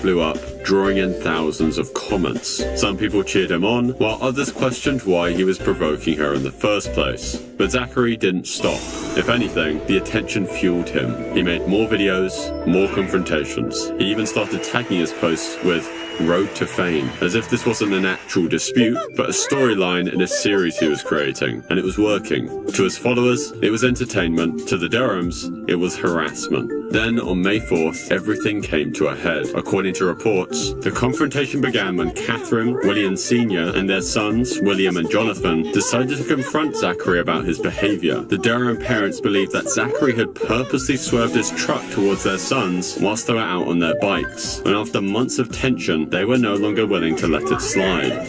blew up, drawing in thousands of comments. Some people cheered him on, while others questioned why he was provoking her in the first place. But Zachary didn't stop. If anything, the attention fueled him. He made more videos, more confrontations. He even started tagging his posts with Road to Fame, as if this wasn't an actual dispute, but a storyline in a series he was creating, and it was working. To his followers, it was entertainment. To the Durhams, it was harassment. Then, on May 4th, everything came to a head. According to reports, the confrontation began when Catherine, William Sr., and their sons, William and Jonathan, decided to confront Zachary about his behavior. The Durham parents believed that Zachary had purposely swerved his truck towards their sons whilst they were out on their bikes, and after months of tension, they were no longer willing to let it slide.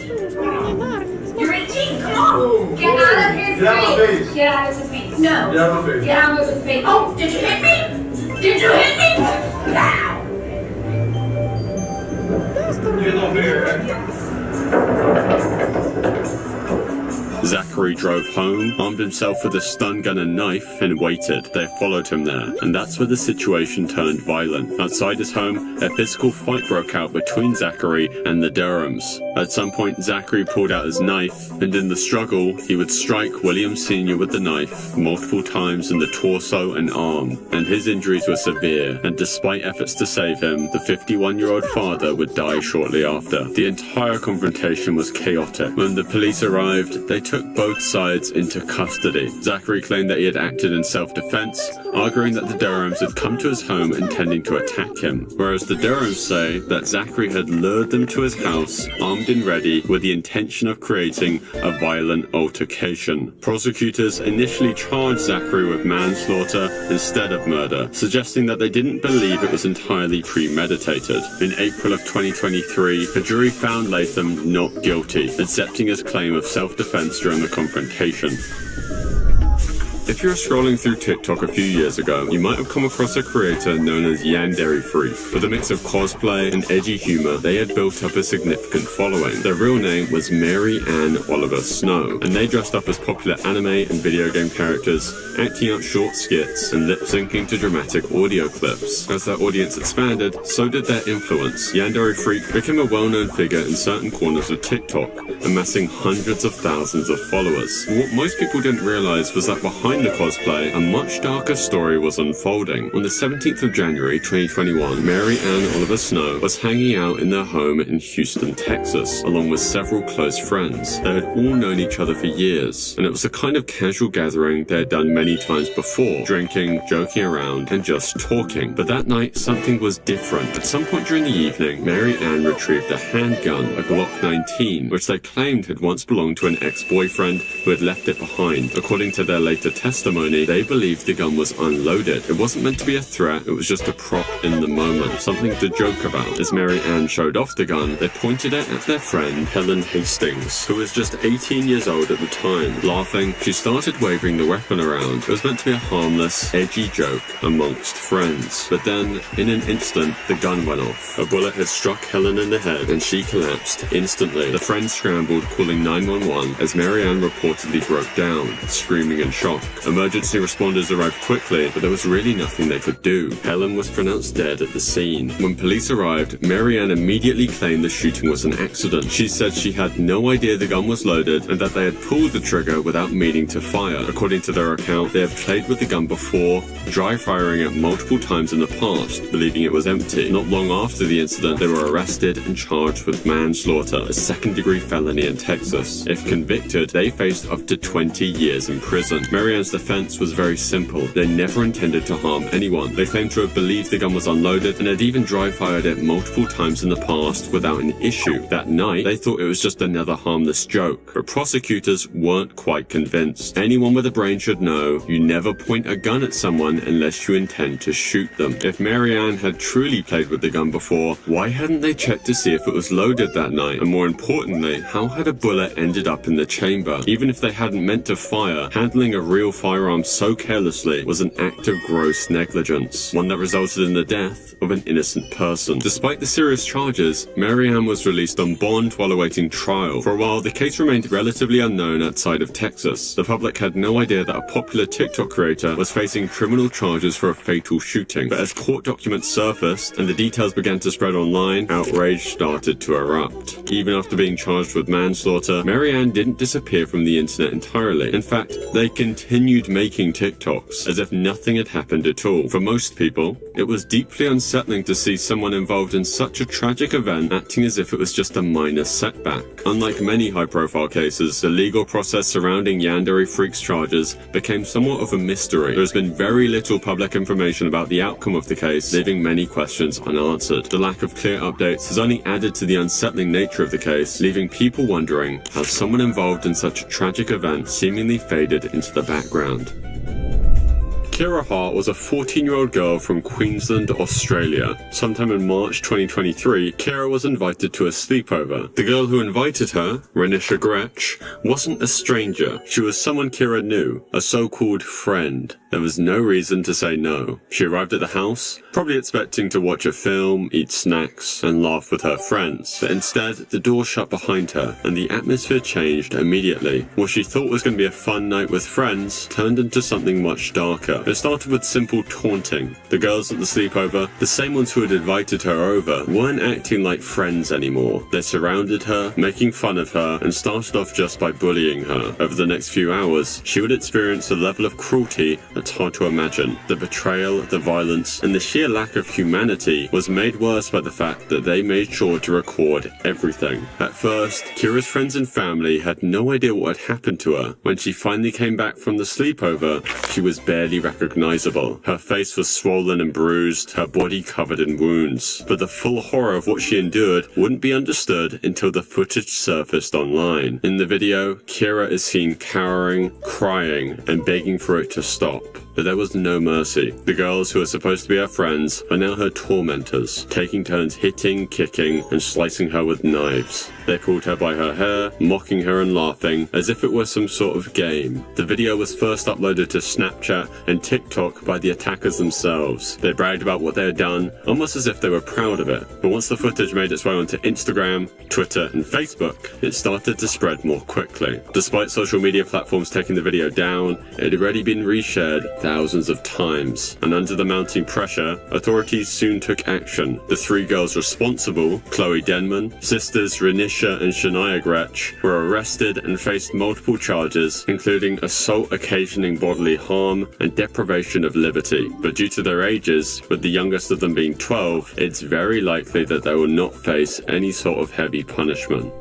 You're 18, come on! Get out of his face! Get out of his face! No! Get out of my face! Get out of his face! Oh, did you hit me? Did you hit me? Now! Get over here. Zachary drove home, armed himself with a stun gun and knife, and waited. They followed him there, and that's where the situation turned violent. Outside his home, a physical fight broke out between Zachary and the Durhams. At some point, Zachary pulled out his knife, and in the struggle, he would strike William Sr. with the knife multiple times in the torso and arm, and his injuries were severe, and despite efforts to save him, the 51-year-old father would die shortly after. The entire confrontation was chaotic. When the police arrived, they took both sides into custody. Zachary claimed that he had acted in self-defense, arguing that the Durhams had come to his home intending to attack him, whereas the Durhams say that Zachary had lured them to his house, armed and ready, with the intention of creating a violent altercation. Prosecutors initially charged Zachary with manslaughter instead of murder, suggesting that they didn't believe it was entirely premeditated. In April of 2023, a jury found Latham not guilty, accepting his claim of self-defense during the confrontation. If you were scrolling through TikTok a few years ago, you might have come across a creator known as Yandere Freak. With a mix of cosplay and edgy humor, they had built up a significant following. Their real name was Mary Ann Oliver Snow, and they dressed up as popular anime and video game characters, acting out short skits and lip-syncing to dramatic audio clips. As their audience expanded, so did their influence. Yandere Freak became a well-known figure in certain corners of TikTok, amassing hundreds of thousands of followers. What most people didn't realize was that behind the cosplay, a much darker story was unfolding. On the 17th of January 2021, Mary Ann Oliver Snow was hanging out in their home in Houston, Texas, along with several close friends. They had all known each other for years, and it was a kind of casual gathering they had done many times before, drinking, joking around, and just talking. But that night, something was different. At some point during the evening, Mary Ann retrieved a handgun, a Glock 19, which they claimed had once belonged to an ex-boyfriend who had left it behind. According to their later testimony, they believed the gun was unloaded. It wasn't meant to be a threat, it was just a prop in the moment, something to joke about. As Mary Ann showed off the gun, they pointed it at their friend Helen Hastings, who was just 18 years old at the time. Laughing, she started waving the weapon around. It was meant to be a harmless, edgy joke amongst friends. But then, in an instant, the gun went off. A bullet had struck Helen in the head, and she collapsed instantly. The friends scrambled, calling 911, as Mary Ann reportedly broke down, screaming in shock. Emergency responders arrived quickly, but there was really nothing they could do. Helen was pronounced dead at the scene. When police arrived, Mary Ann immediately claimed the shooting was an accident. She said she had no idea the gun was loaded and that they had pulled the trigger without meaning to fire. According to their account, they had played with the gun before, dry firing it multiple times in the past, believing it was empty. Not long after the incident, they were arrested and charged with manslaughter, a second-degree felony in Texas. If convicted, they faced up to 20 years in prison. Mary Ann's defense was very simple. They never intended to harm anyone. They claimed to have believed the gun was unloaded and had even dry fired it multiple times in the past without an issue. That night, they thought it was just another harmless joke, but prosecutors weren't quite convinced. Anyone with a brain should know you never point a gun at someone unless you intend to shoot them. If Mary Ann had truly played with the gun before, why hadn't they checked to see if it was loaded that night? And more importantly, how had a bullet ended up in the chamber? Even if they hadn't meant to fire, handling a real conceal firearms so carelessly was an act of gross negligence, one that resulted in the death of an innocent person. Despite the serious charges, Mary Ann was released on bond while awaiting trial. For a while, the case remained relatively unknown outside of Texas. The public had no idea that a popular TikTok creator was facing criminal charges for a fatal shooting. But as court documents surfaced and the details began to spread online, outrage started to erupt. Even after being charged with manslaughter, Mary Ann didn't disappear from the internet entirely. In fact, they continued making TikToks as if nothing had happened at all. For most people, it was deeply unsettling to see someone involved in such a tragic event acting as if it was just a minor setback. Unlike many high-profile cases, the legal process surrounding Yandere Freak's charges became somewhat of a mystery. There has been very little public information about the outcome of the case, leaving many questions unanswered. The lack of clear updates has only added to the unsettling nature of the case, leaving people wondering how someone involved in such a tragic event seemingly faded into the background. Kira Hart was a 14-year-old girl from Queensland, Australia. Sometime in March 2023, Kira was invited to a sleepover. The girl who invited her, Renisha Gretsch, wasn't a stranger. She was someone Kira knew, a so-called friend. There was no reason to say no. She arrived at the house, probably expecting to watch a film, eat snacks, and laugh with her friends. But instead, the door shut behind her, and the atmosphere changed immediately. What she thought was going to be a fun night with friends turned into something much darker. It started with simple taunting. The girls at the sleepover, the same ones who had invited her over, weren't acting like friends anymore. They surrounded her, making fun of her, and started off just by bullying her. Over the next few hours, she would experience a level of cruelty that's hard to imagine. The betrayal, the violence, and the sheer lack of humanity was made worse by the fact that they made sure to record everything. At first, Kira's friends and family had no idea what had happened to her. When she finally came back from the sleepover, she was barely recognizable. Her face was swollen and bruised, her body covered in wounds. But the full horror of what she endured wouldn't be understood until the footage surfaced online. In the video, Kira is seen cowering, crying, and begging for it to stop. But there was no mercy. The girls who are supposed to be her friends are now her tormentors, taking turns hitting, kicking, and slicing her with knives. They pulled her by her hair, mocking her and laughing, as if it were some sort of game. The video was first uploaded to Snapchat and TikTok by the attackers themselves. They bragged about what they had done, almost as if they were proud of it. But once the footage made its way onto Instagram, Twitter, and Facebook, it started to spread more quickly. Despite social media platforms taking the video down, it had already been reshared thousands of times. And under the mounting pressure, authorities soon took action. The three girls responsible, Chloe Denman, sisters Renisha and Shania Gretsch, were arrested and faced multiple charges, including assault occasioning bodily harm and deprivation of liberty. But due to their ages, with the youngest of them being 12, it's very likely that they will not face any sort of heavy punishment.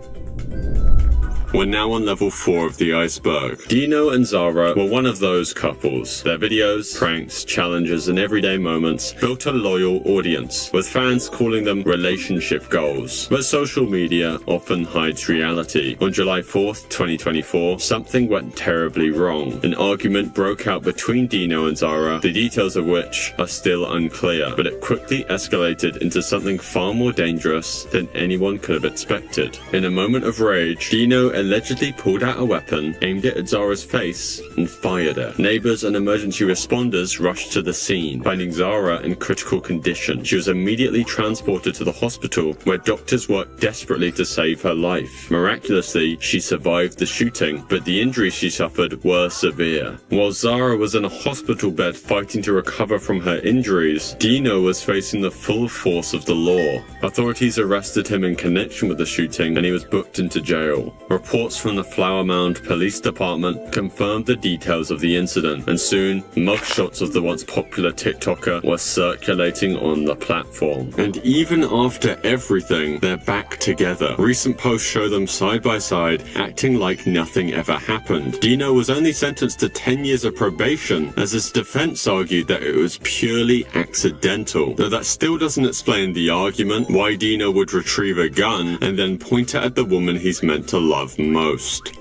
We're now on level 4 of the iceberg. Dino and Zara were one of those couples. Their videos, pranks, challenges, and everyday moments built a loyal audience, with fans calling them relationship goals. But social media often hides reality. On July 4th, 2024, something went terribly wrong. An argument broke out between Dino and Zara, the details of which are still unclear, but it quickly escalated into something far more dangerous than anyone could have expected. In a moment of rage, Dino allegedly pulled out a weapon, aimed it at Zara's face, and fired it. Neighbors and emergency responders rushed to the scene, finding Zara in critical condition. She was immediately transported to the hospital, where doctors worked desperately to save her life. Miraculously, she survived the shooting, but the injuries she suffered were severe. While Zara was in a hospital bed fighting to recover from her injuries, Dino was facing the full force of the law. Authorities arrested him in connection with the shooting, and he was booked into jail. Reports from the Flower Mound Police Department confirmed the details of the incident, and soon, mugshots of the once popular TikToker were circulating on the platform. And even after everything, they're back together. Recent posts show them side by side, acting like nothing ever happened. Dino was only sentenced to 10 years of probation, as his defense argued that it was purely accidental. Though that still doesn't explain the argument why Dino would retrieve a gun and then point it at the woman he's meant to love most.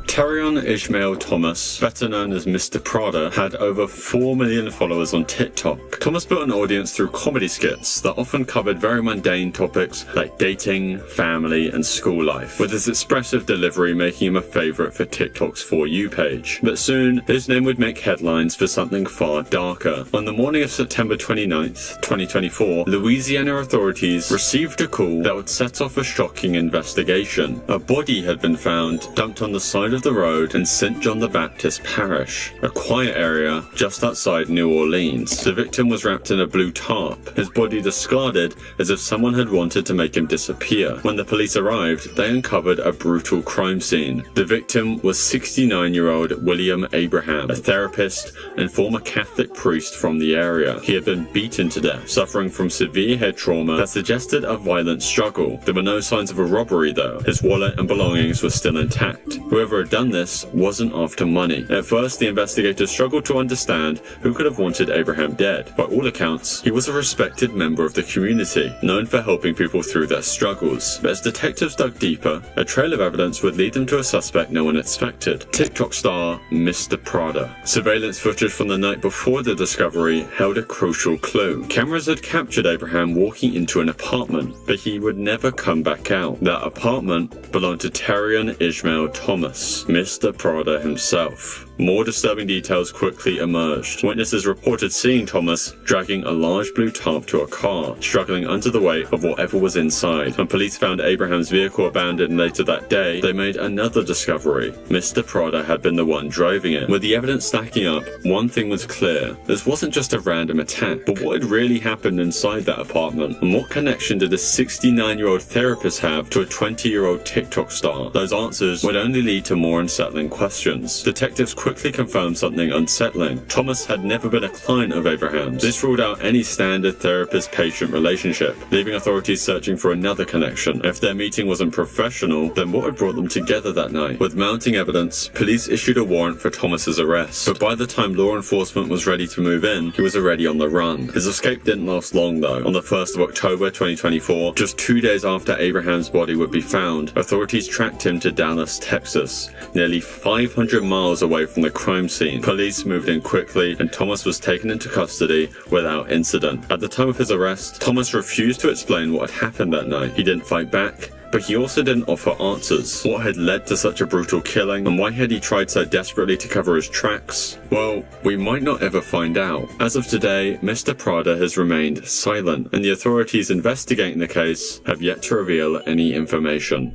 Terion Ishmael Thomas, better known as Mr. Prada, had over 4 million followers on TikTok. Thomas built an audience through comedy skits that often covered very mundane topics like dating, family, and school life, with his expressive delivery making him a favourite for TikTok's For You page. But soon, his name would make headlines for something far darker. On the morning of September 29th, 2024, Louisiana authorities received a call that would set off a shocking investigation. A body had been found dumped on the side of the road in St. John the Baptist Parish, a quiet area just outside New Orleans. The victim was wrapped in a blue tarp, his body discarded as if someone had wanted to make him disappear. When the police arrived, they uncovered a brutal crime scene. The victim was 69-year-old William Abraham, a therapist and former Catholic priest from the area. He had been beaten to death, suffering from severe head trauma that suggested a violent struggle. There were no signs of a robbery though. His wallet and belongings were still intact. Whoever had done this wasn't after money. At first, the investigators struggled to understand who could have wanted Abraham dead. By all accounts, he was a respected member of the community, known for helping people through their struggles. But as detectives dug deeper, a trail of evidence would lead them to a suspect no one expected: TikTok star Mr. Prada. Surveillance footage from the night before the discovery held a crucial clue. Cameras had captured Abraham walking into an apartment, but he would never come back out. That apartment belonged to Terion Ishmael Thomas, Mr. Prada himself. More disturbing details quickly emerged. Witnesses reported seeing Thomas dragging a large blue tarp to a car, struggling under the weight of whatever was inside. When police found Abraham's vehicle abandoned later that day, they made another discovery. Mr. Prada had been the one driving it. With the evidence stacking up, one thing was clear. This wasn't just a random attack, but what had really happened inside that apartment? And what connection did a 69-year-old therapist have to a 20-year-old TikTok star? Those answers would only lead to more unsettling questions. Detectives quickly confirmed something unsettling. Thomas had never been a client of Abraham's. This ruled out any standard therapist-patient relationship, leaving authorities searching for another connection. If their meeting wasn't professional, then what had brought them together that night? With mounting evidence, police issued a warrant for Thomas's arrest. But by the time law enforcement was ready to move in, he was already on the run. His escape didn't last long though. On the 1st of October 2024, just 2 days after Abraham's body would be found, authorities tracked him to Dallas, Texas, nearly 500 miles away from the crime scene. Police moved in quickly and Thomas was taken into custody without incident. At the time of his arrest, Thomas refused to explain what had happened that night. He didn't fight back, but he also didn't offer answers. What had led to such a brutal killing, and why had he tried so desperately to cover his tracks? Well, we might not ever find out. As of today, Mr. Prada has remained silent, and the authorities investigating the case have yet to reveal any information.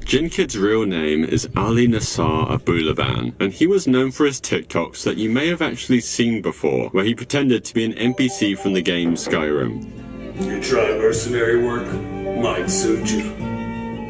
Jinkid's real name is Ali Nassar Abulaban, and he was known for his TikToks that you may have actually seen before, where he pretended to be an NPC from the game Skyrim. You try mercenary work? Might suit you.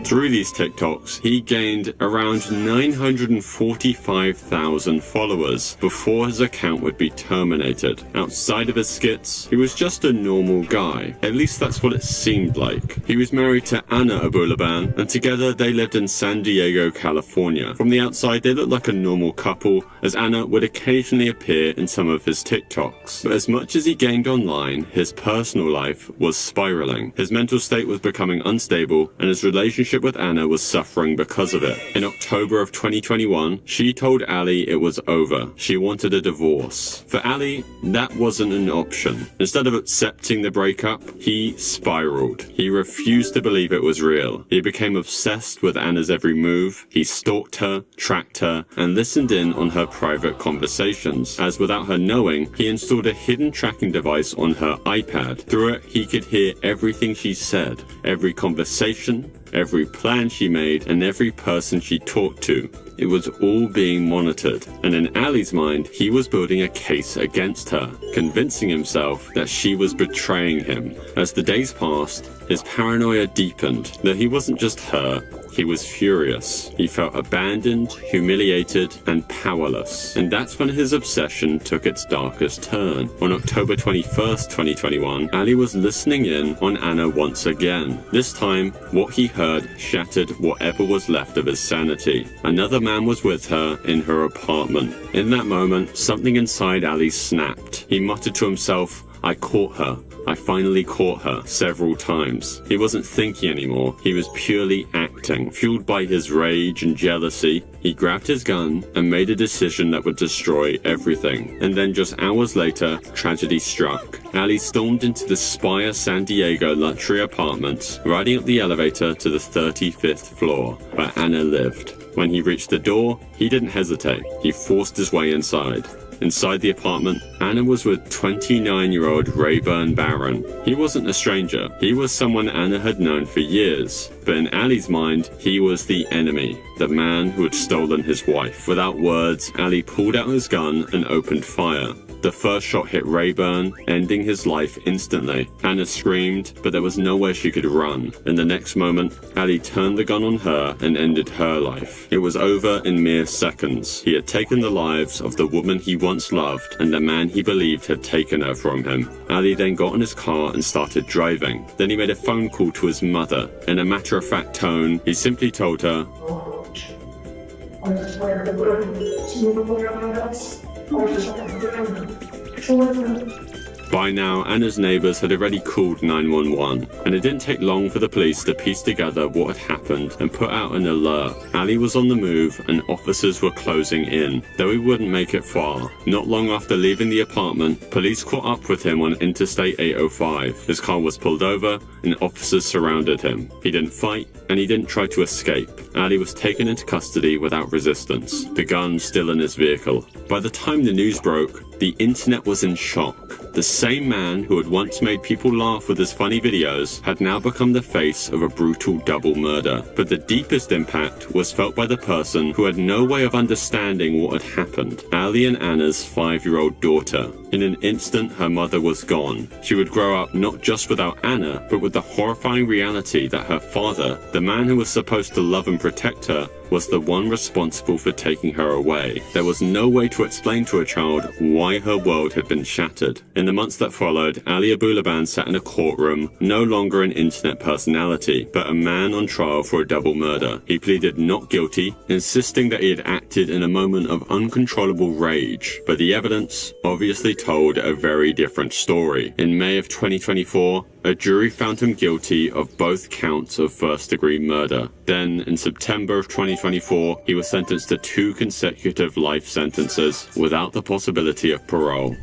Through these TikToks, he gained around 945,000 followers before his account would be terminated. Outside of his skits, he was just a normal guy. At least that's what it seemed like. He was married to Anna Abulaban, and together they lived in San Diego, California. From the outside, they looked like a normal couple, as Anna would occasionally appear in some of his TikToks. But as much as he gained online, his personal life was spiraling. His mental state was becoming unstable, and his relationship with Anna was suffering because of it. In October of 2021, she told Ali it was over. She wanted a divorce. For Ali, that wasn't an option. Instead of accepting the breakup, he spiraled. He refused to believe it was real. He became obsessed with Anna's every move. He stalked her, tracked her, and listened in on her private conversations. As without her knowing, he installed a hidden tracking device on her iPad. Through it, he could hear everything she said, every conversation, every plan she made, and every person she talked to. It was all being monitored, and in Ali's mind, he was building a case against her, convincing himself that she was betraying him. As the days passed, his paranoia deepened, that he wasn't just her, he was furious. He felt abandoned, humiliated, and powerless. And that's when his obsession took its darkest turn. On October 21st, 2021, Ali was listening in on Anna once again. This time, what he heard shattered whatever was left of his sanity. Another man was with her in her apartment. In that moment, something inside Ali snapped. He muttered to himself, "I caught her. I finally caught her several times. He wasn't thinking anymore. He was purely acting. Fueled by his rage and jealousy, he grabbed his gun and made a decision that would destroy everything. And then just hours later, tragedy struck. Ali stormed into the Spire San Diego luxury apartment, riding up the elevator to the 35th floor, where Anna lived. When he reached the door, he didn't hesitate. He forced his way inside. Inside the apartment, Anna was with 29-year-old Rayburn Barron. He wasn't a stranger. He was someone Anna had known for years. But in Ali's mind, he was the enemy, the man who had stolen his wife. Without words, Ali pulled out his gun and opened fire. The first shot hit Rayburn, ending his life instantly. Anna screamed, but there was nowhere she could run. In the next moment, Ali turned the gun on her and ended her life. It was over in mere seconds. He had taken the lives of the woman he once loved and the man he believed had taken her from him. Ali then got in his car and started driving. Then he made a phone call to his mother. In a matter-of-fact tone, he simply told her, By now, Anna's neighbors had already called 911, and it didn't take long for the police to piece together what had happened and put out an alert. Ali was on the move, and officers were closing in, though he wouldn't make it far. Not long after leaving the apartment, police caught up with him on Interstate 805. His car was pulled over, and officers surrounded him. He didn't fight, and he didn't try to escape. Ali was taken into custody without resistance, the gun still in his vehicle. By the time the news broke, the internet was in shock. The same man who had once made people laugh with his funny videos had now become the face of a brutal double murder. But the deepest impact was felt by the person who had no way of understanding what had happened. Ali and Anna's 5-year-old daughter. In an instant, her mother was gone. She would grow up not just without Anna, but with the horrifying reality that her father, the man who was supposed to love and protect her, was the one responsible for taking her away. There was no way to explain to a child why her world had been shattered. In the months that followed, Ali Abulaban sat in a courtroom, no longer an internet personality, but a man on trial for a double murder. He pleaded not guilty, insisting that he had acted in a moment of uncontrollable rage. But the evidence obviously told a very different story. In May of 2024, a jury found him guilty of both counts of first-degree murder. Then, in September of 2024, he was sentenced to 2 consecutive life sentences without the possibility of parole.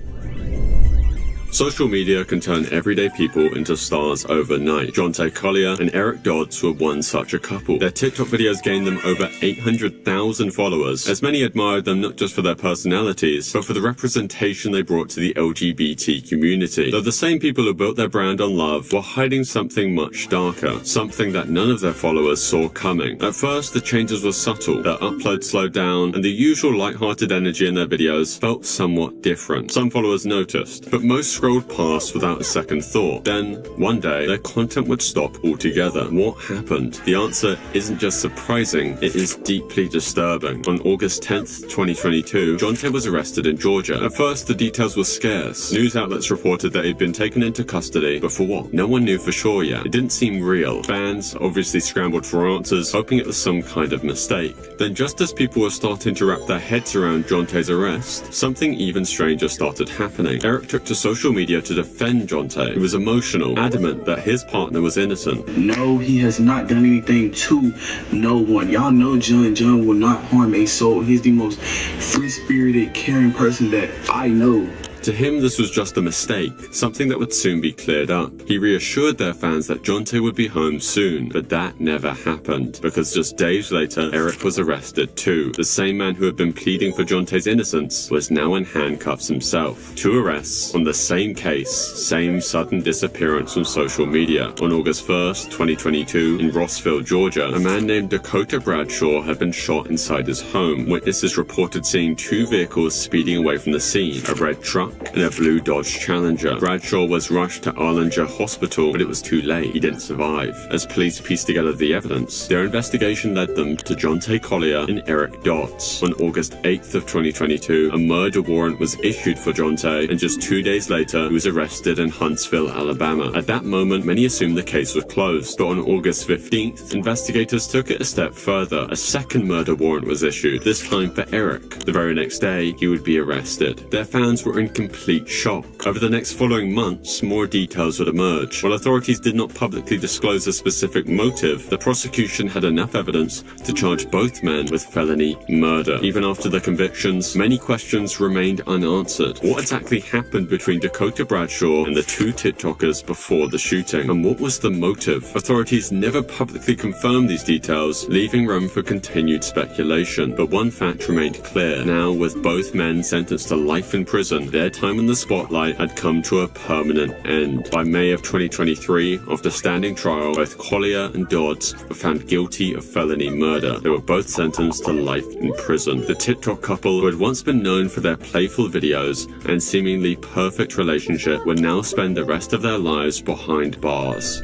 Social media can turn everyday people into stars overnight. Jonte Collier and Eric Dodds were one such a couple. Their TikTok videos gained them over 800,000 followers, as many admired them not just for their personalities, but for the representation they brought to the LGBT community. Though the same people who built their brand on love were hiding something much darker, something that none of their followers saw coming. At first, the changes were subtle. Their upload slowed down, and the usual light-hearted energy in their videos felt somewhat different. Some followers noticed, but most scrolled past without a second thought. Then, one day, their content would stop altogether. What happened? The answer isn't just surprising, it is deeply disturbing. On August 10th, 2022, Jonte was arrested in Georgia. At first, the details were scarce. News outlets reported that he'd been taken into custody, but for what? No one knew for sure yet. It didn't seem real. Fans obviously scrambled for answers, hoping it was some kind of mistake. Then, just as people were starting to wrap their heads around Jonte's arrest, something even stranger started happening. Eric took to social media to defend Jonte. He was emotional, adamant that his partner was innocent. No, he has not done anything to no one. Y'all know John will not harm a soul. He's the most free-spirited, caring person that I know. To him, this was just a mistake, something that would soon be cleared up. He reassured their fans that Jonte would be home soon, but that never happened, because just days later, Eric was arrested too. The same man who had been pleading for Jonte's innocence was now in handcuffs himself. 2 arrests on the same case, same sudden disappearance from social media. On August 1st, 2022, in Rossville, Georgia, a man named Dakota Bradshaw had been shot inside his home. Witnesses reported seeing 2 vehicles speeding away from the scene, a red truck and a blue Dodge Challenger. Bradshaw was rushed to Arlington Hospital, but it was too late. He didn't survive. As police pieced together the evidence, their investigation led them to Jonte Collier and Eric Dodds. On August 8th of 2022, a murder warrant was issued for Jonte, and just 2 days later, he was arrested in Huntsville, Alabama. At that moment, many assumed the case was closed, but on August 15th, investigators took it a step further. A second murder warrant was issued, this time for Eric. The very next day, he would be arrested. Their fans were in complete shock. Over the next following months, more details would emerge. While authorities did not publicly disclose a specific motive, the prosecution had enough evidence to charge both men with felony murder. Even after the convictions, many questions remained unanswered. What exactly happened between Dakota Bradshaw and the two TikTokers before the shooting? And what was the motive? Authorities never publicly confirmed these details, leaving room for continued speculation. But one fact remained clear. Now, with both men sentenced to life in prison, their time in the spotlight had come to a permanent end. By May of 2023, after standing trial, both Collier and Dodds were found guilty of felony murder. They were both sentenced to life in prison. The TikTok couple, who had once been known for their playful videos and seemingly perfect relationship, would now spend the rest of their lives behind bars.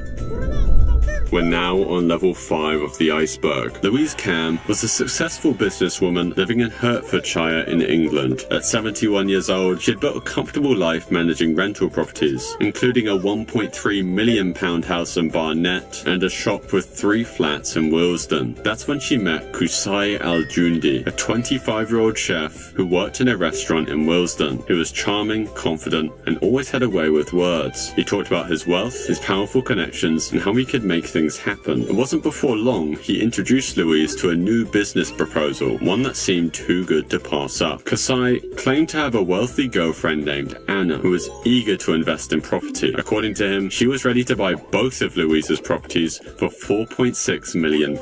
We're now on level 5 of the iceberg. Louise Cam was a successful businesswoman living in Hertfordshire in England. At 71 years old, she had built a comfortable life managing rental properties, including a £1.3 million house in Barnet and a shop with 3 flats in Willesden. That's when she met Qusay Al-Jundi, a 25-year-old chef who worked in a restaurant in Willesden. He was charming, confident, and always had a way with words. He talked about his wealth, his powerful connections, and how he could make things happen. It wasn't before long he introduced Louise to a new business proposal, one that seemed too good to pass up. Qusay claimed to have a wealthy girlfriend named Anna, who was eager to invest in property. According to him, she was ready to buy both of Louise's properties for £4.6 million,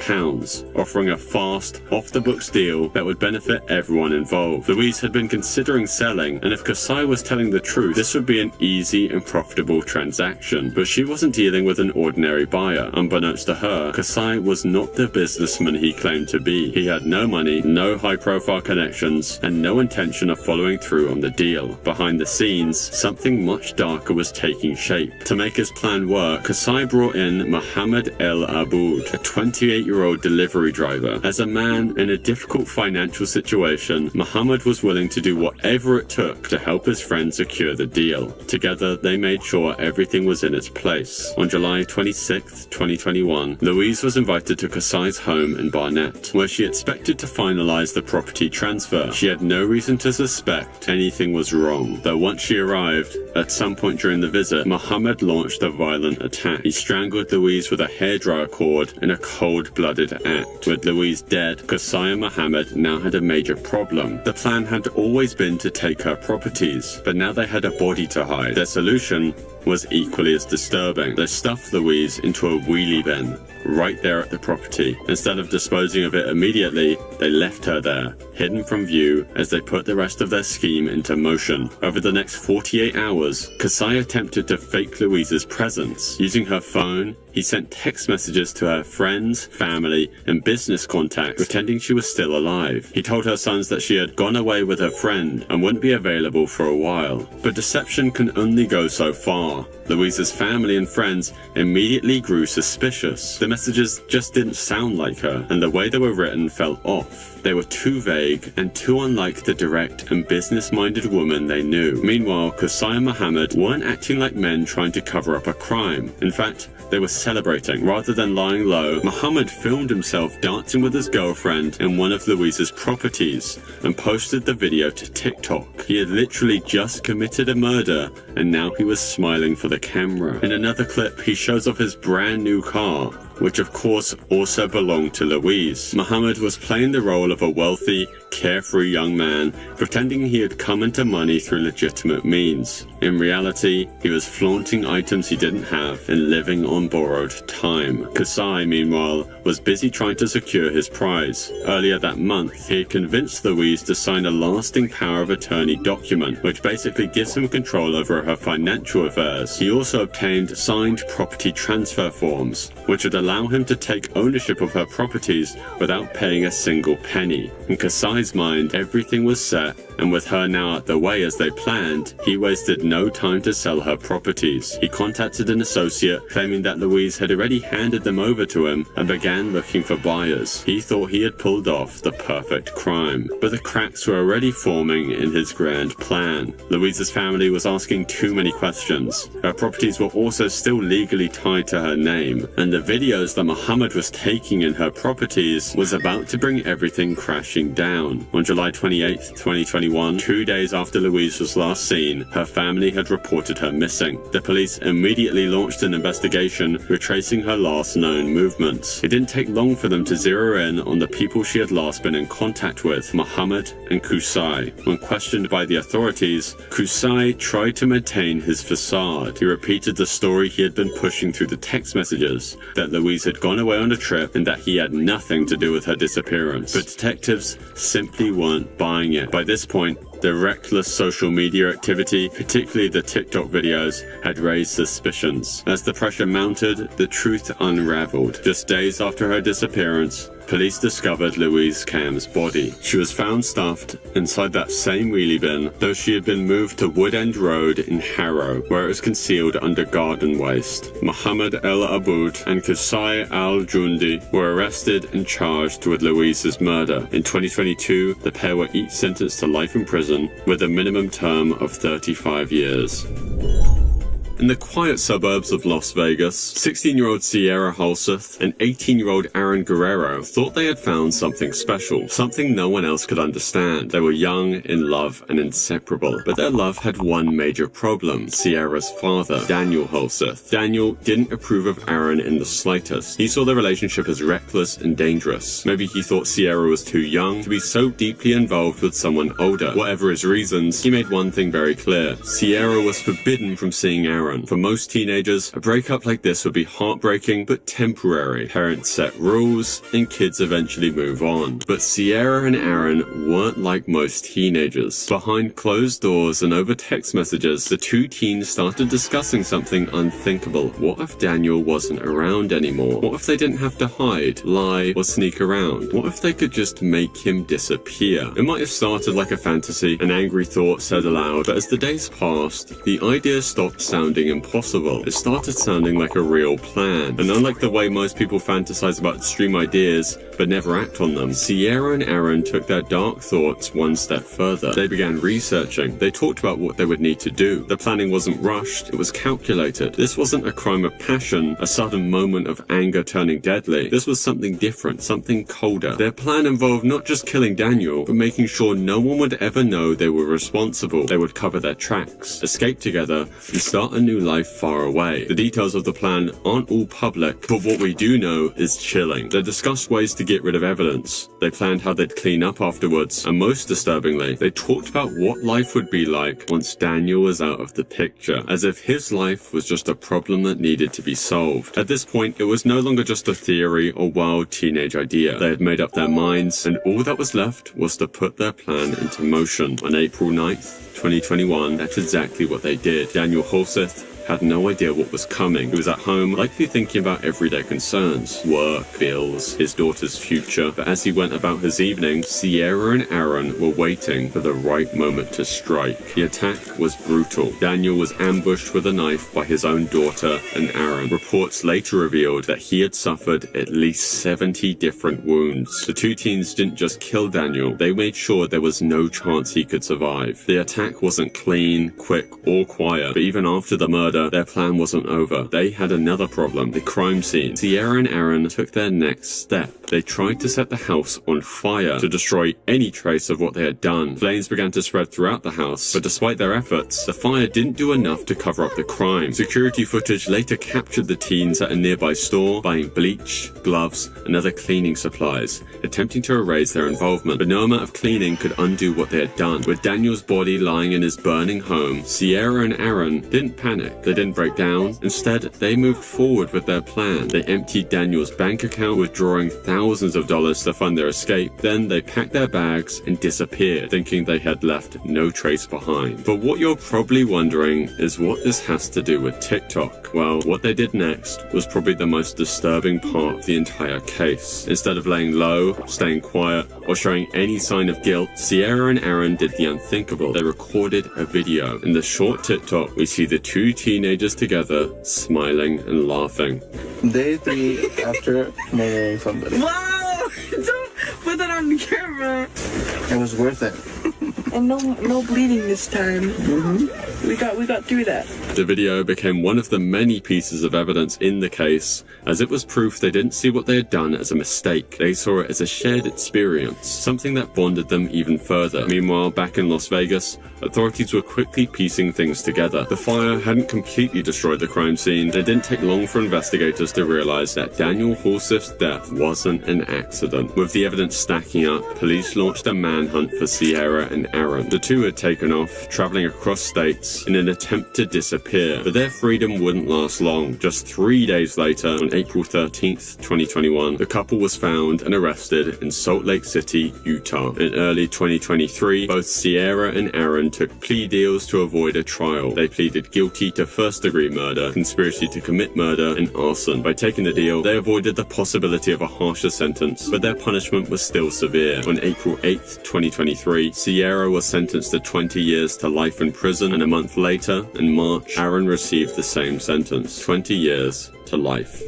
offering a fast, off-the-books deal that would benefit everyone involved. Louise had been considering selling, and if Qusay was telling the truth, this would be an easy and profitable transaction. But she wasn't dealing with an ordinary buyer. Unbeknownst to her, Qusay was not the businessman he claimed to be. He had no money, no high-profile connections, and no intention of following through on the deal. Behind the scenes, something much darker was taking shape. To make his plan work, Qusay brought in Mohammed El Aboud, a 28-year-old delivery driver. As a man in a difficult financial situation, Mohammed was willing to do whatever it took to help his friend secure the deal. Together, they made sure everything was in its place. On July 26, 2021, Louise was invited to Qusay's home in Barnet, where she expected to finalize the property transfer. She had no reason to suspect anything was wrong, though once she arrived, at some point during the visit, Mohammed launched a violent attack. He strangled Louise with a hairdryer cord in a cold-blooded act. With Louise dead, Qusay and Mohammed now had a major problem. The plan had always been to take her properties, but now they had a body to hide. Their solution was equally as disturbing. They stuffed Louise into a wheelie bin right there at the property. Instead of disposing of it immediately, they left her there, hidden from view, as they put the rest of their scheme into motion. Over the next 48 hours, Qusay attempted to fake Louise's presence. Using her phone, he sent text messages to her friends, family, and business contacts, pretending she was still alive. He told her sons that she had gone away with her friend and wouldn't be available for a while. But deception can only go so far. Louise's family and friends immediately grew suspicious. The messages just didn't sound like her, and the way they were written felt off. They were too vague and too unlike the direct and business-minded woman they knew. Meanwhile, Qusay and Mohammed weren't acting like men trying to cover up a crime. In fact, they were celebrating. Rather than lying low, Mohammed filmed himself dancing with his girlfriend in one of Louise's properties and posted the video to TikTok. He had literally just committed a murder, and now he was smiling for the camera. In another clip, he shows off his brand new car, which of course also belonged to Louise. Mohammed was playing the role of a wealthy, carefree young man, pretending he had come into money through legitimate means. In reality, he was flaunting items he didn't have and living on borrowed time. Qusay, meanwhile, was busy trying to secure his prize. Earlier that month, he had convinced Louise to sign a lasting power of attorney document, which basically gives him control over her financial affairs. He also obtained signed property transfer forms, which would allow him to take ownership of her properties without paying a single penny. In Qusay's mind, everything was set, and with her now out the way as they planned, he wasted no time to sell her properties. He contacted an associate, claiming that Louise had already handed them over to him, and began looking for buyers. He thought he had pulled off the perfect crime, but the cracks were already forming in his grand plan. Louise's family was asking too many questions. Her properties were also still legally tied to her name, and the videos that Mohammed was taking in her properties was about to bring everything crashing down. town. On July 28, 2021, 2 days after Louise was last seen, her family had reported her missing. The police immediately launched an investigation, retracing her last known movements. It didn't take long for them to zero in on the people she had last been in contact with, Mohammed and Qusay. When questioned by the authorities, Qusay tried to maintain his facade. He repeated the story he had been pushing through the text messages, that Louise had gone away on a trip and that he had nothing to do with her disappearance. But detectives simply weren't buying it. By this point, the reckless social media activity, particularly the TikTok videos, had raised suspicions. As the pressure mounted, the truth unraveled. Just days after her disappearance, police discovered Louise Cam's body. She was found stuffed inside that same wheelie bin, though she had been moved to Wood End Road in Harrow, where it was concealed under garden waste. Mohammed El Aboud and Qusay Al Jundi were arrested and charged with Louise's murder. In 2022, the pair were each sentenced to life in prison with a minimum term of 35 years. In the quiet suburbs of Las Vegas, 16-year-old Sierra Halseth and 18-year-old Aaron Guerrero thought they had found something special, something no one else could understand. They were young, in love, and inseparable. But their love had one major problem: Sierra's father, Daniel Halseth. Daniel didn't approve of Aaron in the slightest. He saw their relationship as reckless and dangerous. Maybe he thought Sierra was too young to be so deeply involved with someone older. Whatever his reasons, he made one thing very clear: Sierra was forbidden from seeing Aaron. For most teenagers, a breakup like this would be heartbreaking but temporary. Parents set rules, and kids eventually move on. But Sierra and Aaron weren't like most teenagers. Behind closed doors and over text messages, the two teens started discussing something unthinkable. What if Daniel wasn't around anymore? What if they didn't have to hide, lie, or sneak around? What if they could just make him disappear? It might have started like a fantasy, an angry thought said aloud, but as the days passed, the idea stopped sounding impossible. It started sounding like a real plan. And unlike the way most people fantasize about extreme ideas but never act on them, Sierra and Aaron took their dark thoughts one step further. They began researching. They talked about what they would need to do. The planning wasn't rushed, it was calculated. This wasn't a crime of passion, a sudden moment of anger turning deadly. This was something different, something colder. Their plan involved not just killing Daniel, but making sure no one would ever know they were responsible. They would cover their tracks, escape together, and start a new life far away. The details of the plan aren't all public, but what we do know is chilling. They discussed ways to get rid of evidence. They planned how they'd clean up afterwards, and most disturbingly, they talked about what life would be like once Daniel was out of the picture, as if his life was just a problem that needed to be solved. At this point, it was no longer just a theory or wild teenage idea. They had made up their minds, and all that was left was to put their plan into motion. On April 9th, 2021, that's exactly what they did. Daniel Halseth had no idea what was coming. He was at home, likely thinking about everyday concerns, work, bills, his daughter's future. But as he went about his evening, Sierra and Aaron were waiting for the right moment to strike. The attack was brutal. Daniel was ambushed with a knife by his own daughter and Aaron. Reports later revealed that he had suffered at least 70 different wounds. The two teens didn't just kill Daniel, they made sure there was no chance he could survive. The attack wasn't clean, quick, or quiet, but even after the murder, their plan wasn't over. They had another problem: the crime scene. Sierra and Aaron took their next step. They tried to set the house on fire to destroy any trace of what they had done. Flames began to spread throughout the house, but despite their efforts, the fire didn't do enough to cover up the crime. Security footage later captured the teens at a nearby store buying bleach, gloves, and other cleaning supplies, attempting to erase their involvement. But no amount of cleaning could undo what they had done. With Daniel's body lying in his burning home, Sierra and Aaron didn't panic. They didn't break down. Instead, they moved forward with their plan. They emptied Daniel's bank account, withdrawing thousands of dollars to fund their escape. Then they packed their bags and disappeared, thinking they had left no trace behind. But what you're probably wondering is what this has to do with TikTok. Well, what they did next was probably the most disturbing part of the entire case. Instead of laying low, staying quiet, or showing any sign of guilt, Sierra and Aaron did the unthinkable. They recorded a video. In the short TikTok, we see the two teenagers together, smiling and laughing. Day 3 after murdering somebody. Wow! Don't put that on camera. It was worth it. And no bleeding this time. We got through that. The video became one of the many pieces of evidence in the case, as it was proof they didn't see what they had done as a mistake. They saw it as a shared experience, something that bonded them even further. Meanwhile, back in Las Vegas, authorities were quickly piecing things together. The fire hadn't completely destroyed the crime scene. It didn't take long for investigators to realize that Daniel Horseff's death wasn't an accident. With the evidence stacking up, police launched a manhunt for Sierra and Aaron. The two had taken off, traveling across states in an attempt to disappear, but their freedom wouldn't last long. Just 3 days later, on April 13th, 2021, the couple was found and arrested in Salt Lake City, Utah. In early 2023, both Sierra and Aaron took plea deals to avoid a trial. They pleaded guilty to first-degree murder, conspiracy to commit murder, and arson. By taking the deal, they avoided the possibility of a harsher sentence, but their punishment was still severe. On April 8th, 2023, Sierra was sentenced to 20 years to life in prison, and a month later, in March, Aaron received the same sentence, 20 years to life.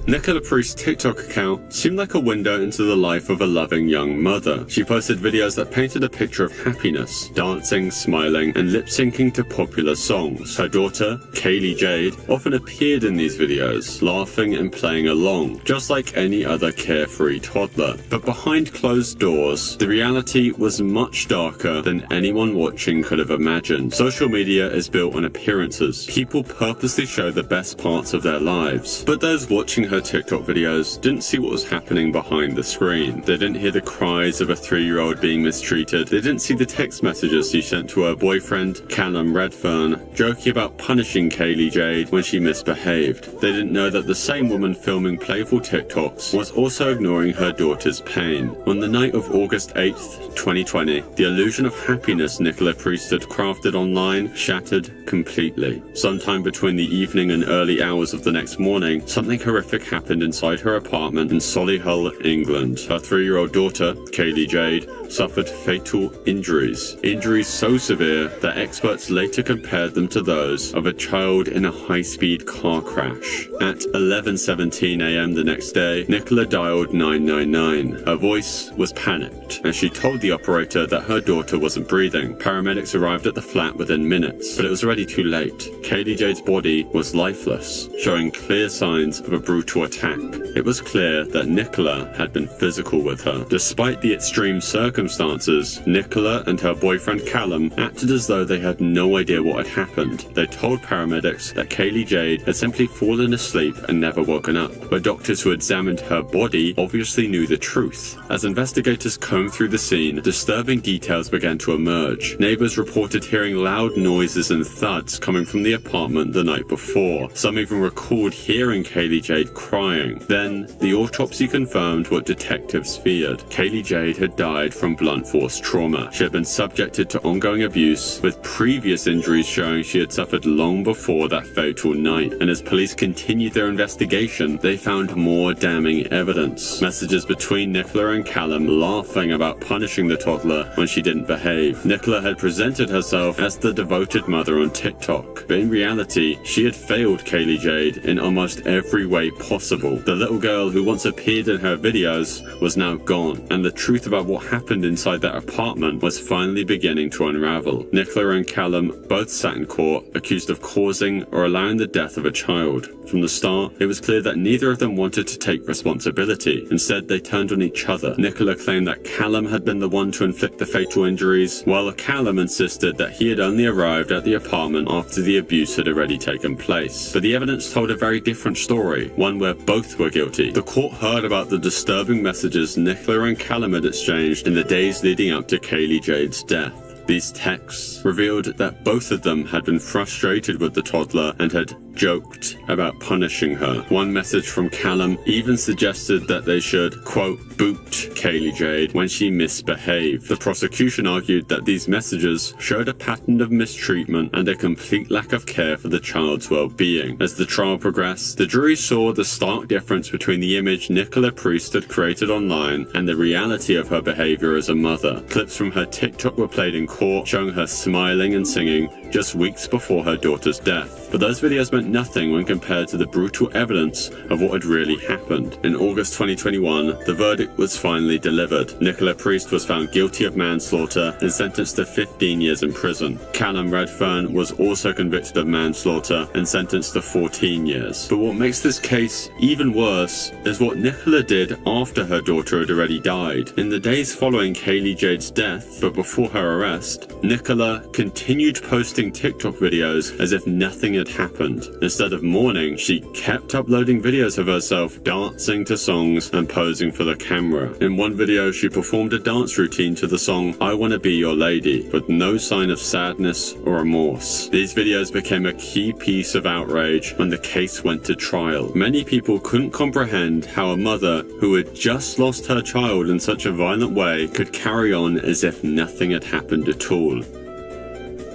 Nicola Priest's TikTok account seemed like a window into the life of a loving young mother. She posted videos that painted a picture of happiness, dancing, smiling, and lip-syncing to popular songs. Her daughter, Kaylee Jade, often appeared in these videos, laughing and playing along, just like any other carefree toddler. But behind closed doors, the reality was much darker than anyone watching could have imagined. Social media is built on appearances. People purposely show the best parts of their lives. But those watching her TikTok videos didn't see what was happening behind the screen. They didn't hear the cries of a 3-year-old being mistreated. They didn't see the text messages she sent to her boyfriend, Callum Redfern, joking about punishing Kaylee Jade when she misbehaved. They didn't know that the same woman filming playful TikToks was also ignoring her daughter's pain. On the night of August 8th, 2020, the illusion of happiness Nicola Priest had crafted online shattered completely. Sometime between the evening and early hours of the next morning, something horrific happened inside her apartment in Solihull, England. Her 3-year-old daughter, Kaylee Jade, suffered fatal injuries. Injuries so severe that experts later compared them to those of a child in a high-speed car crash. At 11:17 a.m. the next day, Nicola dialed 999. Her voice was panicked as she told the operator that her daughter wasn't breathing. Paramedics arrived at the flat within minutes, but it was already too late. Kaylee Jade's body was lifeless, showing clear signs of a brutal attack. It was clear that Nicola had been physical with her. Despite the extreme circumstances, Nicola and her boyfriend Callum acted as though they had no idea what had happened. They told paramedics that Kaylee Jade had simply fallen asleep and never woken up, but doctors who examined her body obviously knew the truth. As investigators combed through the scene, disturbing details began to emerge. Neighbors reported hearing loud noises and thuds coming from the apartment the night before. Some even recalled hearing Kaylee Jade crying. Then, the autopsy confirmed what detectives feared. Kaylee Jade had died from blunt force trauma. She had been subjected to ongoing abuse, with previous injuries showing she had suffered long before that fatal night. And as police continued their investigation, they found more damning evidence. Messages between Nicola and Callum laughing about punishing the toddler when she didn't behave. Nicola had presented herself as the devoted mother on TikTok, but in reality, she had failed Kaylee Jade in almost every way possible. The little girl who once appeared in her videos was now gone, and the truth about what happened inside that apartment was finally beginning to unravel. Nicola and Callum both sat in court, accused of causing or allowing the death of a child. From the start, it was clear that neither of them wanted to take responsibility. Instead, they turned on each other. Nicola claimed that Callum had been the one to inflict the fatal injuries, while Callum insisted that he had only arrived at the apartment after the abuse had already taken place. But the evidence told a very different story, one where both were guilty. The court heard about the disturbing messages Nicola and Callum had exchanged in the days leading up to Kaylee Jade's death. These texts revealed that both of them had been frustrated with the toddler and had joked about punishing her. One message from Callum even suggested that they should, quote, boot Kaylee Jade when she misbehaved. The prosecution argued that these messages showed a pattern of mistreatment and a complete lack of care for the child's well-being. As the trial progressed, the jury saw the stark difference between the image Nicola Priest had created online and the reality of her behavior as a mother. Clips from her TikTok were played in court showing her smiling and singing just weeks before her daughter's death. But those videos meant nothing when compared to the brutal evidence of what had really happened. In August 2021, the verdict was finally delivered. Nicola Priest was found guilty of manslaughter and sentenced to 15 years in prison. Callum Redfern was also convicted of manslaughter and sentenced to 14 years. But what makes this case even worse is what Nicola did after her daughter had already died. In the days following Kaylee Jade's death, but before her arrest, Nicola continued posting TikTok videos as if nothing had happened. Instead of mourning, she kept uploading videos of herself dancing to songs and posing for the camera. In one video, she performed a dance routine to the song I Wanna Be Your Lady, with no sign of sadness or remorse. These videos became a key piece of outrage when the case went to trial. Many people couldn't comprehend how a mother who had just lost her child in such a violent way could carry on as if nothing had happened at all.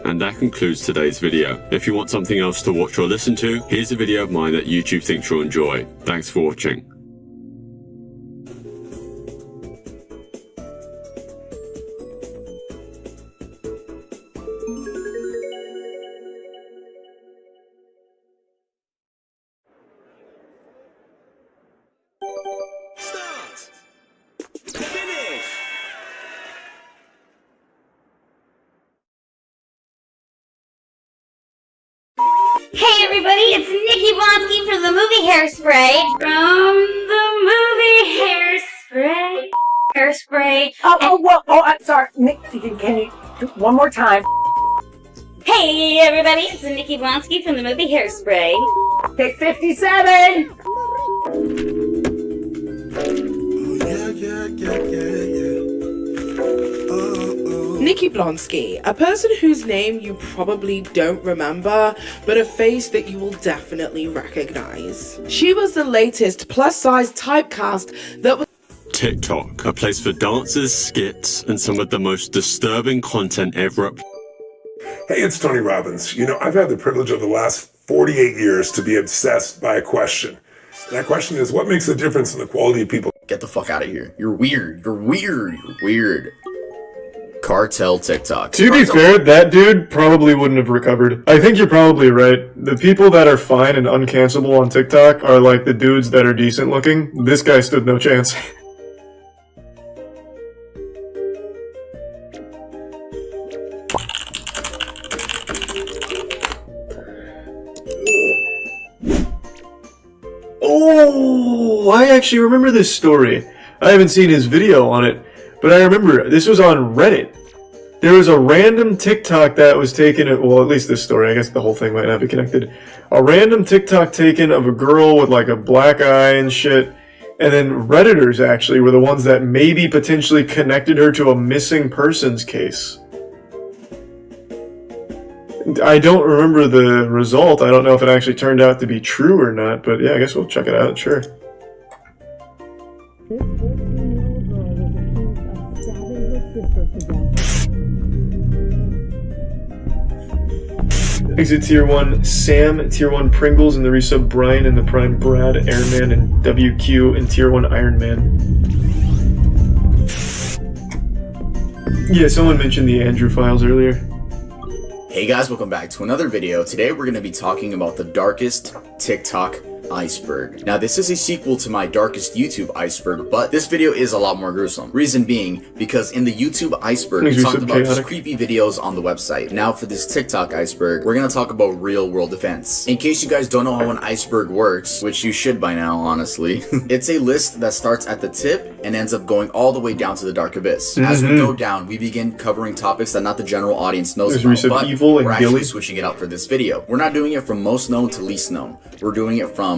And that concludes today's video. If you want something else to watch or listen to, here's a video of mine that YouTube thinks you'll enjoy. Thanks for watching. Hey everybody, it's Nikki Blonsky from the movie Hairspray. From the movie Hairspray. Hairspray. I'm sorry. Nick, can you do one more time? Hey everybody, it's Nikki Blonsky from the movie Hairspray. Take 57! Nikki Blonsky, a person whose name you probably don't remember, but a face that you will definitely recognize. She was the latest plus-size typecast that was TikTok, a place for dances, skits, and some of the most disturbing content ever. Hey, it's Tony Robbins. You know, I've had the privilege of the last 48 years to be obsessed by a question. And that question is, what makes a difference in the quality of people? Get the fuck out of here. You're weird. You're weird. You're weird. Cartel TikTok. To be fair, that dude probably wouldn't have recovered. I think you're probably right. The people that are fine and uncancelable on TikTok are like the dudes that are decent looking. This guy stood no chance. Oh, I actually remember this story. I haven't seen his video on it, but I remember this was on Reddit. There was a random TikTok that was taken, well, at least this story, I guess the whole thing might not be connected. A random TikTok taken of a girl with like a black eye and shit, and then Redditors actually were the ones that maybe potentially connected her to a missing persons case. I don't remember the result. I don't know if it actually turned out to be true or not, but yeah, I guess we'll check it out, sure. Exit Tier 1 Sam, Tier 1 Pringles, and the resub Brian, and the Prime Brad, Airman, and WQ, and Tier 1 Iron Man. Yeah, someone mentioned the Andrew files earlier. Hey guys, welcome back to another video. Today we're going to be talking about the darkest TikTok iceberg. Now this is a sequel to my darkest YouTube iceberg, but this video is a lot more gruesome. Reason being, because in the YouTube iceberg, we talked about just creepy videos on the website. Now for this TikTok iceberg, we're gonna talk about real world events. In case you guys don't know how an iceberg works, which you should by now, honestly, it's a list that starts at the tip and ends up going all the way down to the dark abyss. As we go down, we begin covering topics that not the general audience knows about, but we're actually switching it up for this video. We're not doing it from most known to least known. We're doing it from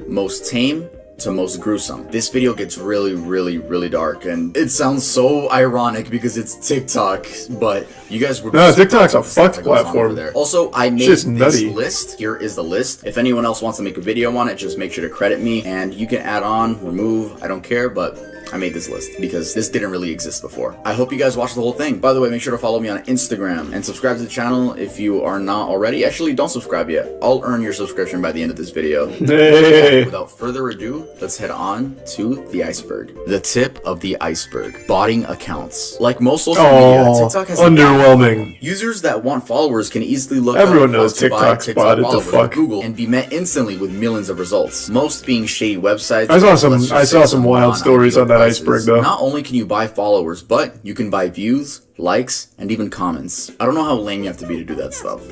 most tame to most gruesome. This video gets really dark, and it sounds so ironic because it's TikTok, but you guys were— No, TikTok's a fucked platform. Also, I made this list. Here is the list. If anyone else wants to make a video on it, just make sure to credit me, and you can add on, remove, I don't care, but I made this list because this didn't really exist before. I hope you guys watched the whole thing. By the way, make sure to follow me on Instagram and subscribe to the channel if you are not already. Actually, don't subscribe yet. I'll earn your subscription by the end of this video. Hey. Without further ado, let's head on to the iceberg. The tip of the iceberg. Botting accounts. Like most social media, TikTok has underwhelming. Users that want followers can easily look Everyone up knows how to buy TikTok's TikTok botted the followers fuck. on Google and be met instantly with millions of results. Most being shady websites. I saw some wild stories on that iceberg though. Not only can you buy followers, but you can buy views, likes, and even comments. I don't know how lame you have to be to do that stuff.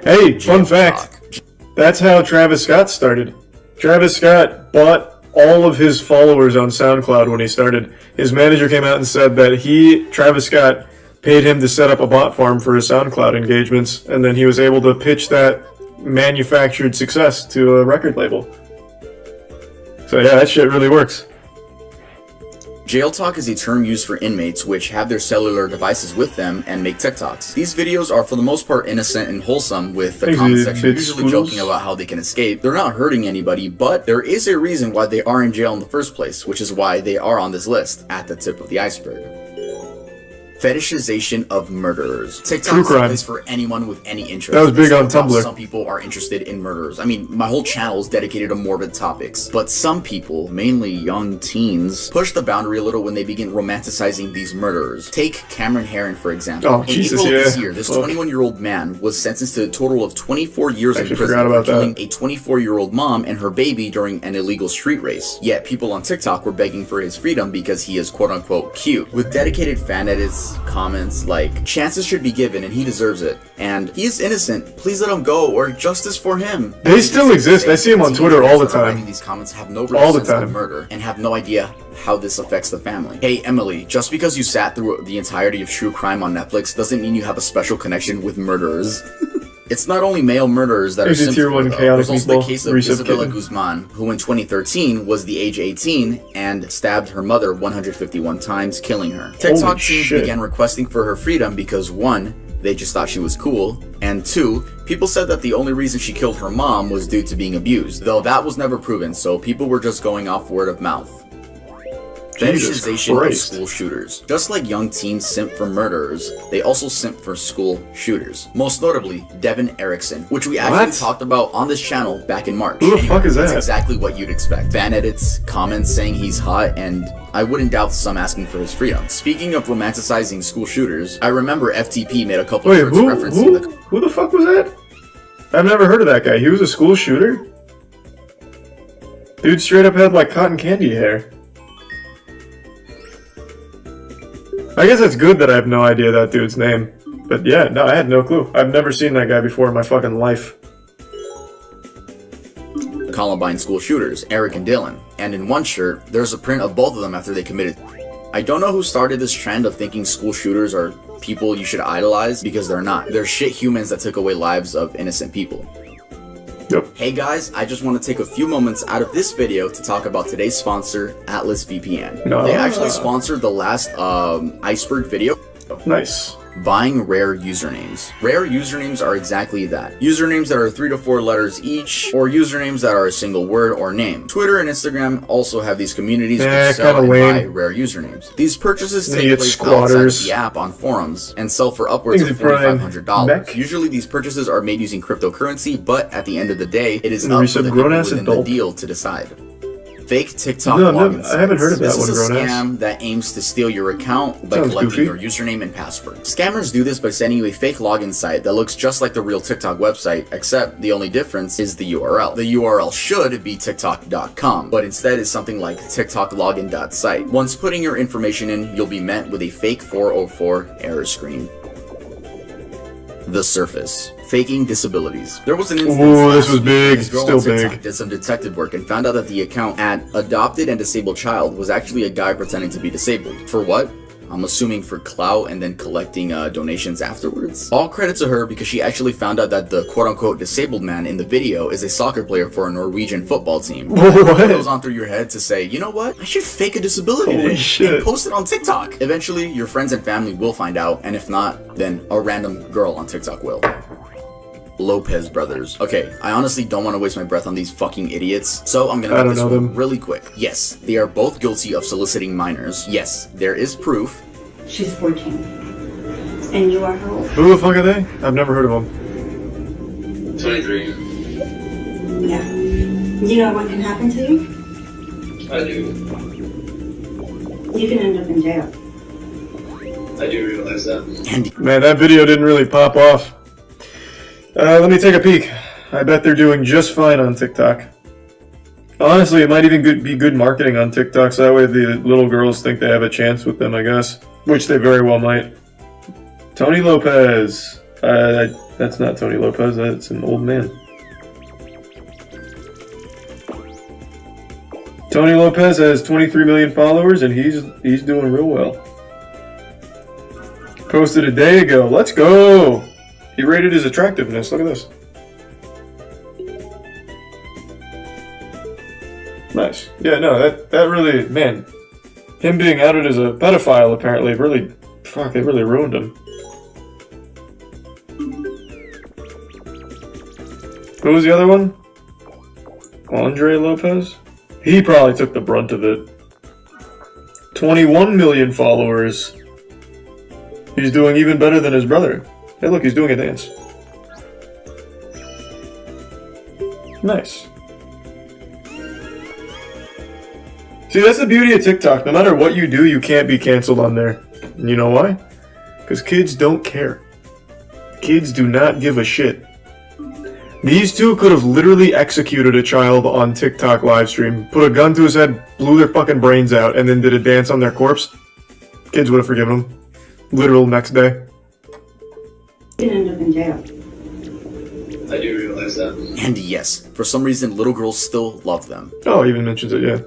Hey, fun fact. That's how Travis Scott started. Travis Scott bought all of his followers on SoundCloud when he started. His manager came out and said that Travis Scott, paid him to set up a bot farm for his SoundCloud engagements, and then he was able to pitch that manufactured success to a record label. So yeah, that shit really works. Jail talk is a term used for inmates which have their cellular devices with them and make TikToks. These videos are for the most part innocent and wholesome, with the comment section usually joking about how they can escape. They're not hurting anybody, but there is a reason why they are in jail in the first place, which is why they are on this list at the tip of the iceberg. Fetishization of murderers. TikTok is a place for anyone with any interest. That was big on Tumblr. Some people are interested in murderers. I mean, my whole channel is dedicated to morbid topics. But some people, mainly young teens, push the boundary a little when they begin romanticizing these murderers. Take Cameron Herron, for example. Oh, in Jesus, April of this yeah. year, this 21-year-old man was sentenced to a total of 24 years in prison forgot for about killing that. a 24-year-old mom and her baby during an illegal street race. Yet people on TikTok were begging for his freedom because he is quote-unquote cute. With dedicated fan edits, comments like, chances should be given and he deserves it, and he is innocent, please let him go, or justice for him. They still exist. I see them on Twitter all the time. These comments have no real All the sense of time. murder and have no idea how this affects the family. Hey Emily, just because you sat through the entirety of True Crime on Netflix doesn't mean you have a special connection with murderers. It's not only male murderers that are There's a tier simple, one though. chaotic There's also the meatball case of recip Isabella kitten. Guzman, who in 2013 was the age 18 and stabbed her mother 151 times, killing her. TikTok Holy teens shit. began requesting for her freedom because 1, they just thought she was cool, and 2, people said that the only reason she killed her mom was due to being abused, though that was never proven, so people were just going off word of mouth. Jesus Fetishization of Christ. school shooters. Just like young teens simp for murderers, they also simp for school shooters. Most notably, Devin Erickson, which we actually What? talked about on this channel back in March. Who the fuck is That's that? exactly what you'd expect. Fan edits, comments saying he's hot, and I wouldn't doubt some asking for his freedom. Speaking of romanticizing school shooters, I remember FTP made a couple Wait, of shorts referencing the who the fuck was that? I've never heard of that guy. He was a school shooter? Dude straight up had like cotton candy hair. I guess it's good that I have no idea that dude's name. But yeah, no, I had no clue. I've never seen that guy before in my fucking life. Columbine school shooters, Eric and Dylan, and in one shirt, there's a print of both of them after they committed. I don't know who started this trend of thinking school shooters are people you should idolize, because they're not. They're shit humans that took away lives of innocent people. Yep. Hey guys, I just want to take a few moments out of this video to talk about today's sponsor, Atlas VPN. They actually sponsored the last iceberg video. Nice. Buying rare usernames. Rare usernames are exactly that. Usernames that are 3 to 4 letters each, or usernames that are a single word or name. Twitter and Instagram also have these communities which sell and buy rare usernames. These purchases take place outside of the app on forums and sell for upwards of $4,500. Usually these purchases are made using cryptocurrency, but at the end of the day, it is up to the people within the deal to decide. Fake TikTok login sites. I haven't heard of that one, This is a Grown-ass. scam that aims to steal your account by Sounds collecting goofy. your username and password. Scammers do this by sending you a fake login site that looks just like the real TikTok website, except the only difference is the URL. The URL should be tiktok.com, but instead is something like tiktoklogin.site. Once putting your information in, you'll be met with a fake 404 error screen. The Surface. Faking disabilities. There was an instance This was last week when big, this girl still on TikTok big. did some detective work and found out that the account at Adopted and Disabled Child was actually a guy pretending to be disabled. For what? I'm assuming for clout and then collecting donations afterwards. All credit to her because she actually found out that the quote-unquote disabled man in the video is a soccer player for a Norwegian football team. What? It goes on through your head to say, you know what? I should fake a disability Holy today shit. and post it on TikTok. Eventually, your friends and family will find out, and if not, then a random girl on TikTok will. Lopez brothers. Okay, I honestly don't want to waste my breath on these fucking idiots, so I'm gonna I make don't this know one them. really quick. Yes, they are both guilty of soliciting minors. Yes, there is proof. She's 14. And you are how old? Who the fuck are they? I've never heard of them. 23. Yeah. You know what can happen to you? I do. You can end up in jail. I do realize that. And Man, that video didn't really pop off. Let me take a peek. I bet they're doing just fine on TikTok. Honestly, it might even be good marketing on TikTok, so that way the little girls think they have a chance with them, I guess. Which they very well might. Tony Lopez. That's not Tony Lopez, that's an old man. Tony Lopez has 23 million followers, and he's doing real well. Posted a day ago. Let's go! He rated his attractiveness. Look at this. Nice. Yeah, no, that really, man. Him being outed as a pedophile apparently really, fuck, it really ruined him. Who was the other one? Andre Lopez? He probably took the brunt of it. 21 million followers. He's doing even better than his brother. Hey look, he's doing a dance. Nice. See, that's the beauty of TikTok. No matter what you do, you can't be canceled on there. And you know why? Because kids don't care. Kids do not give a shit. These two could have literally executed a child on TikTok livestream, put a gun to his head, blew their fucking brains out, and then did a dance on their corpse. Kids would have forgiven them. Literal next day. You can end up in jail. I do realize that. And yes, for some reason, little girls still love them. Oh, he even mentions it, yeah.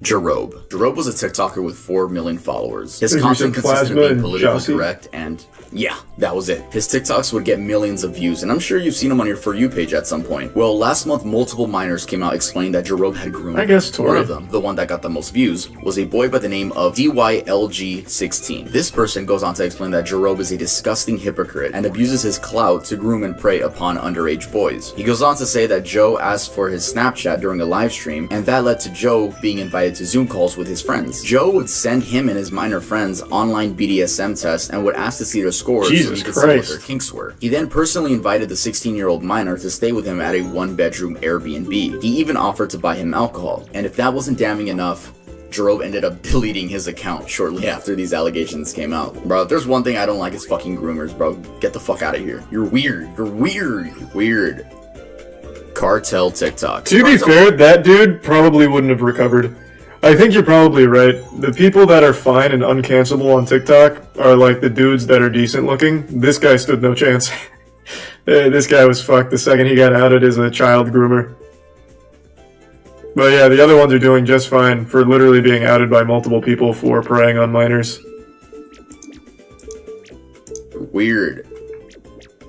Jarob. Jarob was a TikToker with 4 million followers. His His content recent consisted of Plasma being and politically Chelsea. correct and yeah, that was it. His TikToks would get millions of views, and I'm sure you've seen them on your For You page at some point. Well, last month, multiple minors came out explaining that Jarob had groomed. I guess Tori. One of them, the one that got the most views, was a boy by the name of DYLG16. This person goes on to explain that Jarob is a disgusting hypocrite and abuses his clout to groom and prey upon underage boys. He goes on to say that Joe asked for his Snapchat during a live stream, and that led to Joe being invited to Zoom calls with his friends. Joe would send him and his minor friends online BDSM tests and would ask to see their scores so Jesus he could see what Christ. their kinks were. He then personally invited the 16-year-old minor to stay with him at a one-bedroom Airbnb. He even offered to buy him alcohol. And if that wasn't damning enough, Jarob ended up deleting his account shortly after these allegations came out. Bro, if there's one thing I don't like, it's fucking groomers, bro. Get the fuck out of here. You're weird. You're weird. You're weird. Cartel TikTok. To be fair, that dude probably wouldn't have recovered. I think you're probably right. The people that are fine and uncancelable on TikTok are like the dudes that are decent looking. This guy stood no chance. This guy was fucked the second he got outed as a child groomer. But yeah, the other ones are doing just fine for literally being outed by multiple people for preying on minors. Weird.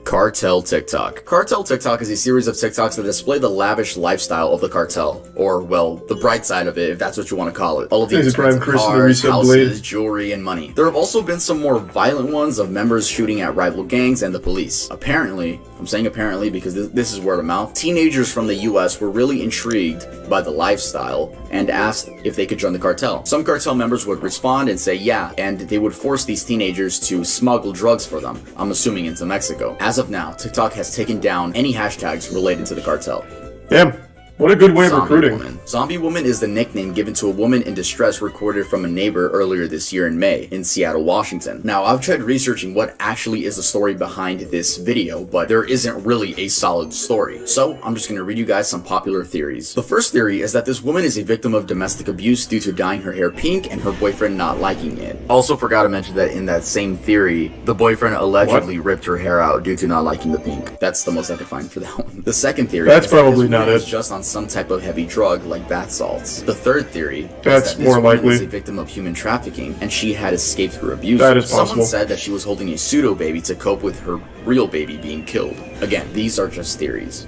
Cartel TikTok. Cartel TikTok is a series of TikToks that display the lavish lifestyle of the cartel, or, well, the bright side of it, if that's what you want to call it. All of the This is Prime expensive Chris and the cars, Resub houses, Blade. jewelry, and money. There have also been some more violent ones of members shooting at rival gangs and the police. Apparently, I'm saying apparently because this is word of mouth, teenagers from the US were really intrigued by the lifestyle and asked if they could join the cartel. Some cartel members would respond and say yeah, and they would force these teenagers to smuggle drugs for them, I'm assuming into Mexico. As of now, TikTok has taken down any hashtags related to the cartel. Damn, what a good way of Zombie recruiting. Woman. Zombie Woman is the nickname given to a woman in distress recorded from a neighbor earlier this year in May in Seattle, Washington. Now, I've tried researching what actually is the story behind this video, but there isn't really a solid story. So, I'm just gonna read you guys some popular theories. The first theory is that this woman is a victim of domestic abuse due to dyeing her hair pink and her boyfriend not liking it. Also forgot to mention that in that same theory, the boyfriend allegedly ripped her hair out due to not liking the pink. That's the most I could find for that one. The second theory That's is that probably this not woman it. was just on some type of heavy drug like bath salts. The third theory That's is that more this woman likely. was a victim of human trafficking and she had escaped her abuse. That is Someone possible. said that she was holding a pseudo baby to cope with her real baby being killed. Again, these are just theories.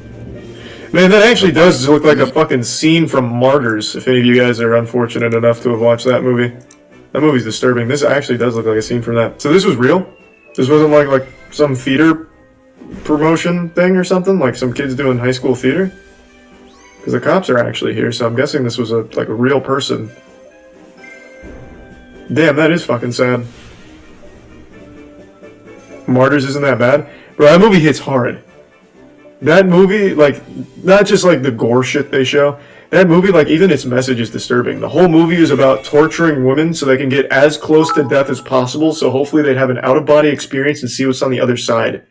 Man, that actually does look like a fucking scene from Martyrs, if any of you guys are unfortunate enough to have watched that movie. That movie's disturbing. This actually does look like a scene from that. So this was real? This wasn't like some theater promotion thing or something, like some kids doing high school theater. Because the cops are actually here, so I'm guessing this was a real person. Damn, that is fucking sad. Martyrs isn't that bad? Bro, that movie hits hard. That movie, like, not just like the gore shit they show, that movie, like, even its message is disturbing. The whole movie is about torturing women so they can get as close to death as possible, so hopefully they'd have an out-of-body experience and see what's on the other side.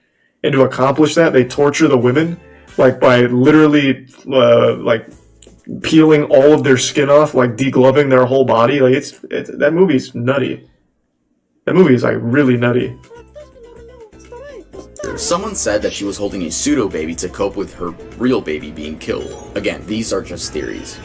And to accomplish that, they torture the women, like, by literally, like, peeling all of their skin off, like, degloving their whole body. Like, that movie's nutty. That movie is, like, really nutty. Someone said that she was holding a pseudo baby to cope with her real baby being killed. Again, these are just theories.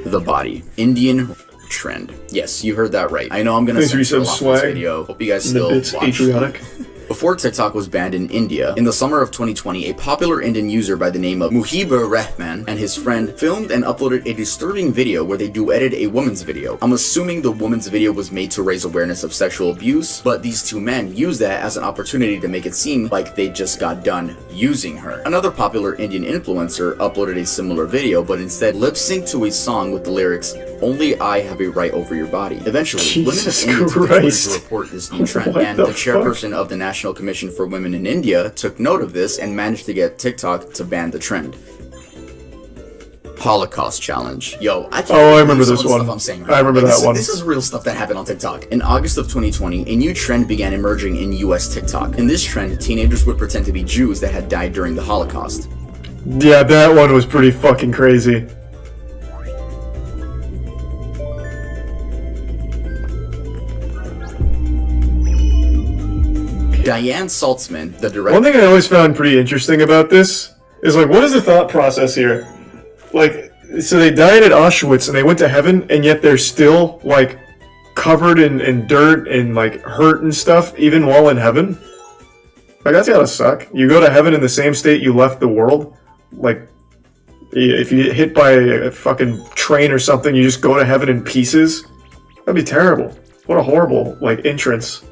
The body. Indian trend. Yes, you heard that right. I know I'm gonna censor a lot of this video. Hope you guys still watch. Patriotic. Before TikTok was banned in India, in the summer of 2020, a popular Indian user by the name of Muhibur Rahman and his friend filmed and uploaded a disturbing video where they duetted a woman's video. I'm assuming the woman's video was made to raise awareness of sexual abuse, but these two men used that as an opportunity to make it seem like they just got done using her. Another popular Indian influencer uploaded a similar video, but instead lip-synced to a song with the lyrics, "Only I have a right over your body." Eventually, women of India took to report this new trend, and the chairperson of the National Commission for Women in India took note of this and managed to get TikTok to ban the trend. Holocaust challenge. Yo, I can't I remember this one. I'm saying I remember that one. This is real stuff that happened on TikTok. In August of 2020, a new trend began emerging in US TikTok. In this trend, teenagers would pretend to be Jews that had died during the Holocaust. Yeah, that one was pretty fucking crazy. Diane Saltzman, the director. One thing I always found pretty interesting about this is, like, what is the thought process here? Like, so they died at Auschwitz and they went to heaven, and yet they're still, like, covered in dirt and, like, hurt and stuff, even while in heaven? Like, that's gotta suck. You go to heaven in the same state you left the world? Like, if you get hit by a fucking train or something, you just go to heaven in pieces? That'd be terrible. What a horrible, like, entrance.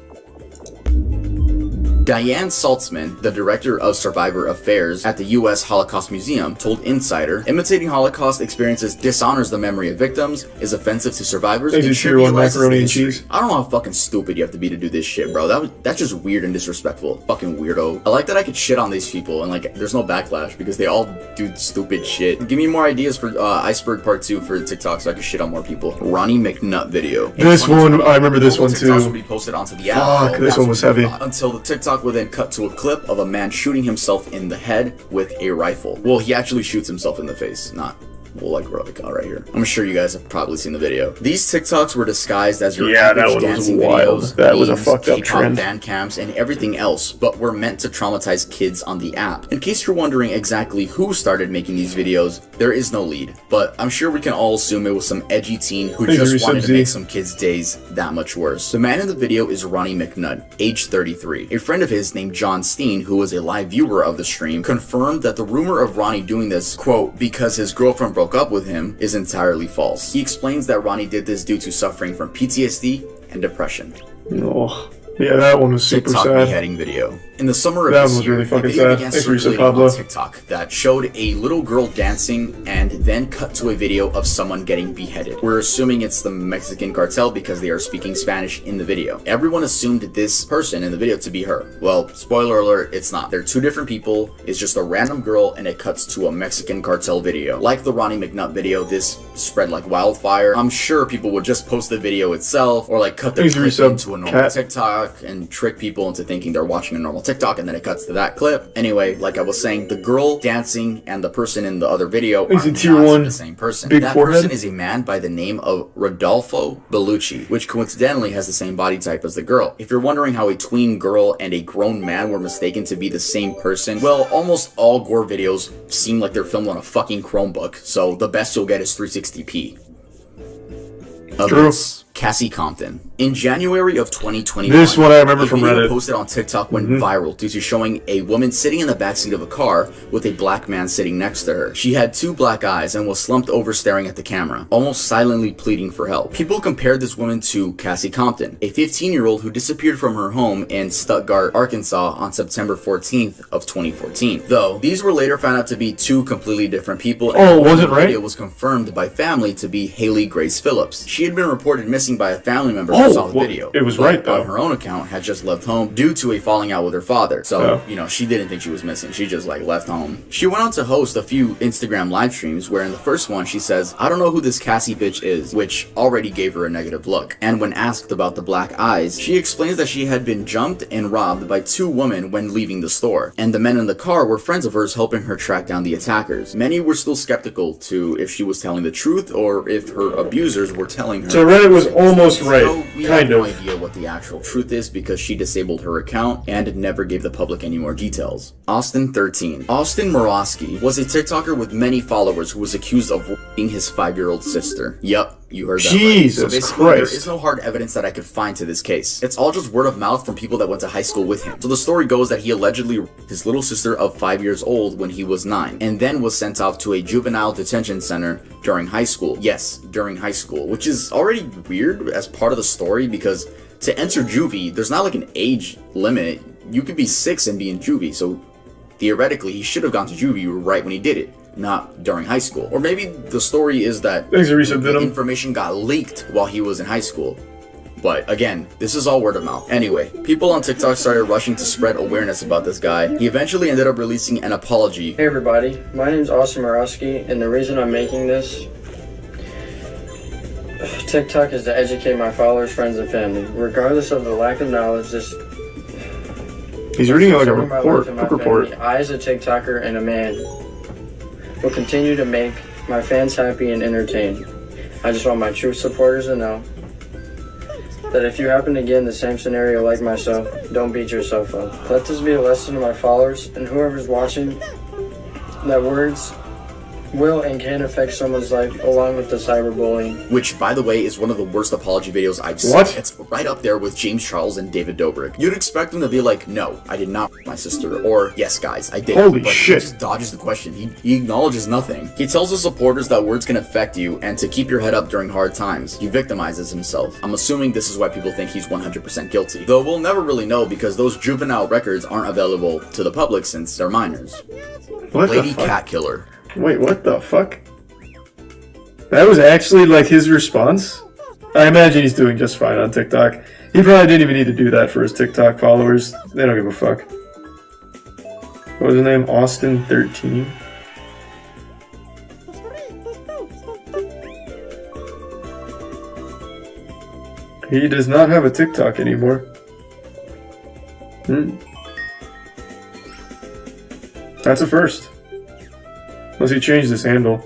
Diane Saltzman, the director of Survivor Affairs at the U.S. Holocaust Museum, told Insider, "Imitating Holocaust experiences dishonors the memory of victims, is offensive to survivors, and trivializes the history." I don't know how fucking stupid you have to be to do this shit, bro. That's just weird and disrespectful. Fucking weirdo. I like that I could shit on these people and, like, there's no backlash because they all do stupid shit. Give me more ideas for Iceberg Part 2 for TikTok so I can shit on more people. Ronnie McNutt video. This one, I remember this one too. TikToks would be posted onto the app. Fuck, this one was heavy. Until the TikTok would then cut to a clip of a man shooting himself in the head with a rifle. Well, he actually shoots himself in the face, not like right here. I'm sure you guys have probably seen the video. These TikToks were disguised as your average dancing videos, that was a fucked up trend. Fan cams, and everything else, but were meant to traumatize kids on the app. In case you're wondering exactly who started making these videos, there is no lead, but I'm sure we can all assume it was some edgy teen who just wanted to make some kids' days that much worse. The man in the video is Ronnie McNutt, age 33. A friend of his named John Steen, who was a live viewer of the stream, confirmed that the rumor of Ronnie doing this, quote, because his girlfriend broke up with him, is entirely false. He explains that Ronnie did this due to suffering from PTSD and depression. Oh, yeah, that one was super TikTok sad. beheading video. In the summer of that this was year, really fucking a video sad. began Thanks for circulating Pablo. on TikTok that showed a little girl dancing and then cut to a video of someone getting beheaded. We're assuming it's the Mexican cartel because they are speaking Spanish in the video. Everyone assumed this person in the video to be her. Well, spoiler alert, it's not. They're two different people. It's just a random girl and it cuts to a Mexican cartel video. Like the Ronnie McNutt video, this spread like wildfire. I'm sure people would just post the video itself or like cut the clip into a normal TikTok and trick people into thinking they're watching a normal TikTok, and then it cuts to that clip. Anyway, like I was saying, the girl dancing and the person in the other video are not the same person. That person is a man by the name of Rodolfo Bellucci, which coincidentally has the same body type as the girl. If you're wondering how a tween girl and a grown man were mistaken to be the same person, well, almost all gore videos seem like they're filmed on a fucking Chromebook, so the best you'll get is 360p. True. Cassie Compton. In January of 2021, This one I remember from a video Reddit. posted on TikTok went viral due to showing a woman sitting in the backseat of a car with a black man sitting next to her. She had 2 black eyes and was slumped over staring at the camera, almost silently pleading for help. People compared this woman to Cassie Compton, a 15-year-old who disappeared from her home in Stuttgart, Arkansas on September 14th of 2014. Though, these were later found out to be 2 completely different people. Oh, was it right? The video was confirmed by family to be Haley Grace Phillips. She had been reported missing by a family member who Oh, saw the well, video. it was but right, though. on her own account, had just left home due to a falling out with her father. So, Oh. you know, she didn't think she was missing. She just, like, left home. She went on to host a few Instagram live streams where in the first one she says, "I don't know who this Cassie bitch is," which already gave her a negative look. And when asked about the black eyes, she explains that she had been jumped and robbed by 2 women when leaving the store. And the men in the car were friends of hers helping her track down the attackers. Many were still skeptical to if she was telling the truth or if her abusers were telling her. So Reddit was almost right, So we have kind no of. idea what the actual truth is because she disabled her account and never gave the public any more details. Austin 13. Austin Morosky was a TikToker with many followers who was accused of raping his 5-year-old sister. Yup. You heard that Jesus right. So basically, Christ. there is no hard evidence that I could find to this case. It's all just word of mouth from people that went to high school with him. So the story goes that he allegedly raped his little sister of 5 years old when he was 9, and then was sent off to a juvenile detention center during high school. Yes, during high school, which is already weird as part of the story because to enter juvie, there's not like an age limit. You could be 6 and be in juvie, so theoretically, he should have gone to juvie right when he did it, not during high school. Or maybe the story is that Thanks, Arisa the Venom. information got leaked while he was in high school. But again, this is all word of mouth. Anyway, people on TikTok started rushing to spread awareness about this guy. He eventually ended up releasing an apology. Hey everybody, my name's Austin Morosky, and the reason I'm making this TikTok is to educate my followers, friends, and family. Regardless of the lack of knowledge, this He's reading like a serving my life report. and my Book report. family, I, as a TikToker and a man, will continue to make my fans happy and entertained. I just want my true supporters to know that if you happen to get in the same scenario like myself, don't beat yourself up. Let this be a lesson to my followers and whoever's watching, that words will and can affect someone's life along with the cyberbullying. Which, by the way, is one of the worst apology videos I've seen. What? It's right up there with James Charles and David Dobrik. You'd expect them to be like, "No, I did not rape my sister," or "Yes, guys, I did." Holy but shit. He just dodges the question. He acknowledges nothing. He tells his supporters that words can affect you and to keep your head up during hard times. He victimizes himself. I'm assuming this is why people think he's 100% guilty. Though we'll never really know because those juvenile records aren't available to the public since they're minors. What Lady the fuck? Cat Killer. Wait, what the fuck? That was actually like his response? I imagine he's doing just fine on TikTok. He probably didn't even need to do that for his TikTok followers. They don't give a fuck. What was his name? Austin 13. He does not have a TikTok anymore. That's a first. Unless he changed his handle.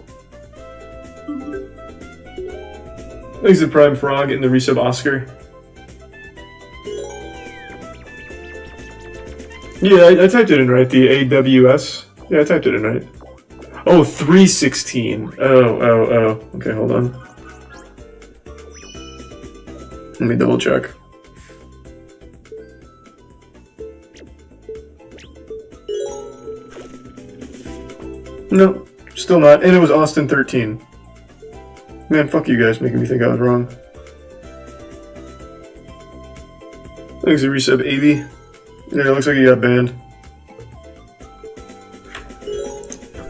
Thanks to Prime Frog and the resub Oscar. Yeah, I typed it in right. The AWS. Yeah, I typed it in right. Oh, 316. Oh. Okay, hold on. Let me double check. No, still not. And it was Austin 13. Man, fuck you guys making me think I was wrong. Thanks to resub AV. Yeah, it looks like he got banned.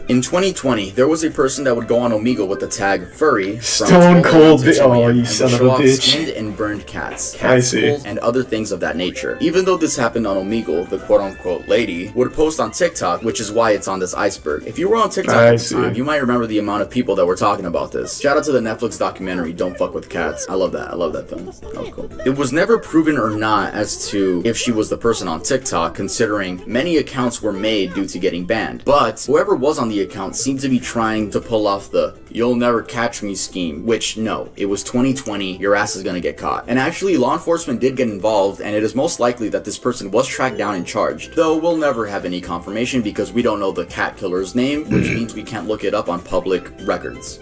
In 2020, there was a person that would go on Omegle with the tag furry, from Stone 12 Cold to 2 Oh, a.m. you and son would of show a off bitch. skinned and burned cats, I cat see. skulls, and other things of that nature. Even though this happened on Omegle, the quote-unquote lady would post on TikTok, which is why it's on this iceberg. If you were on TikTok I at the see. time, you might remember the amount of people that were talking about this. Shout out to the Netflix documentary, Don't Fuck With Cats. I love that. I love that film. That was cool. It was never proven or not as to if she was the person on TikTok, considering many accounts were made due to getting banned. But whoever was on the account seemed to be trying to pull off the "you'll never catch me" scheme, which no, it was 2020, your ass is gonna get caught. And actually, law enforcement did get involved, and it is most likely that this person was tracked down and charged. Though we'll never have any confirmation because we don't know the cat killer's name, which means we can't look it up on public records.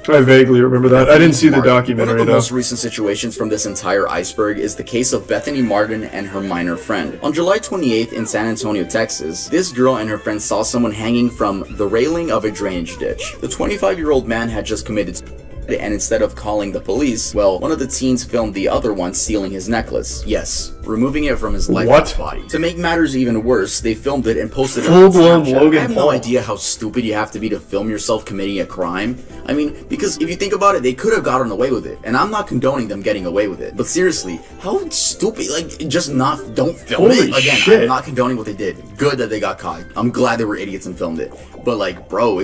I vaguely remember that. I didn't see the Martin. documentary One of the though. most recent situations from this entire iceberg is the case of Bethany Martin and her minor friend. On July 28th in San Antonio, Texas, this girl and her friend saw someone hanging from the railing of a drainage ditch. The 25-year-old man had just committed suicide, and instead of calling the police, well, one of the teens filmed the other one stealing his necklace. Yes, removing it from his lifeless body. To make matters even worse, they filmed it and posted it on Full-blown Snapchat. Logan I have no Paul. idea how stupid you have to be to film yourself committing a crime. I mean, because if you think about it, they could have gotten away with it, and I'm not condoning them getting away with it. But seriously, how stupid, like, just don't film Holy it. Again, shit. I'm not condoning what they did. Good that they got caught. I'm glad they were idiots and filmed it. But like, bro,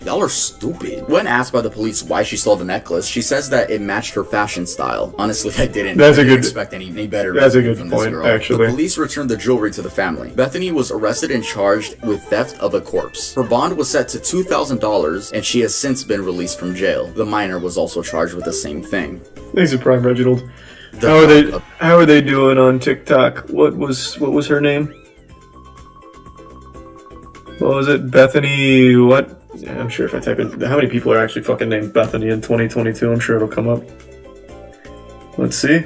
y'all are stupid. When asked by the police why she stole the necklace, she says that it matched her fashion style. Honestly, I didn't expect any better. That's a good from this point, girl. actually. The police returned the jewelry to the family. Bethany was arrested and charged with theft of a corpse. Her bond was set to $2,000, and she has since been released from jail. The minor was also charged with the same thing. Thanks to Prime Reginald. The- How are they doing on TikTok? What was her name? What was it? Bethany what? Yeah, I'm sure if I type in how many people are actually fucking named Bethany in 2022, I'm sure it'll come up. Let's see.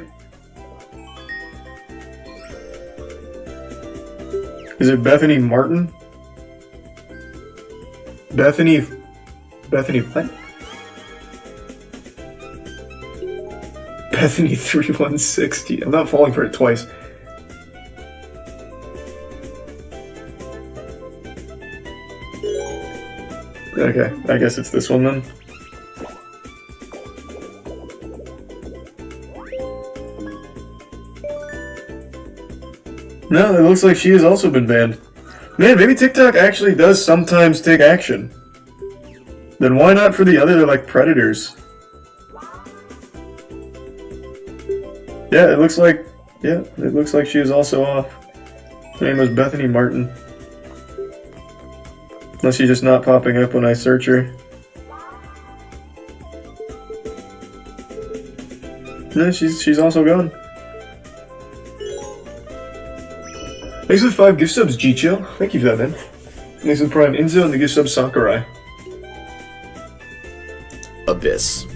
Is it Bethany Martin? Bethany what? Bethany 3160. I'm not falling for it twice. Okay, I guess it's this one then. No, it looks like she has also been banned. Man, maybe TikTok actually does sometimes take action. Then why not for the other, like, predators? Yeah, it looks like she is also off. Her name was Bethany Martin. Unless she's just not popping up when I search her. No, she's also gone. Thanks for the 5 gift subs, Jicho. Thank you for that, man. Thanks for the Prime Inzo and the gift sub Sakurai. Abyss.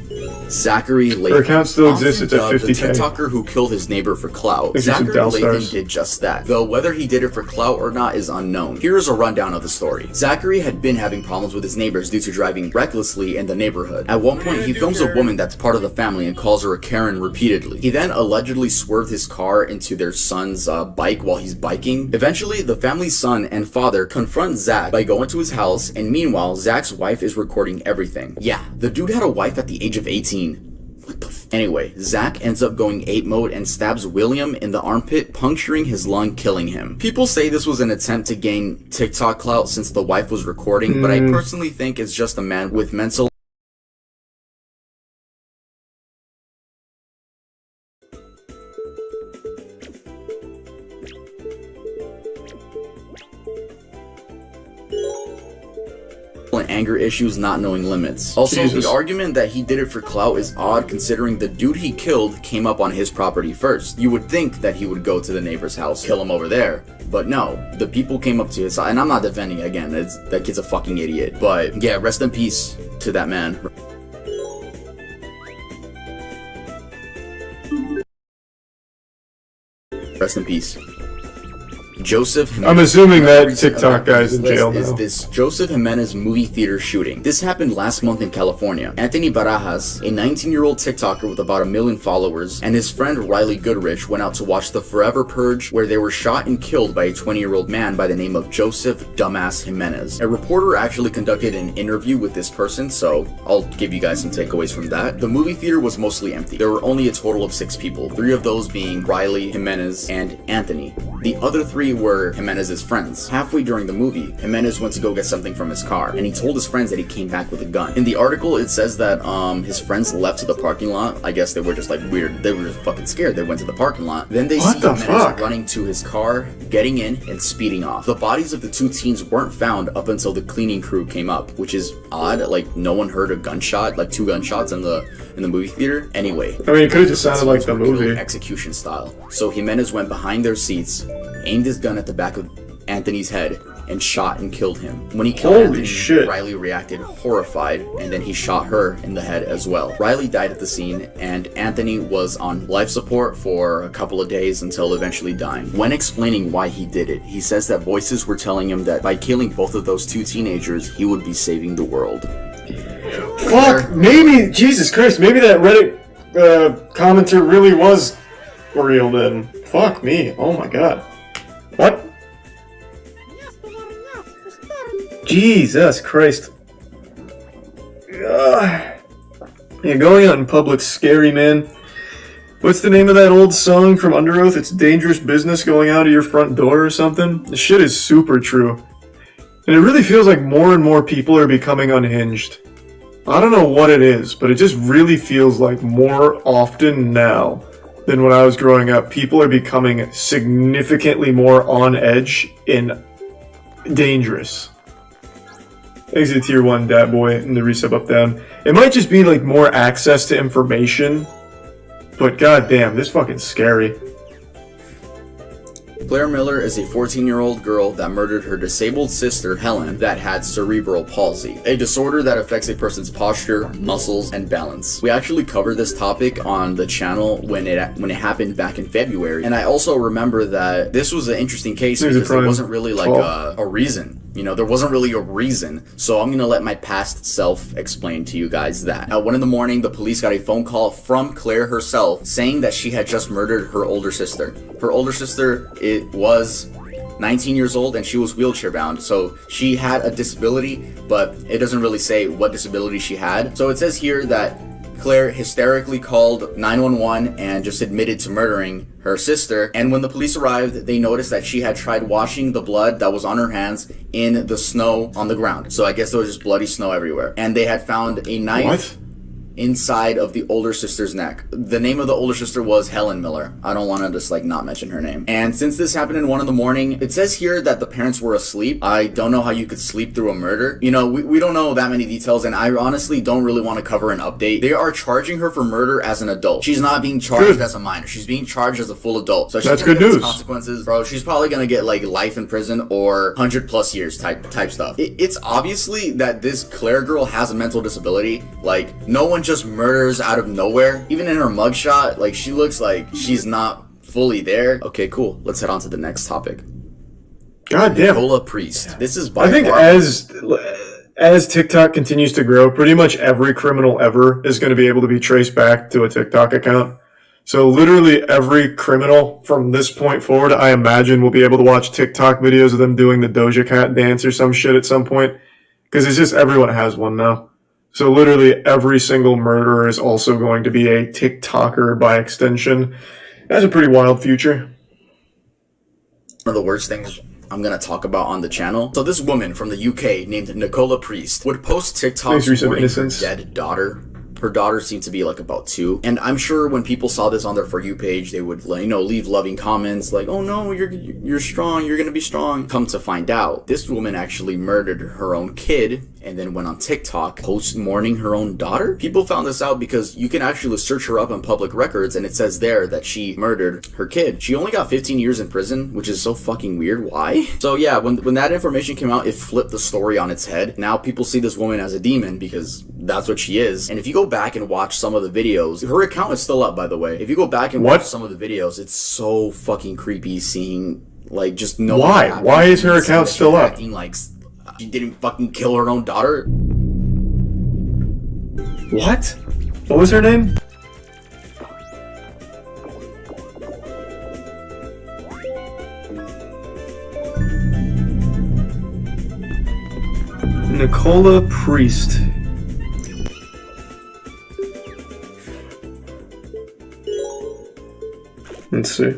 Zachary Lathan. Her account still exists, it's at Often dubbed 50K. The TikToker who killed his neighbor for clout. Thanks for some Zachary Dal Lathan stars. did just that, though whether he did it for clout or not is unknown. Here's a rundown of the story. Zachary had been having problems with his neighbors due to driving recklessly in the neighborhood. At one point, he films a woman that's part of the family and calls her a Karen repeatedly. He then allegedly swerved his car into their son's bike while he's biking. Eventually, the family's son and father confront Zach by going to his house, and meanwhile, Zach's wife is recording everything. Yeah, the dude had a wife at the age of 18. What the Anyway, Zach ends up going ape mode and stabs William in the armpit, puncturing his lung, killing him. People say this was an attempt to gain TikTok clout since the wife was recording, but I personally think it's just a man with mental and anger issues, not knowing limits. Also, Jesus. the argument that he did it for clout is odd considering the dude he killed came up on his property first. You would think that he would go to the neighbor's house, kill him over there. But no, the people came up to his side, and I'm not defending it again, that kid's a fucking idiot. But yeah, rest in peace to that man. Rest in peace. Joseph Jimenez. I'm assuming that Recent TikTok event on guy's this in jail list is now. this Joseph Jimenez movie theater shooting. This happened last month in California. Anthony Barajas, a 19-year-old TikToker with about 1 million followers, and his friend Riley Goodrich went out to watch The Forever Purge, where they were shot and killed by a 20-year-old man by the name of Joseph Dumbass Jimenez. A reporter actually conducted an interview with this person, so I'll give you guys some takeaways from that. The movie theater was mostly empty. There were only a total of 6 people, 3 of those being Riley, Jimenez, and Anthony. The other 3 were Jimenez's friends. Halfway during the movie, Jimenez went to go get something from his car, and he told his friends that he came back with a gun. In the article, it says that his friends left to the parking lot. I guess they were just like weird. They were just fucking scared. They went to the parking lot. Then they see Jimenez running to his car, getting in, and speeding off. The bodies of the 2 teens weren't found up until the cleaning crew came up, which is odd. Like, no one heard a gunshot, like 2 gunshots in the movie theater. Anyway, I mean, it could have just sounded like the movie. Execution style. So Jimenez went behind their seats, aimed his gun at the back of Anthony's head, and shot and killed him. When he killed Holy Anthony, shit. Riley reacted horrified, and then he shot her in the head as well. Riley died at the scene, and Anthony was on life support for a couple of days until eventually dying. When explaining why he did it, he says that voices were telling him that by killing both of those two teenagers, he would be saving the world. Fuck, maybe, Jesus Christ, maybe that Reddit commenter really was real then. Fuck me, oh my god. What? Jesus Christ. Yeah, going out in public's scary, man. What's the name of that old song from Under Oath? It's dangerous business going out of your front door or something? This shit is super true. And it really feels like more and more people are becoming unhinged. I don't know what it is, but it just really feels like more often now than when I was growing up, people are becoming significantly more on edge and dangerous. Exit tier 1, Dat Boy, and the resub up down. It might just be like more access to information, but goddamn, this fucking scary. Claire Miller is a 14-year-old girl that murdered her disabled sister, Helen, that had cerebral palsy, a disorder that affects a person's posture, muscles, and balance. We actually covered this topic on the channel when it happened back in February, and I also remember that this was an interesting case because there wasn't really like a reason. You know, there wasn't really a reason, so I'm gonna let my past self explain to you guys that. At 1 in the morning, the police got a phone call from Claire herself saying that she had just murdered her older sister. Her older sister, it was 19 years old and she was wheelchair bound, so she had a disability, but it doesn't really say what disability she had. So it says here that Claire hysterically called 911 and just admitted to murdering her sister, and when the police arrived, they noticed that she had tried washing the blood that was on her hands in the snow on the ground. So I guess there was just bloody snow everywhere. And they had found a knife inside of the older sister's neck. The name of the older sister was Helen Miller. I don't want to just like not mention her name. And since this happened in 1 in the morning, it says here that the parents were asleep. I don't know how you could sleep through a murder. You know, we don't know that many details, and I honestly don't really want to cover an update. They are charging her for murder as an adult. She's not being charged as a minor. She's being charged as a full adult. So that's good news. Consequences, bro. She's probably gonna get like life in prison or 100+ years type stuff. It's obviously that this Claire girl has a mental disability. Like, no one just murders out of nowhere. Even in her mugshot, like, she looks like she's not fully there. Okay, cool. Let's head on to the next topic. God damn. Nicola Priest. This is by I think as TikTok continues to grow, pretty much every criminal ever is going to be able to be traced back to a TikTok account. So literally every criminal from this point forward, I imagine, will be able to watch TikTok videos of them doing the Doja Cat dance or some shit at some point. Because it's just everyone has one now. So literally every single murderer is also going to be a TikToker by extension. That's a pretty wild future. One of the worst things I'm gonna talk about on the channel. So this woman from the UK named Nicola Priest would post TikToks mourning her dead daughter. Her daughter seemed to be like about 2, and I'm sure when people saw this on their For You page, they would, you know, leave loving comments like, "Oh no, you're strong, you're gonna be strong." Come to find out, this woman actually murdered her own kid and then went on TikTok post mourning her own daughter. People found this out because you can actually search her up on public records, and it says there that she murdered her kid. She only got 15 years in prison, which is so fucking weird. Why? So yeah, when that information came out, it flipped the story on its head. Now people see this woman as a demon because that's what she is. And if you go back and watch some of the videos, her account is still up, by the way. If you go back and watch some of the videos, it's so fucking creepy seeing, like, just no. Why is her account still up? Acting like she didn't fucking kill her own daughter. What? What was her name? Nicola Priest. Let's see.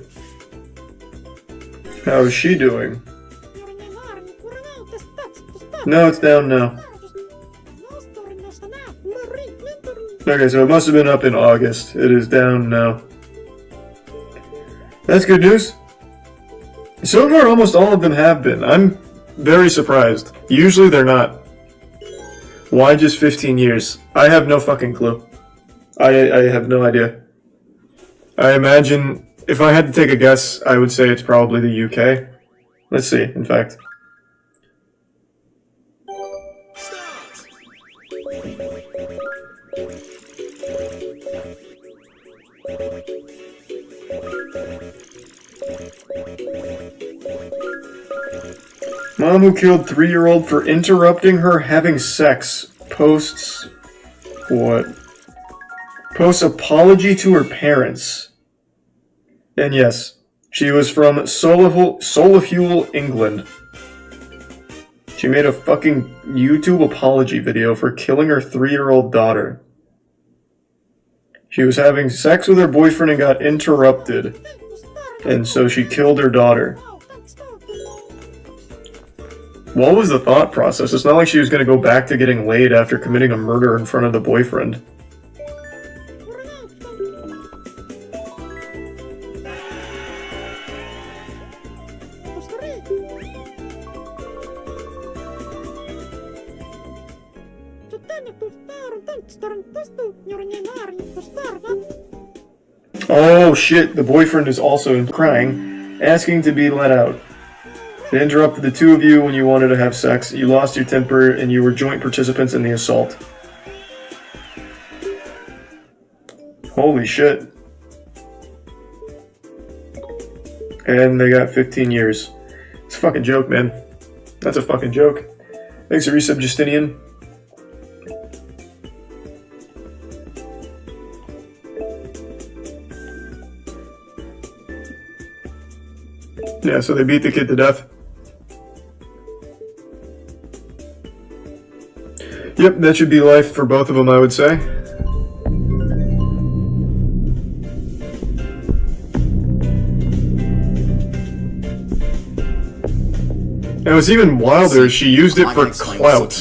How is she doing? No, it's down now. Okay, so it must have been up in August. It is down now. That's good news. So far, almost all of them have been. I'm very surprised. Usually they're not. Why just 15 years? I have no fucking clue. I have no idea. I imagine, if I had to take a guess, I would say it's probably the UK. Let's see, in fact. Mom who killed 3-year-old for interrupting her having sex posts what? Posts apology to her parents. And yes, she was from Solihull, England. She made a fucking YouTube apology video for killing her 3-year-old daughter. She was having sex with her boyfriend and got interrupted. And so she killed her daughter. What was the thought process? It's not like she was going to go back to getting laid after committing a murder in front of the boyfriend. Oh shit, the boyfriend is also crying, asking to be let out. They interrupted the two of you when you wanted to have sex. You lost your temper and you were joint participants in the assault. Holy shit. And they got 15 years. It's a fucking joke, man. That's a fucking joke. Thanks for resub, Justinian. Yeah, so they beat the kid to death. Yep, that should be life for both of them, I would say. And what's even wilder, she used it for clout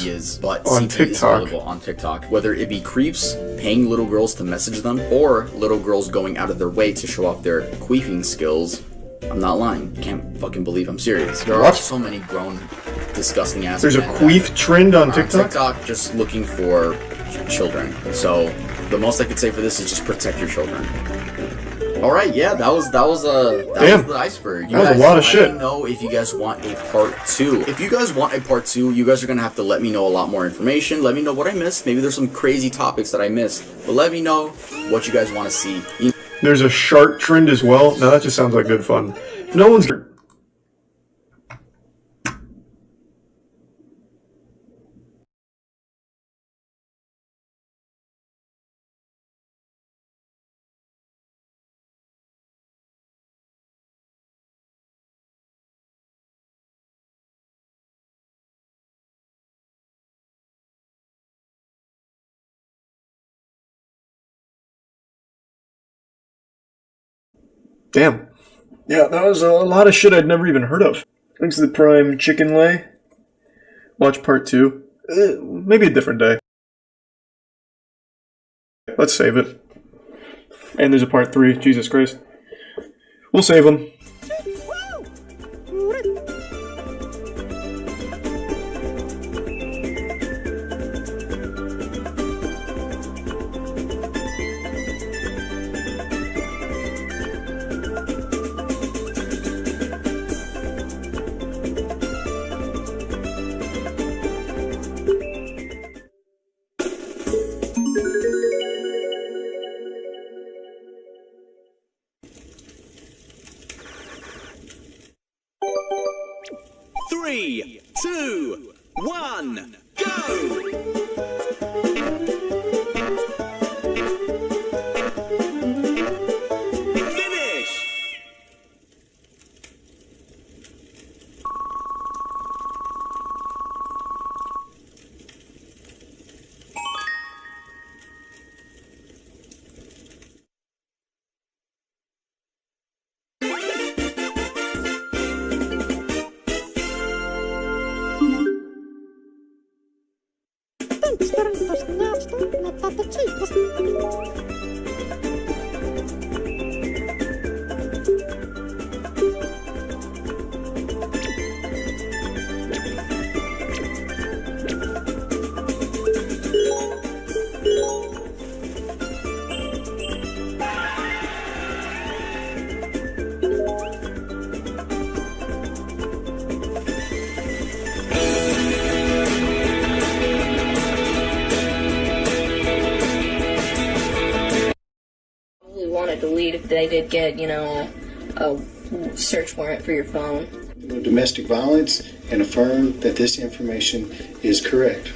on TikTok. On TikTok, whether it be creeps paying little girls to message them, or little girls going out of their way to show off their queefing skills. I'm not lying. Can't fucking believe I'm serious. There are so many grown, disgusting ass. There's a queef trend on TikTok? TikTok just looking for children. So the most I could say for this is just protect your children. All right, yeah, that was the iceberg. You that was a lot of shit. Let me know if you guys want a part 2. If you guys want a part 2, you guys are gonna have to let me know a lot more information. Let me know what I missed. Maybe there's some crazy topics that I missed, but let me know what you guys want to see. There's a shark trend as well. Now that just sounds like good fun. No one's... Damn. Yeah, that was a lot of shit I'd never even heard of. Thanks to the Prime Chicken Lay. Watch part 2. Maybe a different day. Let's save it. And there's a part 3. Jesus Christ. We'll save them. Three, two, one, go! get the lead if they did get, you know, a search warrant for your phone. Domestic violence and affirm that this information is correct.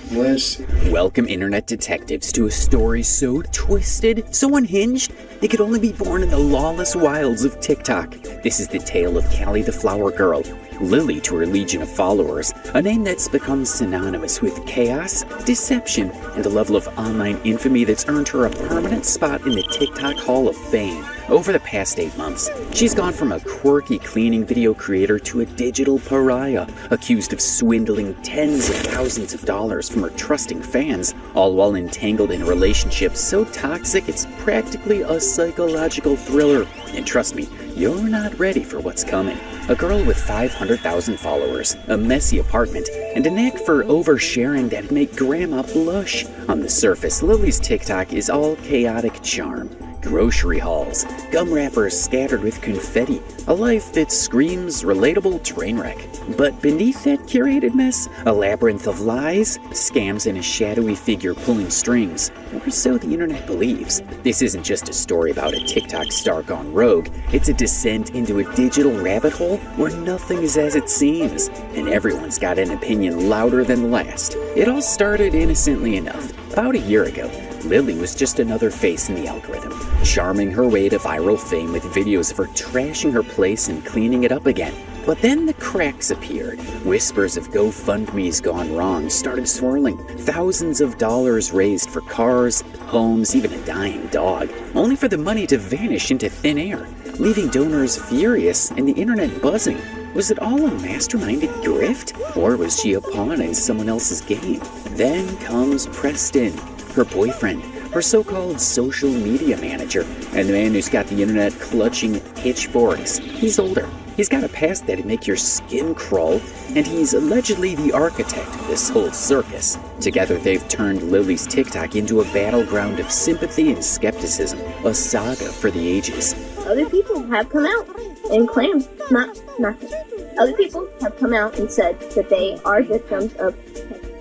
Welcome, internet detectives, to a story so twisted, so unhinged, it could only be born in the lawless wilds of TikTok. This is the tale of Callie the Flower Girl, Lily to her legion of followers, a name that's become synonymous with chaos, deception, and a level of online infamy that's earned her a permanent spot in the TikTok Hall of Fame. Over the past 8 months, she's gone from a quirky cleaning video creator to a digital pariah, accused of swindling tens of thousands of dollars from her trusting fans, all while entangled in a relationship so toxic it's practically a psychological thriller. And trust me, you're not ready for what's coming. A girl with 500,000 followers, a messy apartment, and a knack for oversharing that'd make grandma blush. On the surface, Lily's TikTok is all chaotic charm. Grocery hauls, gum wrappers scattered with confetti, a life that screams relatable train wreck. But beneath that curated mess, a labyrinth of lies, scams, and a shadowy figure pulling strings, or so the internet believes. This isn't just a story about a TikTok star gone rogue, it's a descent into a digital rabbit hole where nothing is as it seems, and everyone's got an opinion louder than the last. It all started innocently enough. About a year ago, Lily was just another face in the algorithm, charming her way to viral fame with videos of her trashing her place and cleaning it up again. But then the cracks appeared. Whispers of GoFundMe's gone wrong started swirling. Thousands of dollars raised for cars, homes, even a dying dog, only for the money to vanish into thin air, leaving donors furious and the internet buzzing. Was it all a masterminded grift? Or was she a pawn in someone else's game? Then comes Preston, her boyfriend, her so-called social media manager, and the man who's got the internet clutching pitchforks. He's older. He's got a past that'd make your skin crawl, and he's allegedly the architect of this whole circus. Together, they've turned Lily's TikTok into a battleground of sympathy and skepticism, a saga for the ages. Other people have come out and claimed nothing. Other people have come out and said that they are victims of...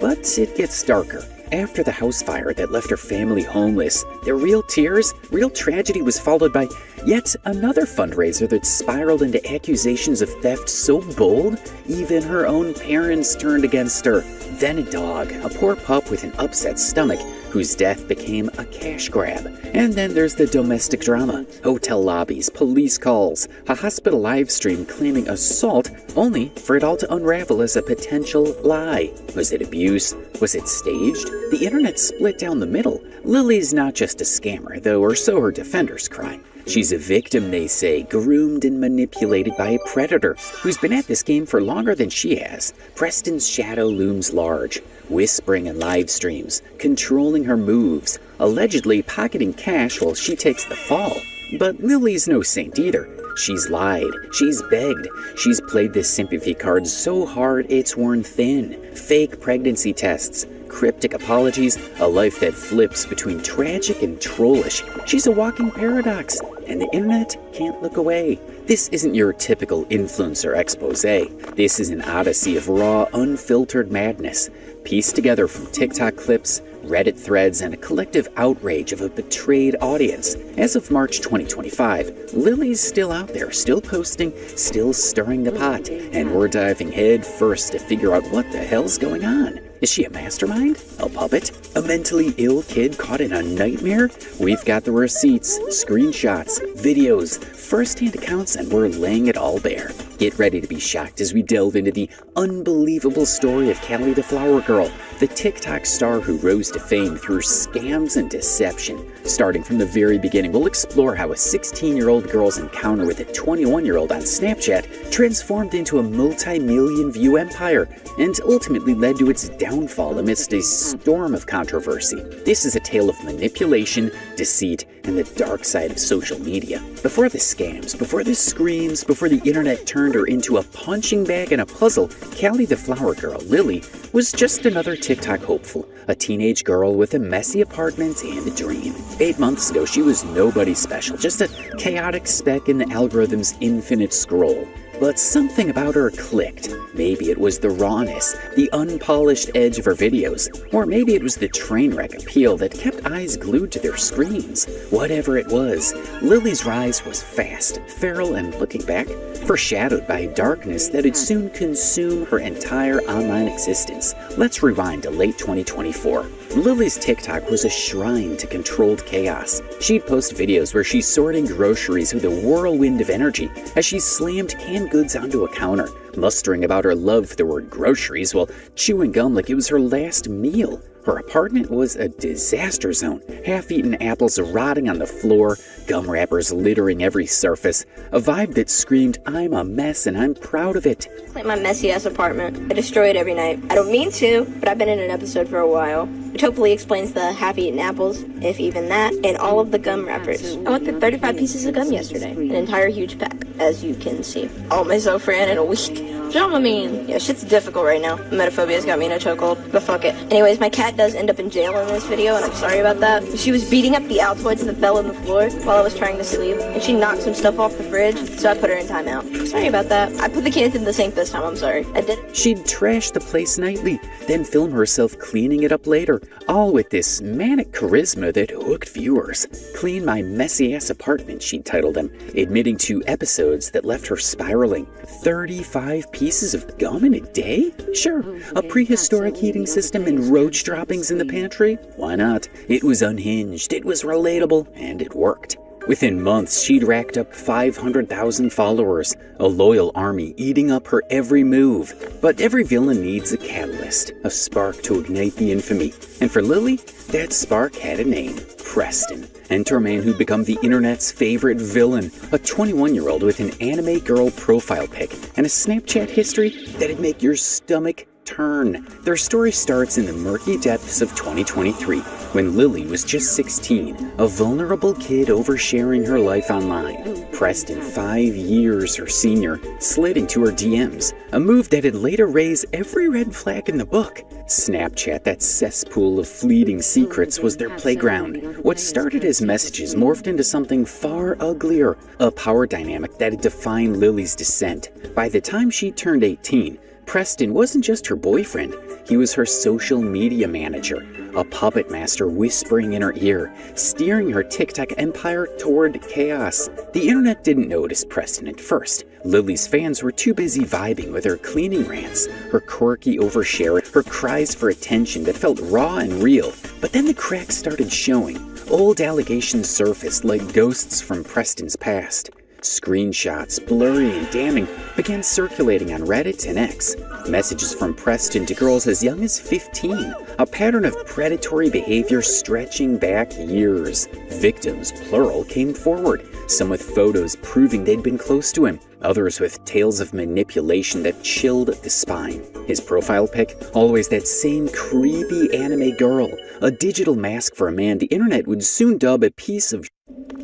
But it gets darker. After the house fire that left her family homeless, their real tears, real tragedy was followed by yet another fundraiser that spiraled into accusations of theft so bold, even her own parents turned against her. Then a dog, a poor pup with an upset stomach, whose death became a cash grab. And then there's the domestic drama. Hotel lobbies, police calls, a hospital live stream claiming assault, only for it all to unravel as a potential lie. Was it abuse? Was it staged? The internet split down the middle. Lily's not just a scammer, though, or so her defenders cry. She's a victim, they say, groomed and manipulated by a predator who's been at this game for longer than she has. Preston's shadow looms large, whispering in live streams, controlling her moves, allegedly pocketing cash while she takes the fall. But Lily's no saint either. She's lied, she's begged, she's played this sympathy card so hard it's worn thin. Fake pregnancy tests, cryptic apologies, a life that flips between tragic and trollish. She's a walking paradox, and the internet can't look away. This isn't your typical influencer expose. This is an odyssey of raw, unfiltered madness, pieced together from TikTok clips, Reddit threads, and a collective outrage of a betrayed audience. As of March 2025, Lily's still out there, still posting, still stirring the pot, and we're diving head first to figure out what the hell's going on. Is she a mastermind? A puppet? A mentally ill kid caught in a nightmare? We've got the receipts, screenshots, videos, first-hand accounts, and we're laying it all bare. Get ready to be shocked as we delve into the unbelievable story of Callie the Flower Girl, the TikTok star who rose to fame through scams and deception. Starting from the very beginning, we'll explore how a 16-year-old girl's encounter with a 21-year-old on Snapchat transformed into a multi-million view empire and ultimately led to its downfall amidst a storm of controversy. This is a tale of manipulation, deceit, and the dark side of social media. Before the scams, before the screams, before the internet turned her into a punching bag and a puzzle, Callie the Flower Girl, Lily, was just another TikTok hopeful, a teenage girl with a messy apartment and a dream. 8 months ago, she was nobody special, just a chaotic speck in the algorithm's infinite scroll. but something about her clicked. Maybe it was the rawness, the unpolished edge of her videos, or maybe it was the train wreck appeal that kept eyes glued to their screens. Whatever it was, Lily's rise was fast, feral, and looking back, foreshadowed by darkness that would soon consume her entire online existence. Let's rewind to late 2024. Lily's TikTok was a shrine to controlled chaos. She'd post videos where she's sorting groceries with a whirlwind of energy as she slammed canned goods onto a counter, mustering about her love for the word groceries while chewing gum like it was her last meal. Her apartment was a disaster zone. Half-eaten apples rotting on the floor, gum wrappers littering every surface, a vibe that screamed, "I'm a mess and I'm proud of it." It's like my messy-ass apartment. I destroy it every night. I don't mean to, but I've been in an episode for a while, which hopefully explains the half-eaten apples, if even that, and all of the gum wrappers. I went through 35 pieces of gum yesterday, an entire huge pack, as you can see. All myself ran in a week. Dramamine. Yeah, shit's difficult right now. Metaphobia's got me in a chokehold, but fuck it. Anyways, my cat does end up in jail in this video, and I'm sorry about that. She was beating up the Altoids that fell on the floor while I was trying to sleep, and she knocked some stuff off the fridge, so I put her in timeout. Sorry about that. I put the cans in the sink this time, I'm sorry. I did. She'd trash the place nightly, then film herself cleaning it up later, all with this manic charisma that hooked viewers. "Clean My Messy-Ass Apartment," she'd titled them, admitting to episodes that left her spiraling. 35 pieces of gum in a day? Sure, a prehistoric heating system and roach droppings in the pantry? Why not? It was unhinged, it was relatable, and it worked. Within months, she'd racked up 500,000 followers, a loyal army eating up her every move. But every villain needs a catalyst, a spark to ignite the infamy. And for Lily, that spark had a name, Preston. Enter a man who'd become the internet's favorite villain, a 21-year-old with an anime girl profile pic and a Snapchat history that'd make your stomach turn. Their story starts in the murky depths of 2023, when Lily was just 16, a vulnerable kid oversharing her life online. Preston, 5 years her senior, slid into her DMs, a move that'd later raise every red flag in the book. Snapchat, that cesspool of fleeting secrets, was their playground. What started as messages morphed into something far uglier, a power dynamic that'd define Lily's descent. By the time she turned 18, Preston wasn't just her boyfriend, he was her social media manager, a puppet master whispering in her ear, steering her TikTok empire toward chaos. The internet didn't notice Preston at first. Lily's fans were too busy vibing with her cleaning rants, her quirky oversharing, her cries for attention that felt raw and real. But then the cracks started showing. Old allegations surfaced like ghosts from Preston's past. Screenshots, blurry and damning, began circulating on Reddit and X. Messages from Preston to girls as young as 15, a pattern of predatory behavior stretching back years. Victims, plural, came forward, some with photos proving they'd been close to him, others with tales of manipulation that chilled the spine. His profile pic, always that same creepy anime girl, a digital mask for a man the internet would soon dub a piece of.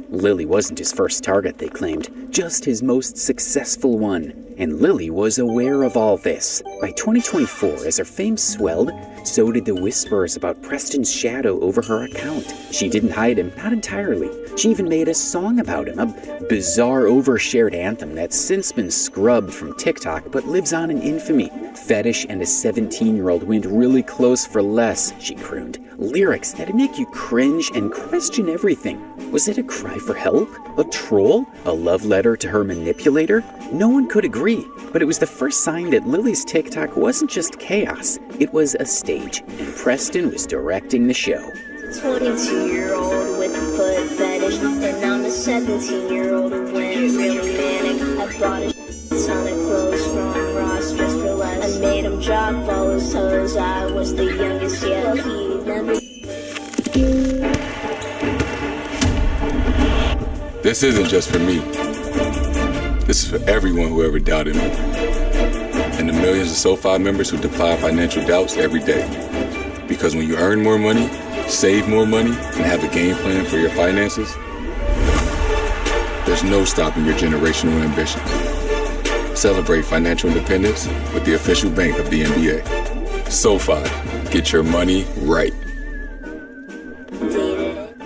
Lily wasn't his first target, they claimed, just his most successful one. And Lily was aware of all this. By 2024, as her fame swelled, so did the whispers about Preston's shadow over her account. She didn't hide him, not entirely. She even made a song about him, a bizarre overshared anthem that's since been scrubbed from TikTok but lives on in infamy. Fetish and a 17-year-old went really close for less, she crooned. Lyrics that'd make you cringe and question everything. Was it a cry for help? A troll? A love letter to her manipulator? No one could agree, but it was the first sign that Lily's TikTok wasn't just chaos, it was a stage, and Preston was directing the show. 22-year-old with a foot fetish, and I'm a 17-year-old who went really manic. I bought a ton of clothes from Ross just for less. I made him drop all his toes, I was the youngest yet. He never. This isn't just for me. This is for everyone who ever doubted me. And the millions of SoFi members who defy financial doubts every day. Because when you earn more money, save more money, and have a game plan for your finances, there's no stopping your generational ambition. Celebrate financial independence with the official bank of the NBA. SoFi, get your money right.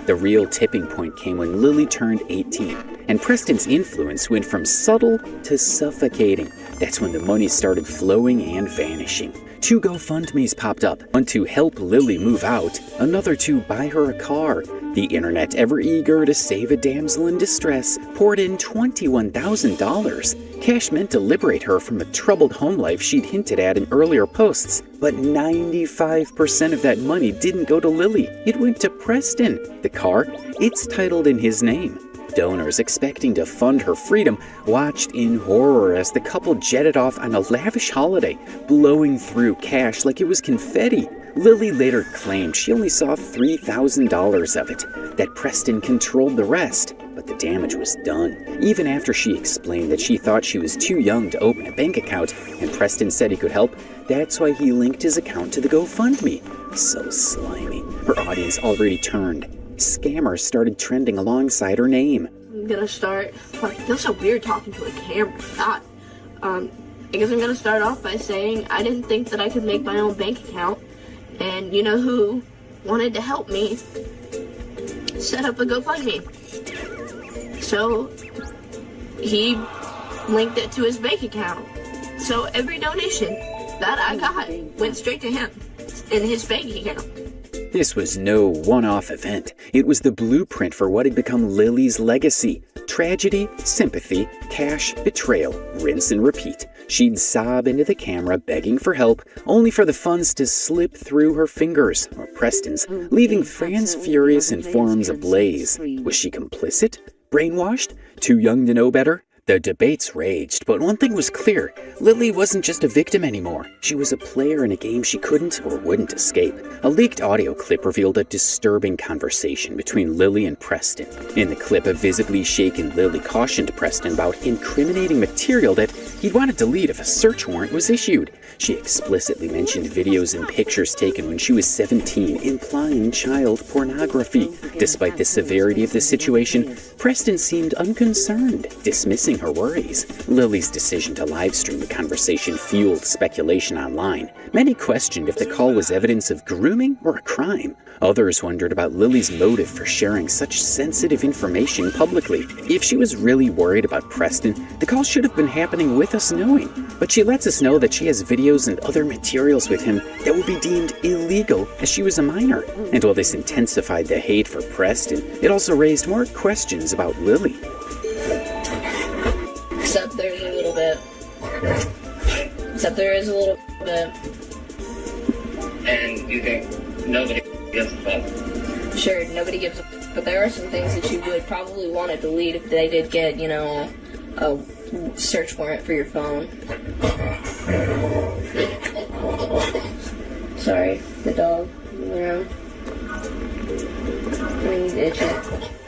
The real tipping point came when Lily turned 18, and Preston's influence went from subtle to suffocating. That's when the money started flowing and vanishing. 2 GoFundMes popped up, one to help Lily move out, another to buy her a car. The internet, ever eager to save a damsel in distress, poured in $21,000. Cash meant to liberate her from the troubled home life she'd hinted at in earlier posts, but 95% of that money didn't go to Lily. It went to Preston. The car, it's titled in his name. Donors expecting to fund her freedom watched in horror as the couple jetted off on a lavish holiday, blowing through cash like it was confetti. Lily later claimed she only saw $3,000 of it, that Preston controlled the rest, but the damage was done. Even after she explained that she thought she was too young to open a bank account and Preston said he could help, that's why he linked his account to the GoFundMe. So slimy. Her audience already turned. Scammers started trending alongside her name. I'm gonna start. Fuck, it feels so weird talking to a camera. God. I guess I'm gonna start off by saying I didn't think that I could make my own bank account. And you know who wanted to help me set up a GoFundMe? So he linked it to his bank account. So every donation that I got went straight to him in his bank account. This was no one-off event. It was the blueprint for what had become Lily's legacy. Tragedy, sympathy, cash, betrayal, rinse and repeat. She'd sob into the camera begging for help, only for the funds to slip through her fingers, or Preston's, leaving fans furious and forums ablaze. Was she complicit? Brainwashed? Too young to know better? The debates raged, but one thing was clear. Lily wasn't just a victim anymore. She was a player in a game she couldn't or wouldn't escape. A leaked audio clip revealed a disturbing conversation between Lily and Preston. In the clip, a visibly shaken Lily cautioned Preston about incriminating material that he'd want to delete if a search warrant was issued. She explicitly mentioned videos and pictures taken when she was 17, implying child pornography. Despite the severity of the situation, Preston seemed unconcerned, dismissing her worries. Lily's decision to livestream the conversation fueled speculation online. Many questioned if the call was evidence of grooming or a crime. Others wondered about Lily's motive for sharing such sensitive information publicly. If she was really worried about Preston, the call should have been happening with us knowing. But she lets us know that she has videos and other materials with him that would be deemed illegal as she was a minor. And while this intensified the hate for Preston, it also raised more questions about Lily. Except there's a little bit. Except there is a little bit. And you think nobody gives a fuck? Sure, nobody gives a fuck, but there are some things that you would probably want to delete if they did get, you know, a search warrant for your phone. Sorry, the dog around. He's itching.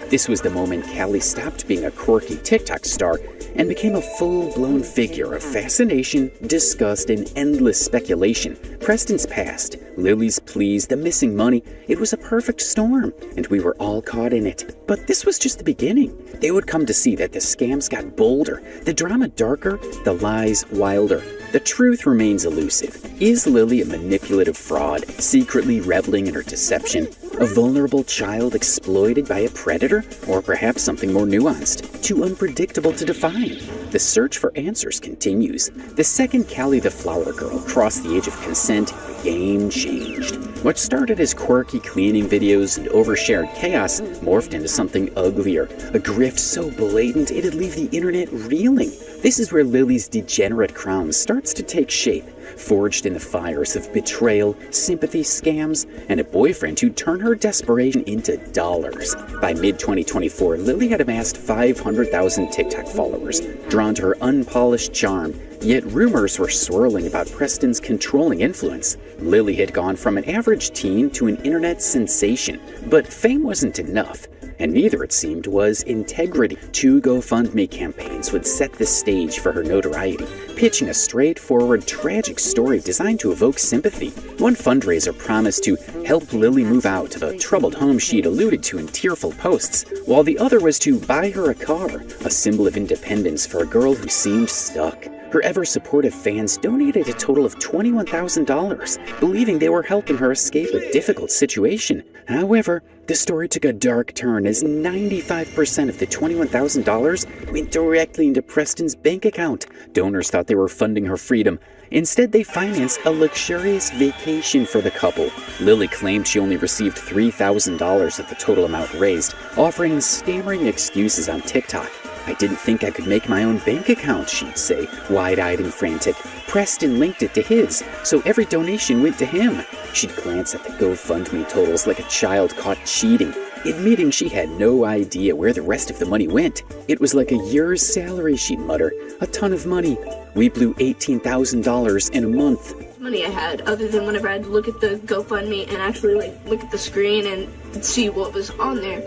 This was the moment Callie stopped being a quirky TikTok star and became a full-blown figure of fascination, disgust, and endless speculation. Preston's past, Lily's pleas, the missing money, it was a perfect storm, and we were all caught in it. But this was just the beginning. They would come to see that the scams got bolder, the drama darker, the lies wilder. The truth remains elusive. Is Lily a manipulative fraud, secretly reveling in her deception? A vulnerable child exploited by a predator? Or perhaps something more nuanced, too unpredictable to define? The search for answers continues. The second Callie the Flower Girl crossed the age of consent, the game changed. What started as quirky cleaning videos and overshared chaos morphed into something uglier, a grift so blatant it'd leave the internet reeling. This is where Lily's degenerate crown starts to take shape, forged in the fires of betrayal, sympathy scams, and a boyfriend who'd turn her desperation into dollars. By mid-2024, Lily had amassed 500,000 TikTok followers, drawn to her unpolished charm, yet rumors were swirling about Preston's controlling influence. Lily had gone from an average teen to an internet sensation, but fame wasn't enough. And neither, it seemed, was integrity. 2 GoFundMe campaigns would set the stage for her notoriety, pitching a straightforward, tragic story designed to evoke sympathy. One fundraiser promised to help Lily move out of a troubled home she'd alluded to in tearful posts, while the other was to buy her a car, a symbol of independence for a girl who seemed stuck. Her ever-supportive fans donated a total of $21,000, believing they were helping her escape a difficult situation. However, the story took a dark turn as 95% of the $21,000 went directly into Preston's bank account. Donors thought they were funding her freedom. Instead, they financed a luxurious vacation for the couple. Lily claimed she only received $3,000 of the total amount raised, offering stammering excuses on TikTok. "I didn't think I could make my own bank account," she'd say, wide-eyed and frantic. Preston linked it to his, so every donation went to him. She'd glance at the GoFundMe totals like a child caught cheating, admitting she had no idea where the rest of the money went. It was like a year's salary, she'd mutter. "A ton of money. We blew $18,000 in a month." Money I had, other than whenever I'd look at the GoFundMe and actually look at the screen and see what was on there.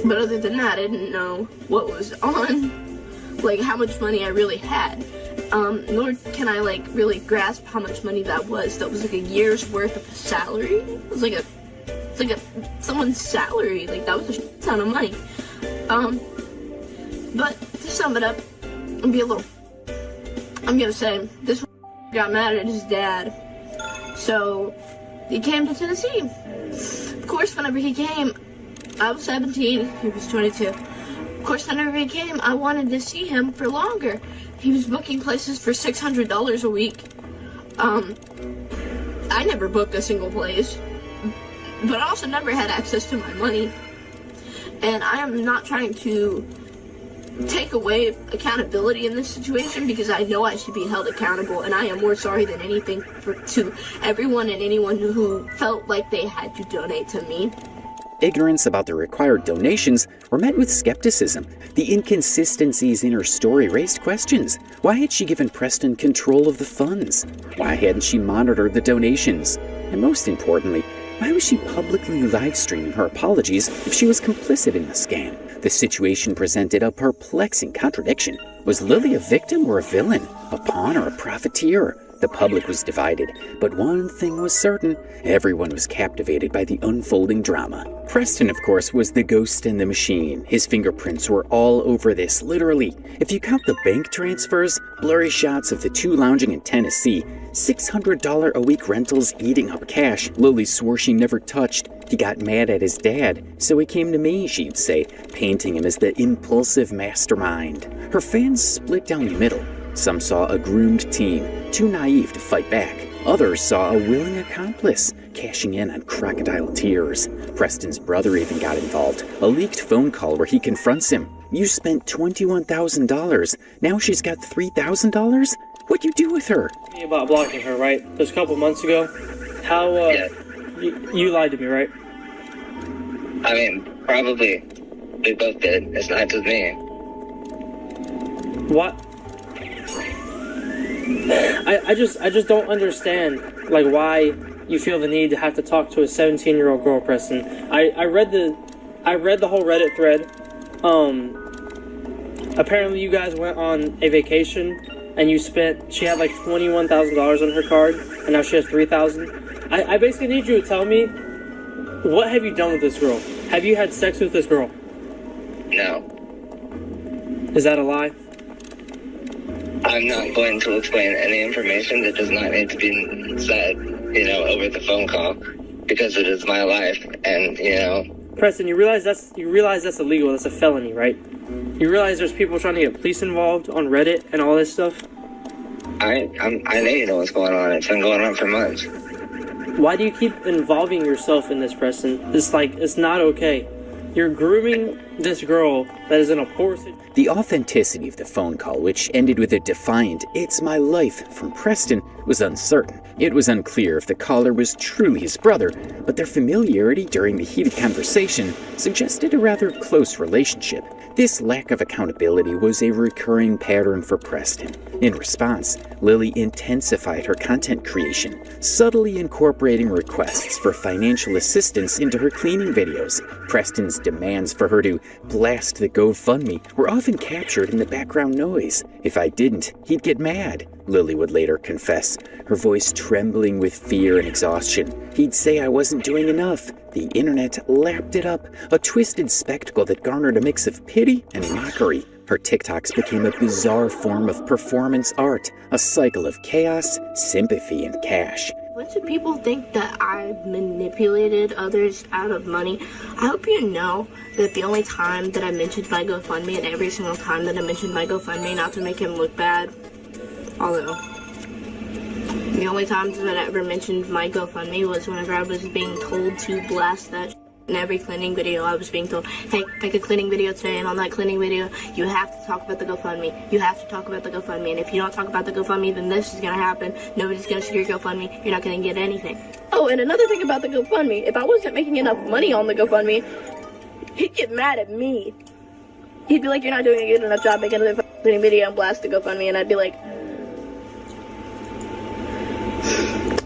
But other than that, I didn't know what was on, like how much money I really had. Nor can I really grasp how much money that was. That was like a year's worth of salary. It was like someone's salary. Like that was a ton of money. But to sum it up and be a little, I'm gonna say this got mad at his dad, so he came to Tennessee. Of course, whenever he came, I was 17, he was 22. Of course, whenever he came, I wanted to see him for longer. He was booking places for $600 a week. I never booked a single place, but I also never had access to my money. And I am not trying to take away accountability in this situation, because I know I should be held accountable, and I am more sorry than anything to everyone and anyone who felt like they had to donate to me. Ignorance about the required donations were met with skepticism. The inconsistencies in her story raised questions. Why had she given Preston control of the funds? Why hadn't she monitored the donations? And most importantly, why was she publicly live-streaming her apologies if she was complicit in the scam? The situation presented a perplexing contradiction. Was Lily a victim or a villain? A pawn or a profiteer? The public was divided, but one thing was certain: everyone was captivated by the unfolding drama. Preston, of course, was the ghost in the machine. His fingerprints were all over this, literally. If you count the bank transfers, blurry shots of the two lounging in Tennessee, $600 a week rentals eating up cash Lily swore she never touched. He got mad at his dad, so he came to me, she'd say, painting him as the impulsive mastermind. Her fans split down the middle. Some saw a groomed team, too naive to fight back. Others saw a willing accomplice, cashing in on crocodile tears. Preston's brother even got involved. A leaked phone call where he confronts him. "You spent $21,000. Now she's got $3,000? What'd you do with her?" About blocking her, right? Those couple months ago. How, you lied to me, right? I mean, probably. We both did. It's not just me. What? I just don't understand, why you feel the need to have to talk to a 17-year-old girl, Preston. I read the whole Reddit thread. Apparently you guys went on a vacation and she had $21,000 on her card, and now she has $3,000. I basically need you to tell me, what have you done with this girl? Have you had sex with this girl? No. Is that a lie? I'm not going to explain any information that does not need to be said, over the phone call, because it is my life, and, Preston, you realize that's illegal, that's a felony, right? You realize there's people trying to get police involved on Reddit and all this stuff? I know you know what's going on. It's been going on for months. Why do you keep involving yourself in this, Preston? It's not okay. You're grooming this girl that is in a poor situation. The authenticity of the phone call, which ended with a defiant "It's my life" from Preston, was uncertain. It was unclear if the caller was truly his brother, but their familiarity during the heated conversation suggested a rather close relationship. This lack of accountability was a recurring pattern for Preston. In response, Lily intensified her content creation, subtly incorporating requests for financial assistance into her cleaning videos. Preston's demands for her to blast the GoFundMe were often captured in the background noise. "If I didn't, he'd get mad," Lily would later confess, her voice trembling with fear and exhaustion. "He'd say I wasn't doing enough." The internet lapped it up, a twisted spectacle that garnered a mix of pity and mockery. Her TikToks became a bizarre form of performance art, a cycle of chaos, sympathy, and cash. A bunch of people think that I manipulated others out of money. I hope you know that the only time that I mentioned my GoFundMe, and every single time that I mentioned my GoFundMe, not to make him look bad, although the only times that I ever mentioned my GoFundMe was whenever I was being told to blast that. In every cleaning video, I was being told, hey, make a cleaning video today, and on that cleaning video, you have to talk about the GoFundMe. You have to talk about the GoFundMe, and if you don't talk about the GoFundMe, then this is going to happen. Nobody's going to see your GoFundMe. You're not going to get anything. Oh, and another thing about the GoFundMe, if I wasn't making enough money on the GoFundMe, he'd get mad at me. He'd be like, you're not doing a good enough job making a cleaning video and blast the GoFundMe, and I'd be like,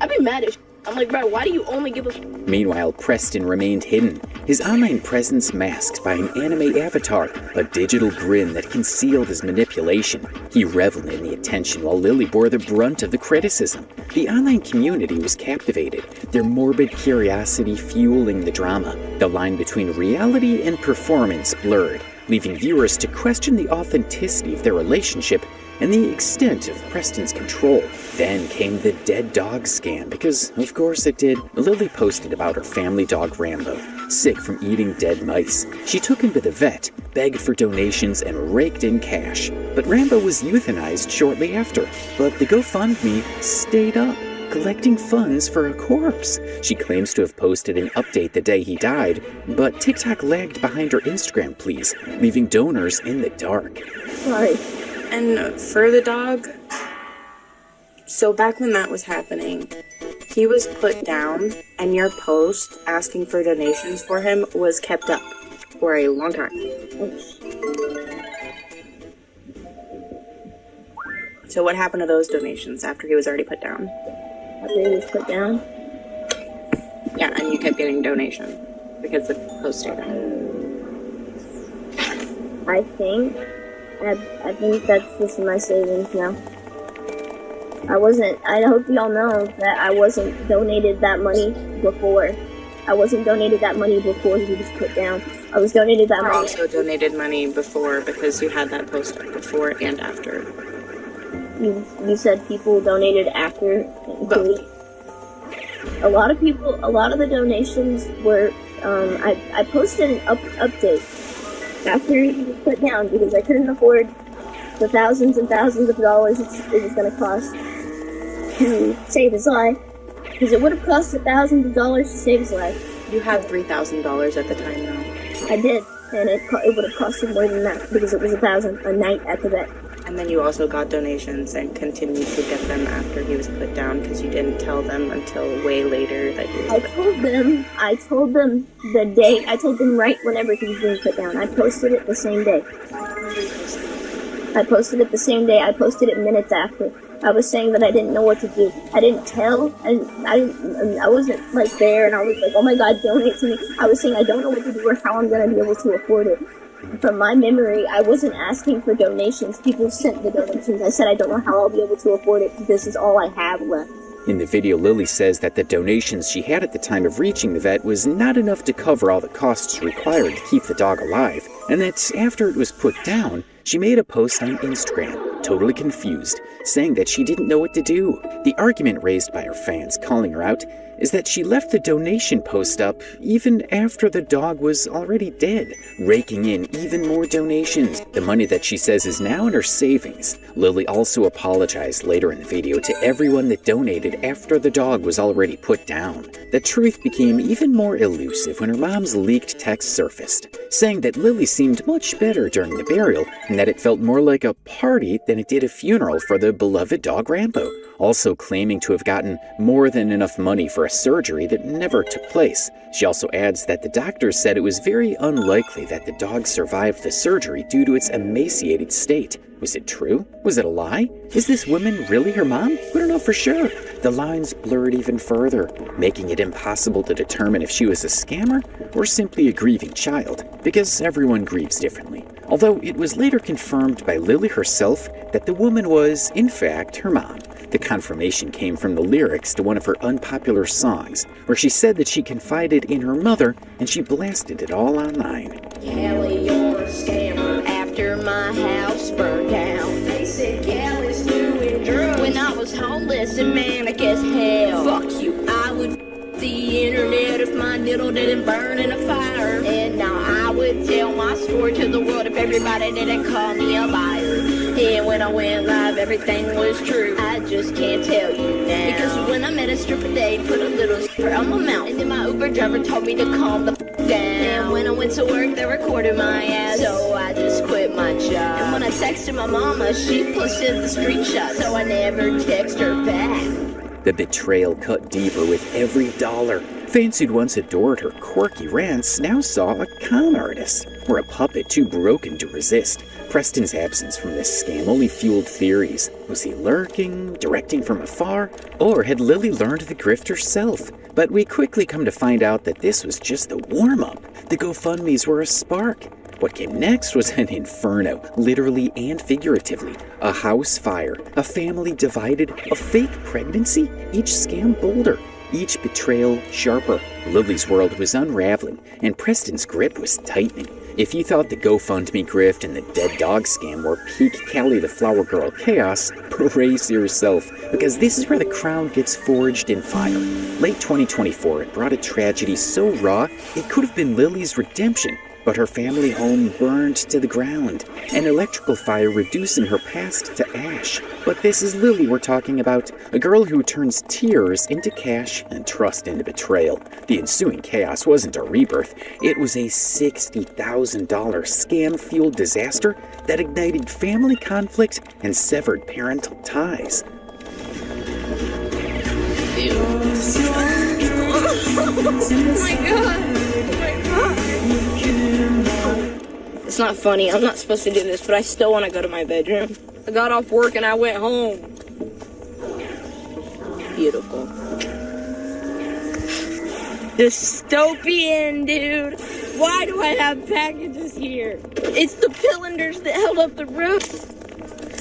I'd be mad as shit. I'm like, bro, why do you only give a... Meanwhile, Preston remained hidden, his online presence masked by an anime avatar, a digital grin that concealed his manipulation. He reveled in the attention while Lily bore the brunt of the criticism. The online community was captivated, their morbid curiosity fueling the drama. The line between reality and performance blurred, leaving viewers to question the authenticity of their relationship and the extent of Preston's control. Then came the dead dog scam, because of course it did. Lily posted about her family dog Rambo, sick from eating dead mice. She took him to the vet, begged for donations, and raked in cash. But Rambo was euthanized shortly after. But the GoFundMe stayed up, collecting funds for a corpse. She claims to have posted an update the day he died, but TikTok lagged behind her Instagram pleas, leaving donors in the dark. Sorry. And for the dog, so back when that was happening, he was put down, and your post asking for donations for him was kept up for a long time. So what happened to those donations after he was already put down? After he was put down? Yeah, and you kept getting donation because the post stayed down. I think that's just my savings now. I hope y'all know that I wasn't donated that money before. I wasn't donated that money before he was put down. I was donated that money. I also donated money before because you had that post before and after. You said people donated after. Both. A lot of the donations were, I posted an update after he was put down because I couldn't afford the thousands and thousands of dollars it was going to cost to save his life. Because it would have cost thousands of dollars to save his life. You had $3,000 at the time, though. I did, and it would have costed more than that because it was $1,000 a night at the vet. And then you also got donations and continued to get them after he was put down because you didn't tell them until way later that he was I told them the day, I told them right whenever he was being put down. I posted it the same day. I posted it the same day. I posted it minutes after. I was saying that I didn't know what to do. I didn't tell, and I wasn't like there, and I was like, oh my god, donate to me. I was saying I don't know what to do or how I'm gonna be able to afford it. From my memory, I wasn't asking for donations. People sent the donations. I said I don't know how I'll be able to afford it. This is all I have left. In the video, Lily says that the donations she had at the time of reaching the vet was not enough to cover all the costs required to keep the dog alive, and that after it was put down, she made a post on Instagram, totally confused, saying that she didn't know what to do. The argument raised by her fans calling her out is that she left the donation post up even after the dog was already dead, raking in even more donations, the money that she says is now in her savings. Lily also apologized later in the video to everyone that donated after the dog was already put down. The truth became even more elusive when her mom's leaked text surfaced, saying that Lily seemed much better during the burial and that it felt more like a party than it did a funeral for the beloved dog Rambo, also claiming to have gotten more than enough money for a surgery that never took place. She also adds that the doctors said it was very unlikely that the dog survived the surgery due to its emaciated state. Was it true? Was it a lie? Is this woman really her mom? We don't know for sure. The lines blurred even further, making it impossible to determine if she was a scammer or simply a grieving child, because everyone grieves differently. Although it was later confirmed by Lily herself that the woman was, in fact, her mom. The confirmation came from the lyrics to one of her unpopular songs, where she said that she confided in her mother and she blasted it all online. Kelly, you're a scammer. After after my house burned down. They said Cal is doing drugs when I was homeless and manic as hell. Fuck you. I would the internet if my needle didn't burn in a fire. And now I would tell my story to the world if everybody didn't call me a liar. And when I went live, everything was true. I just can't tell you now. Because when I met a stripper, they put a little stripper on my mouth. And then my Uber driver told me to calm the down. And when I went to work, they recorded my ass. So I just quit my job. And when I texted my mama, she posted the screenshot. So I never text her back. The betrayal cut deeper with every dollar. Fans who'd once adored her quirky rants now saw a con artist, or a puppet too broken to resist. Preston's absence from this scam only fueled theories. Was he lurking, directing from afar, or had Lily learned the grift herself? But we quickly come to find out that this was just the warm-up. The GoFundMes were a spark. What came next was an inferno, literally and figuratively. A house fire, a family divided, a fake pregnancy, each scam bolder, each betrayal sharper. Lily's world was unraveling, and Preston's grip was tightening. If you thought the GoFundMe grift and the dead dog scam were peak Callie the Flower Girl chaos, brace yourself, because this is where the crown gets forged in fire. Late 2024, it brought a tragedy so raw, it could have been Lily's redemption. But her family home burned to the ground, an electrical fire reducing her past to ash. But this is Lily we're talking about, a girl who turns tears into cash and trust into betrayal. The ensuing chaos wasn't a rebirth, it was a $60,000 scam-fueled disaster that ignited family conflict and severed parental ties. Oh my god! It's not funny, I'm not supposed to do this, but I still want to go to my bedroom. I got off work and I went home. Beautiful. Dystopian, dude. Why do I have packages here? It's the Pillenders that held up the roof.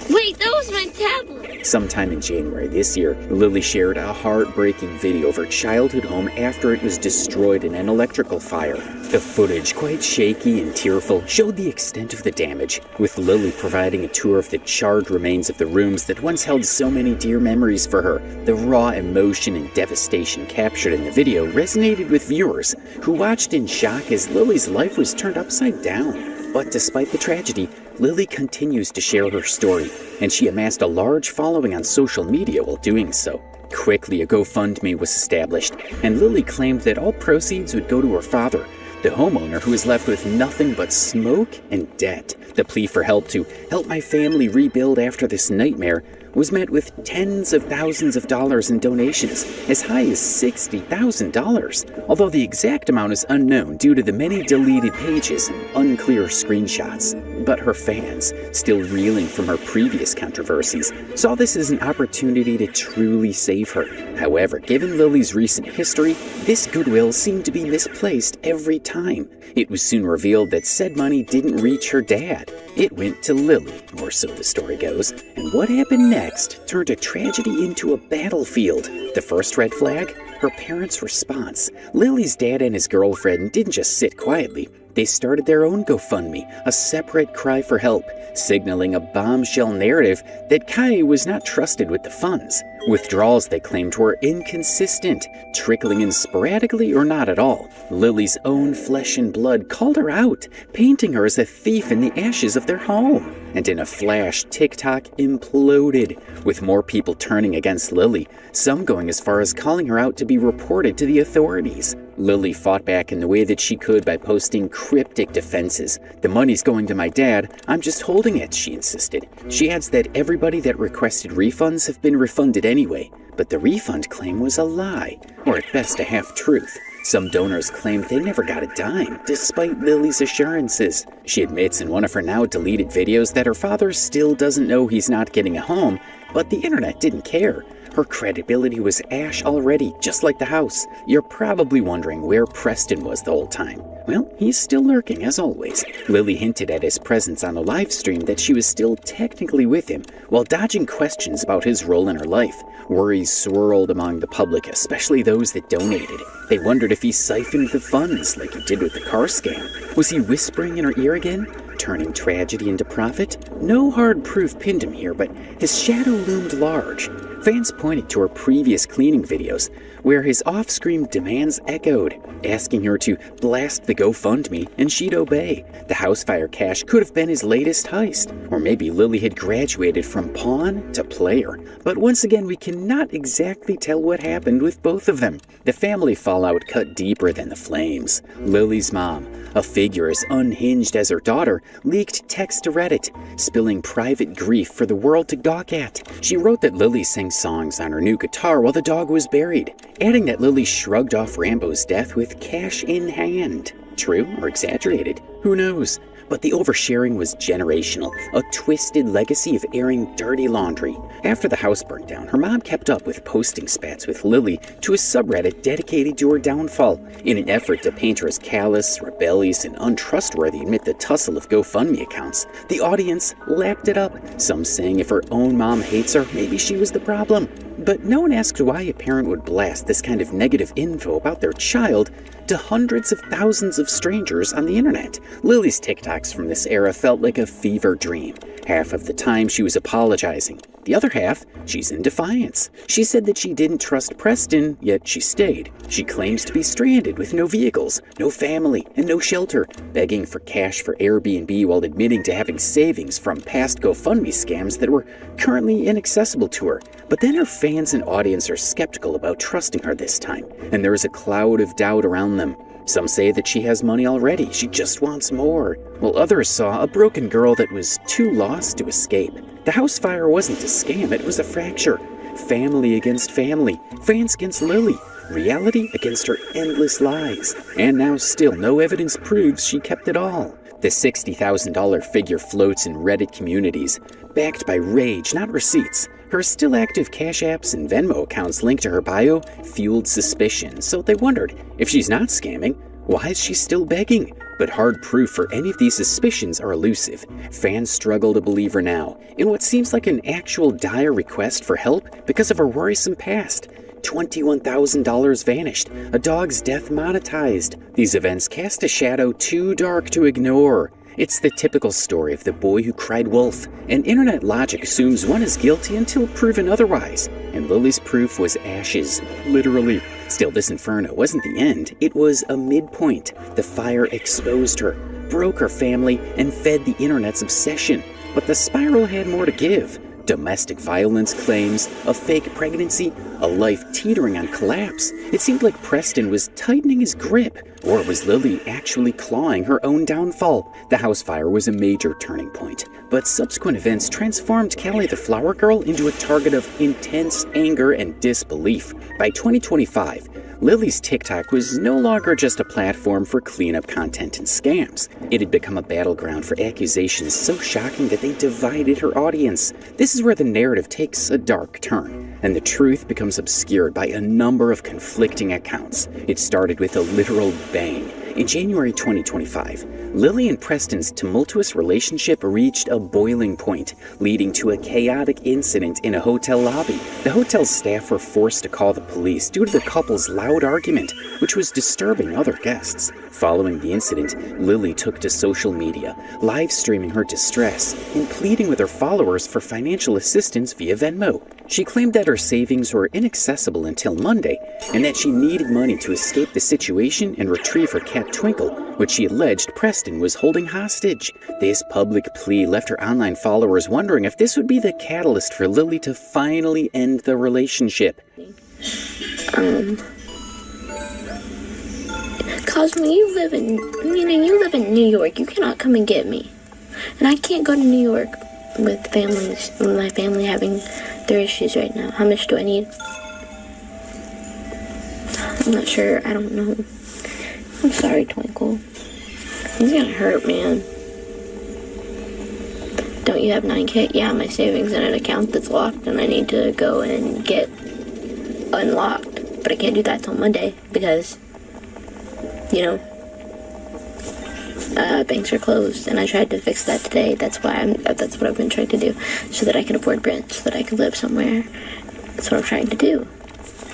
Wait, that was my tablet. Sometime in January this year, Lily shared a heartbreaking video of her childhood home after it was destroyed in an electrical fire. The footage, quite shaky and tearful, showed the extent of the damage, with Lily providing a tour of the charred remains of the rooms that once held so many dear memories for her. The raw emotion and devastation captured in the video resonated with viewers, who watched in shock as Lily's life was turned upside down. But despite the tragedy, Lily continues to share her story, and she amassed a large following on social media while doing so. Quickly, a GoFundMe was established, and Lily claimed that all proceeds would go to her father, the homeowner who is left with nothing but smoke and debt. The plea for help to help my family rebuild after this nightmare was met with tens of thousands of dollars in donations, as high as $60,000, although the exact amount is unknown due to the many deleted pages and unclear screenshots. But her fans, still reeling from her previous controversies, saw this as an opportunity to truly save her. However, given Lily's recent history, this goodwill seemed to be misplaced every time. It was soon revealed that said money didn't reach her dad. It went to Lily, or so the story goes. And what happened next turned a tragedy into a battlefield. The first red flag? Her parents' response. Lily's dad and his girlfriend didn't just sit quietly. They started their own GoFundMe, a separate cry for help, signaling a bombshell narrative that Kai was not trusted with the funds. Withdrawals, they claimed, were inconsistent, trickling in sporadically or not at all. Lily's own flesh and blood called her out, painting her as a thief in the ashes of their home. And in a flash, TikTok imploded, with more people turning against Lily, some going as far as calling her out to be reported to the authorities. Lily fought back in the way that she could by posting cryptic defenses. "The money's going to my dad, I'm just holding it," she insisted. She adds that everybody that requested refunds have been refunded anyway, but the refund claim was a lie, or at best a half-truth. Some donors claimed they never got a dime, despite Lily's assurances. She admits in one of her now deleted videos that her father still doesn't know he's not getting a home, but the internet didn't care. Her credibility was ash already, just like the house. You're probably wondering where Preston was the whole time. Well, he's still lurking, as always. Lily hinted at his presence on a live stream that she was still technically with him, while dodging questions about his role in her life. Worries swirled among the public, especially those that donated. They wondered if he siphoned the funds, like he did with the car scam. Was he whispering in her ear again? turning tragedy into profit? No hard proof pinned him here, but his shadow loomed large. Fans pointed to her previous cleaning videos, where his off-screen demands echoed, asking her to blast the GoFundMe, and she'd obey. The house fire cash could have been his latest heist, or maybe Lily had graduated from pawn to player. But once again, we cannot exactly tell what happened with both of them. The family fallout cut deeper than the flames. Lily's mom, a figure as unhinged as her daughter, leaked text to Reddit, spilling private grief for the world to gawk at. She wrote that Lily sang songs on her new guitar while the dog was buried, adding that Lily shrugged off Rambo's death with cash in hand. True or exaggerated? Who knows? But the oversharing was generational, a twisted legacy of airing dirty laundry. After the house burnt down, her mom kept up with posting spats with Lily to a subreddit dedicated to her downfall, in an effort to paint her as callous, rebellious, and untrustworthy amid the tussle of GoFundMe accounts. The audience lapped it up, some saying if her own mom hates her, maybe she was the problem. But no one asked why a parent would blast this kind of negative info about their child to hundreds of thousands of strangers on the internet. Lily's TikToks from this era felt like a fever dream. Half of the time she was apologizing. The other half, she's in defiance. She said that she didn't trust Preston, yet she stayed. She claims to be stranded with no vehicles, no family, and no shelter, begging for cash for Airbnb while admitting to having savings from past GoFundMe scams that were currently inaccessible to her. But then her fans and audience are skeptical about trusting her this time, and there is a cloud of doubt around them. Some say that she has money already, she just wants more, while others saw a broken girl that was too lost to escape. The house fire wasn't a scam, it was a fracture. Family against family, fans against Lily, reality against her endless lies. And now still no evidence proves she kept it all. The $60,000 figure floats in Reddit communities, backed by rage, not receipts. Her still active Cash Apps and Venmo accounts linked to her bio fueled suspicion, so they wondered, if she's not scamming, why is she still begging? But hard proof for any of these suspicions are elusive. Fans struggle to believe her now, in what seems like an actual dire request for help because of her worrisome past. $21,000 vanished, a dog's death monetized. These events cast a shadow too dark to ignore. It's the typical story of the boy who cried wolf, and internet logic assumes one is guilty until proven otherwise, and Lily's proof was ashes, literally. Still, this inferno wasn't the end, it was a midpoint. The fire exposed her, broke her family, and fed the internet's obsession. But the spiral had more to give. Domestic violence claims, a fake pregnancy, a life teetering on collapse. It seemed like Preston was tightening his grip, or was Lily actually clawing her own downfall? The house fire was a major turning point, but subsequent events transformed Callie the Flower Girl into a target of intense anger and disbelief. By 2025, Lily's TikTok was no longer just a platform for cleanup content and scams. It had become a battleground for accusations so shocking that they divided her audience. This is where the narrative takes a dark turn, and the truth becomes obscured by a number of conflicting accounts. It started with a literal bang. In January 2025, Lily and Preston's tumultuous relationship reached a boiling point, leading to a chaotic incident in a hotel lobby. The hotel's staff were forced to call the police due to the couple's loud argument, which was disturbing other guests. Following the incident, Lily took to social media, live streaming her distress and pleading with her followers for financial assistance via Venmo. She claimed that her savings were inaccessible until Monday, and that she needed money to escape the situation and retrieve her cat Twinkle, which she alleged Preston was holding hostage. This public plea left her online followers wondering if this would be the catalyst for Lily to finally end the relationship. Cause when you live in New York, you cannot come and get me. And I can't go to New York with my family having their issues right now. How much do I need? I'm not sure. I don't know. I'm sorry, Twinkle. It's gonna hurt, man. Don't you have 9K? Yeah, my savings in an account that's locked, and I need to go and get unlocked. But I can't do that till Monday because, banks are closed, and I tried to fix that today. That's what I've been trying to do, so that I can afford rent, so that I can live somewhere. That's what I'm trying to do.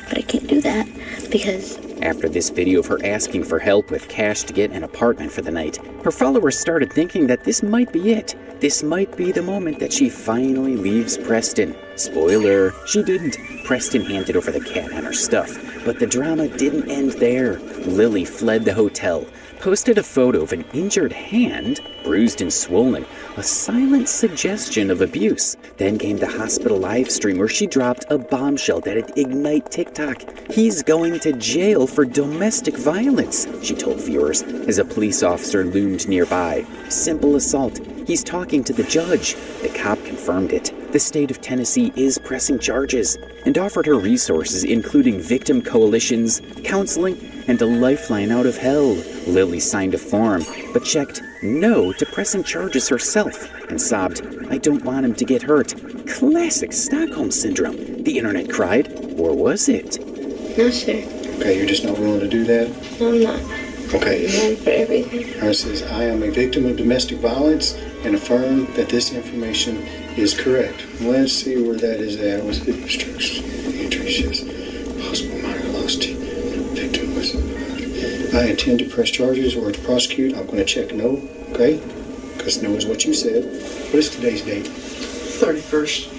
But I can't do that because After this video of her asking for help with cash to get an apartment for the night, her followers started thinking that this might be it. This might be the moment that she finally leaves Preston. Spoiler, she didn't. Preston handed over the cat and her stuff, but the drama didn't end there. Lily fled the hotel, posted a photo of an injured hand, bruised and swollen, a silent suggestion of abuse. Then came the hospital live stream where she dropped a bombshell that'd ignite TikTok. He's going to jail for domestic violence, she told viewers as a police officer loomed nearby. Simple assault. He's talking to the judge. The cop confirmed it. The state of Tennessee is pressing charges and offered her resources, including victim coalitions, counseling, and a lifeline out of hell. Lily signed a form, but checked no to pressing charges herself and sobbed, "I don't want him to get hurt." Classic Stockholm Syndrome, the internet cried. Or was it? No, sir. Okay, you're just not willing to do that? No, I'm not. Okay. I'm willing for everything. It says, I am a victim of domestic violence and affirm that this information is correct. Let's see where that is at. What's the instructions? The entry says, possible minor loss to victim was. I intend to press charges or to prosecute. I'm going to check no, okay? Because no is what you said. What is today's date? 31st.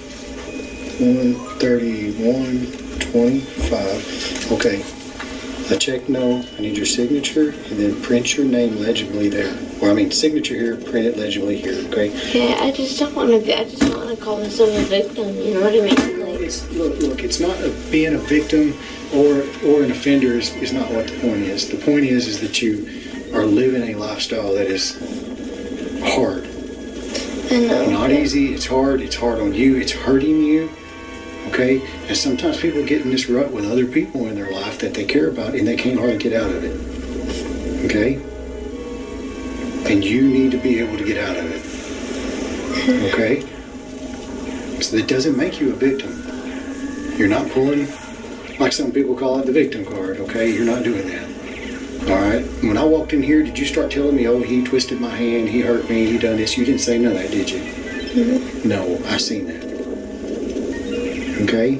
1/31/25. Okay. I check no. I need your signature and then print your name legibly there. Or I mean signature here, print it legibly here, okay? Yeah, I just don't want to be. I just don't want to call myself a victim. You know what I mean? Like, Look, it's not being a victim or an offender is not what the point is. The point is that you are living a lifestyle that is hard. I know. Not easy. It's hard. It's hard on you. It's hurting you. Okay? And sometimes people get in this rut with other people in their life that they care about and they can't hardly get out of it. Okay? And you need to be able to get out of it. Okay? So that doesn't make you a victim. You're not pulling, like some people call it, the victim card. Okay? You're not doing that. Alright? When I walked in here, did you start telling me, oh, he twisted my hand, he hurt me, he done this? You didn't say none of that, did you? Mm-hmm. No, I seen that. Okay?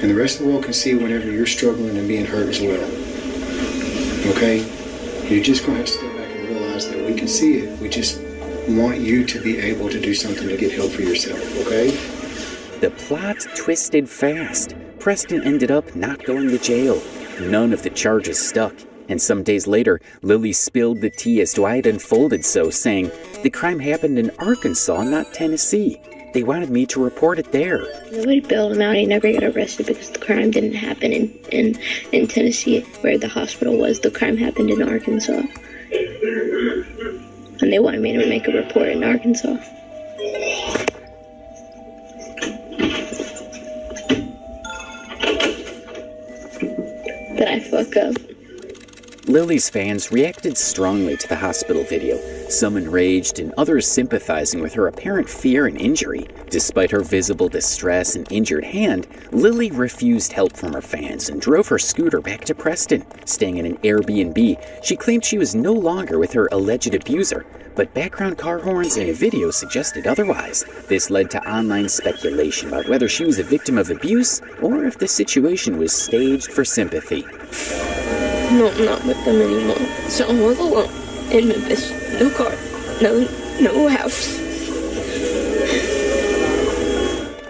And the rest of the world can see whenever you're struggling and being hurt as well. Okay? You're just going to have to step back and realize that we can see it. We just want you to be able to do something to get help for yourself. Okay? The plot twisted fast. Preston ended up not going to jail. None of the charges stuck. And some days later, Lily spilled the tea as to why it unfolded so, saying, "The crime happened in Arkansas, not Tennessee. They wanted me to report it there." Nobody bailed him out. He never got arrested because the crime didn't happen in Tennessee, where the hospital was. The crime happened in Arkansas. And they wanted me to make a report in Arkansas. But I fuck up. Lily's fans reacted strongly to the hospital video, some enraged and others sympathizing with her apparent fear and injury. Despite her visible distress and injured hand, Lily refused help from her fans and drove her scooter back to Preston. Staying in an Airbnb, she claimed she was no longer with her alleged abuser, but background car horns in a video suggested otherwise. This led to online speculation about whether she was a victim of abuse or if the situation was staged for sympathy. No, I'm not with them anymore. So I'm all alone in Memphis. No car, no house.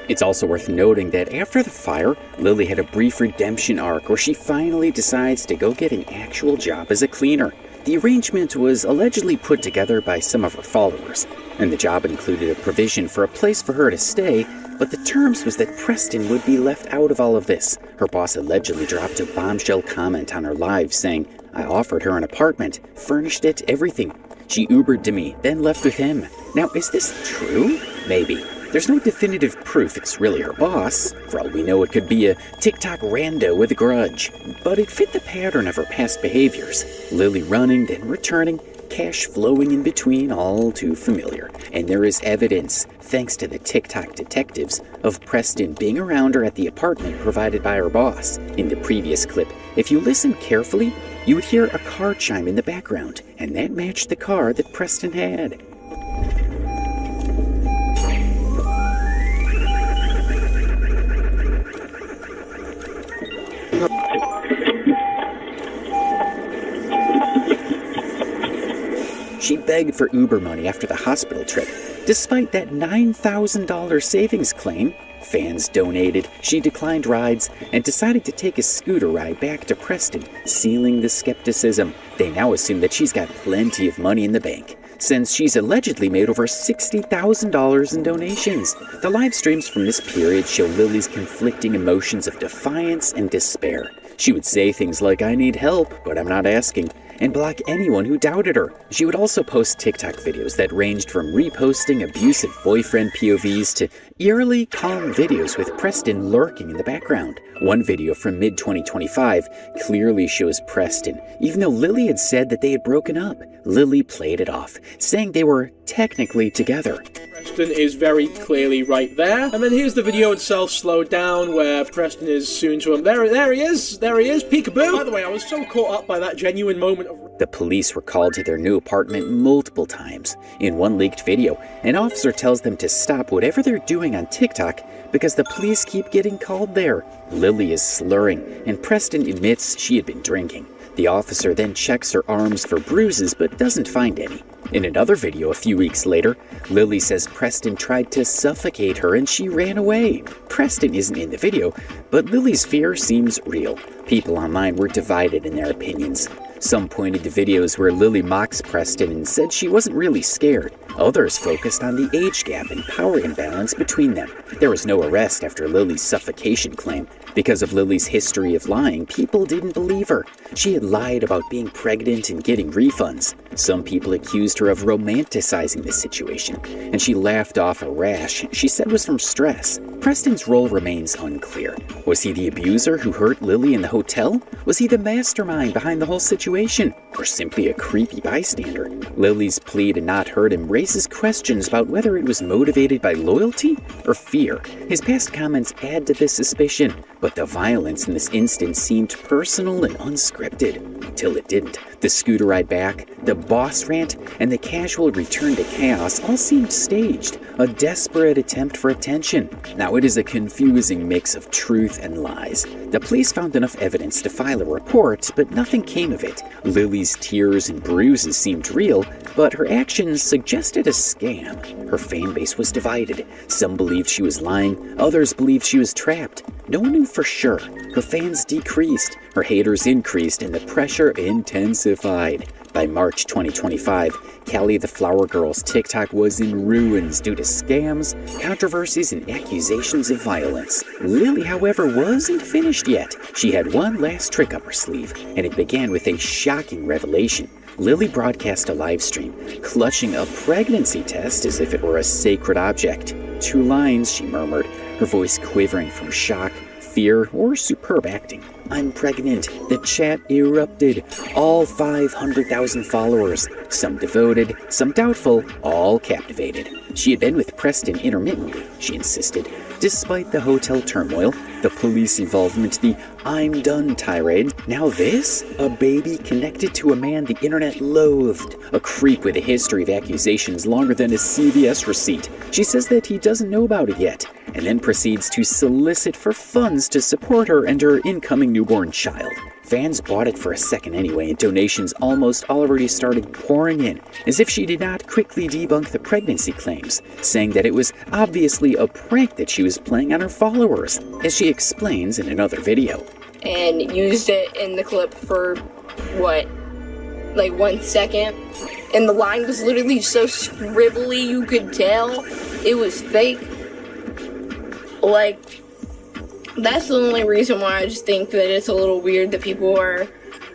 It's also worth noting that after the fire, Lily had a brief redemption arc where she finally decides to go get an actual job as a cleaner. The arrangement was allegedly put together by some of her followers, and the job included a provision for a place for her to stay, but the terms was that Preston would be left out of all of this. Her boss allegedly dropped a bombshell comment on her live saying, "I offered her an apartment, furnished it, everything. She Ubered to me, then left with him." Now, is this true? Maybe. There's no definitive proof it's really her boss. For all we know, it could be a TikTok rando with a grudge. But it fit the pattern of her past behaviors. Lily running, then returning, cash flowing in between, all too familiar. And there is evidence, thanks to the TikTok detectives, of Preston being around her at the apartment provided by her boss. In the previous clip, if you listen carefully, you would hear a car chime in the background, and that matched the car that Preston had. She begged for Uber money after the hospital trip. Despite that $9,000 savings claim, fans donated, she declined rides, and decided to take a scooter ride back to Preston, sealing the skepticism. They now assume that she's got plenty of money in the bank, since she's allegedly made over $60,000 in donations. The live streams from this period show Lily's conflicting emotions of defiance and despair. She would say things like, "I need help, but I'm not asking," and block anyone who doubted her. She would also post TikTok videos that ranged from reposting abusive boyfriend POVs to eerily calm videos with Preston lurking in the background. One video from mid-2025 clearly shows Preston, even though Lily had said that they had broken up. Lily played it off, saying they were technically together. Preston is very clearly right there. And then here's the video itself slowed down where Preston is soon to him. There he is, peekaboo. By the way, I was so caught up by that genuine moment of... The police were called to their new apartment multiple times. In one leaked video, an officer tells them to stop whatever they're doing on TikTok because the police keep getting called there. Lily is slurring, and Preston admits she had been drinking. The officer then checks her arms for bruises but doesn't find any. In another video a few weeks later, Lily says Preston tried to suffocate her and she ran away. Preston isn't in the video, but Lily's fear seems real. People online were divided in their opinions. Some pointed to videos where Lily mocks Preston and said she wasn't really scared. Others focused on the age gap and power imbalance between them. There was no arrest after Lily's suffocation claim. Because of Lily's history of lying, people didn't believe her. She had lied about being pregnant and getting refunds. Some people accused her of romanticizing the situation, and she laughed off a rash she said was from stress. Preston's role remains unclear. Was he the abuser who hurt Lily in the hotel? Was he the mastermind behind the whole situation? Or simply a creepy bystander? Lily's plea to not hurt him raises questions about whether it was motivated by loyalty or fear. His past comments add to this suspicion, but the violence in this instance seemed personal and unscripted, until it didn't. The scooter ride back, the boss rant, and the casual return to chaos all seemed staged, a desperate attempt for attention. Now it is a confusing mix of truth and lies. The police found enough evidence to file a report, but nothing came of it. Lily's tears and bruises seemed real, but her actions suggested a scam. Her fan base was divided. Some believed she was lying, others believed she was trapped. No one knew for sure. Her fans decreased, her haters increased, and the pressure intensified. By March 2025, Callie the Flower Girl's TikTok was in ruins due to scams, controversies, and accusations of violence. Lily, however, wasn't finished yet. She had one last trick up her sleeve, and it began with a shocking revelation. Lily broadcast a live stream, clutching a pregnancy test as if it were a sacred object. 2 lines, she murmured, her voice quivering from shock, fear, or superb acting. "I'm pregnant." The chat erupted. All 500,000 followers, some devoted, some doubtful, all captivated. She had been with Preston intermittently, she insisted. Despite the hotel turmoil, the police involvement, the "I'm done" tirade, now this? A baby connected to a man the internet loathed. A creep with a history of accusations longer than a CVS receipt. She says that he doesn't know about it yet, and then proceeds to solicit for funds to support her and her incoming newborn child. Fans bought it for a second anyway, and donations almost already started pouring in, as if she did not quickly debunk the pregnancy claims, saying that it was obviously a prank that she was playing on her followers, as she explains in another video. And used it in the clip for, like 1 second? And the line was literally so scribbly you could tell it was fake. Like, that's the only reason why I just think that it's a little weird that people are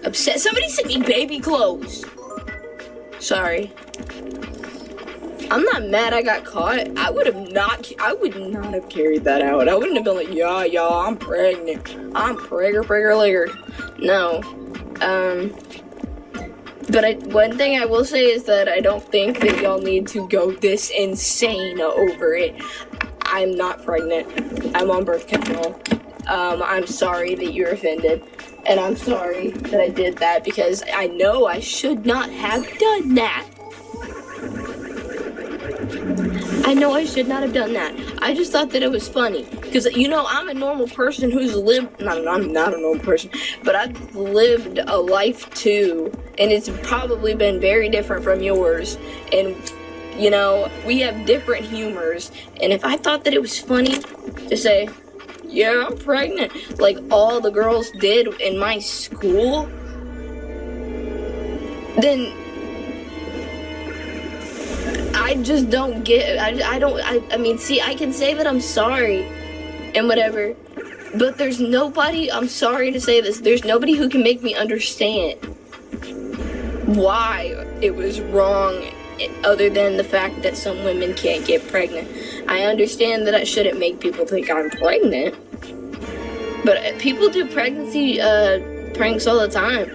upset. Somebody sent me baby clothes. Sorry. I'm not mad I got caught. I would not have carried that out. I wouldn't have been like, y'all, I'm pregnant. I'm pregger. No. But one thing I will say is that I don't think that y'all need to go this insane over it. I'm not pregnant. I'm on birth control. I'm sorry that you're offended. And I'm sorry that I did that because I know I should not have done that. I know I should not have done that. I just thought that it was funny. Because, you know, I'm a normal person who's lived, I'm not a normal person, but I've lived a life too, and it's probably been very different from yours, and, you know, we have different humors, and if I thought that it was funny to say, yeah, I'm pregnant, like all the girls did in my school, then I just don't get, I mean, see, I can say that I'm sorry and whatever, but there's nobody, I'm sorry to say this, there's nobody who can make me understand why it was wrong other than the fact that some women can't get pregnant. I understand that I shouldn't make people think I'm pregnant, but people do pregnancy pranks all the time.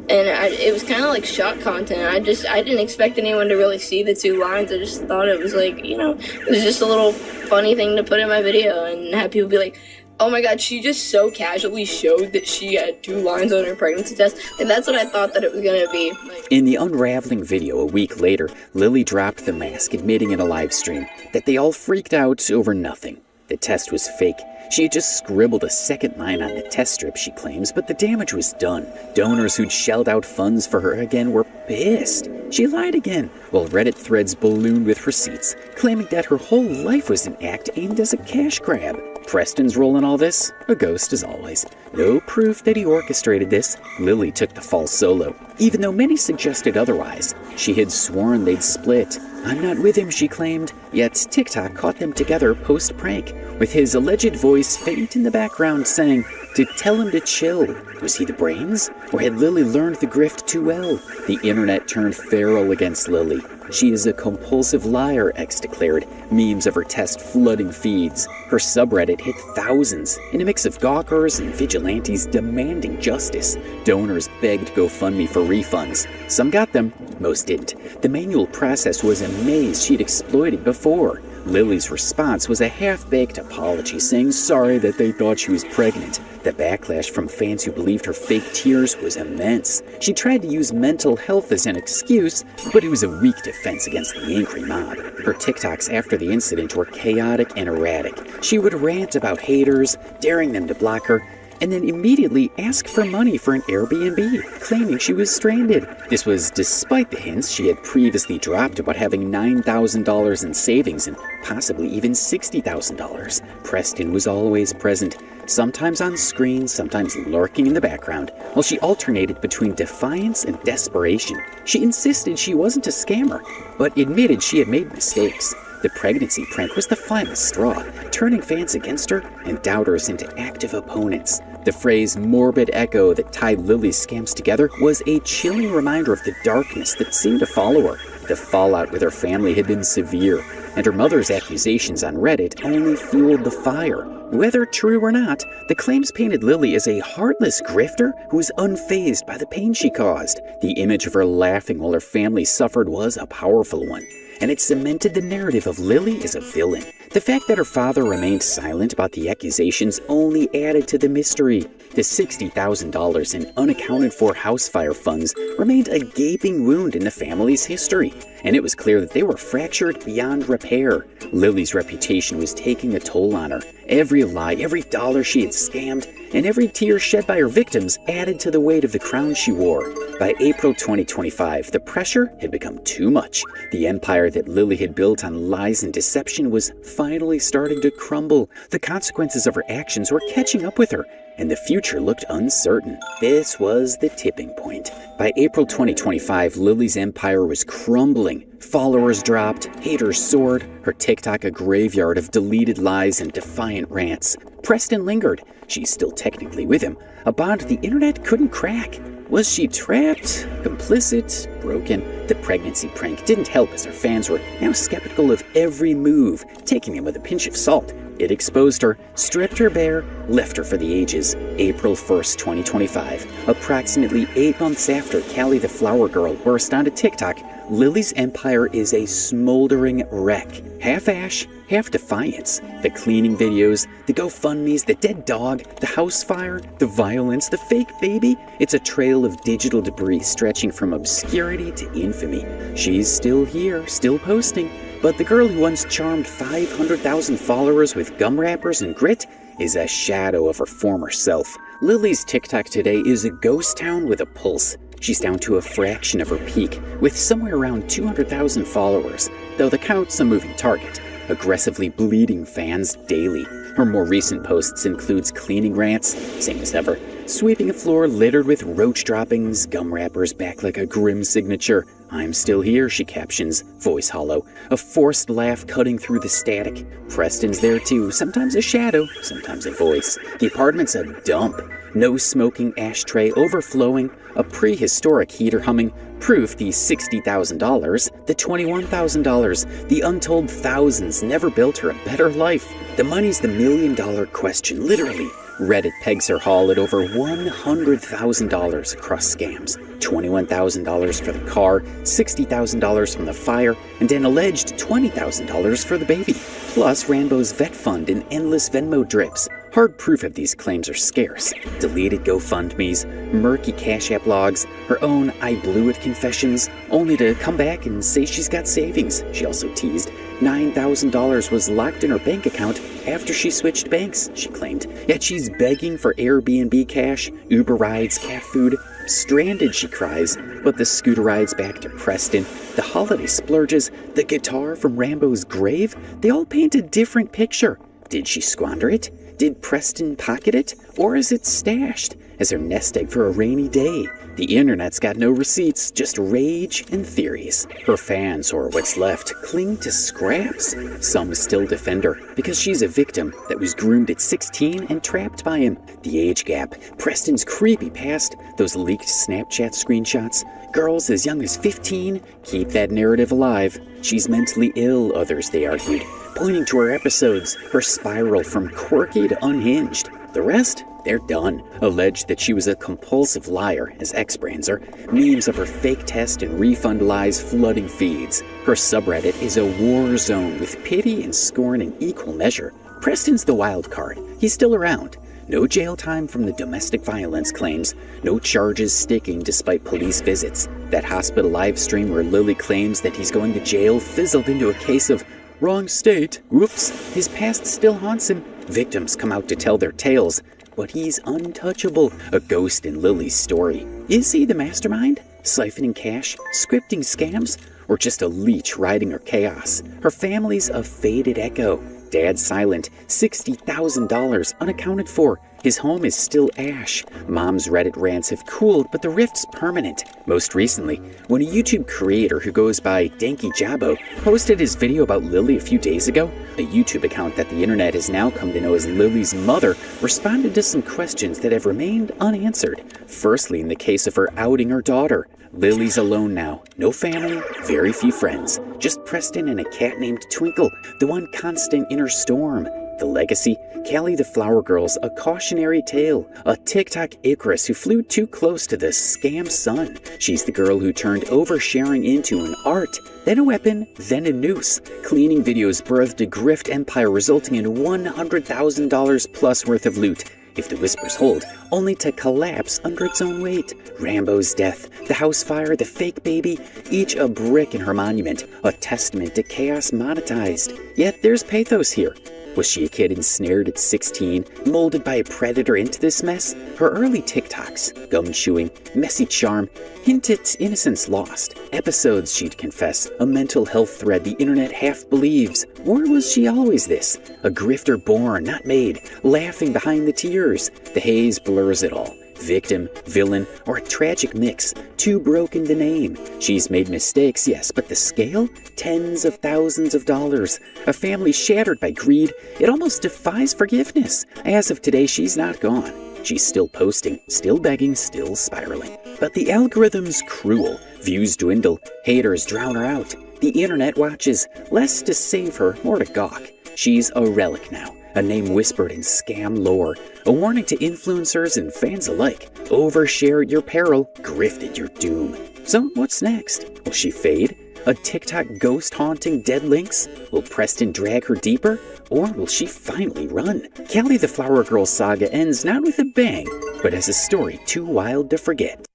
And it was kind of like shock content. I didn't expect anyone to really see the 2 lines. I just thought it was like, you know, it was just a little funny thing to put in my video and have people be like, oh my god, she just so casually showed that she had 2 lines on her pregnancy test. And that's what I thought that it was going to be. In the unraveling video a week later, Lily dropped the mask, admitting in a live stream that they all freaked out over nothing. The test was fake. She had just scribbled a second line on the test strip, she claims, but the damage was done. Donors who'd shelled out funds for her again were pissed. She lied again, while Reddit threads ballooned with receipts, claiming that her whole life was an act aimed as a cash grab. Preston's role in all this? A ghost as always. No proof that he orchestrated this. Lily took the fall solo, even though many suggested otherwise. She had sworn they'd split. I'm not with him, she claimed, yet TikTok caught them together post-prank, with his alleged voice faint in the background saying to tell him to chill. Was he the brains? Or had Lily learned the grift too well? The internet turned feral against Lily. She is a compulsive liar, X declared, memes of her test flooding feeds. Her subreddit hit thousands, in a mix of gawkers and vigilantes demanding justice. Donors begged GoFundMe for refunds. Some got them, most didn't. The manual process was a maze she'd exploited before. Lily's response was a half-baked apology, saying sorry that they thought she was pregnant. The backlash from fans who believed her fake tears was immense. She tried to use mental health as an excuse, but it was a weak defense against the angry mob. Her TikToks after the incident were chaotic and erratic. She would rant about haters, daring them to block her, and then immediately ask for money for an Airbnb, claiming she was stranded. This was despite the hints she had previously dropped about having $9,000 in savings and possibly even $60,000. Preston was always present, sometimes on screen, sometimes lurking in the background, while she alternated between defiance and desperation. She insisted she wasn't a scammer, but admitted she had made mistakes. The pregnancy prank was the final straw, turning fans against her and doubters into active opponents. The phrase morbid echo that tied Lily's scams together was a chilling reminder of the darkness that seemed to follow her. The fallout with her family had been severe, and her mother's accusations on Reddit only fueled the fire. Whether true or not, the claims painted Lily as a heartless grifter who was unfazed by the pain she caused. The image of her laughing while her family suffered was a powerful one, and it cemented the narrative of Lily as a villain. The fact that her father remained silent about the accusations only added to the mystery. The $60,000 in unaccounted-for house fire funds remained a gaping wound in the family's history, and it was clear that they were fractured beyond repair. Lily's reputation was taking a toll on her. Every lie, every dollar she had scammed, and every tear shed by her victims added to the weight of the crown she wore. By April 2025, the pressure had become too much. The empire that Lily had built on lies and deception was finally starting to crumble. The consequences of her actions were catching up with her, and the future looked uncertain. This was the tipping point. By April 2025, Lily's empire was crumbling. Followers dropped, haters soared, her TikTok a graveyard of deleted lies and defiant rants. Preston lingered. She's still technically with him, a bond the internet couldn't crack. Was she trapped? Complicit? Broken? The pregnancy prank didn't help as her fans were now skeptical of every move, taking them with a pinch of salt. It exposed her, stripped her bare, left her for the ages. April 1st, 2025. Approximately 8 months after Callie the Flower Girl burst onto TikTok, Lily's empire is a smoldering wreck. Half ash, half defiance. The cleaning videos, the GoFundMes, the dead dog, the house fire, the violence, the fake baby. It's a trail of digital debris stretching from obscurity to infamy. She's still here, still posting, But the girl who once charmed 500,000 followers with gum wrappers and grit is a shadow of her former self. Lily's TikTok today is a ghost town with a pulse. She's down to a fraction of her peak, with somewhere around 200,000 followers, though the count's a moving target, aggressively bleeding fans daily. Her more recent posts includes cleaning rants, same as ever, sweeping a floor littered with roach droppings, gum wrappers back like a grim signature. "I'm still here," she captions, voice hollow, a forced laugh cutting through the static. Preston's there too, sometimes a shadow, sometimes a voice. The apartment's a dump. No smoking ashtray overflowing, a prehistoric heater humming, proof the $60,000, the $21,000, the untold thousands never built her a better life. The money's the million-dollar question, literally. Reddit pegs her haul at over $100,000 across scams. $21,000 for the car, $60,000 from the fire, and an alleged $20,000 for the baby. Plus Rambo's vet fund and endless Venmo drips. Hard proof of these claims are scarce. Deleted GoFundMes, murky Cash App logs, her own I blew it confessions, only to come back and say she's got savings. She also teased $9,000 was locked in her bank account after she switched banks, she claimed. Yet she's begging for Airbnb cash, Uber rides, cat food. Stranded, she cries, but the scooter rides back to Preston, the holiday splurges, the guitar from Rambo's grave, they all paint a different picture. Did she squander it? Did Preston pocket it? Or is it stashed as her nest egg for a rainy day? The internet's got no receipts, just rage and theories. Her fans, or what's left, cling to scraps. Some still defend her because she's a victim that was groomed at 16 and trapped by him. The age gap, Preston's creepy past, those leaked Snapchat screenshots. Girls as young as 15 keep that narrative alive. She's mentally ill, others, they argued, pointing to her episodes, her spiral from quirky to unhinged. The rest? They're done. Alleged that she was a compulsive liar, as X brands her. Memes of her fake test and refund lies flooding feeds. Her subreddit is a war zone with pity and scorn in equal measure. Preston's the wild card. He's still around. No jail time from the domestic violence claims. No charges sticking despite police visits. That hospital live stream where Lily claims that he's going to jail fizzled into a case of wrong state. Whoops. His past still haunts him. Victims come out to tell their tales. But he's untouchable, a ghost in Lily's story. Is he the mastermind? Siphoning cash? Scripting scams? Or just a leech riding her chaos? Her family's a faded echo. Dad's silent, $60,000 unaccounted for. His home is still ash. Mom's Reddit rants have cooled, but the rift's permanent. Most recently, when a YouTube creator who goes by Danky Jabo posted his video about Lily a few days ago, a YouTube account that the internet has now come to know as Lily's mother responded to some questions that have remained unanswered. Firstly, in the case of her outing her daughter. Lily's alone now. No family, very few friends. Just Preston and a cat named Twinkle, the one constant inner storm. The legacy, Callie the Flower Girl's a cautionary tale, a TikTok Icarus who flew too close to the scam sun. She's the girl who turned oversharing into an art, then a weapon, then a noose. Cleaning videos birthed a grift empire resulting in $100,000 plus worth of loot. If the whispers hold, only to collapse under its own weight. Rambo's death, the house fire, the fake baby, each a brick in her monument, a testament to chaos monetized. Yet there's pathos here. Was she a kid ensnared at 16, molded by a predator into this mess? Her early TikToks, gum-chewing, messy charm, hint at innocence lost. Episodes, she'd confess, a mental health thread the internet half believes. Or was she always this? A grifter born, not made, laughing behind the tears. The haze blurs it all. Victim, villain, or a tragic mix, too broken to name. She's made mistakes, yes, but the scale? Tens of thousands of dollars. A family shattered by greed. It almost defies forgiveness. As of today, she's not gone. She's still posting, still begging, still spiraling. But the algorithm's cruel. Views dwindle, haters drown her out. The internet watches, less to save her, more to gawk. She's a relic now. A name whispered in scam lore, a warning to influencers and fans alike. Overshare at your peril, grift at your doom. So what's next? Will she fade? A TikTok ghost haunting dead links? Will Preston drag her deeper? Or will she finally run? Callie the Flower Girl saga ends not with a bang, but as a story too wild to forget.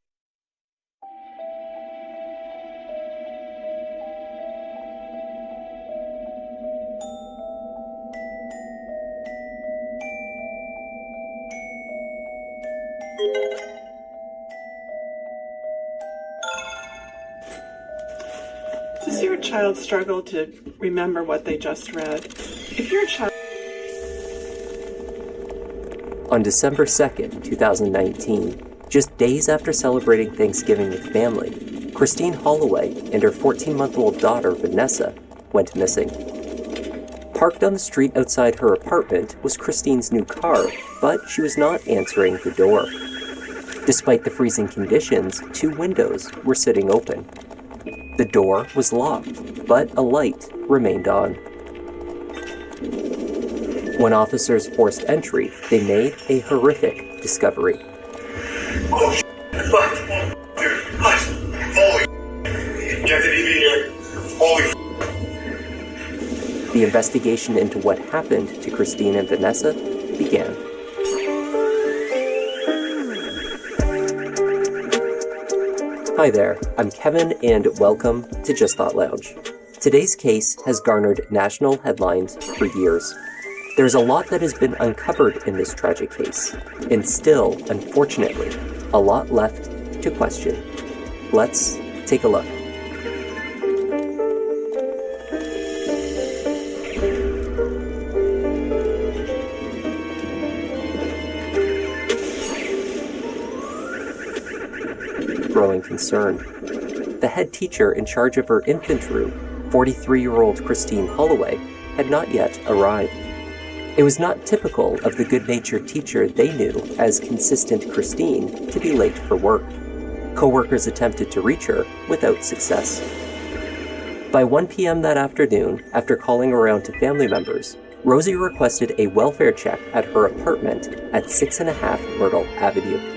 Does your child struggle to remember what they just read? If your child... On December 2nd, 2019, just days after celebrating Thanksgiving with family, Christine Holloway and her 14-month-old daughter, Vanessa, went missing. Parked on the street outside her apartment was Christine's new car, but she was not answering the door. Despite the freezing conditions, 2 windows were sitting open. The door was locked, but a light remained on. When officers forced entry, they made a horrific discovery. Oh, fuck. Dude, hush. Holy. You have to be here. Holy. The investigation into what happened to Christine and Vanessa began. Hi there, I'm Kevin and welcome to Just Thought Lounge. Today's case has garnered national headlines for years. There's a lot that has been uncovered in this tragic case, and still, unfortunately, a lot left to question. Let's take a look. Growing concern. The head teacher in charge of her infant room, 43-year-old Christine Holloway, had not yet arrived. It was not typical of the good-natured teacher they knew as consistent Christine to be late for work. Co-workers attempted to reach her without success. By 1 p.m. that afternoon, after calling around to family members, Rosie requested a welfare check at her apartment at 6.5 Myrtle Avenue.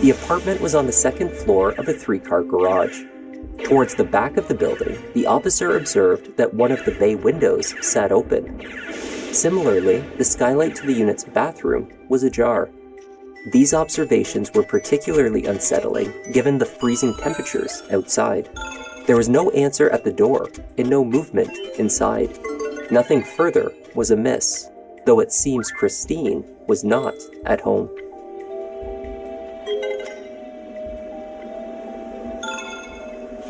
The apartment was on the second floor of a 3-car garage. Towards the back of the building, the officer observed that one of the bay windows sat open. Similarly, the skylight to the unit's bathroom was ajar. These observations were particularly unsettling given the freezing temperatures outside. There was no answer at the door and no movement inside. Nothing further was amiss, though it seems Christine was not at home.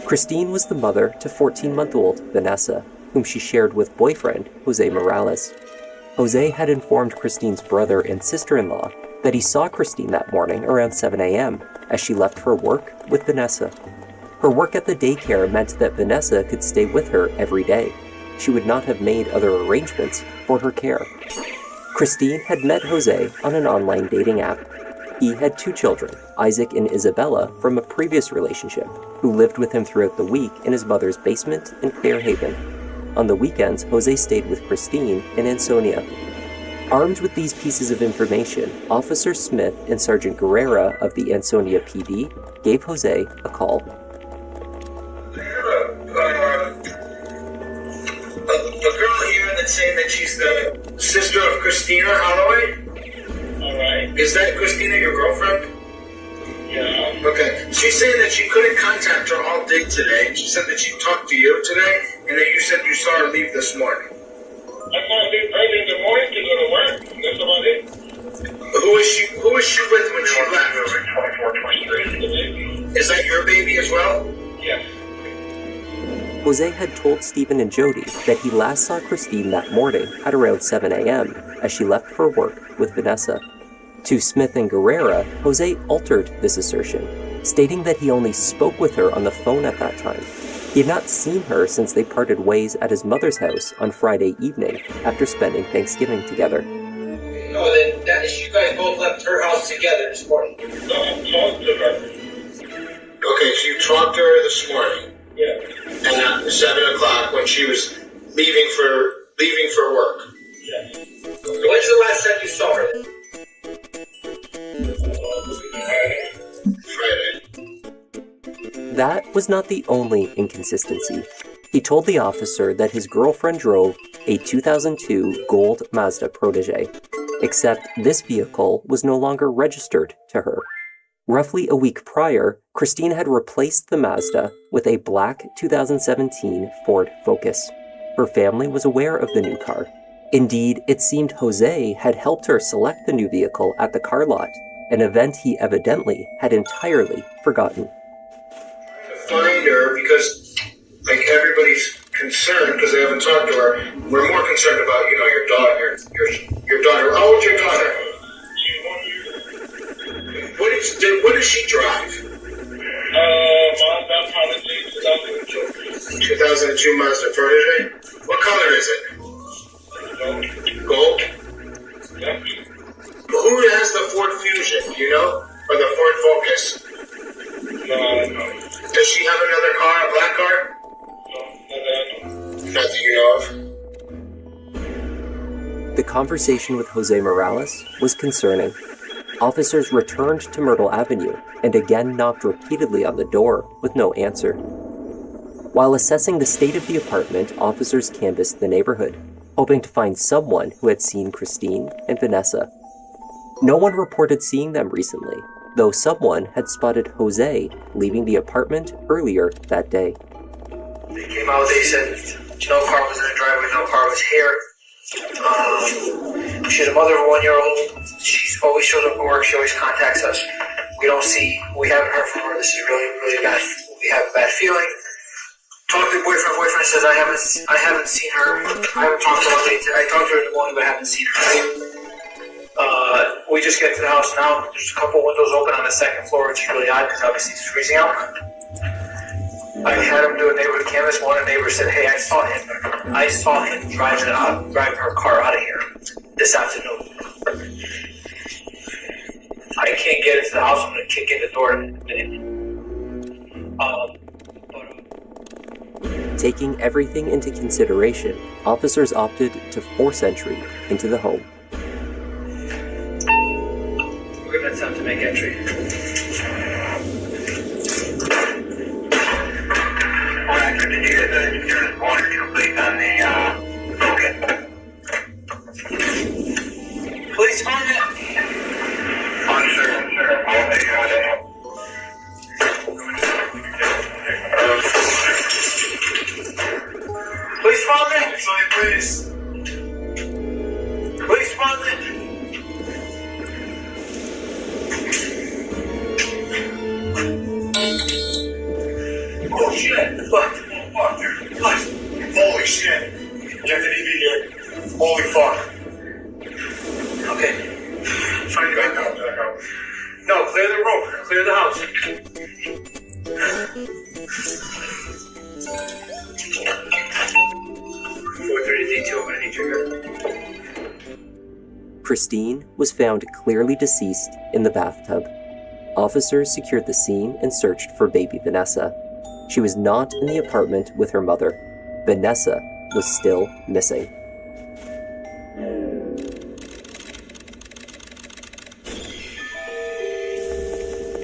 Christine was the mother to 14-month-old Vanessa, whom she shared with boyfriend Jose Morales. Jose had informed Christine's brother and sister-in-law that he saw Christine that morning around 7 a.m. as she left for work with Vanessa. Her work at the daycare meant that Vanessa could stay with her every day. She would not have made other arrangements for her care. Christine had met Jose on an online dating app. He had 2 children, Isaac and Isabella, from a previous relationship, who lived with him throughout the week in his mother's basement in Fairhaven. On the weekends, Jose stayed with Christine in Ansonia. Armed with these pieces of information, Officer Smith and Sergeant Guerrera of the Ansonia PD gave Jose a call. A girl here that's saying that she's the sister of Christina Holloway? Alright. Is that Christina your girlfriend? Yeah. Okay. She's saying that she couldn't contact her all day today. She said that she talked to you today, and that you said you saw her leave this morning. I saw her leave early in the morning to go to work. That's about it. Who is she with when she left? 24, 23. Is that your baby as well? Yes. Jose had told Stephen and Jody that he last saw Christine that morning at around 7 a.m. as she left for work with Vanessa. To Smith and Guerrera, Jose altered this assertion, stating that he only spoke with her on the phone at that time. He had not seen her since they parted ways at his mother's house on Friday evening after spending Thanksgiving together. Oh, then that is, you guys both left her house together this morning? No, I talked to her. Okay, so you talked to her this morning? Yeah. And at 7 o'clock when she was leaving for work? Yes. When's the last time you saw her? Friday. That was not the only inconsistency. He told the officer that his girlfriend drove a 2002 gold Mazda Protege, except this vehicle was no longer registered to her. Roughly a week prior, Christine had replaced the Mazda with a black 2017 Ford Focus. Her family was aware of the new car. Indeed, it seemed Jose had helped her select the new vehicle at the car lot, an event he evidently had entirely forgotten. Find her because, like, everybody's concerned because they haven't talked to her. We're more concerned about, you know, your daughter. Your daughter. How old's your daughter? What does she drive? Mazda Protege 2002. 2002 Mazda Protege. What color is it? Gold. Yep. Who has the Ford Fusion? Do you know, or the Ford Focus? No. Does she have another car, a black car? No, not that you know of. The conversation with Jose Morales was concerning. Officers returned to Myrtle Avenue and again knocked repeatedly on the door with no answer. While assessing the state of the apartment, officers canvassed the neighborhood, hoping to find someone who had seen Christine and Vanessa. No one reported seeing them recently, though someone had spotted Jose leaving the apartment earlier that day. They came out, they said no car was in the driveway, no car was here. She's a mother of a 1-year-old. She's always shows up at work, she always contacts us. We haven't heard from her. This is really, really bad. We have a bad feeling. Talked to the boyfriend says I haven't seen her. I haven't talked to her lately. I talked to her in the morning, but I haven't seen her. We just get to the house now. There's a couple windows open on the second floor, which is really odd because obviously it's freezing out. I had him do a neighborhood canvas. One neighbor said, "Hey, I saw him driving her car out of here this afternoon. I can't get into the house. I'm gonna kick in the door in a minute." Taking everything into consideration, officers opted to force entry into the home. We're gonna attempt to make entry. Did you get the insurance warrant complete on the okay. Police department. Sure. Police department. Please. Police department. Oh shit! Fuck, dude. Holy shit! Anthony be here. Holy fuck. Okay. Trying to back up. No, clear the room. Clear the house. 430D2, I'm gonna need you here. Christine was found clearly deceased in the bathtub. Officers secured the scene and searched for baby Vanessa. She was not in the apartment with her mother. Vanessa was still missing.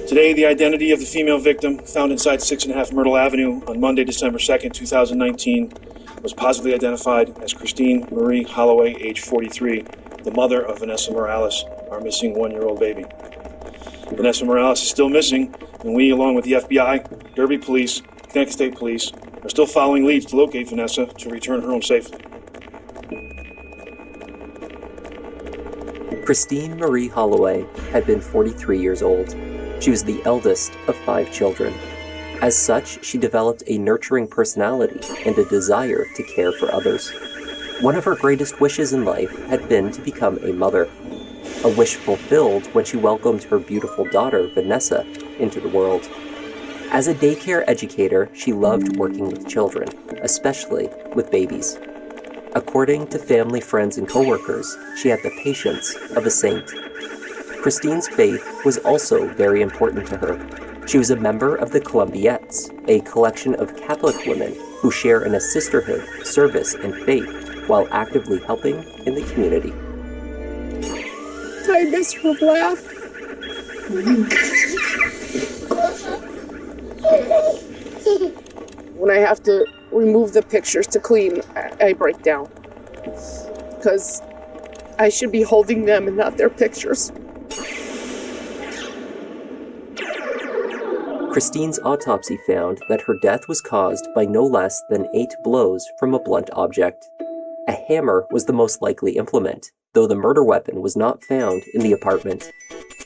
Today, the identity of the female victim found inside 6.5 Myrtle Avenue on Monday, December 2nd, 2019, was positively identified as Christine Marie Holloway, age 43, the mother of Vanessa Morales, our missing 1-year-old baby. Vanessa Morales is still missing, and we, along with the FBI, Derby Police, Connecticut State Police, are still following leads to locate Vanessa to return her home safely. Christine Marie Holloway had been 43 years old. She was the eldest of 5 children. As such, she developed a nurturing personality and a desire to care for others. One of her greatest wishes in life had been to become a mother, a wish fulfilled when she welcomed her beautiful daughter, Vanessa, into the world. As a daycare educator, she loved working with children, especially with babies. According to family, friends, and coworkers, she had the patience of a saint. Christine's faith was also very important to her. She was a member of the Columbiettes, a collection of Catholic women who share in a sisterhood, service, and faith while actively helping in the community. I miss her laugh. When I have to remove the pictures to clean, I break down. Because I should be holding them and not their pictures. Christine's autopsy found that her death was caused by no less than 8 blows from a blunt object. A hammer was the most likely implement, though the murder weapon was not found in the apartment.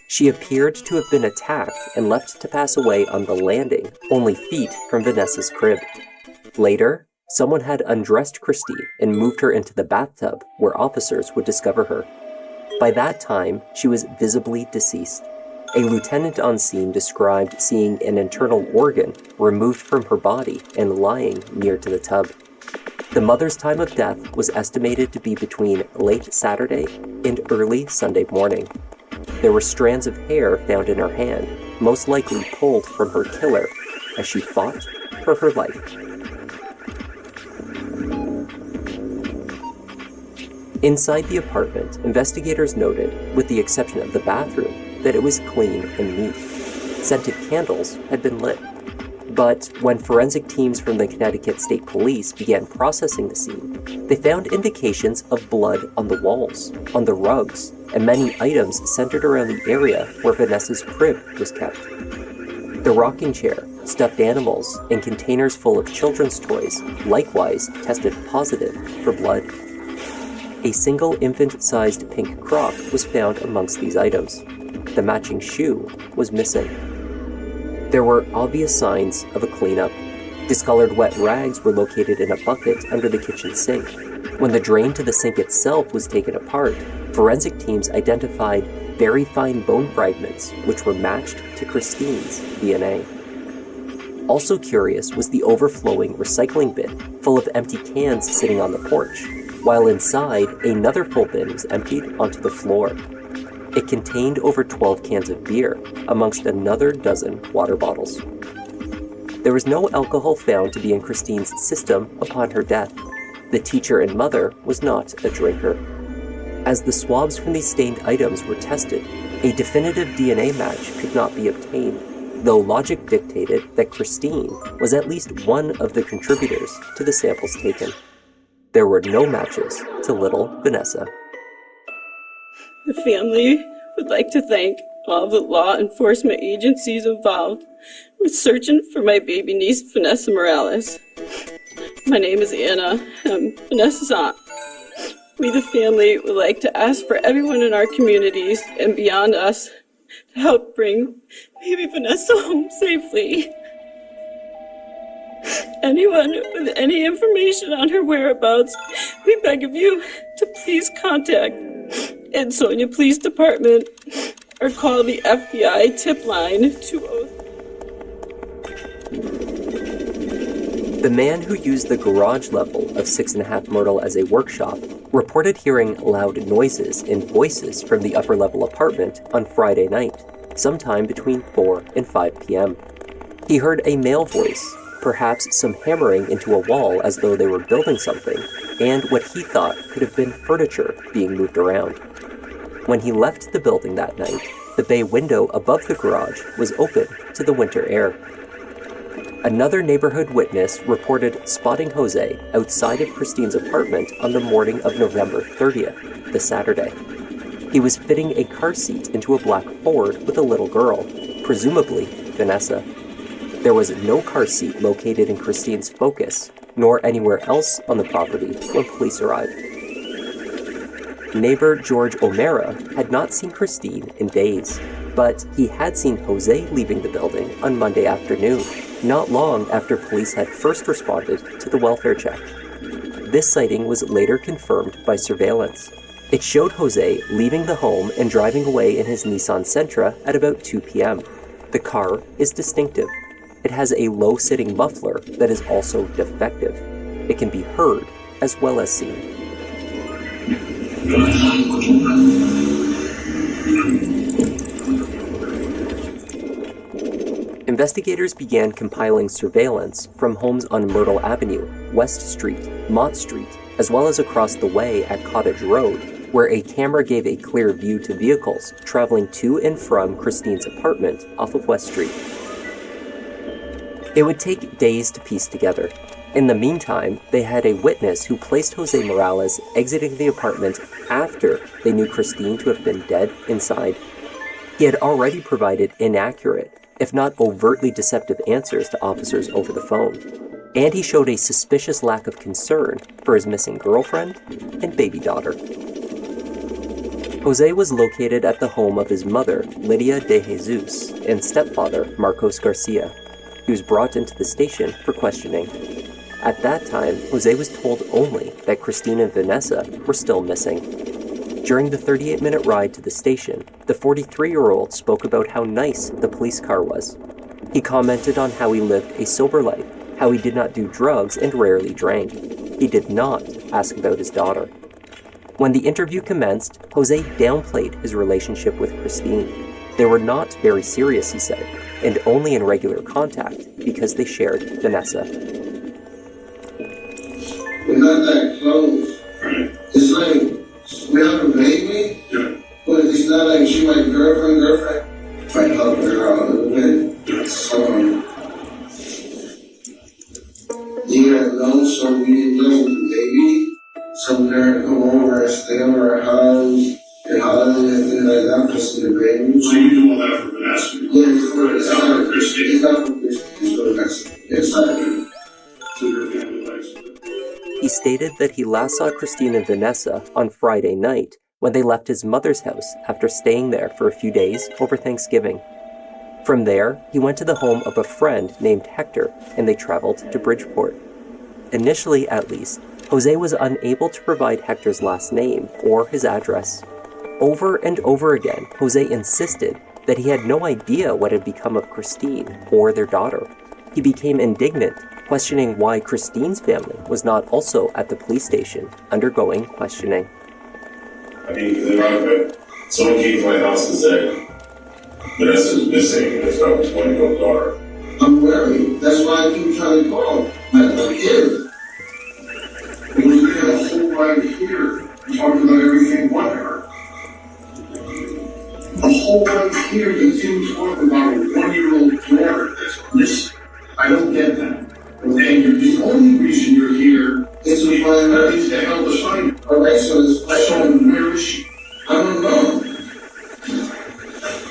She appeared to have been attacked and left to pass away on the landing, only feet from Vanessa's crib. Later, someone had undressed Christine and moved her into the bathtub where officers would discover her. By that time, she was visibly deceased. A lieutenant on scene described seeing an internal organ removed from her body and lying near to the tub. The mother's time of death was estimated to be between late Saturday and early Sunday morning. There were strands of hair found in her hand, most likely pulled from her killer as she fought for her life. Inside the apartment, investigators noted, with the exception of the bathroom, that it was clean and neat. Scented candles had been lit. But when forensic teams from the Connecticut State Police began processing the scene, they found indications of blood on the walls, on the rugs, and many items centered around the area where Vanessa's crib was kept. The rocking chair, stuffed animals, and containers full of children's toys likewise tested positive for blood. A single infant-sized pink crock was found amongst these items. The matching shoe was missing. There were obvious signs of a cleanup. Discolored wet rags were located in a bucket under the kitchen sink. When the drain to the sink itself was taken apart, forensic teams identified very fine bone fragments which were matched to Christine's DNA. Also curious was the overflowing recycling bin full of empty cans sitting on the porch, while inside another full bin was emptied onto the floor. It contained over 12 cans of beer, amongst another dozen water bottles. There was no alcohol found to be in Christine's system upon her death. The teacher and mother was not a drinker. As the swabs from these stained items were tested, a definitive DNA match could not be obtained, though logic dictated that Christine was at least one of the contributors to the samples taken. There were no matches to little Vanessa. The family would like to thank all the law enforcement agencies involved with searching for my baby niece, Vanessa Morales. My name is Anna. I'm Vanessa's aunt. We, the family, would like to ask for everyone in our communities and beyond us to help bring baby Vanessa home safely. Anyone with any information on her whereabouts, we beg of you to please contact Ansonia Police Department or call the FBI tip line 203. The man who used the garage level of 6.5 Myrtle as a workshop reported hearing loud noises and voices from the upper level apartment on Friday night, sometime between 4 and 5 p.m. He heard a male voice, perhaps some hammering into a wall as though they were building something, and what he thought could have been furniture being moved around. When he left the building that night, the bay window above the garage was open to the winter air. Another neighborhood witness reported spotting Jose outside of Christine's apartment on the morning of November 30th, the Saturday. He was fitting a car seat into a black Ford with a little girl, presumably Vanessa. There was no car seat located in Christine's Focus, nor anywhere else on the property when police arrived. Neighbor George O'Mara had not seen Christine in days, but he had seen Jose leaving the building on Monday afternoon, not long after police had first responded to the welfare check. This sighting was later confirmed by surveillance. It showed Jose leaving the home and driving away in his Nissan Sentra at about 2 p.m. The car is distinctive. It has a low-sitting muffler that is also defective. It can be heard as well as seen. Investigators began compiling surveillance from homes on Myrtle Avenue, West Street, Mott Street, as well as across the way at Cottage Road, where a camera gave a clear view to vehicles traveling to and from Christine's apartment off of West Street. It would take days to piece together. In the meantime, they had a witness who placed Jose Morales exiting the apartment after they knew Christine to have been dead inside. He had already provided inaccurate, if not overtly deceptive answers to officers over the phone, and he showed a suspicious lack of concern for his missing girlfriend and baby daughter. Jose was located at the home of his mother, Lydia de Jesus, and stepfather, Marcos Garcia. He was brought into the station for questioning. At that time, Jose was told only that Christine and Vanessa were still missing. During the 38-minute ride to the station, the 43-year-old spoke about how nice the police car was. He commented on how he lived a sober life, how he did not do drugs and rarely drank. He did not ask about his daughter. When the interview commenced, Jose downplayed his relationship with Christine. They were not very serious, he said, and only in regular contact because they shared Vanessa. We're not that close. It's like, we have a baby, but it's not like she my girlfriend. If I help her out a little bit, year alone, so we didn't know the baby. Some parent come over and stay over our house and holiday and things like that for see the baby. So you do all that for Vanessa? Yeah, it's not for Christine. It's not for Christine, it's for Vanessa. It's not for so your family likes it. He stated that he last saw Christine and Vanessa on Friday night when they left his mother's house after staying there for a few days over Thanksgiving. From there, he went to the home of a friend named Hector, and they traveled to Bridgeport. Initially, at least, Jose was unable to provide Hector's last name or his address. Over and over again, Jose insisted that he had no idea what had become of Christine or their daughter. He became indignant, questioning why Christine's family was not also at the police station undergoing questioning. I mean, someone came to my house and said, Vanessa's missing, and it's not the 20-year-old daughter. I'm worried. That's why I keep trying to call. My kid. It was there a whole right here, talking about everything but her. A whole right here, you two talking about a 1-year-old daughter that's missing. I don't get that. And the only reason you're here is to find her. Is to help us find her. Alright, so where is she? I don't know.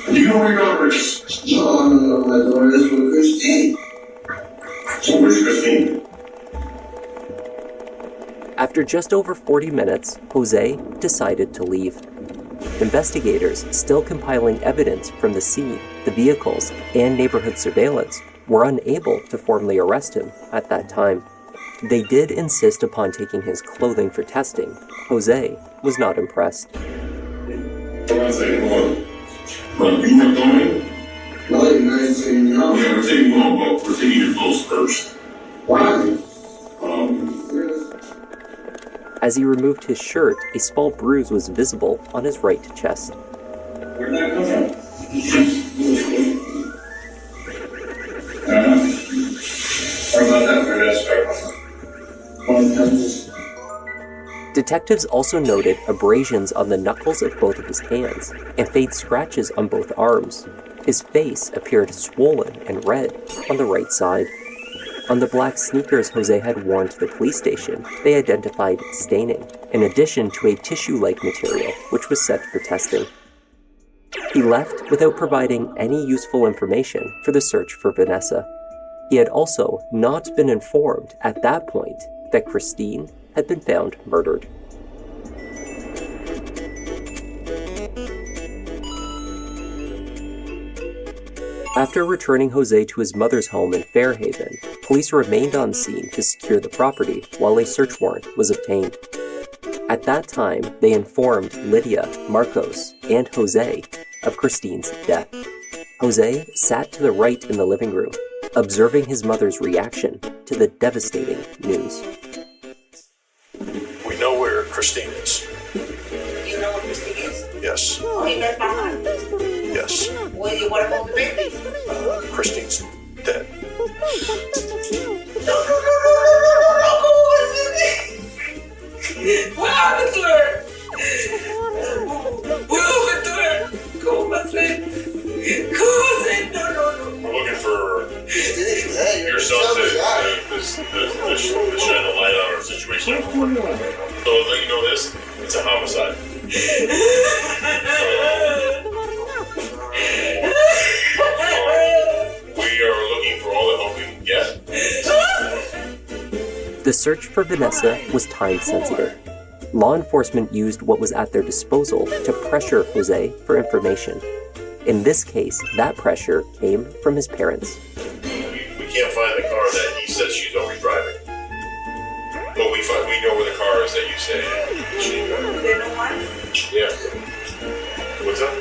Do you know where your daughter is? No, I don't know. My daughter is with Christine. So where's Christine? After just over 40 minutes, Jose decided to leave. Investigators, still compiling evidence from the scene, the vehicles, and neighborhood surveillance, were unable to formally arrest him at that time. They did insist upon taking his clothing for testing. Jose was not impressed. Hold on a second, hold on. You were going? Well, you guys saying no? Yeah, we're taking you on, but we're taking your clothes first. Why? As he removed his shirt, a small bruise was visible on his right chest. Where'd that come from? What about that? Where'd that start from? Detectives also noted abrasions on the knuckles of both of his hands and faint scratches on both arms. His face appeared swollen and red on the right side. On the black sneakers Jose had worn to the police station, they identified staining, in addition to a tissue-like material which was set for testing. He left without providing any useful information for the search for Vanessa. He had also not been informed at that point that Christine had been found murdered. After returning Jose to his mother's home in Fairhaven, police remained on scene to secure the property while a search warrant was obtained. At that time, they informed Lydia, Marcos, and Jose of Christine's death. Jose sat to the right in the living room, observing his mother's reaction to the devastating news. We know where Christine is. You know where Christine is? Yes. Oh, he left behind. Yes. What about the baby? Christine's dead. No. What happened to her? What happened to her? ¿Cómo va a ser? No. We're looking for yourself to shine a light on our situation. So let you know this, it's a homicide. We are looking for all the help we can get. The search for Vanessa was time-sensitive. Law enforcement used what was at their disposal to pressure Jose for information. In this case, that pressure came from his parents. We can't find the car that he says she's always driving. But we know where the car is that you say she got. Yeah. What's up?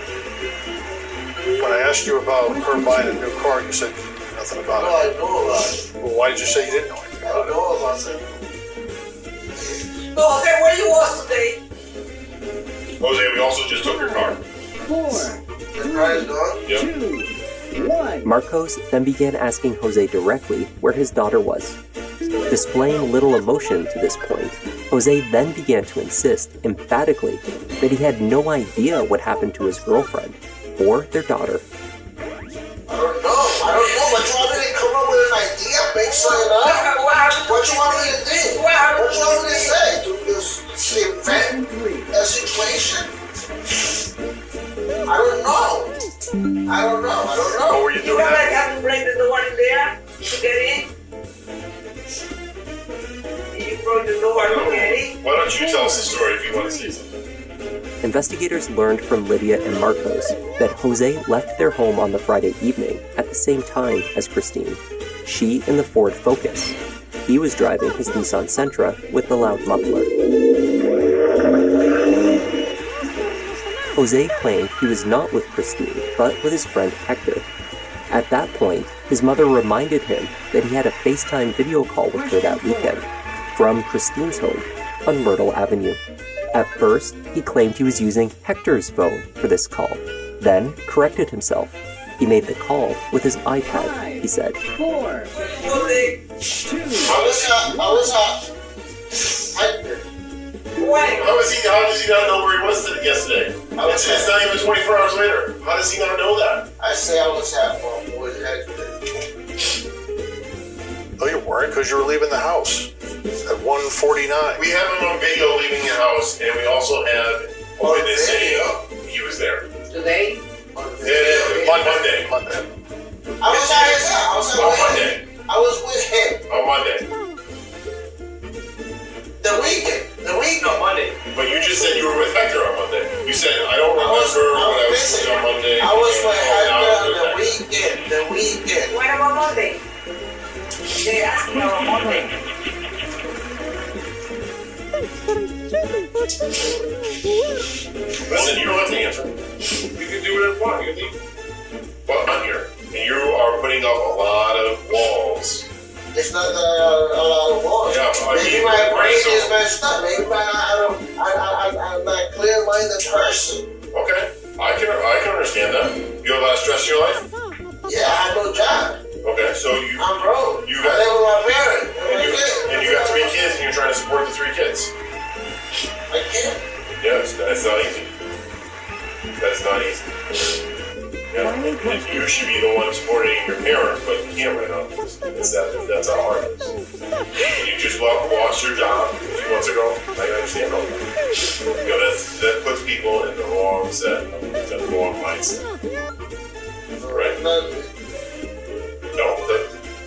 When I asked you about her buying a new car, you said you knew nothing about it. No, I know about it. Well, why did you say you didn't know anything I about it? know about it. So, Jose, where you was today? Jose, we also just took your car. 4. The car is gone? Yep. Marcos then began asking Jose directly where his daughter was. Displaying little emotion to this point, Jose then began to insist emphatically that he had no idea what happened to his girlfriend or their daughter. I don't know, but you want me to come up with an idea, make something up? What you want me to do? What you want me to say? To just invent a situation? I don't know. What were you doing? have to break the door in there to get in? You broke the door to get in? Why don't you tell us the story if you want to say something? Investigators learned from Lydia and Marcos that Jose left their home on the Friday evening at the same time as Christine, she in the Ford Focus. He was driving his Nissan Sentra with the loud muffler. Jose claimed he was not with Christine, but with his friend Hector. At that point, his mother reminded him that he had a FaceTime video call with her that weekend from Christine's home on Myrtle Avenue. At first, he claimed he was using Hector's phone for this call, then corrected himself. He made the call with his iPad, he said. 4. How was Hector? Wait. How does he not know where he was yesterday? It's not even 24 hours later. How does he not know that? I say I was at home with Hector. No, you weren't, because you were leaving the house at 1:49. We have him on video leaving the house, and we also have a witness saying he was there. Today? Monday. I was at his house. On Monday. I was with him. On Monday. The weekend. No, Monday. But you just said you were with Hector on Monday. You said, I don't remember when I was with on Monday. I was with Hector on the weekend. When about Monday? They asked me about Monday. Listen, you don't have to answer. You can do whatever you want. You can leave. But I'm here. And you are putting up a lot of walls. It's not that a lot of walls. Yeah, maybe my brain is messed up. Maybe I'm not clear-minded person. Okay, I can understand that. You have a lot of stress in your life? Yeah, I have no job. Okay, so I'm broke. I live with my parents. And you got 3 kids, and you're trying to support the 3 kids. I can't. Yes, that's not easy. That's not easy. Yeah. You should be the one supporting your parents, but you can't right now. That's how hard it is. You just lost your job a few months ago. I understand all that. That puts people in the wrong set, the wrong mindset. Right? No,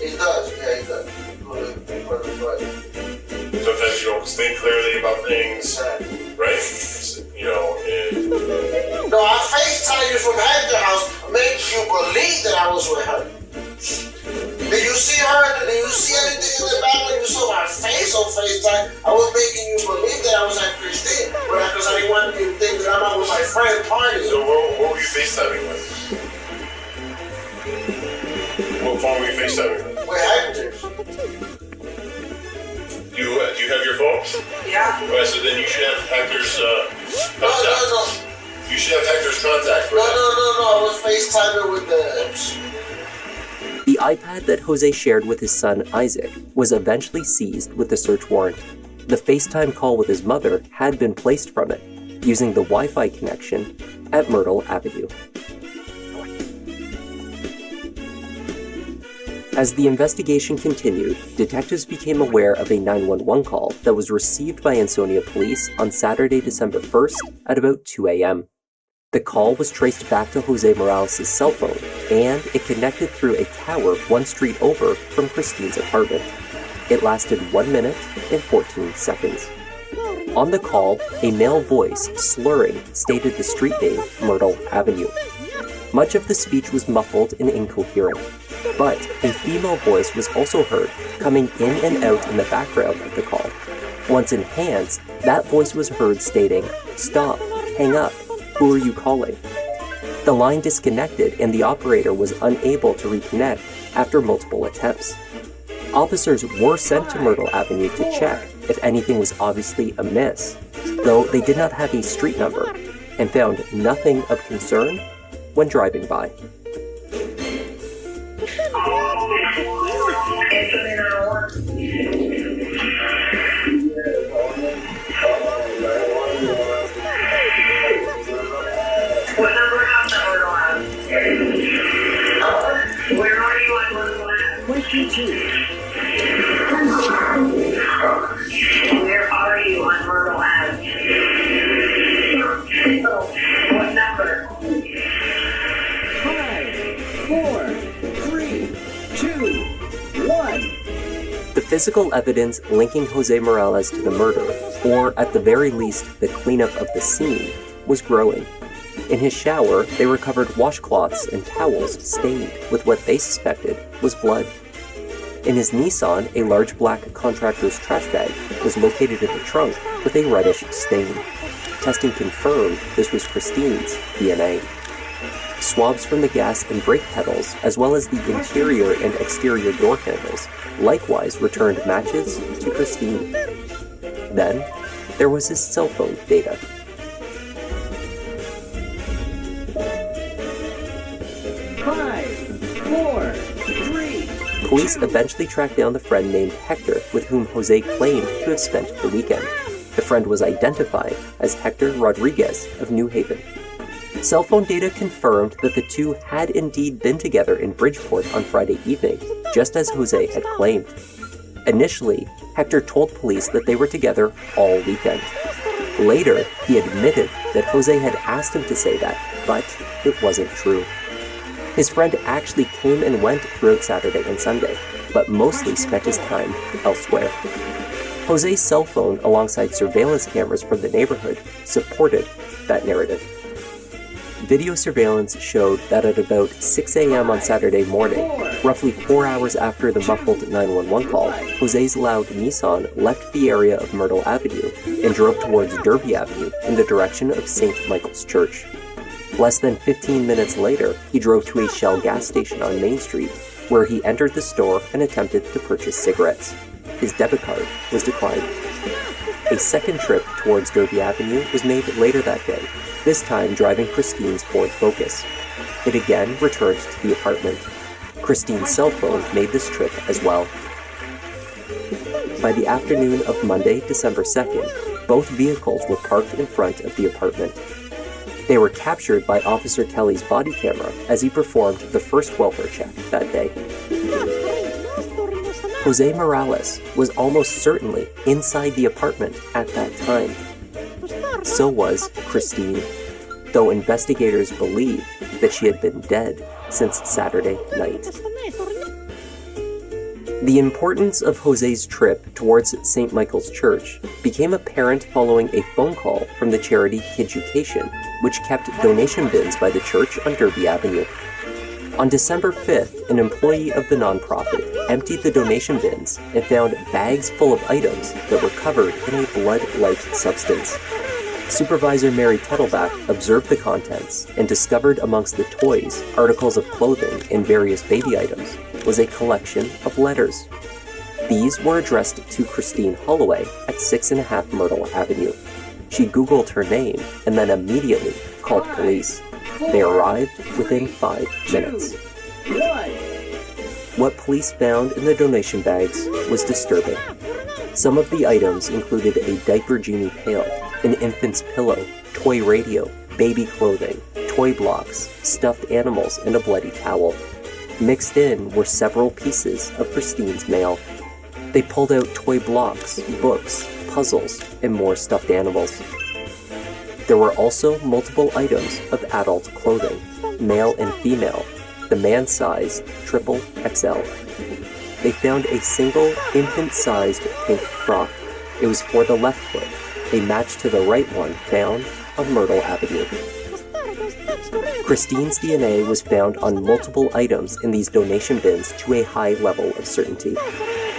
He does. Yeah, he does. Sometimes you don't think clearly about things, right? You know, No, I FaceTime you from Hector's house, make you believe that I was with her. Did you see her? Did you see anything in the back when you saw my face on FaceTime? I was making you believe that I was at Christine, because I didn't want you to think that I'm out with my friend partying. So what were you FaceTiming with? What phone were you FaceTiming with? With Hector. Do you have your phone? Yeah. Okay, so then you should have Hector's contact. No. You should have Hector's contact. No. I was FaceTiming with the... The iPad that Jose shared with his son Isaac was eventually seized with the search warrant. The FaceTime call with his mother had been placed from it, using the Wi-Fi connection at Myrtle Avenue. As the investigation continued, detectives became aware of a 911 call that was received by Ansonia police on Saturday, December 1st at about 2 a.m. The call was traced back to Jose Morales' cell phone, and it connected through a tower 1 street over from Christine's apartment. It lasted 1 minute and 14 seconds. On the call, a male voice, slurring, stated the street name Myrtle Avenue. Much of the speech was muffled and incoherent, but a female voice was also heard coming in and out in the background of the call. Once enhanced, that voice was heard stating, "Stop, hang up, who are you calling?" The line disconnected and the operator was unable to reconnect after multiple attempts. Officers were sent to Myrtle Avenue to check if anything was obviously amiss, though they did not have a street number and found nothing of concern when driving by. What number house at Myrtle Ave? Where are you on Myrtle Ave? Where are you on Myrtle Ave? What number? 5, 4, 3, 2, 1. The physical evidence linking Jose Morales to the murder, or at the very least the cleanup of the scene, was growing. In his shower, they recovered washcloths and towels stained with what they suspected was blood. In his Nissan, a large black contractor's trash bag was located in the trunk with a reddish stain. Testing confirmed this was Christine's DNA. Swabs from the gas and brake pedals, as well as the interior and exterior door handles, likewise returned matches to Christine. Then, there was his cell phone data. Police eventually tracked down the friend named Hector with whom Jose claimed to have spent the weekend. The friend was identified as Hector Rodriguez of New Haven. Cell phone data confirmed that the two had indeed been together in Bridgeport on Friday evening, just as Jose had claimed. Initially, Hector told police that they were together all weekend. Later, he admitted that Jose had asked him to say that, but it wasn't true. His friend actually came and went throughout Saturday and Sunday, but mostly spent his time elsewhere. Jose's cell phone, alongside surveillance cameras from the neighborhood, supported that narrative. Video surveillance showed that at about 6 a.m. on Saturday morning, roughly 4 hours after the muffled 911 call, Jose's loud Nissan left the area of Myrtle Avenue and drove towards Derby Avenue in the direction of St. Michael's Church. Less than 15 minutes later, he drove to a Shell gas station on Main Street, where he entered the store and attempted to purchase cigarettes. His debit card was declined. A second trip towards Derby Avenue was made later that day, this time driving Christine's Ford Focus. It again returned to the apartment. Christine's cell phone made this trip as well. By the afternoon of Monday, December 2nd, both vehicles were parked in front of the apartment. They were captured by Officer Kelly's body camera as he performed the first welfare check that day. Jose Morales was almost certainly inside the apartment at that time. So was Christine, though investigators believe that she had been dead since Saturday night. The importance of Jose's trip towards St. Michael's Church became apparent following a phone call from the charity Kidducation, which kept donation bins by the church on Derby Avenue. On December 5th, an employee of the nonprofit emptied the donation bins and found bags full of items that were covered in a blood-like substance. Supervisor Mary Tuttleback observed the contents and discovered amongst the toys, articles of clothing, and various baby items was a collection of letters. These were addressed to Christine Holloway at 6.5 Myrtle Avenue. She Googled her name and then immediately called police. They arrived within 5 minutes. What police found in the donation bags was disturbing. Some of the items included a diaper genie pail, an infant's pillow, toy radio, baby clothing, toy blocks, stuffed animals, and a bloody towel. Mixed in were several pieces of Christine's mail. They pulled out toy blocks, books, puzzles, and more stuffed animals. There were also multiple items of adult clothing, male and female, the man size XXL. They found a single infant-sized pink frock. It was for the left foot, a match to the right one found on Myrtle Avenue. Christine's DNA was found on multiple items in these donation bins to a high level of certainty.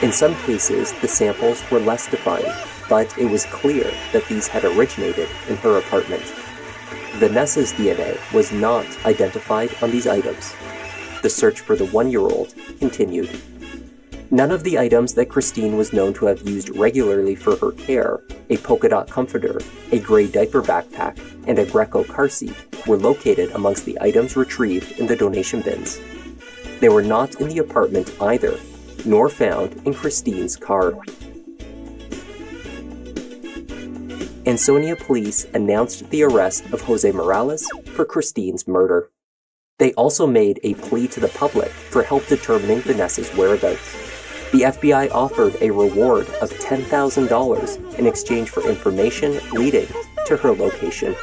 In some cases, the samples were less defined, but it was clear that these had originated in her apartment. Vanessa's DNA was not identified on these items. The search for the 1-year-old continued. None of the items that Christine was known to have used regularly for her care, a polka dot comforter, a gray diaper backpack, and a Greco car seat, were located amongst the items retrieved in the donation bins. They were not in the apartment either, nor found in Christine's car. Ansonia police announced the arrest of Jose Morales for Christine's murder. They also made a plea to the public for help determining Vanessa's whereabouts. The FBI offered a reward of $10,000 in exchange for information leading to her location.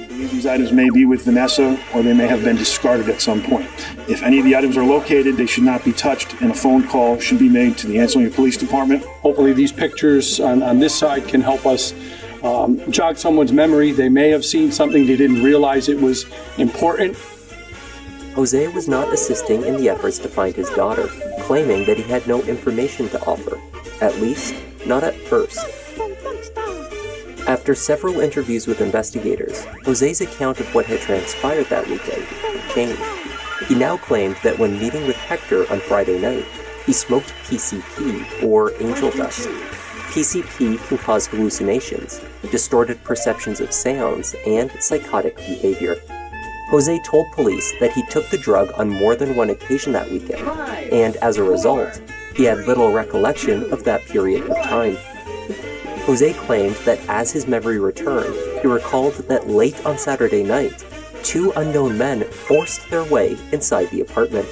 These items may be with Vanessa, or they may have been discarded at some point. If any of the items are located, they should not be touched, and a phone call should be made to the Ansonia Police Department. Hopefully these pictures on this side can help us jog someone's memory. They may have seen something they didn't realize it was important. Jose was not assisting in the efforts to find his daughter, claiming that he had no information to offer, at least not at first. After several interviews with investigators, Jose's account of what had transpired that weekend changed. He now claimed that when meeting with Hector on Friday night, he smoked PCP, or angel dust. PCP can cause hallucinations, distorted perceptions of sounds, and psychotic behavior. Jose told police that he took the drug on more than one occasion that weekend, and as a result, he had little recollection of that period of time. Jose claimed that as his memory returned, he recalled that late on Saturday night, 2 unknown men forced their way inside the apartment.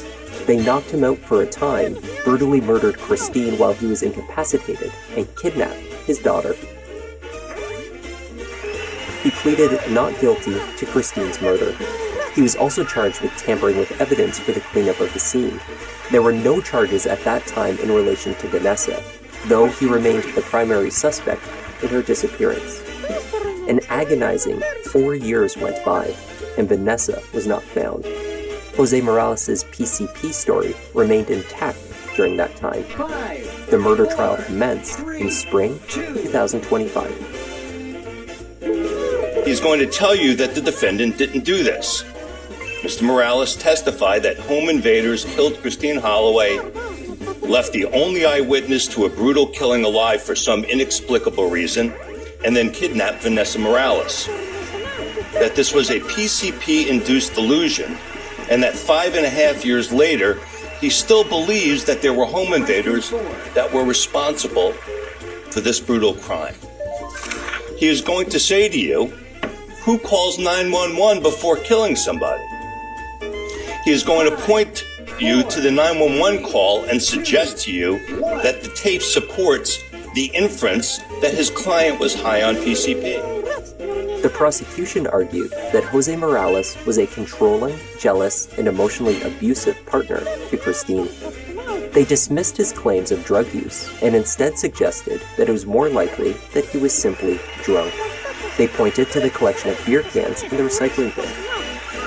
They knocked him out for a time, brutally murdered Christine while he was incapacitated, and kidnapped his daughter. He pleaded not guilty to Christine's murder. He was also charged with tampering with evidence for the cleanup of the scene. There were no charges at that time in relation to Vanessa, though he remained the primary suspect in her disappearance. An agonizing 4 years went by, and Vanessa was not found. Jose Morales' PCP story remained intact during that time. The murder trial commenced in spring 2025. He's going to tell you that the defendant didn't do this. Mr. Morales testified that home invaders killed Christine Holloway, left the only eyewitness to a brutal killing alive for some inexplicable reason, and then kidnapped Vanessa Morales. That this was a PCP-induced delusion, and that 5.5 years later, he still believes that there were home invaders that were responsible for this brutal crime. He is going to say to you, who calls 911 before killing somebody? He is going to point you to the 911 call and suggest to you that the tape supports the inference that his client was high on PCP. The prosecution argued that Jose Morales was a controlling, jealous, and emotionally abusive partner to Christine. They dismissed his claims of drug use and instead suggested that it was more likely that he was simply drunk. They pointed to the collection of beer cans in the recycling bin.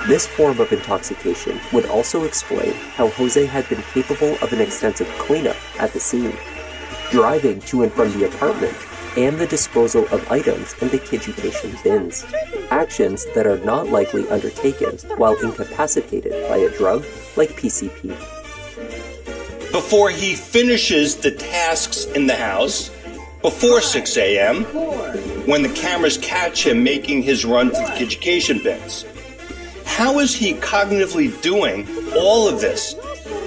This form of intoxication would also explain how Jose had been capable of an extensive cleanup at the scene, driving to and from the apartment, and the disposal of items in the kidutation bins, actions that are not likely undertaken while incapacitated by a drug like PCP. Before he finishes the tasks in the house, before 6 a.m., when the cameras catch him making his run to the kidutation bins. How is he cognitively doing all of this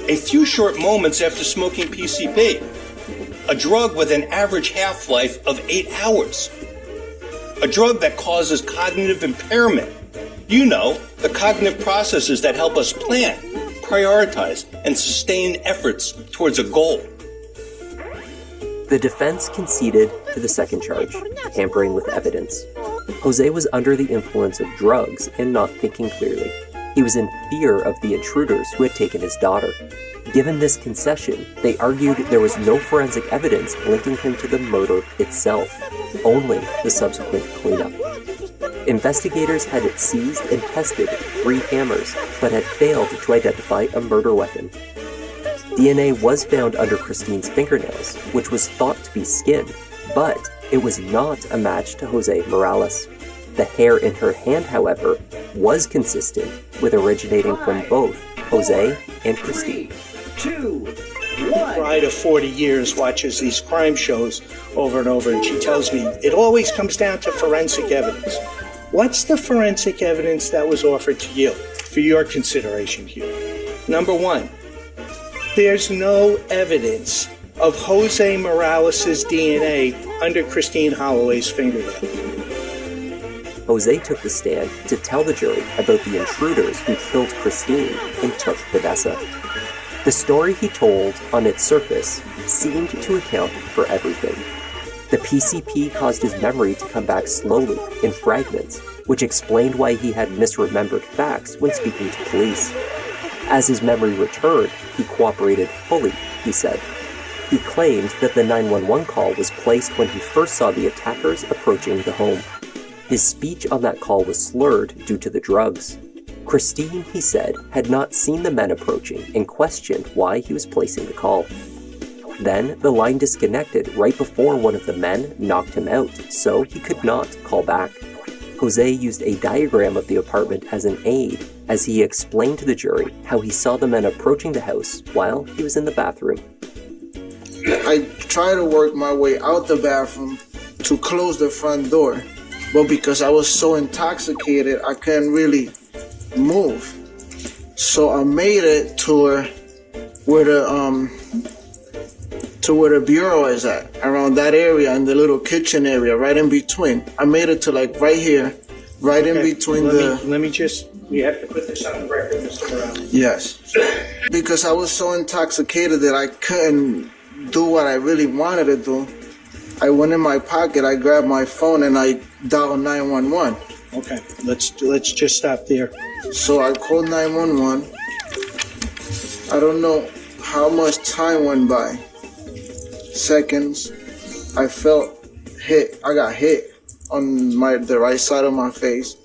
a few short moments after smoking PCP? A drug with an average half-life of 8 hours. A drug that causes cognitive impairment. You know, the cognitive processes that help us plan, prioritize, and sustain efforts towards a goal. The defense conceded to the second charge, tampering with evidence. Jose was under the influence of drugs and not thinking clearly. He was in fear of the intruders who had taken his daughter. Given this concession, they argued there was no forensic evidence linking him to the murder itself, only the subsequent cleanup. Investigators had seized and tested 3 hammers, but had failed to identify a murder weapon. DNA was found under Christine's fingernails, which was thought to be skin, but it was not a match to Jose Morales. The hair in her hand, however, was consistent with originating from both Jose and Christine. 2, bride of 40 years watches these crime shows over and over, and she tells me it always comes down to forensic evidence. What's the forensic evidence that was offered to you for your consideration here? Number one, there's no evidence of Jose Morales' DNA under Christine Holloway's fingernail. Jose took the stand to tell the jury about the intruders who killed Christine and took Vanessa. The story he told on its surface seemed to account for everything. The PCP caused his memory to come back slowly in fragments, which explained why he had misremembered facts when speaking to police. As his memory returned, he cooperated fully, he said. He claimed that the 911 call was placed when he first saw the attackers approaching the home. His speech on that call was slurred due to the drugs. Christine, he said, had not seen the men approaching and questioned why he was placing the call. Then, the line disconnected right before one of the men knocked him out, so he could not call back. Jose used a diagram of the apartment as an aid as he explained to the jury how he saw the men approaching the house while he was in the bathroom. I tried to work my way out the bathroom to close the front door, but because I was so intoxicated, I couldn't really move. So I made it to where the bureau is at, around that area, in the little kitchen area, right in between. I made it to like right here, right in between we have to put this on the record, Mr. Morales. Yes. Because I was so intoxicated that I couldn't do what I really wanted to do. I went in my pocket, I grabbed my phone, and I dialed 911. Okay, let's just stop there. So I called 911. I don't know how much time went by. Seconds. I felt hit. I got hit on the right side of my face.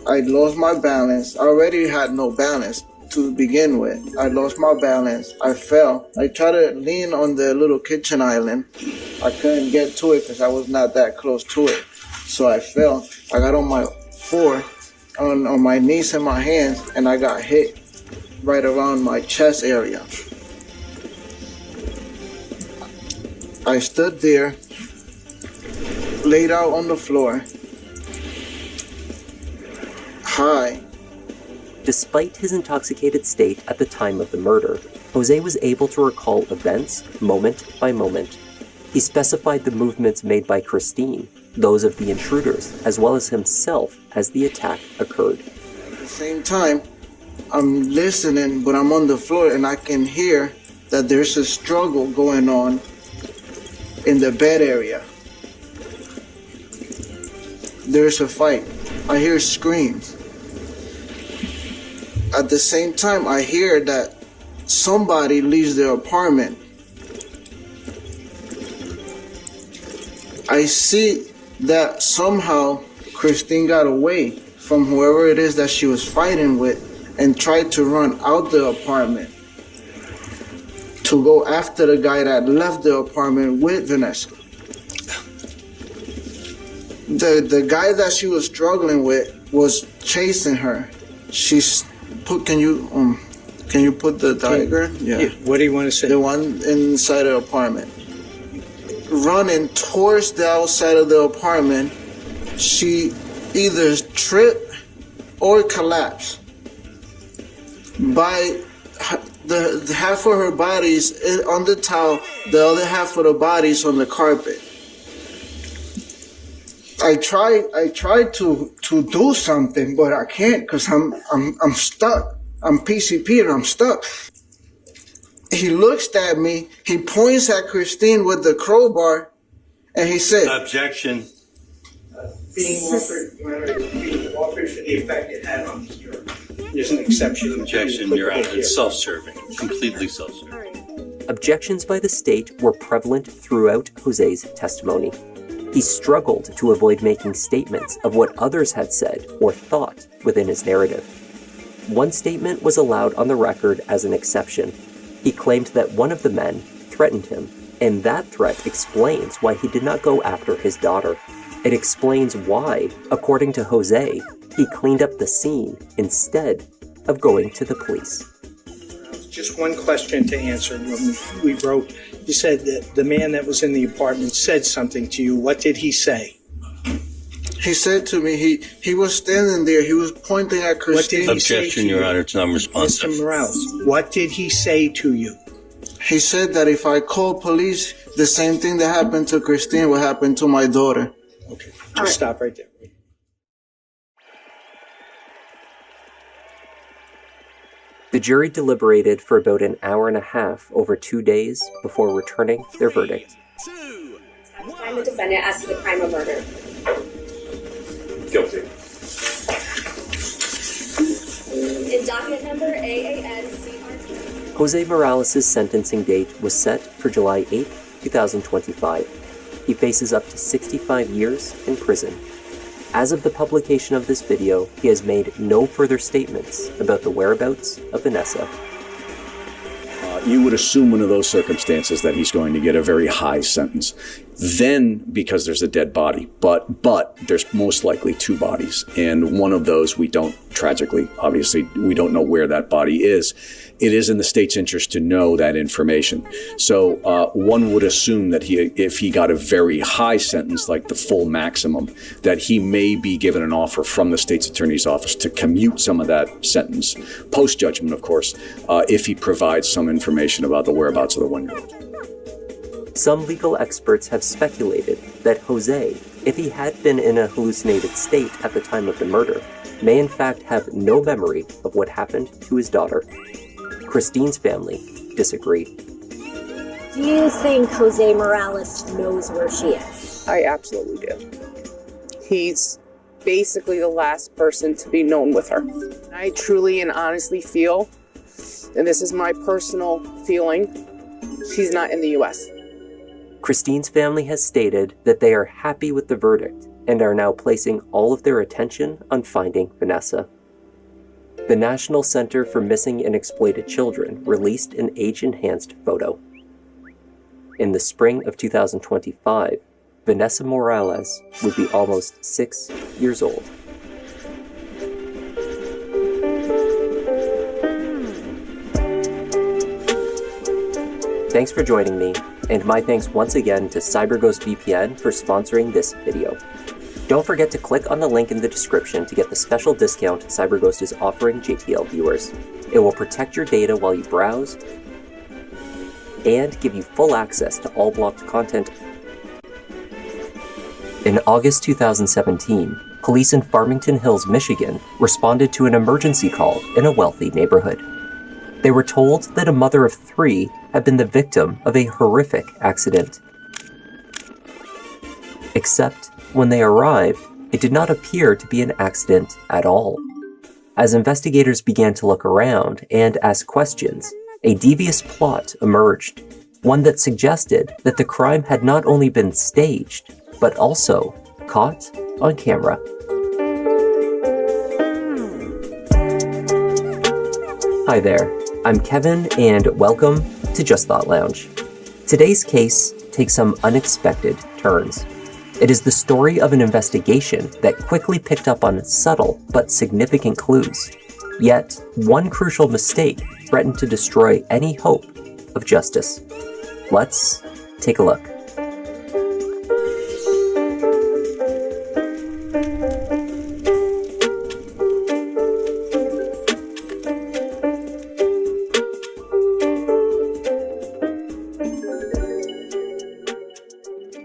I lost my balance. I already had no balance to begin with. I lost my balance. I fell. I tried to lean on the little kitchen island. I couldn't get to it because I was not that close to it. So I fell. I got on my floor, on my knees and my hands, and I got hit right around my chest area. I stood there, laid out on the floor, high. Despite his intoxicated state at the time of the murder, Jose was able to recall events moment by moment. He specified the movements made by Christine, those of the intruders, as well as himself as the attack occurred. At the same time, I'm listening, but I'm on the floor and I can hear that there's a struggle going on in the bed area. There's a fight. I hear screams. At the same time, I hear that somebody leaves the apartment. I see that somehow Christine got away from whoever it is that she was fighting with and tried to run out the apartment to go after the guy that left the apartment with Vanessa. The guy that she was struggling with was chasing her. Can you put the diagram? Yeah. What do you want to say? The one inside the apartment. Running towards the outside of the apartment, she either tripped or collapsed. By the half of her body is on the towel, the other half of the body is on the carpet. I tried to do something, but I can't because I'm stuck. I'm PCP and I'm stuck. He looks at me, he points at Christine with the crowbar, and he said, Objection. Being offered for the effect it had on the jury. There's an exception. Objection, Your Honor. It's self-serving. Completely self-serving. Objections by the state were prevalent throughout Jose's testimony. He struggled to avoid making statements of what others had said or thought within his narrative. One statement was allowed on the record as an exception. He claimed that one of the men threatened him And that threat explains why he did not go after his daughter. It explains why, according to Jose, he cleaned up the scene instead of going to the police. Just one question to answer. When we wrote, you said that the man that was in the apartment said something to you. What did he say? He said to me, he was standing there, he was pointing at Christine. Objection, Your Honor, it's non-responsive. Mr. Morales, what did he say to you? He said that if I call police, the same thing that happened to Christine will happen to my daughter. Okay, just stop right there. The jury deliberated for about an hour and a half over 2 days before returning their verdict. Find the defendant as to the crime of murder. Guilty. In document number AANCRT. Jose Morales' sentencing date was set for July 8, 2025. He faces up to 65 years in prison. As of the publication of this video, he has made no further statements about the whereabouts of Vanessa. You would assume under those circumstances that he's going to get a very high sentence. Then, because there's a dead body, but there's most likely two bodies, and one of those we don't, tragically, obviously, we don't know where that body is. It is in the state's interest to know that information. So one would assume that if he got a very high sentence, like the full maximum, that he may be given an offer from the state's attorney's office to commute some of that sentence, post-judgment, of course, if he provides some information about the whereabouts of the 1-year-old. Some legal experts have speculated that Jose, if he had been in a hallucinated state at the time of the murder, may in fact have no memory of what happened to his daughter. Christine's family disagree. Do you think Jose Morales knows where she is? I absolutely do. He's basically the last person to be known with her. I truly and honestly feel, and this is my personal feeling, she's not in the U.S. Christine's family has stated that they are happy with the verdict and are now placing all of their attention on finding Vanessa. The National Center for Missing and Exploited Children released an age-enhanced photo. In the spring of 2025, Vanessa Morales would be almost 6 years old. Thanks for joining me, and my thanks once again to CyberGhost VPN for sponsoring this video. Don't forget to click on the link in the description to get the special discount CyberGhost is offering JTL viewers. It will protect your data while you browse and give you full access to all blocked content. In August 2017, police in Farmington Hills, Michigan responded to an emergency call in a wealthy neighborhood. They were told that a mother of 3 had been the victim of a horrific accident. Except, when they arrived, it did not appear to be an accident at all. As investigators began to look around and ask questions, a devious plot emerged, one that suggested that the crime had not only been staged, but also caught on camera. Hi there, I'm Kevin, and welcome to Just Thought Lounge. Today's case takes some unexpected turns. It is the story of an investigation that quickly picked up on subtle but significant clues. Yet, one crucial mistake threatened to destroy any hope of justice. Let's take a look.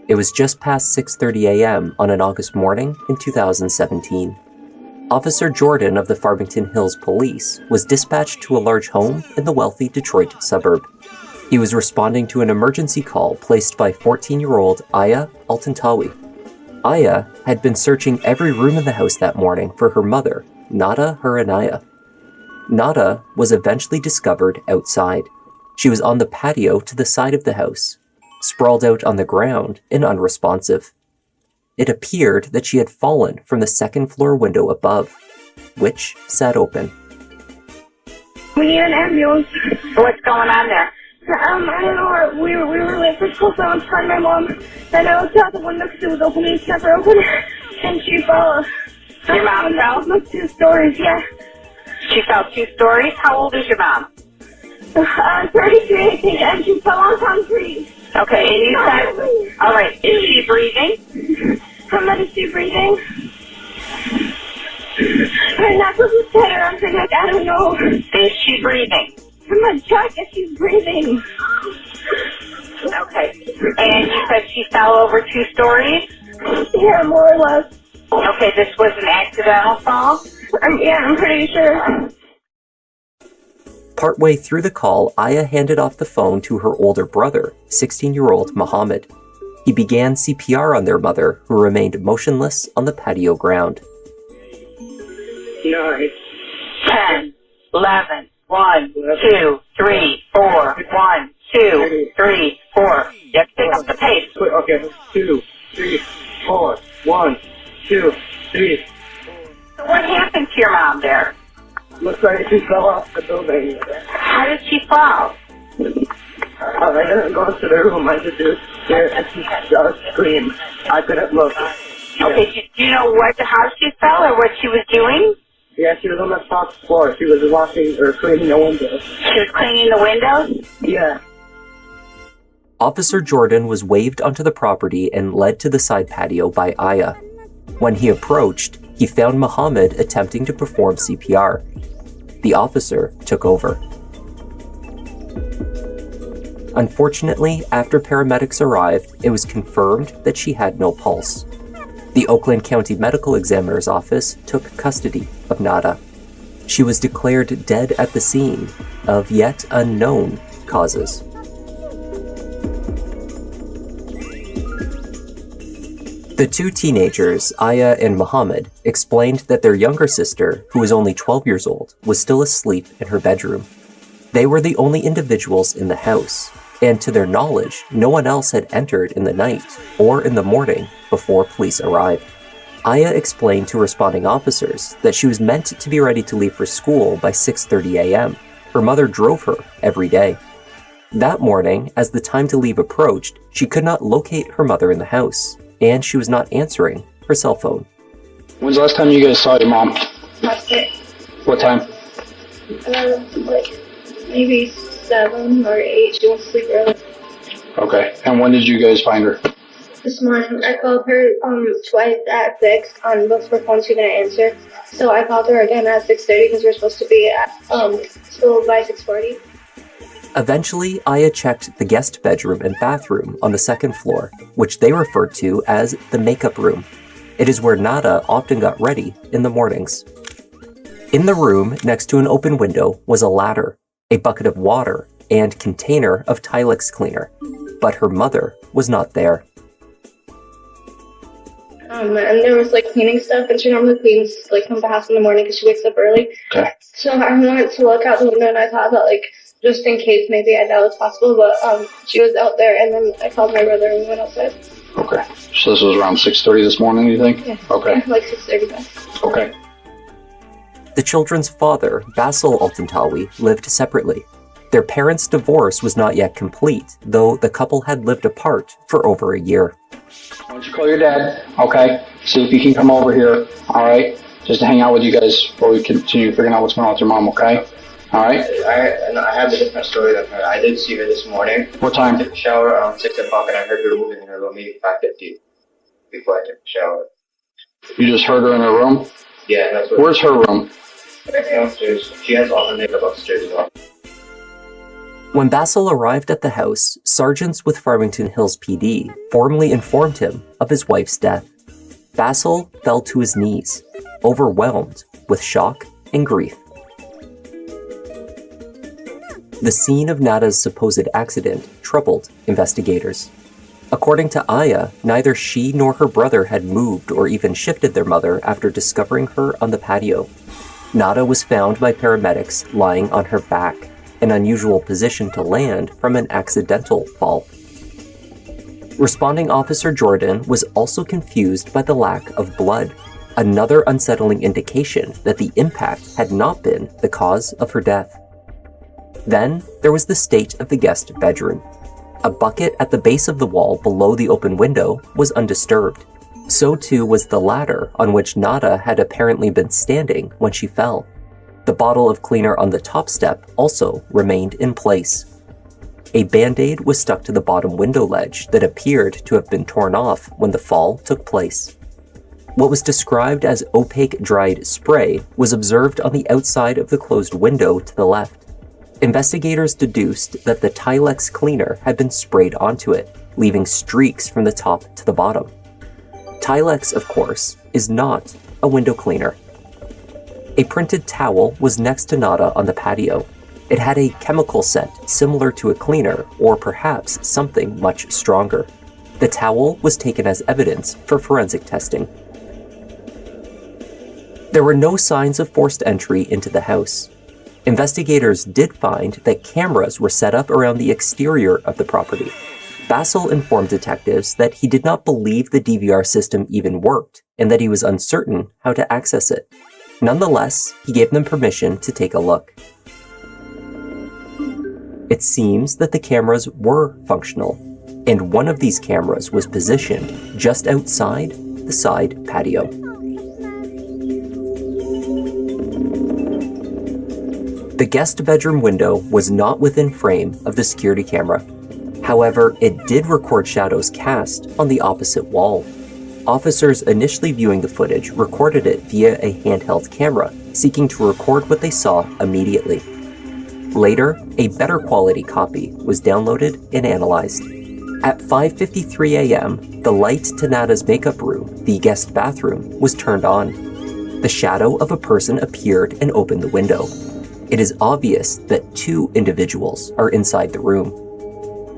It was just past 6:30 a.m. on an August morning in 2017. Officer Jordan of the Farmington Hills Police was dispatched to a large home in the wealthy Detroit suburb. He was responding to an emergency call placed by 14-year-old Aya Altantawi. Aya had been searching every room in the house that morning for her mother, Nada Huranaya. Nada was eventually discovered outside. She was on the patio to the side of the house, sprawled out on the ground and unresponsive. It appeared that she had fallen from the second-floor window above, which sat open. We need an ambulance. What's going on there? I don't know, we were late for school, so I was calling my mom, and I looked out the window because it was open, and kept her open, and she fell. Your mom fell? 2 stories, yeah. She fell 2 stories? How old is your mom? 33, I think, and she fell on concrete. Okay, and you said, all right, is she breathing? How much is she breathing? Her knuckles was tight around her neck, I don't know. Is she breathing? I'm gonna check if she's breathing. Okay, and you said she fell over 2 stories? Yeah, more or less. Okay, this was an accidental fall? Yeah, I'm pretty sure. Partway through the call, Aya handed off the phone to her older brother, 16-year-old Muhammad. He began CPR on their mother, who remained motionless on the patio ground. 9, 10, 11, 1, 2, 3, 4, 1, 2, 3, 4. You have to pick up the pace. Okay, 2, 3, 4, 1, 2, 3. So what happened to your mom there? Looks like she fell off the building. How did she fall? I didn't go to the room. I just scared and she just screamed. I couldn't look. Okay, do you know how she fell or what she was doing? Yeah, she was on the top floor. She was washing or cleaning the windows. She was cleaning the windows? Yeah. Officer Jordan was waved onto the property and led to the side patio by Aya. When he approached, he found Muhammad attempting to perform CPR. The officer took over. Unfortunately, after paramedics arrived, it was confirmed that she had no pulse. The Oakland County Medical Examiner's Office took custody of Nada. She was declared dead at the scene of yet unknown causes. The 2 teenagers, Aya and Muhammad, explained that their younger sister, who was only 12 years old, was still asleep in her bedroom. They were the only individuals in the house, and to their knowledge, no one else had entered in the night or in the morning before police arrived. Aya explained to responding officers that she was meant to be ready to leave for school by 6:30 a.m. Her mother drove her every day. That morning, as the time to leave approached, she could not locate her mother in the house, and she was not answering her cell phone. When's the last time you guys saw your mom? Last night. What time? Like maybe 7 or 8. She went to sleep early. Okay. And when did you guys find her? This morning, I called her twice at 6 on both her phones. She didn't answer, so I called her again at 6:30 because we're supposed to be at school by 6:40. Eventually, Aya checked the guest bedroom and bathroom on the 2nd floor, which they referred to as the makeup room. It is where Nada often got ready in the mornings. In the room, next to an open window, was a ladder, a bucket of water, and container of Tilex cleaner. But her mother was not there. And there was like cleaning stuff, and she normally cleans like from the house in the morning because she wakes up early. Okay. So I wanted to look out the window, and I thought that like just in case maybe I doubt it's possible, but she was out there, and then I called my brother and we went outside. Okay. So this was around 6:30 this morning, you think? Yeah. Okay. Yeah, like 6:35. Okay. The children's father, Basil Altantawi, lived separately. Their parents' divorce was not yet complete, though the couple had lived apart for over a year. Why don't you call your dad, okay? See if he can come over here, all right? Just to hang out with you guys before we continue figuring out what's going on with your mom, okay? All right? I have a different story than her. I did see her this morning. What time? I took a shower around 6 o'clock and I heard her moving in her room maybe 5:50 before I took a shower. You just heard her in her room? Yeah, that's what. Where's her room? Downstairs. She has all her makeup upstairs as well. When Basil arrived at the house, sergeants with Farmington Hills PD formally informed him of his wife's death. Basil fell to his knees, overwhelmed with shock and grief. The scene of Nada's supposed accident troubled investigators. According to Aya, neither she nor her brother had moved or even shifted their mother after discovering her on the patio. Nada was found by paramedics lying on her back, an unusual position to land from an accidental fall. Responding Officer Jordan was also confused by the lack of blood, another unsettling indication that the impact had not been the cause of her death. Then there was the state of the guest bedroom. A bucket at the base of the wall below the open window was undisturbed. So too was the ladder on which Nada had apparently been standing when she fell. The bottle of cleaner on the top step also remained in place. A band-aid was stuck to the bottom window ledge that appeared to have been torn off when the fall took place. What was described as opaque dried spray was observed on the outside of the closed window to the left. Investigators deduced that the Tilex cleaner had been sprayed onto it, leaving streaks from the top to the bottom. Tilex, of course, is not a window cleaner. A printed towel was next to Nada on the patio. It had a chemical scent similar to a cleaner, or perhaps something much stronger. The towel was taken as evidence for forensic testing. There were no signs of forced entry into the house. Investigators did find that cameras were set up around the exterior of the property. Basil informed detectives that he did not believe the DVR system even worked, and that he was uncertain how to access it. Nonetheless, he gave them permission to take a look. It seems that the cameras were functional, and one of these cameras was positioned just outside the side patio. The guest bedroom window was not within frame of the security camera. However, it did record shadows cast on the opposite wall. Officers initially viewing the footage recorded it via a handheld camera, seeking to record what they saw immediately. Later, a better quality copy was downloaded and analyzed. At 5:53 a.m., the light to Nada's makeup room, the guest bathroom, was turned on. The shadow of a person appeared and opened the window. It is obvious that two individuals are inside the room.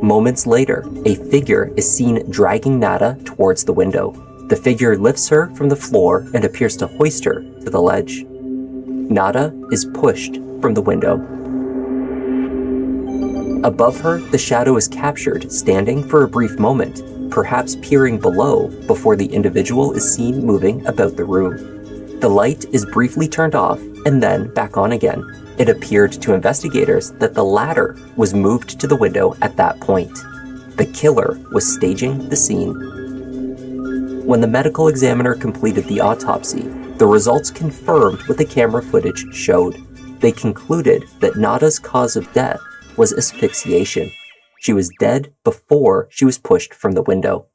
Moments later, a figure is seen dragging Nada towards the window. The figure lifts her from the floor and appears to hoist her to the ledge. Nada is pushed from the window. Above her, the shadow is captured, standing for a brief moment, perhaps peering below before the individual is seen moving about the room. The light is briefly turned off and then back on again. It appeared to investigators that the ladder was moved to the window at that point. The killer was staging the scene. When the medical examiner completed the autopsy, the results confirmed what the camera footage showed. They concluded that Nada's cause of death was asphyxiation. She was dead before she was pushed from the window.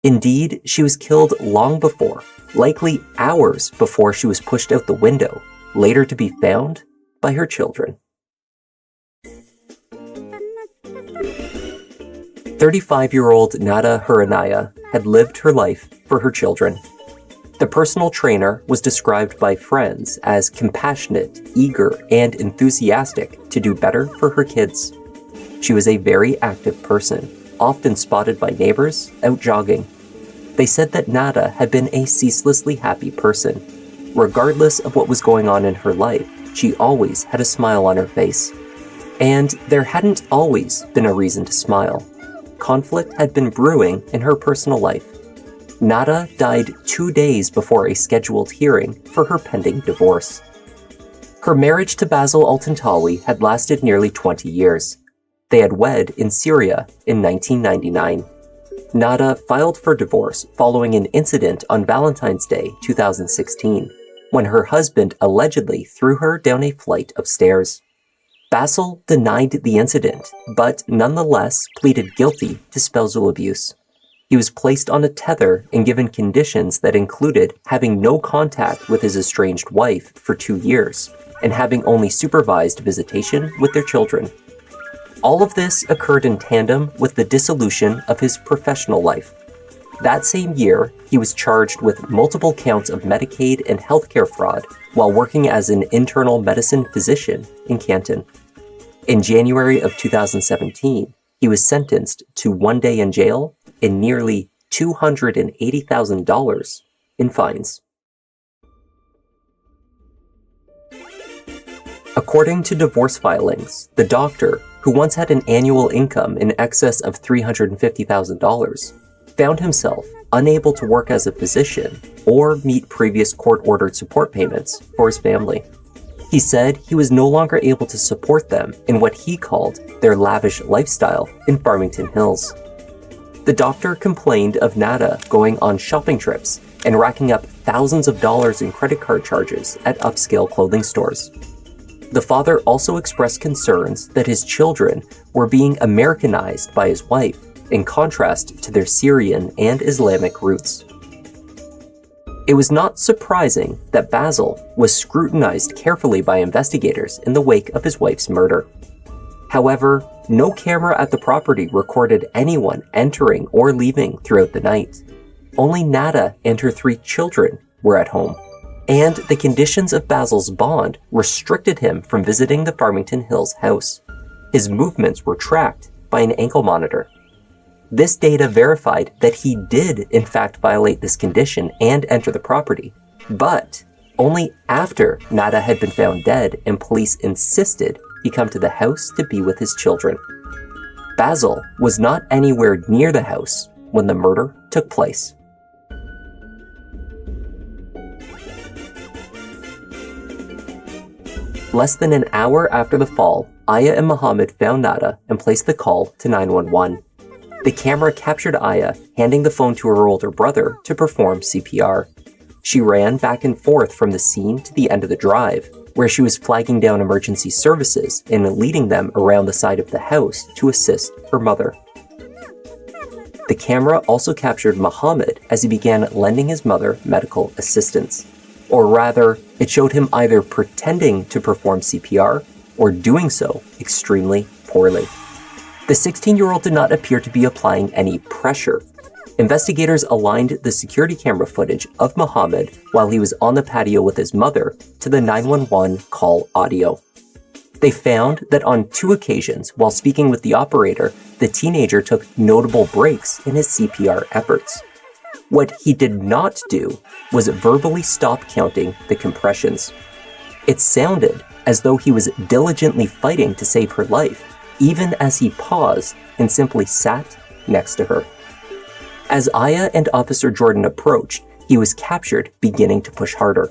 Indeed, she was killed long before, likely hours before she was pushed out the window, later to be found by her children. 35-year-old Nada Huranaya had lived her life for her children. The personal trainer was described by friends as compassionate, eager, and enthusiastic to do better for her kids. She was a very active person, often spotted by neighbors out jogging. They said that Nada had been a ceaselessly happy person. Regardless of what was going on in her life, she always had a smile on her face. And there hadn't always been a reason to smile. Conflict had been brewing in her personal life. Nada died 2 days before a scheduled hearing for her pending divorce. Her marriage to Basil Altantawi had lasted nearly 20 years. They had wed in Syria in 1999. Nada filed for divorce following an incident on Valentine's Day 2016, when her husband allegedly threw her down a flight of stairs. Basil denied the incident, but nonetheless pleaded guilty to spousal abuse. He was placed on a tether and given conditions that included having no contact with his estranged wife for 2 years, and having only supervised visitation with their children. All of this occurred in tandem with the dissolution of his professional life. That same year, he was charged with multiple counts of Medicaid and healthcare fraud while working as an internal medicine physician in Canton. In January of 2017, he was sentenced to 1 day in jail and nearly $280,000 in fines. According to divorce filings, the doctor, who once had an annual income in excess of $350,000, found himself unable to work as a physician or meet previous court-ordered support payments for his family. He said he was no longer able to support them in what he called their lavish lifestyle in Farmington Hills. The doctor complained of Nada going on shopping trips and racking up thousands of dollars in credit card charges at upscale clothing stores. The father also expressed concerns that his children were being Americanized by his wife, in contrast to their Syrian and Islamic roots. It was not surprising that Basil was scrutinized carefully by investigators in the wake of his wife's murder. However, no camera at the property recorded anyone entering or leaving throughout the night. Only Nada and her 3 children were at home, and the conditions of Basil's bond restricted him from visiting the Farmington Hills house. His movements were tracked by an ankle monitor. This data verified that he did in fact violate this condition and enter the property, but only after Nada had been found dead and police insisted he come to the house to be with his children. Basil was not anywhere near the house when the murder took place. Less than an hour after the fall, Aya and Muhammad found Nada and placed the call to 911. The camera captured Aya handing the phone to her older brother to perform CPR. She ran back and forth from the scene to the end of the drive, where she was flagging down emergency services and leading them around the side of the house to assist her mother. The camera also captured Muhammad as he began lending his mother medical assistance. Or rather, it showed him either pretending to perform CPR or doing so extremely poorly. The 16-year-old did not appear to be applying any pressure. Investigators aligned the security camera footage of Muhammad while he was on the patio with his mother to the 911 call audio. They found that on 2 occasions, while speaking with the operator, the teenager took notable breaks in his CPR efforts. What he did not do was verbally stop counting the compressions. It sounded as though he was diligently fighting to save her life, even as he paused and simply sat next to her. As Aya and Officer Jordan approached, he was captured, beginning to push harder.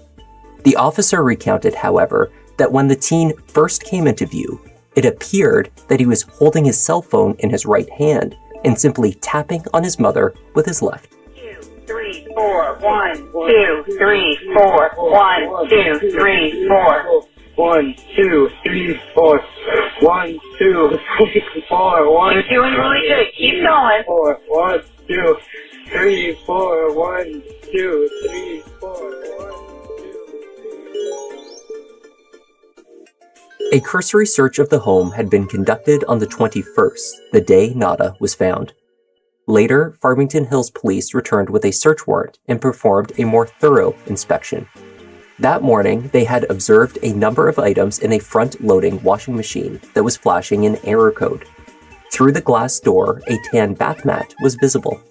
The officer recounted, however, that when the teen first came into view, it appeared that he was holding his cell phone in his right hand and simply tapping on his mother with his left. 3, 4, 1, 2, 3, 4, 1, 2, 3, 4. 1, 2, 3, 4. 1, 2, 3, 4. 1. You're doing really good. Keep going. 4, 1, 2, 3, 4. 1, 2, 3, 4. 1. A cursory search of the home had been conducted on the 21st, the day Nada was found. Later, Farmington Hills police returned with a search warrant and performed a more thorough inspection. That morning, they had observed a number of items in a front-loading washing machine that was flashing an error code. Through the glass door, a tan bath mat was visible.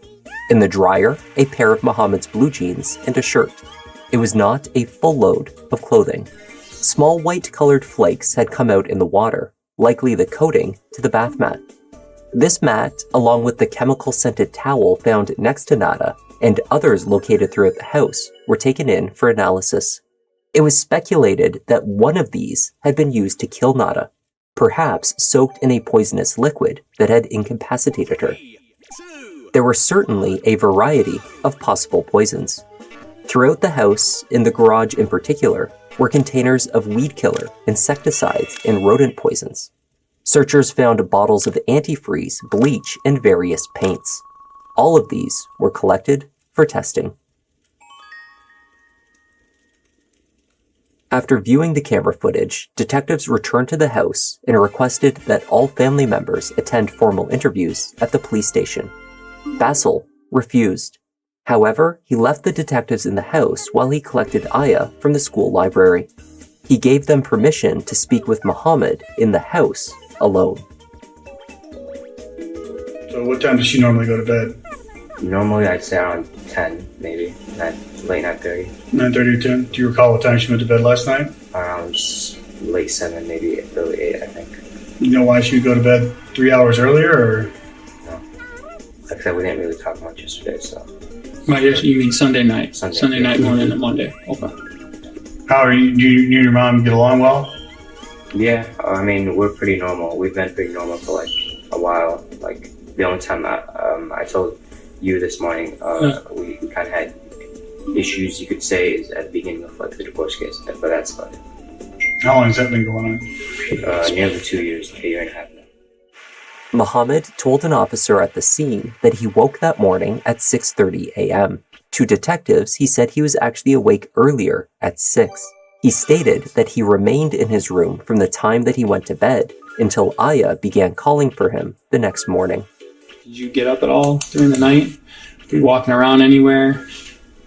In the dryer, a pair of Muhammad's blue jeans and a shirt. It was not a full load of clothing. Small white-colored flakes had come out in the water, likely the coating to the bath mat. This mat, along with the chemical-scented towel found next to Nada and others located throughout the house, were taken in for analysis. It was speculated that one of these had been used to kill Nada, perhaps soaked in a poisonous liquid that had incapacitated her. There were certainly a variety of possible poisons. Throughout the house, in the garage in particular, were containers of weed killer, insecticides, and rodent poisons. Searchers found bottles of antifreeze, bleach, and various paints. All of these were collected for testing. After viewing the camera footage, detectives returned to the house and requested that all family members attend formal interviews at the police station. Basil refused. However, he left the detectives in the house while he collected Aya from the school library. He gave them permission to speak with Muhammad in the house alone. So what time does she normally go to bed? Normally I'd say around 10, maybe, late 9:30. 9:30 or 10? Do you recall what time she went to bed last night? Around late 7, maybe early 8, I think. You know why she would go to bed 3 hours earlier, or? No. Like I said, we didn't really talk much yesterday, so. Right, yes, you mean Sunday night? Sunday night, yeah. morning to Monday. Okay. How are you? Do you and your mom get along well? Yeah, I mean, we're pretty normal. We've been pretty normal for like a while. Like the only time I told you this morning, we kind of had issues, you could say, is at the beginning of like the divorce case, but that's about it. How long has that been going on? Nearly 2 years, a year and a half now. Mohammed told an officer at the scene that he woke that morning at 6:30 a.m. To detectives, he said he was actually awake earlier at 6. He stated that he remained in his room from the time that he went to bed until Aya began calling for him the next morning. Did you get up at all during the night? Were you walking around anywhere?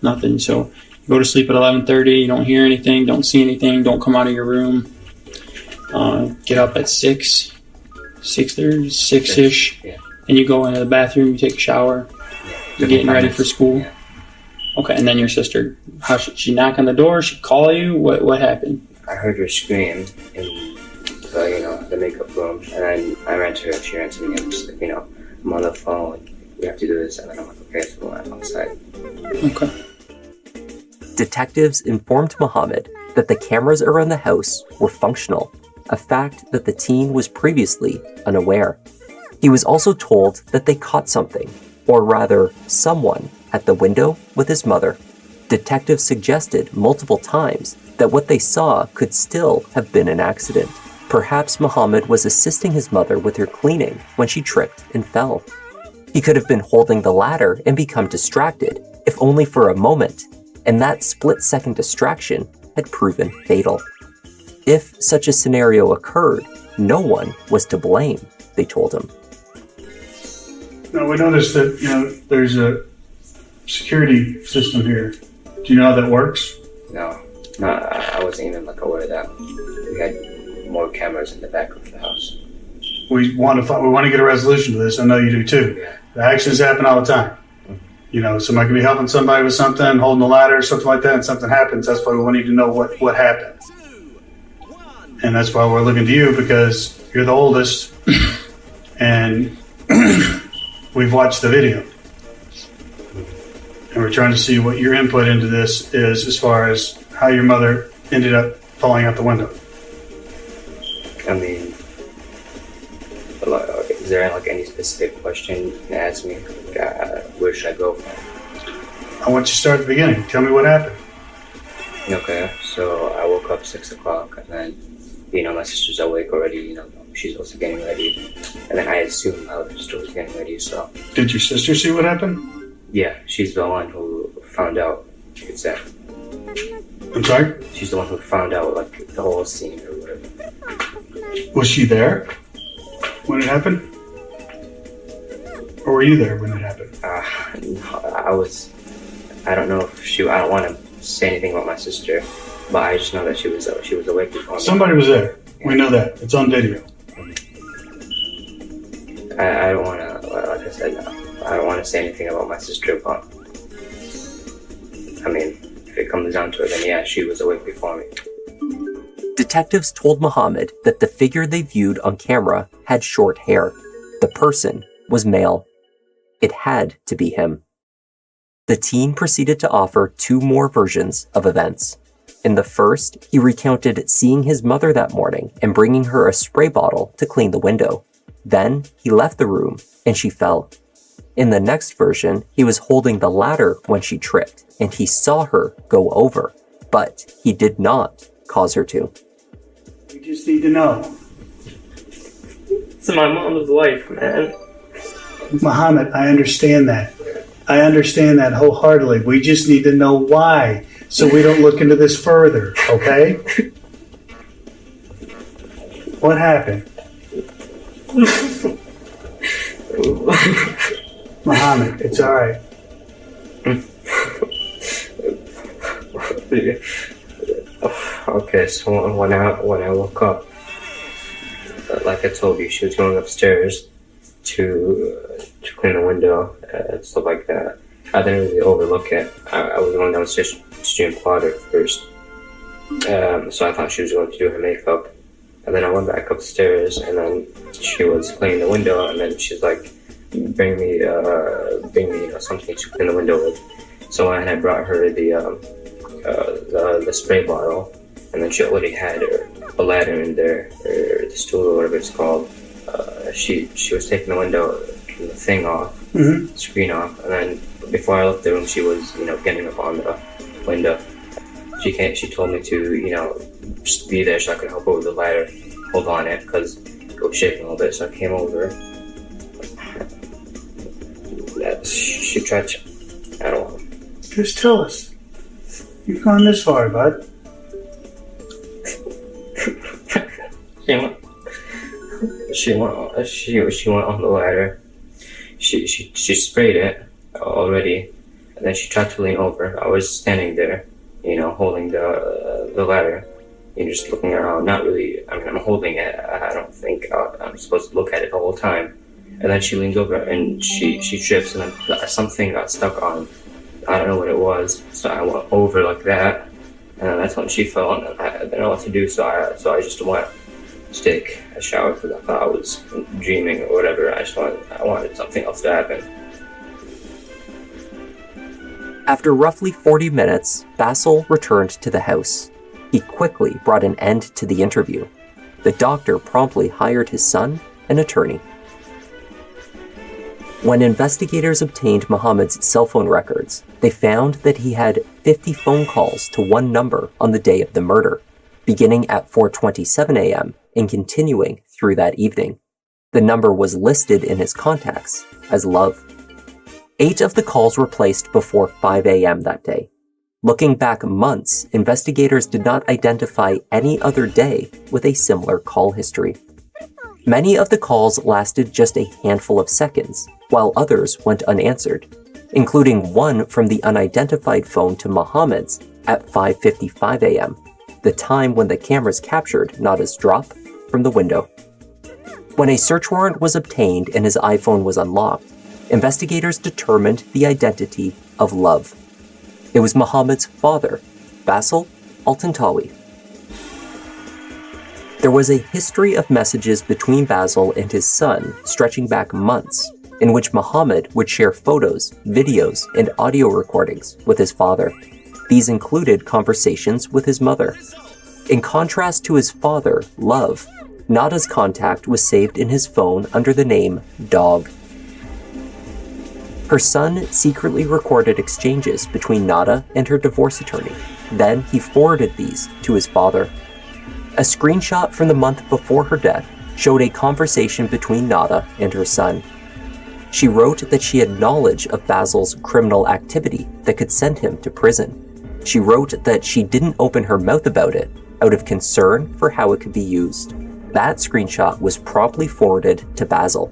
Nothing. So you go to sleep at 11:30, you don't hear anything, don't see anything, don't come out of your room. Get up at 6:30, 6-ish, and you go into the bathroom, you take a shower, you're getting ready for school. Yeah. Okay, and then your sister, how should she knock on the door? She call you? What happened? I heard her scream in the makeup room, and then I ran to her, and she ran to me, and just like, I'm on the phone, we have to do this, and then I'm like, okay, so I'm outside. Okay. Detectives informed Mohammed that the cameras around the house were functional, a fact that the teen was previously unaware. He was also told that they caught something, or rather, someone, at the window with his mother. Detectives suggested multiple times that what they saw could still have been an accident. Perhaps Mohammed was assisting his mother with her cleaning when she tripped and fell. He could have been holding the ladder and become distracted, if only for a moment, and that split-second distraction had proven fatal. If such a scenario occurred, no one was to blame, they told him. No, we noticed that, there's a security system here. Do you know how that works? No, I wasn't even aware of that. We had more cameras in the back of the house. We want to get a resolution to this. I know you do too. Yeah. The accidents happen all the time. Somebody could be helping somebody with something, holding a ladder or something like that, and something happens. That's why we need to know what happened. And that's why we're looking to you, because you're the oldest, and we've watched the video. And we're trying to see what your input into this is as far as how your mother ended up falling out the window. I mean, is there any specific question you can ask me? Where should I go from? I want you to start at the beginning. Tell me what happened. Okay, so I woke up 6 o'clock, and then, my sister's awake already, she's also getting ready. And then I assumed my other sister was getting ready, so. Did your sister see what happened? Yeah, she's the one who found out, you could say. I'm sorry? She's the one who found out, the whole scene or whatever. Was she there when it happened? Or were you there when it happened? No, I don't know if I don't want to say anything about my sister, but I just know that she was awake before me. Somebody was there. Yeah. We know that. It's on video. I don't want to, like I said, I don't want to say anything about my sister, but I mean, if it comes down to it, then yeah, she was awake before me. Detectives told Mohammed that the figure they viewed on camera had short hair. The person was male. It had to be him. The teen proceeded to offer 2 more versions of events. In the first, he recounted seeing his mother that morning and bringing her a spray bottle to clean the window. Then, he left the room and she fell. In the next version, he was holding the ladder when she tripped and he saw her go over, but he did not cause her to. We just need to know. It's my mom's life, man. Mohammed, I understand that. I understand that wholeheartedly. We just need to know why, so we don't look into this further, okay? What happened? Mohammed, it's all right. Okay, so when I woke up, like I told you, she was going upstairs to clean the window and stuff like that. I didn't really overlook it. I was going downstairs to drink water first, so I thought she was going to do her makeup. And then I went back upstairs, and then she was cleaning the window, and then she's like, bring me something to clean the window with. So I had brought her the the spray bottle, and then she already had a ladder in there, or the stool or whatever it's called. She was taking the window, the thing off, screen off, and then before I left the room, she was, getting up on the window. She told me to, just be there so I could help her with the ladder, hold on it, because it was shaking a little bit, so I came over. She tried to, I don't know. Just tell us. You've gone this far, bud. She went on the ladder. She sprayed it already, and then she tried to lean over. I was standing there, holding the ladder, just looking around. Not really. I mean, I'm holding it. I don't think I'm supposed to look at it the whole time. And then she leans over and she trips, and then something got stuck on. I don't know what it was, so I went over like that, and that's when she fell, and I didn't know what to do, so I just went to take a shower because I thought I was dreaming or whatever. I wanted something else to happen. After roughly 40 minutes, Basil returned to the house. He quickly brought an end to the interview. The doctor promptly hired his son, an attorney. When investigators obtained Mohammed's cell phone records, they found that he had 50 phone calls to one number on the day of the murder, beginning at 4:27 a.m. and continuing through that evening. The number was listed in his contacts as Love. 8 of the calls were placed before 5 a.m. that day. Looking back months, investigators did not identify any other day with a similar call history. Many of the calls lasted just a handful of seconds, while others went unanswered, including one from the unidentified phone to Mohammed's at 5:55 a.m., the time when the cameras captured Nada's drop from the window. When a search warrant was obtained and his iPhone was unlocked, investigators determined the identity of Love. It was Mohammed's father, Basil Altantawi. There was a history of messages between Basil and his son stretching back months, in which Mohammed would share photos, videos, and audio recordings with his father. These included conversations with his mother. In contrast to his father, Love, Nada's contact was saved in his phone under the name Dog. Her son secretly recorded exchanges between Nada and her divorce attorney. Then he forwarded these to his father. A screenshot from the month before her death showed a conversation between Nada and her son. She wrote that she had knowledge of Basil's criminal activity that could send him to prison. She wrote that she didn't open her mouth about it out of concern for how it could be used. That screenshot was promptly forwarded to Basil.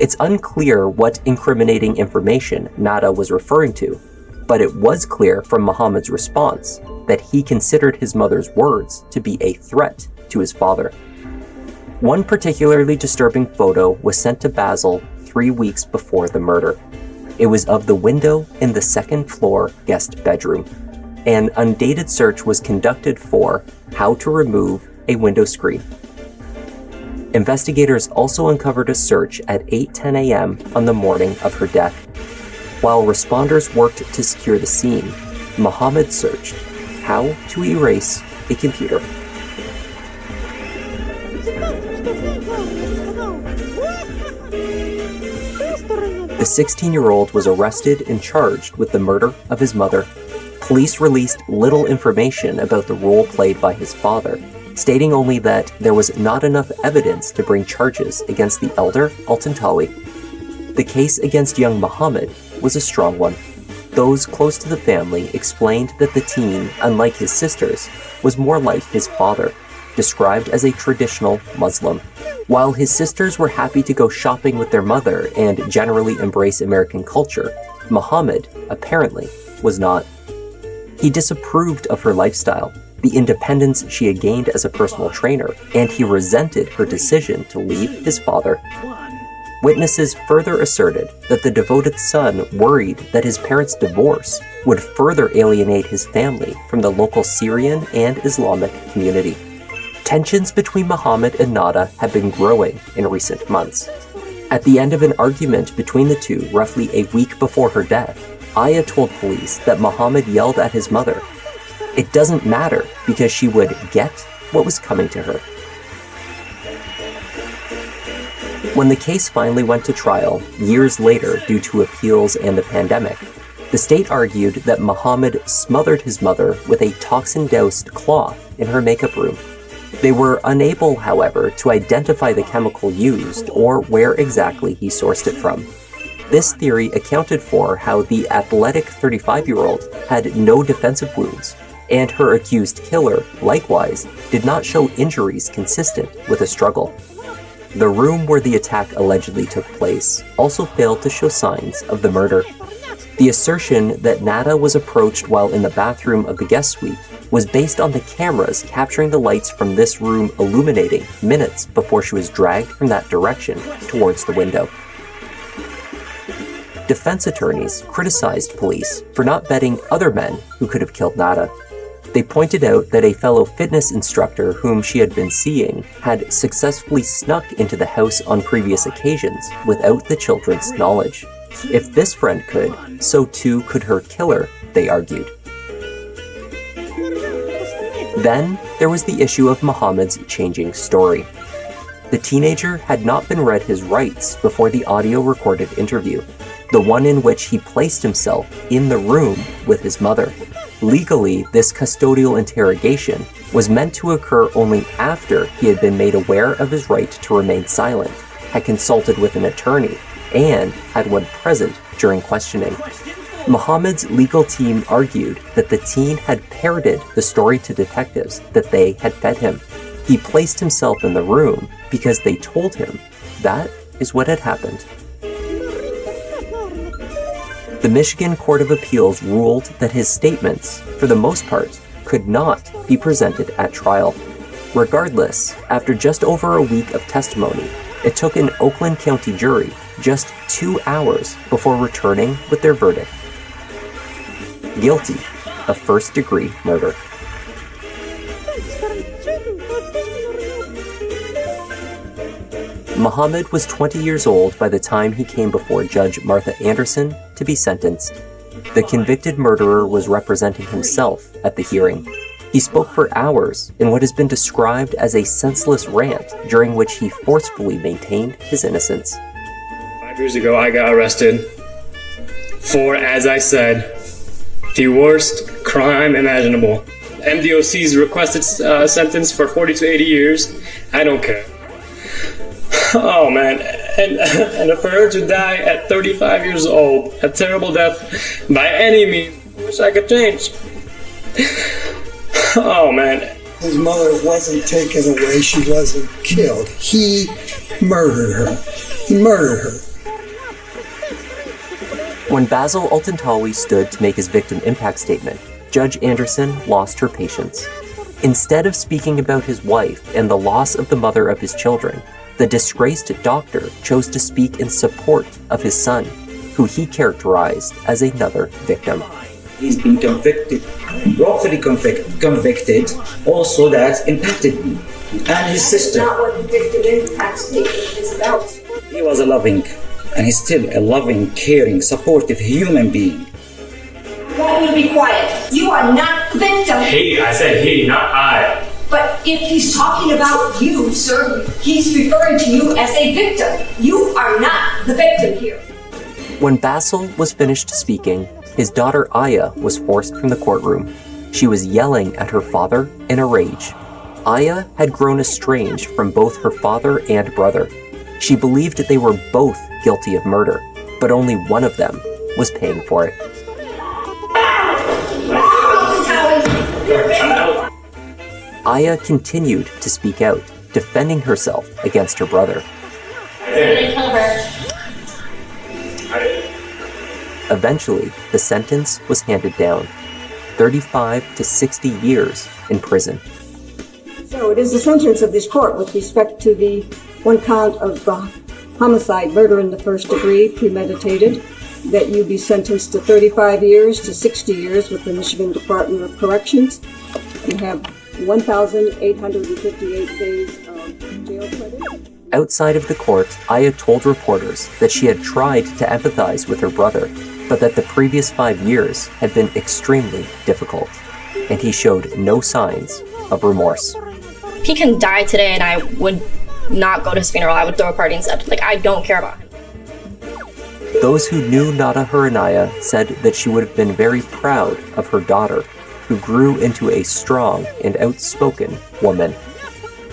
It's unclear what incriminating information Nada was referring to, but it was clear from Mohammed's response that he considered his mother's words to be a threat to his father. One particularly disturbing photo was sent to Basil 3 weeks before the murder. It was of the window in the second-floor guest bedroom. An undated search was conducted for how to remove a window screen. Investigators also uncovered a search at 8:10 a.m. on the morning of her death. While responders worked to secure the scene, Mohammed searched how to erase a computer. The 16-year-old was arrested and charged with the murder of his mother. Police released little information about the role played by his father, stating only that there was not enough evidence to bring charges against the elder Altantawi. The case against young Mohammed was a strong one. Those close to the family explained that the teen, unlike his sisters, was more like his father, described as a traditional Muslim. While his sisters were happy to go shopping with their mother and generally embrace American culture, Mohammed, apparently, was not. He disapproved of her lifestyle, the independence she had gained as a personal trainer, and he resented her decision to leave his father. Witnesses further asserted that the devoted son worried that his parents' divorce would further alienate his family from the local Syrian and Islamic community. Tensions between Mohammed and Nada had been growing in recent months. At the end of an argument between the two roughly a week before her death, Aya told police that Mohammed yelled at his mother, It doesn't matter because she would get what was coming to her. When the case finally went to trial, years later due to appeals and the pandemic, the state argued that Muhammad smothered his mother with a toxin-doused cloth in her makeup room. They were unable, however, to identify the chemical used or where exactly he sourced it from. This theory accounted for how the athletic 35-year-old had no defensive wounds, and her accused killer, likewise, did not show injuries consistent with a struggle. The room where the attack allegedly took place also failed to show signs of the murder. The assertion that Nada was approached while in the bathroom of the guest suite was based on the cameras capturing the lights from this room illuminating minutes before she was dragged from that direction towards the window. Defense attorneys criticized police for not vetting other men who could have killed Nada. They pointed out that a fellow fitness instructor whom she had been seeing had successfully snuck into the house on previous occasions without the children's knowledge. If this friend could, so too could her killer, they argued. Then there was the issue of Muhammad's changing story. The teenager had not been read his rights before the audio-recorded interview, the one in which he placed himself in the room with his mother. Legally, this custodial interrogation was meant to occur only after he had been made aware of his right to remain silent, had consulted with an attorney, and had one present during questioning. Muhammad's legal team argued that the teen had parroted the story to detectives that they had fed him. He placed himself in the room because they told him that is what had happened. The Michigan Court of Appeals ruled that his statements, for the most part, could not be presented at trial. Regardless, after just over a week of testimony, it took an Oakland County jury just 2 hours before returning with their verdict. Guilty of first-degree murder. Muhammad was 20 years old by the time he came before Judge Martha Anderson to be sentenced. The convicted murderer was representing himself at the hearing. He spoke for hours in what has been described as a senseless rant during which he forcefully maintained his innocence. 5 years ago, I got arrested for, as I said, the worst crime imaginable. MDOC's requested sentence for 40 to 80 years. I don't care. Oh man, and for her to die at 35 years old, a terrible death by any means, I wish I could change. Oh man. His mother wasn't taken away, she wasn't killed. He murdered her. He murdered her. When Basil Altantawi stood to make his victim impact statement, Judge Anderson lost her patience. Instead of speaking about his wife and the loss of the mother of his children, the disgraced doctor chose to speak in support of his son, who he characterized as another victim. He's been convicted, wrongfully convicted, also that impacted me and his sister. That's not what the victim impact statement is about. He was a loving, and he's still a loving, caring, supportive human being. I want you to be quiet. You are not the victim. He, I said he, not I. But if he's talking about you, sir, he's referring to you as a victim. You are not the victim here. When Basil was finished speaking, his daughter Aya was forced from the courtroom. She was yelling at her father in a rage. Aya had grown estranged from both her father and brother. She believed they were both guilty of murder, but only one of them was paying for it. Aya continued to speak out, defending herself against her brother. Eventually, the sentence was handed down, 35 to 60 years in prison. So it is the sentence of this court with respect to the one count of homicide, murder in the first degree, premeditated, that you be sentenced to 35 years to 60 years with the Michigan Department of Corrections. You have 1,858 days of jail credit. Outside of the court, Aya told reporters that she had tried to empathize with her brother, but that the previous 5 years had been extremely difficult. and he showed no signs of remorse. He can die today and I would not go to his funeral. I would throw a party instead. Like, I don't care about him. Those who knew Nada Huranaya said that she would have been very proud of her daughter, who grew into a strong and outspoken woman.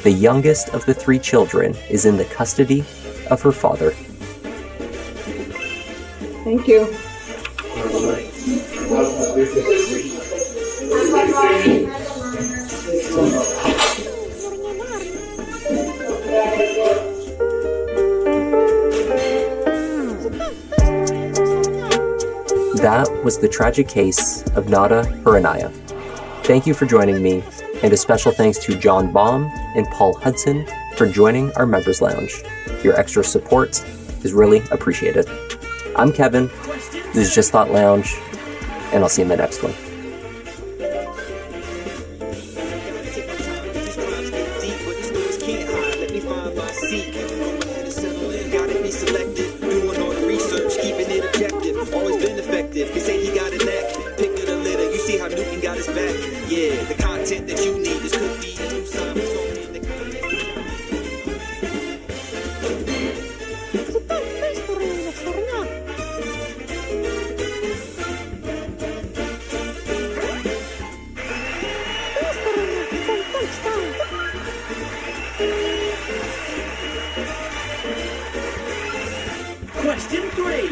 The youngest of the 3 children is in the custody of her father. Thank you. That was the tragic case of Nada Huranaya. Thank you for joining me, and a special thanks to John Baum and Paul Hudson for joining our Members Lounge. Your extra support is really appreciated. I'm Kevin, this is Just Thought Lounge, and I'll see you in the next one. They say he got a knack, pick of the litter. You see how Newton got his back. Yeah, the content that you need is could be a new song. Question 3.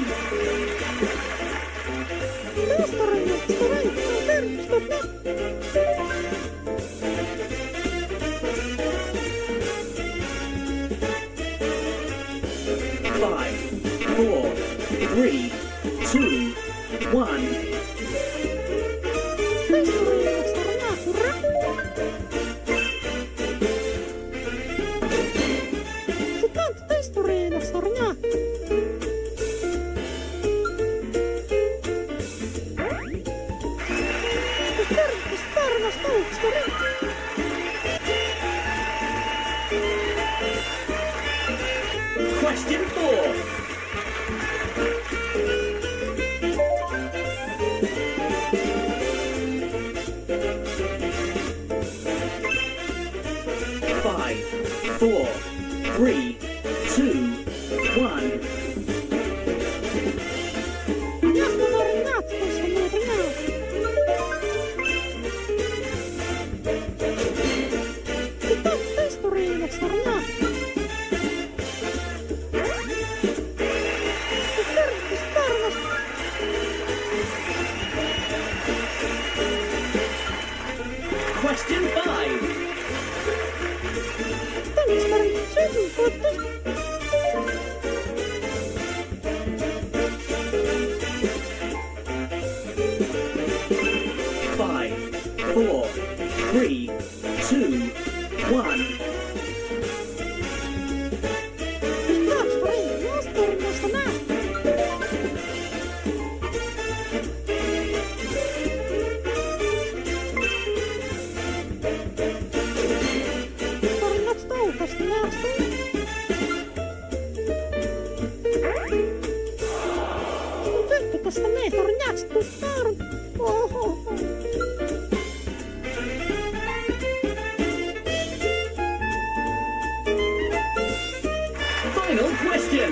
Question 4. Five, four, three, two, one. Question 5. Five, four, three, two, one. Final question.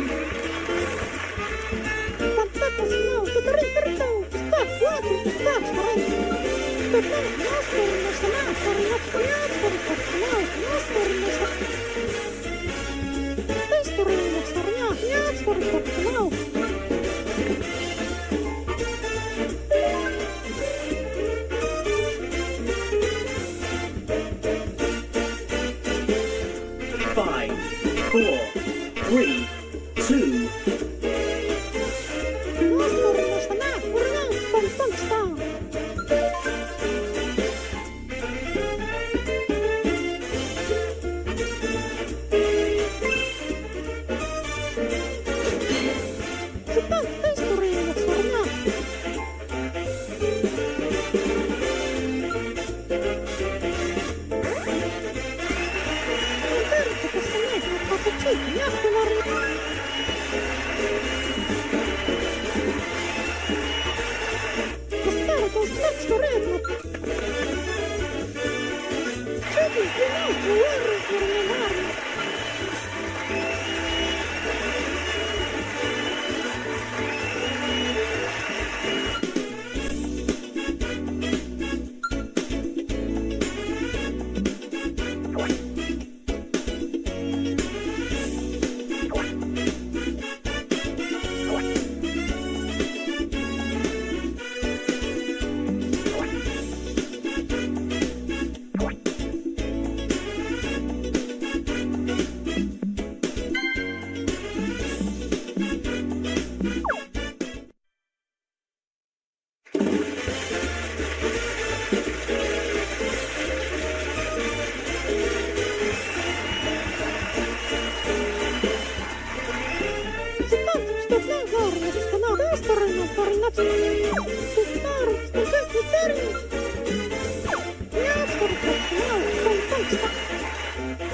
Five, four, three, two.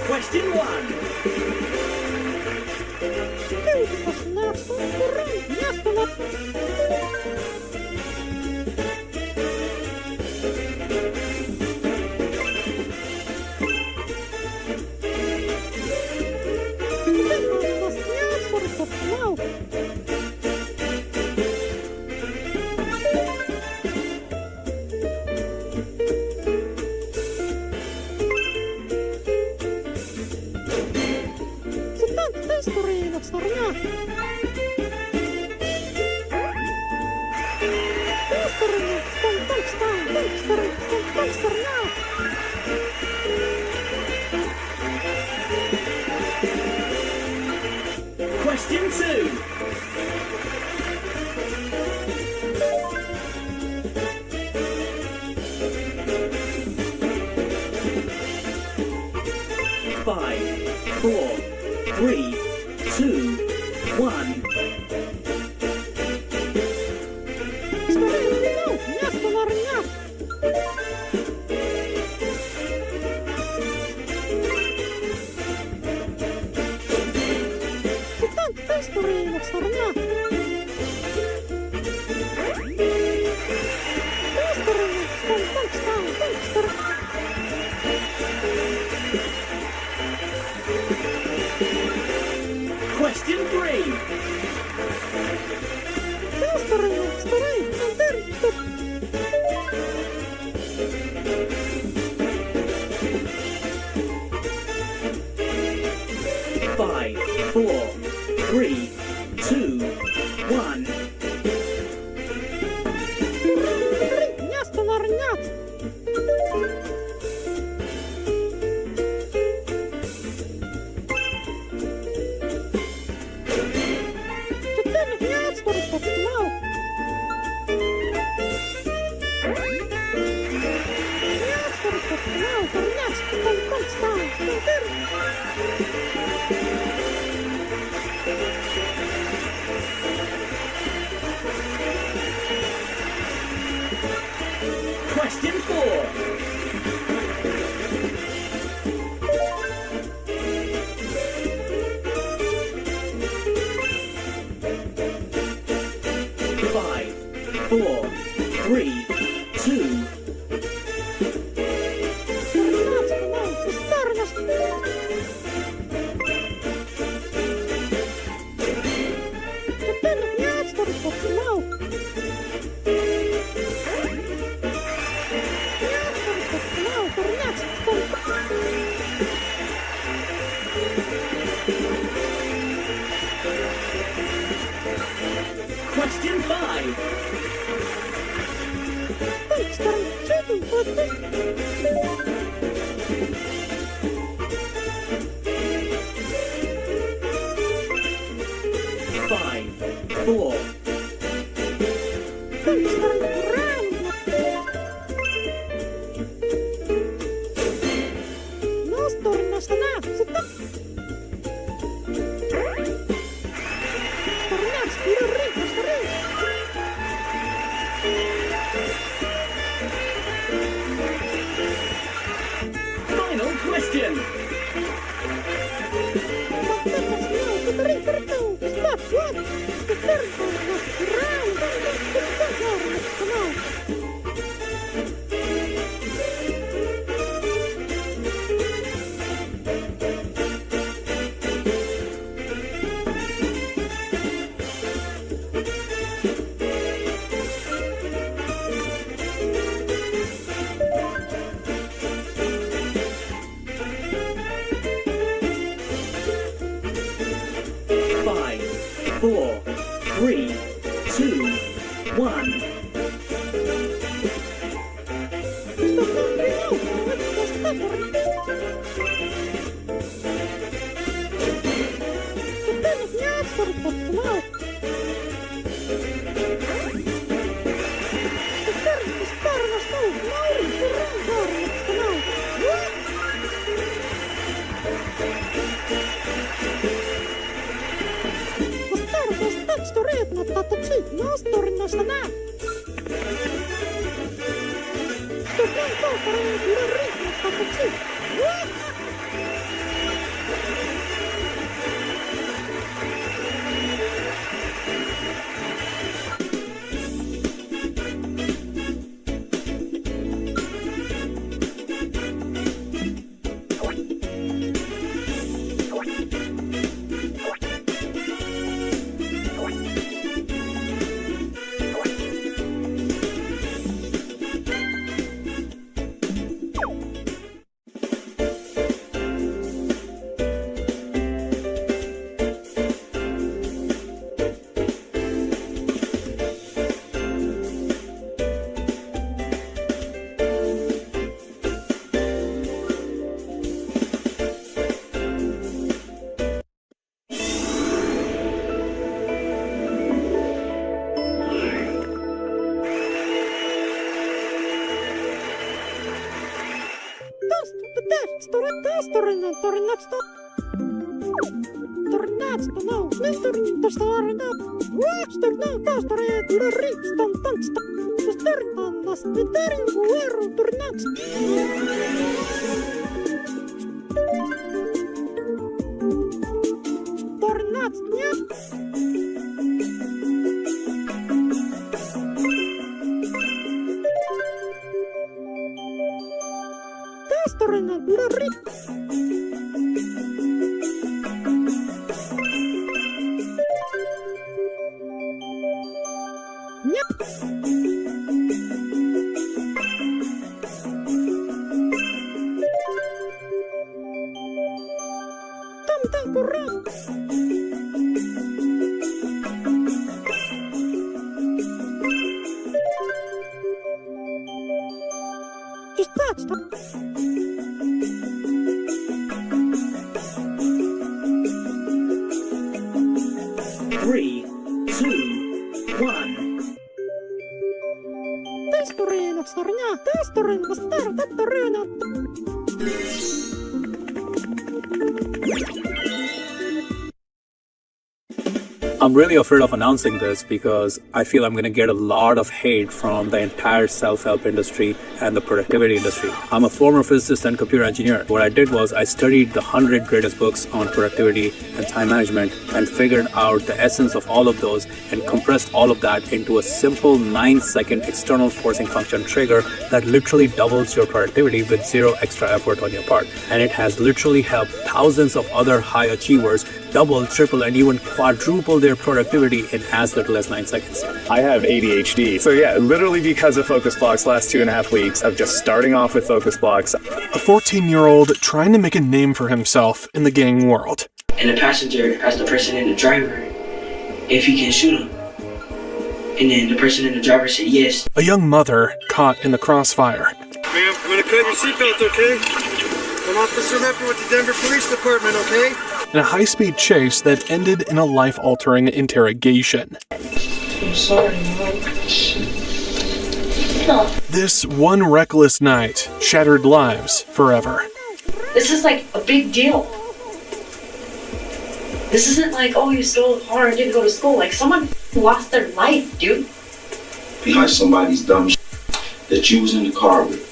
Question 1. Question 2. Five, four, three, two, one. Question 3. Five, four, three, two, one. Question 4. Five, four, three, two. Question 5. Five, four. Final question. Three, two, one. I'm really afraid of announcing this because I feel I'm going to get a lot of hate from the entire self-help industry and the productivity industry. I'm a former physicist and computer engineer. What I did was I studied the 100 greatest books on productivity and time management and figured out the essence of all of those and compressed all of that into a simple 9-second external forcing function trigger that literally doubles your productivity with zero extra effort on your part. And it has literally helped thousands of other high achievers double, triple, and even quadruple their productivity in as little as 9 seconds. I have ADHD. So yeah, literally because of Focus Blocks last 2.5 weeks of just starting off with Focus Blocks. A 14-year-old trying to make a name for himself in the gang world. And the passenger asked the person in the driver if he can shoot him. And then the person in the driver said yes. A young mother caught in the crossfire. Ma'am, I'm gonna cut your seatbelt, okay? I'm Officer Lepper with the Denver Police Department, okay? In a high-speed chase that ended in a life-altering interrogation. I'm sorry, Mom. This one reckless night shattered lives forever. This is like a big deal. This isn't like, oh, you stole a car and didn't go to school. Like, someone lost their life, dude. Behind somebody's dumb that you was in the car with.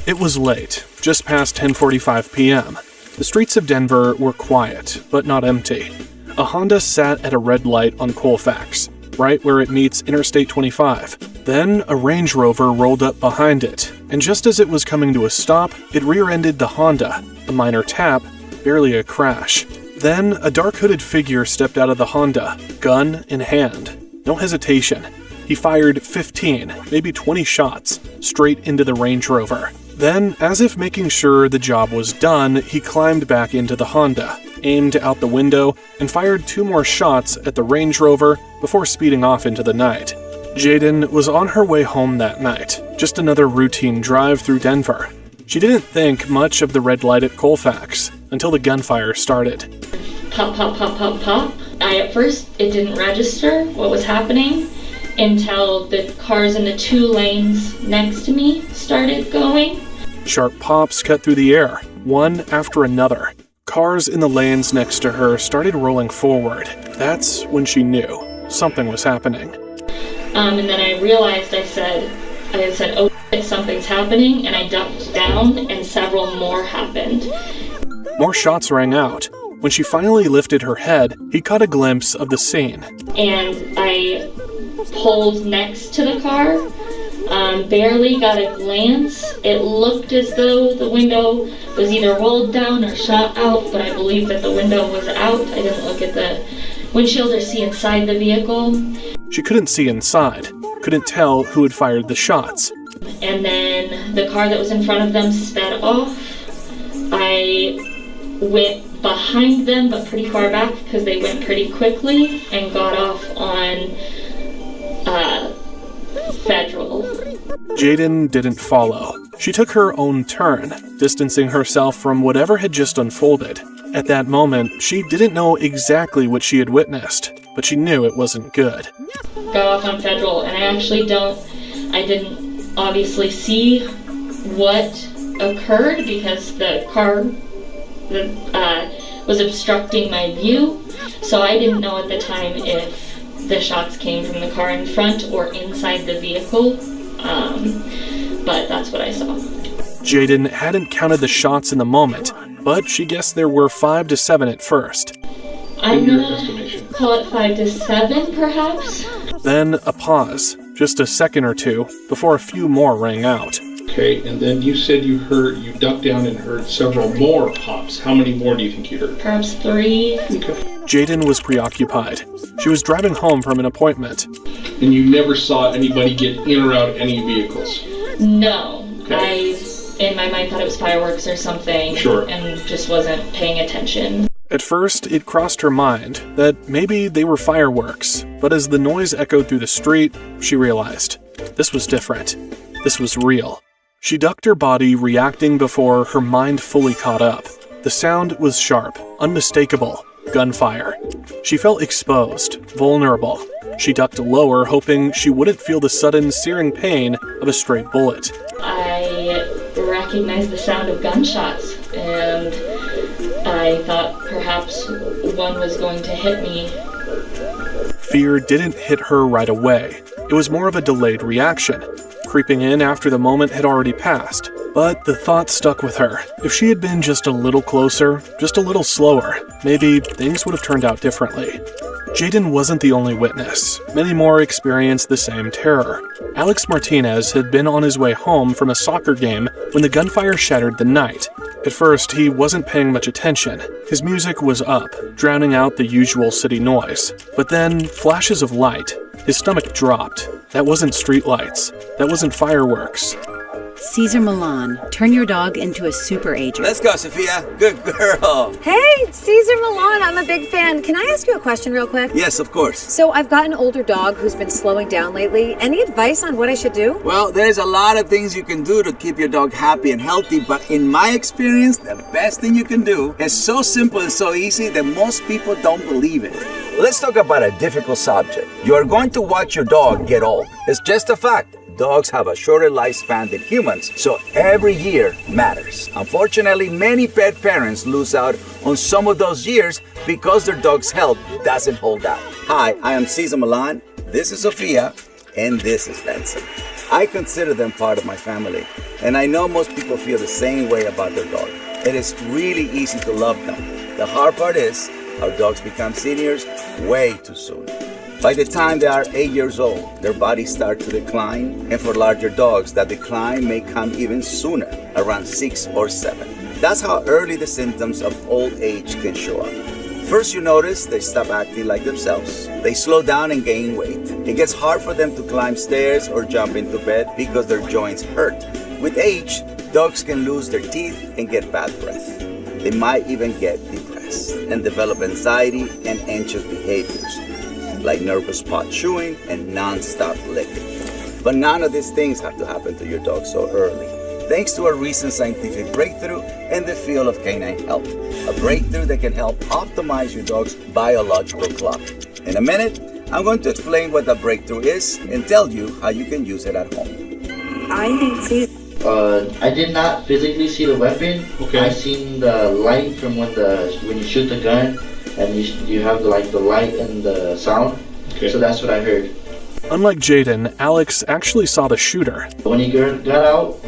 It was late, just past 10:45 p.m. The streets of Denver were quiet, but not empty. A Honda sat at a red light on Colfax, right where it meets Interstate 25. Then a Range Rover rolled up behind it, and just as it was coming to a stop, it rear-ended the Honda. A minor tap, barely a crash. Then a dark-hooded figure stepped out of the Honda, gun in hand. No hesitation. He fired 15, maybe 20 shots, straight into the Range Rover. Then, as if making sure the job was done, he climbed back into the Honda, aimed out the window, and fired 2 more shots at the Range Rover before speeding off into the night. Jaden was on her way home that night, just another routine drive through Denver. She didn't think much of the red light at Colfax until the gunfire started. Pop, pop, pop, pop, pop. At first, it didn't register what was happening until the cars in the 2 lanes next to me started going. Sharp pops cut through the air, one after another. Cars in the lanes next to her started rolling forward. That's when she knew something was happening. And then I realized I said, oh, shit, something's happening, and I ducked down, and several more happened. More shots rang out. When she finally lifted her head, he caught a glimpse of the scene. And I pulled next to the car, barely got a glance. It looked as though the window was either rolled down or shot out, but I believe that the window was out. I didn't look at the windshield or see inside the vehicle. She couldn't see inside, couldn't tell who had fired the shots. And then the car that was in front of them sped off. I went behind them, but pretty far back because they went pretty quickly, and got off on Federal. Jayden didn't follow. She took her own turn, distancing herself from whatever had just unfolded. At that moment, she didn't know exactly what she had witnessed, but she knew it wasn't good. Got off on Federal, and I didn't obviously see what occurred because the car was obstructing my view, so I didn't know at the time if the shots came from the car in front or inside the vehicle, but that's what I saw. Jayden hadn't counted the shots in the moment, but she guessed there were 5 to 7 at first. I'm gonna call it 5 to 7, perhaps. Then a pause, just a second or two, before a few more rang out. Okay, and then you said you ducked down and heard several more pops. How many more do you think you heard? Perhaps 3. Okay. Jayden was preoccupied. She was driving home from an appointment. And you never saw anybody get in or out of any vehicles? No. Okay. I, in my mind, thought it was fireworks or something. Sure. And just wasn't paying attention. At first, it crossed her mind that maybe they were fireworks, but as the noise echoed through the street, she realized this was different. This was real. She ducked her body, reacting before her mind fully caught up. The sound was sharp, unmistakable. Gunfire. She felt exposed, vulnerable. She ducked lower, hoping she wouldn't feel the sudden, searing pain of a straight bullet. I recognized the sound of gunshots, and I thought perhaps one was going to hit me. Fear didn't hit her right away. It was more of a delayed reaction, creeping in after the moment had already passed. But the thought stuck with her. If she had been just a little closer, just a little slower, maybe things would have turned out differently. Jayden wasn't the only witness. Many more experienced the same terror. Alex Martinez had been on his way home from a soccer game when the gunfire shattered the night. At first, he wasn't paying much attention. His music was up, drowning out the usual city noise. But then, flashes of light. His stomach dropped. That wasn't streetlights. That wasn't fireworks. Cesar Millan, turn your dog into a super agent. Let's go, Sophia. Good girl. Hey, Cesar Millan. I'm a big fan. Can I ask you a question real quick? Yes, of course. So I've got an older dog who's been slowing down lately. Any advice on what I should do? Well, there's a lot of things you can do to keep your dog happy and healthy, but in my experience, the best thing you can do is so simple and so easy that most people don't believe it. Let's talk about a difficult subject. You are going to watch your dog get old. It's just a fact. Dogs have a shorter lifespan than humans, so every year matters. Unfortunately, many pet parents lose out on some of those years because their dog's health doesn't hold out. Hi, I am Cesar Millan, this is Sophia, and this is Benson. I consider them part of my family, and I know most people feel the same way about their dog. It is really easy to love them. The hard part is, our dogs become seniors way too soon. By the time they are 8 years old, their bodies start to decline, and for larger dogs, that decline may come even sooner, around 6 or 7. That's how early the symptoms of old age can show up. First, you notice they stop acting like themselves. They slow down and gain weight. It gets hard for them to climb stairs or jump into bed because their joints hurt. With age, dogs can lose their teeth and get bad breath. They might even get depressed and develop anxiety and anxious behaviors, like nervous spot chewing and non-stop licking. But none of these things have to happen to your dog so early. thanks to a recent scientific breakthrough in the field of canine health. A breakthrough that can help optimize your dog's biological clock. In a minute, I'm going to explain what the breakthrough is and tell you how you can use it at home. I didn't see. I did not physically see the weapon. Okay. I seen the light from when you shoot the gun, and you have the light and the sound. Okay. So that's what I heard. Unlike Jaden, Alex actually saw the shooter. When he got out,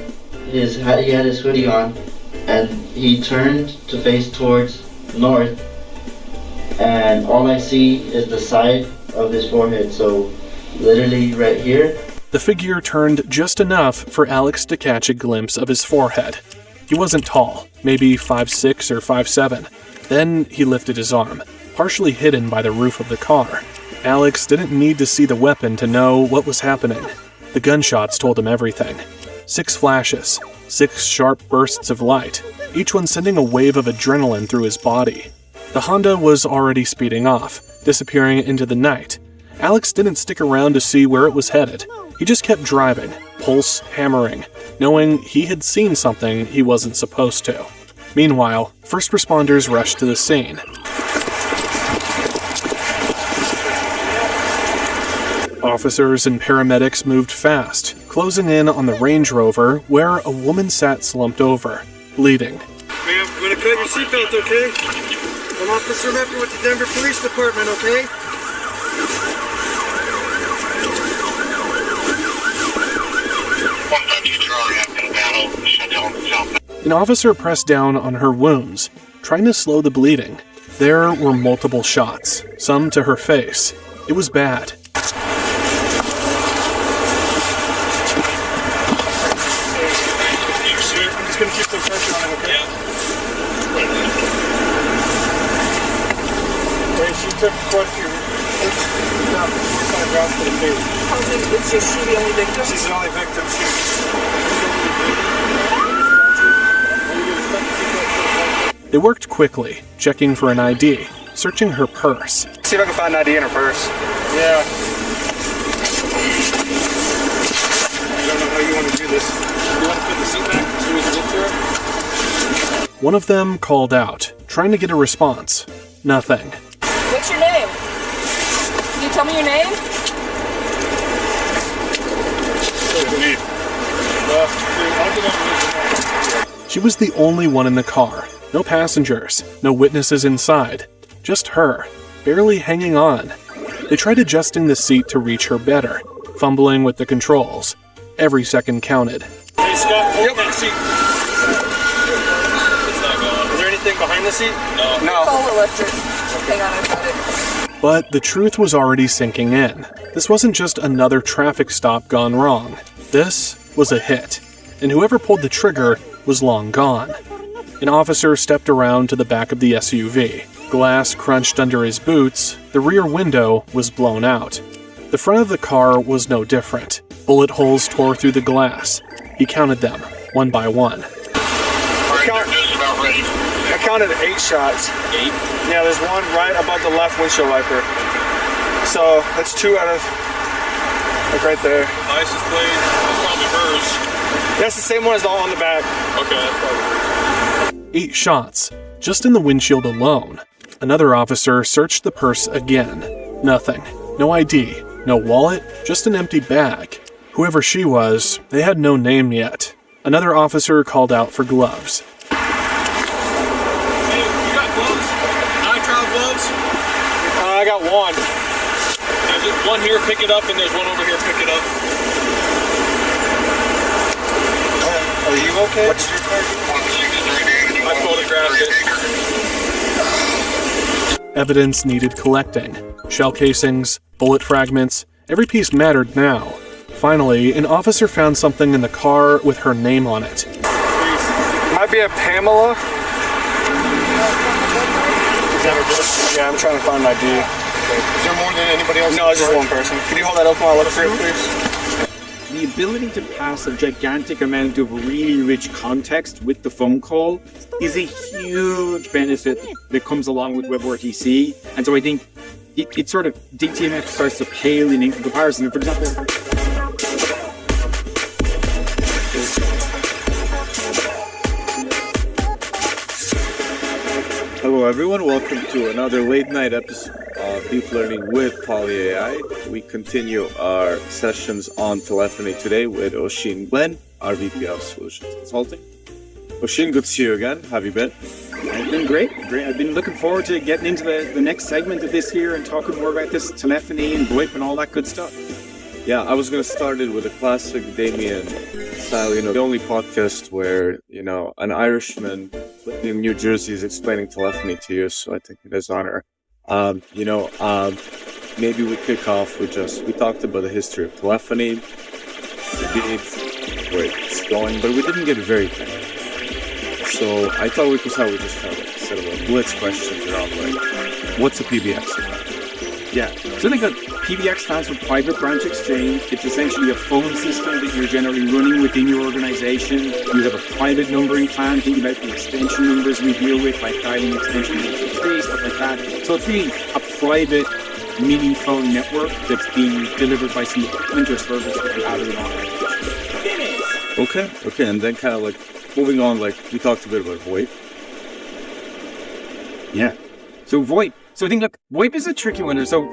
he had his hoodie on, and he turned to face towards north, and all I see is the side of his forehead. So literally right here. The figure turned just enough for Alex to catch a glimpse of his forehead. He wasn't tall, maybe 5'6" or 5'7". Then he lifted his arm, partially hidden by the roof of the car. Alex didn't need to see the weapon to know what was happening. The gunshots told him everything. 6 flashes, 6 sharp bursts of light, each one sending a wave of adrenaline through his body. The Honda was already speeding off, disappearing into the night. Alex didn't stick around to see where it was headed. He just kept driving, pulse hammering, knowing he had seen something he wasn't supposed to. Meanwhile, first responders rushed to the scene. Officers and paramedics moved fast, closing in on the Range Rover where a woman sat slumped over, bleeding. Ma'am, I'm gonna cut your seatbelt, okay? I'm Officer Mepper with the Denver Police Department, okay? An officer pressed down on her wounds, trying to slow the bleeding. There were multiple shots, some to her face. It was bad. I'm just gonna keep some pressure on him, okay? Hey, she took quite a few. Rounds to the face. Is she the only victim? She's the only victim. They worked quickly, checking for an ID, searching her purse. See if I can find an ID in her purse. Yeah. I don't know how you want to do this. You want to put the seat back so we can get to her? One of them called out, trying to get a response. Nothing. What's your name? Can you tell me your name? She was the only one in the car. No passengers, no witnesses inside. Just her, barely hanging on. They tried adjusting the seat to reach her better, fumbling with the controls. Every second counted. Hey Scott, hold that seat. Is there anything behind the seat? No. Call electric. Hang on, I got it. But the truth was already sinking in. This wasn't just another traffic stop gone wrong. This was a hit, and whoever pulled the trigger was long gone. An officer stepped around to the back of the SUV. Glass crunched under his boots, the rear window was blown out. The front of the car was no different. Bullet holes tore through the glass. He counted them, one by one. I counted 8 shots. 8? Yeah, there's one right above the left windshield wiper. So that's 2 out of, like right there. License plate, that's probably hers. That's the same one as the one on the back. Okay, that's probably hers. 8 shots, just in the windshield alone. Another officer searched the purse again. Nothing. No ID, no wallet, just an empty bag. Whoever she was, they had no name yet. Another officer called out for gloves. Hey, you got gloves? Nitrile gloves? I got one. There's one here, pick it up, and there's one over here, pick it up. Are you okay? What's your target? I photographed it. Evidence needed collecting. Shell casings, bullet fragments, every piece mattered now. Finally, an officer found something in the car with her name on it. Might be a Pamela. Yeah, I'm trying to find an ID. Is there more than anybody else? No, it's just one person. Can you hold that open while I look through it, please? The ability to pass a gigantic amount of really rich context with the phone call is a huge benefit that comes along with WebRTC. And so I think it sort of, DTMF starts to pale in comparison. For example, Hello everyone, welcome to another late night episode of Deep Learning with Poly AI. We continue our sessions on telephony today with Oshin Glenn, our VP of Solutions Consulting. Oshin, good to see you again. How have you been? I've been great. I've been looking forward to getting into the next segment of this here and talking more about this telephony and VoIP and all that good stuff. Yeah, I was going to start it with a classic Damien style, the only podcast where, an Irishman living in New Jersey is explaining telephony to you, so I think it is honor. Maybe we kick off with we talked about the history of telephony, where it's going, but we didn't get very deep. So I thought we could start with just kind of set of blitz questions around what's a PBX about? Yeah, so I think that PBX stands for Private Branch Exchange. It's essentially a phone system that you're generally running within your organization. You have a private numbering plan. Think about the extension numbers we deal with, like dialing extension 123, stuff like that. So it's really a private mini phone network that's being delivered by some printer service that you have in an organization. Okay, and then kind of moving on, we talked a bit about VoIP. Yeah. So VoIP. So I think, VoIP is a tricky one. So,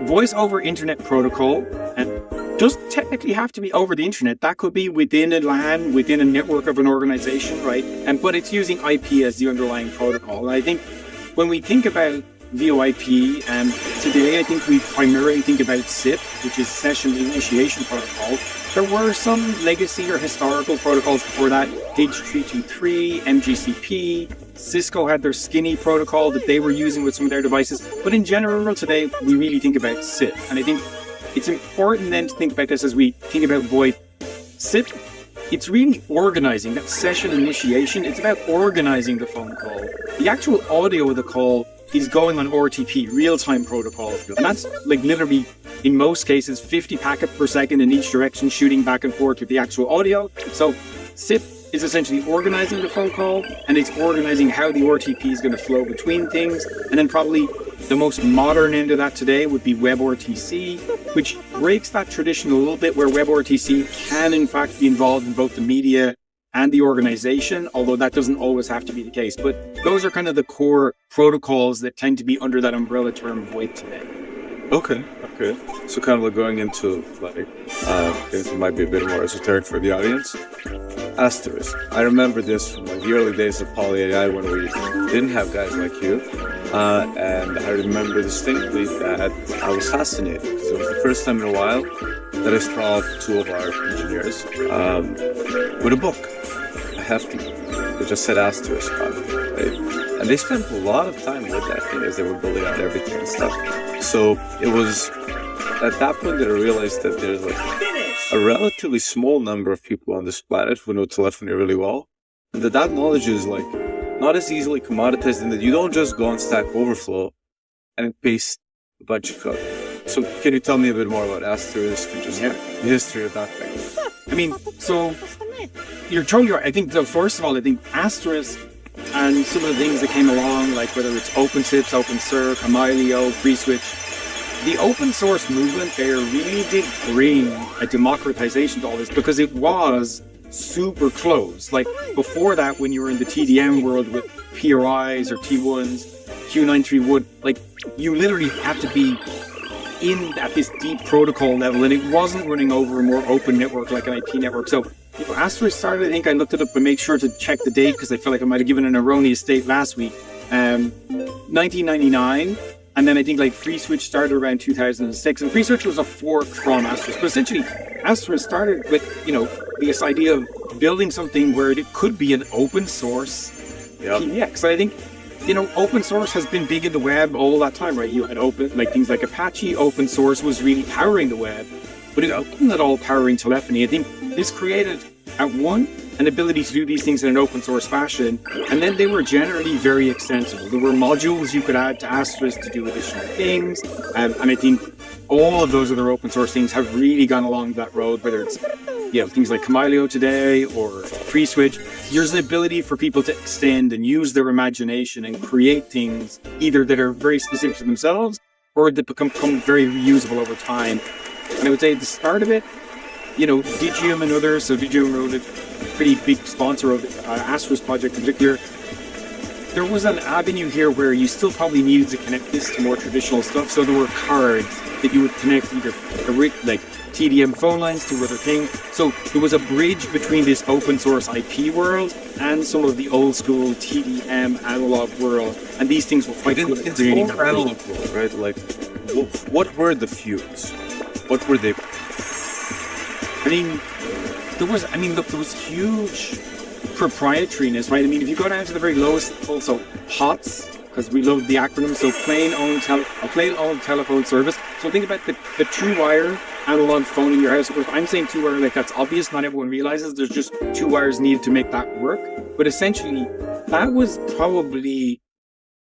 voice over internet protocol, and does technically have to be over the internet. That could be within a LAN, within a network of an organization, right? But it's using IP as the underlying protocol. And I think when we think about VoIP, today I think we primarily think about SIP, which is Session Initiation Protocol. There were some legacy or historical protocols before that, H323, MGCP, Cisco had their Skinny protocol that they were using with some of their devices. But in general today, we really think about SIP. And I think it's important then to think about this as we think about VoIP. SIP, it's really organizing, that session initiation. It's about organizing the phone call. The actual audio of the call is going on RTP, real-time protocol. And that's literally, in most cases, 50 packets per second in each direction, shooting back and forth with the actual audio. So SIP is essentially organizing the phone call, and it's organizing how the RTP is going to flow between things. And then probably the most modern end of that today would be WebRTC, which breaks that tradition a little bit, where WebRTC can in fact be involved in both the media and the organization, although that doesn't always have to be the case. But those are kind of the core protocols that tend to be under that umbrella term VoIP today. Okay. So kind of going into it might be a bit more esoteric for the audience. Asterisk. I remember this from the early days of Poly AI when we didn't have guys like you. And I remember distinctly that I was fascinated because it was the first time in a while that I saw two of our engineers with a book, a hefty, that just said asterisk on it, right? And they spent a lot of time with that thing as they were building out everything and stuff. So it was at that point that I realized that there's a relatively small number of people on this planet who know telephony really well, and that knowledge is not as easily commoditized in that you don't just go on Stack Overflow and paste a bunch of code. So can you tell me a bit more about Asterisk and just the history of that thing? I mean, so you're totally right. I think, first of all, Asterisk and some of the things that came along, whether it's OpenShips, OpenCirc, Amilio, FreeSwitch, the open source movement there really did bring a democratization to all this, because it was super close. Before that, when you were in the TDM world with PRIs or T1s, Q93 would, you literally had to be in at this deep protocol level, and it wasn't running over a more open network like an IP network. So Asterisk started, I think I looked it up and made sure to check the date because I felt like I might have given an erroneous date last week. 1999. And then I think FreeSwitch started around 2006, and FreeSwitch was a fork from Asterisk. But essentially, Asterisk started with, this idea of building something where it could be an open source PBX. I think, open source has been big in the web all that time, right? You had things like Apache. Open source was really powering the web, but it wasn't at all powering telephony. I think this created, an ability to do these things in an open source fashion, and then they were generally very extensible. There were modules you could add to Asterisk to do additional things, and I think all of those other open source things have really gone along that road, whether it's things like Camilio today or FreeSwitch. There's the ability for people to extend and use their imagination and create things either that are very specific to themselves or that become very reusable over time. And I would say at the start of it, Digium and others, so Digium wrote a pretty big sponsor of the Asterisk project in particular. there was an avenue here where you still probably needed to connect this to more traditional stuff. So there were cards that you would connect either like TDM phone lines to other things. So there was a bridge between this open source IP world and some of the old school TDM analog world. And these things were quite good at creating that analog world, right? Like, what were the feuds? What were they? Look, there was huge proprietariness, right? I mean, if you go down to the very lowest, also POTS, because we love the acronym, so plain owned telephone service. So think about the two wire analog phone in your house. If I'm saying two wire, like that's obvious, not everyone realizes there's just two wires needed to make that work. But essentially, that was probably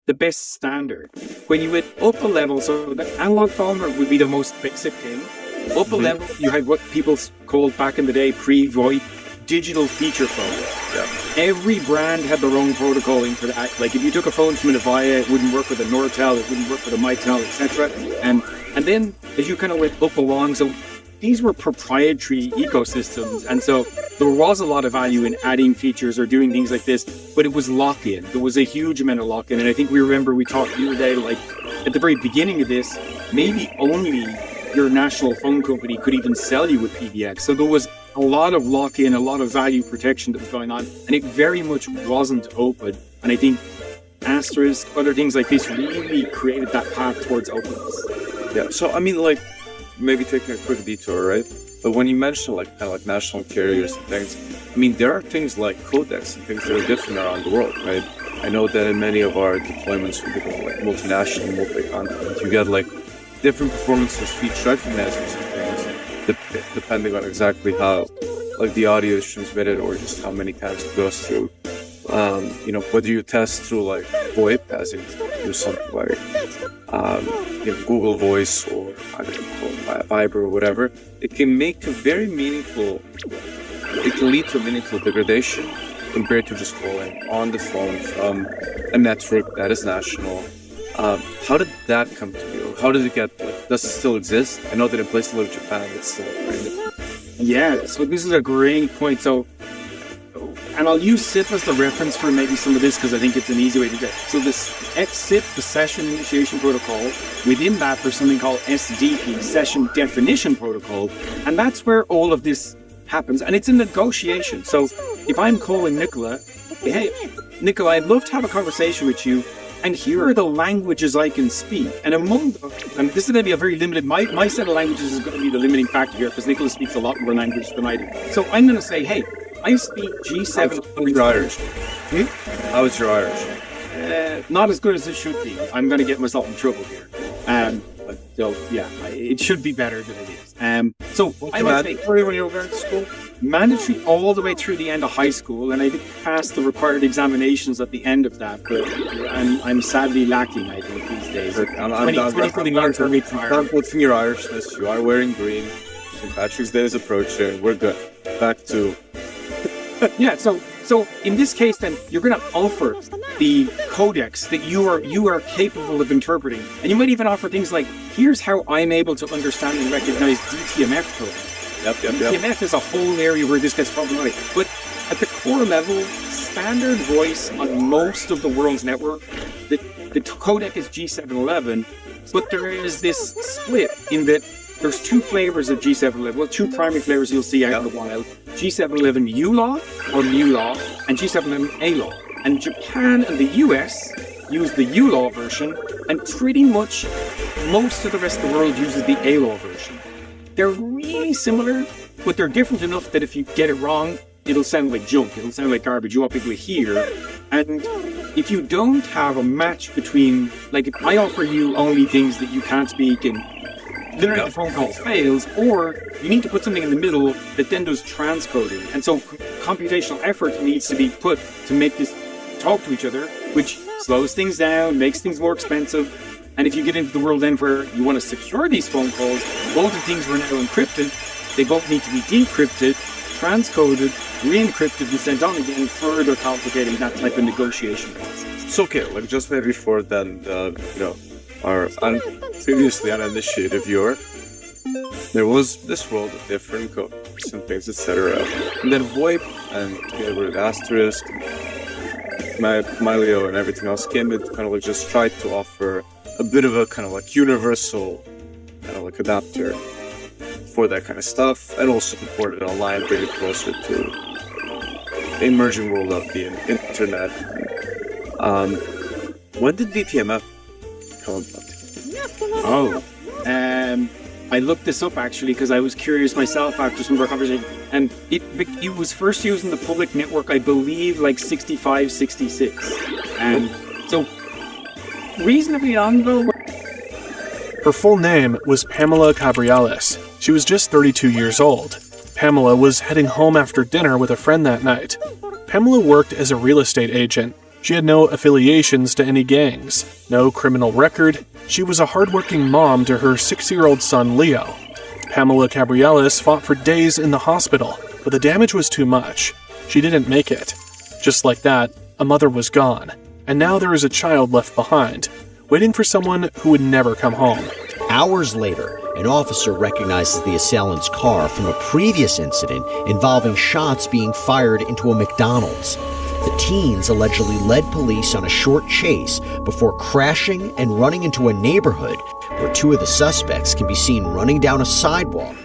the best standard. When you went up a level, so the analog phone would be the most basic thing. Up a level, you had what people called back in the day pre-VoIP digital feature phone. Yeah. Every brand had their own protocol into that. Like if you took a phone from an Avaya, it wouldn't work with a Nortel, it wouldn't work with a Mitel, etc. And then as you kind of went up along, so these were proprietary ecosystems, and so there was a lot of value in adding features or doing things like this, but it was lock-in. There was a huge amount of lock-in, and I think we talked the other day, like at the very beginning of this, maybe only your national phone company could even sell you with PBX. So there was a lot of lock-in, a lot of value protection that was going on, and it very much wasn't open. And I think Asterisk, other things like this really created that path towards openness. Yeah, so I mean, like, maybe taking a quick detour, right? But when you mention like kind of like national carriers and things, I mean, there are things like codecs and things that are different around the world, right? I know that in many of our deployments, we get like multinational, multi-continent, you get like different performances, speech recognizers and things, depending on exactly how like the audio is transmitted or just how many times it goes through. Whether you test through like VoIP as in do something like Google Voice or I don't know, Viber or whatever, it can make a very meaningful. It can lead to a meaningful degradation compared to just calling on the phone from a network that is national. How did that come to you? How did it get? Like, does it still exist? I know that in places like Japan, it's still branded. Yeah, so this is a great point. So, and I'll use SIP as the reference for maybe some of this because I think it's an easy way to get. So this XSIP, the Session Initiation Protocol, within that there's something called SDP, Session Definition Protocol, and that's where all of this happens. And it's a negotiation. So if I'm calling Nicola, hey, Nicola, I'd love to have a conversation with you, and here are the languages I can speak. And among them, and this is going to be a very limited, my set of languages is going to be the limiting factor here because Nicola speaks a lot more languages than I do. So I'm going to say, hey, I speak G7. How's your Irish? How is your Irish? Not as good as it should be. I'm going to get myself in trouble here. It should be better than it is. So I would say, when you were going to school? Mandatory all the way through the end of high school, and I did pass the required examinations at the end of that, but I'm sadly lacking, I think, these days. I'm not putting your Irishness. You are wearing green. St. Patrick's Day is approaching. We're good. Back to... Yeah, so in this case, then, you're going to offer the codecs that you are capable of interpreting. And you might even offer things like, here's how I'm able to understand and recognize DTMF code. Yep. DTMF is a whole area where this gets problematic. But at the core level, standard voice on most of the world's network, the codec is G711, but there is this split in that there's two flavors of G711. Well, two primary flavors you'll see out in the wild. G711 ULAW or MULAW and G711 ALAW. And Japan and the US use the ULAW version, and pretty much most of the rest of the world uses the ALAW version. They're really similar, but they're different enough that if you get it wrong, it'll sound like junk, it'll sound like garbage, you won't be able to hear. And if you don't have a match between, like if I offer you only things that you can't speak and literally the phone call fails, or you need to put something in the middle that then does transcoding. And so computational effort needs to be put to make this talk to each other, which slows things down, makes things more expensive. And if you get into the world then where you want to secure these phone calls, both the things are now encrypted. They both need to be decrypted, transcoded, re-encrypted, and sent on again, further complicating that type of negotiation process. It's okay, like just maybe for then, our previously uninitiated viewer, there was this world of different codes and things, etc. And then VoIP and together with Asterisk, Milio and everything else came in to kind of like just try to offer a bit of a kind of like universal kind of like adapter for that kind of stuff, and also supported online, bring it closer to the emerging world of the internet. When did DTMF come about? Oh, I looked this up actually because I was curious myself after some of our conversation, and it was first used in the public network, I believe, like 65, 66, and so reasonably long ago. Her full name was Pamela Cabriales. She was just 32 years old. Pamela was heading home after dinner with a friend that night. Pamela worked as a real estate agent. She had no affiliations to any gangs, no criminal record. She was a hardworking mom to her 6-year-old son, Leo. Pamela Cabriales fought for days in the hospital, but the damage was too much. She didn't make it. Just like that, a mother was gone, and now there is a child left behind, waiting for someone who would never come home. Hours later, an officer recognizes the assailant's car from a previous incident involving shots being fired into a McDonald's. The teens allegedly led police on a short chase before crashing and running into a neighborhood where two of the suspects can be seen running down a sidewalk.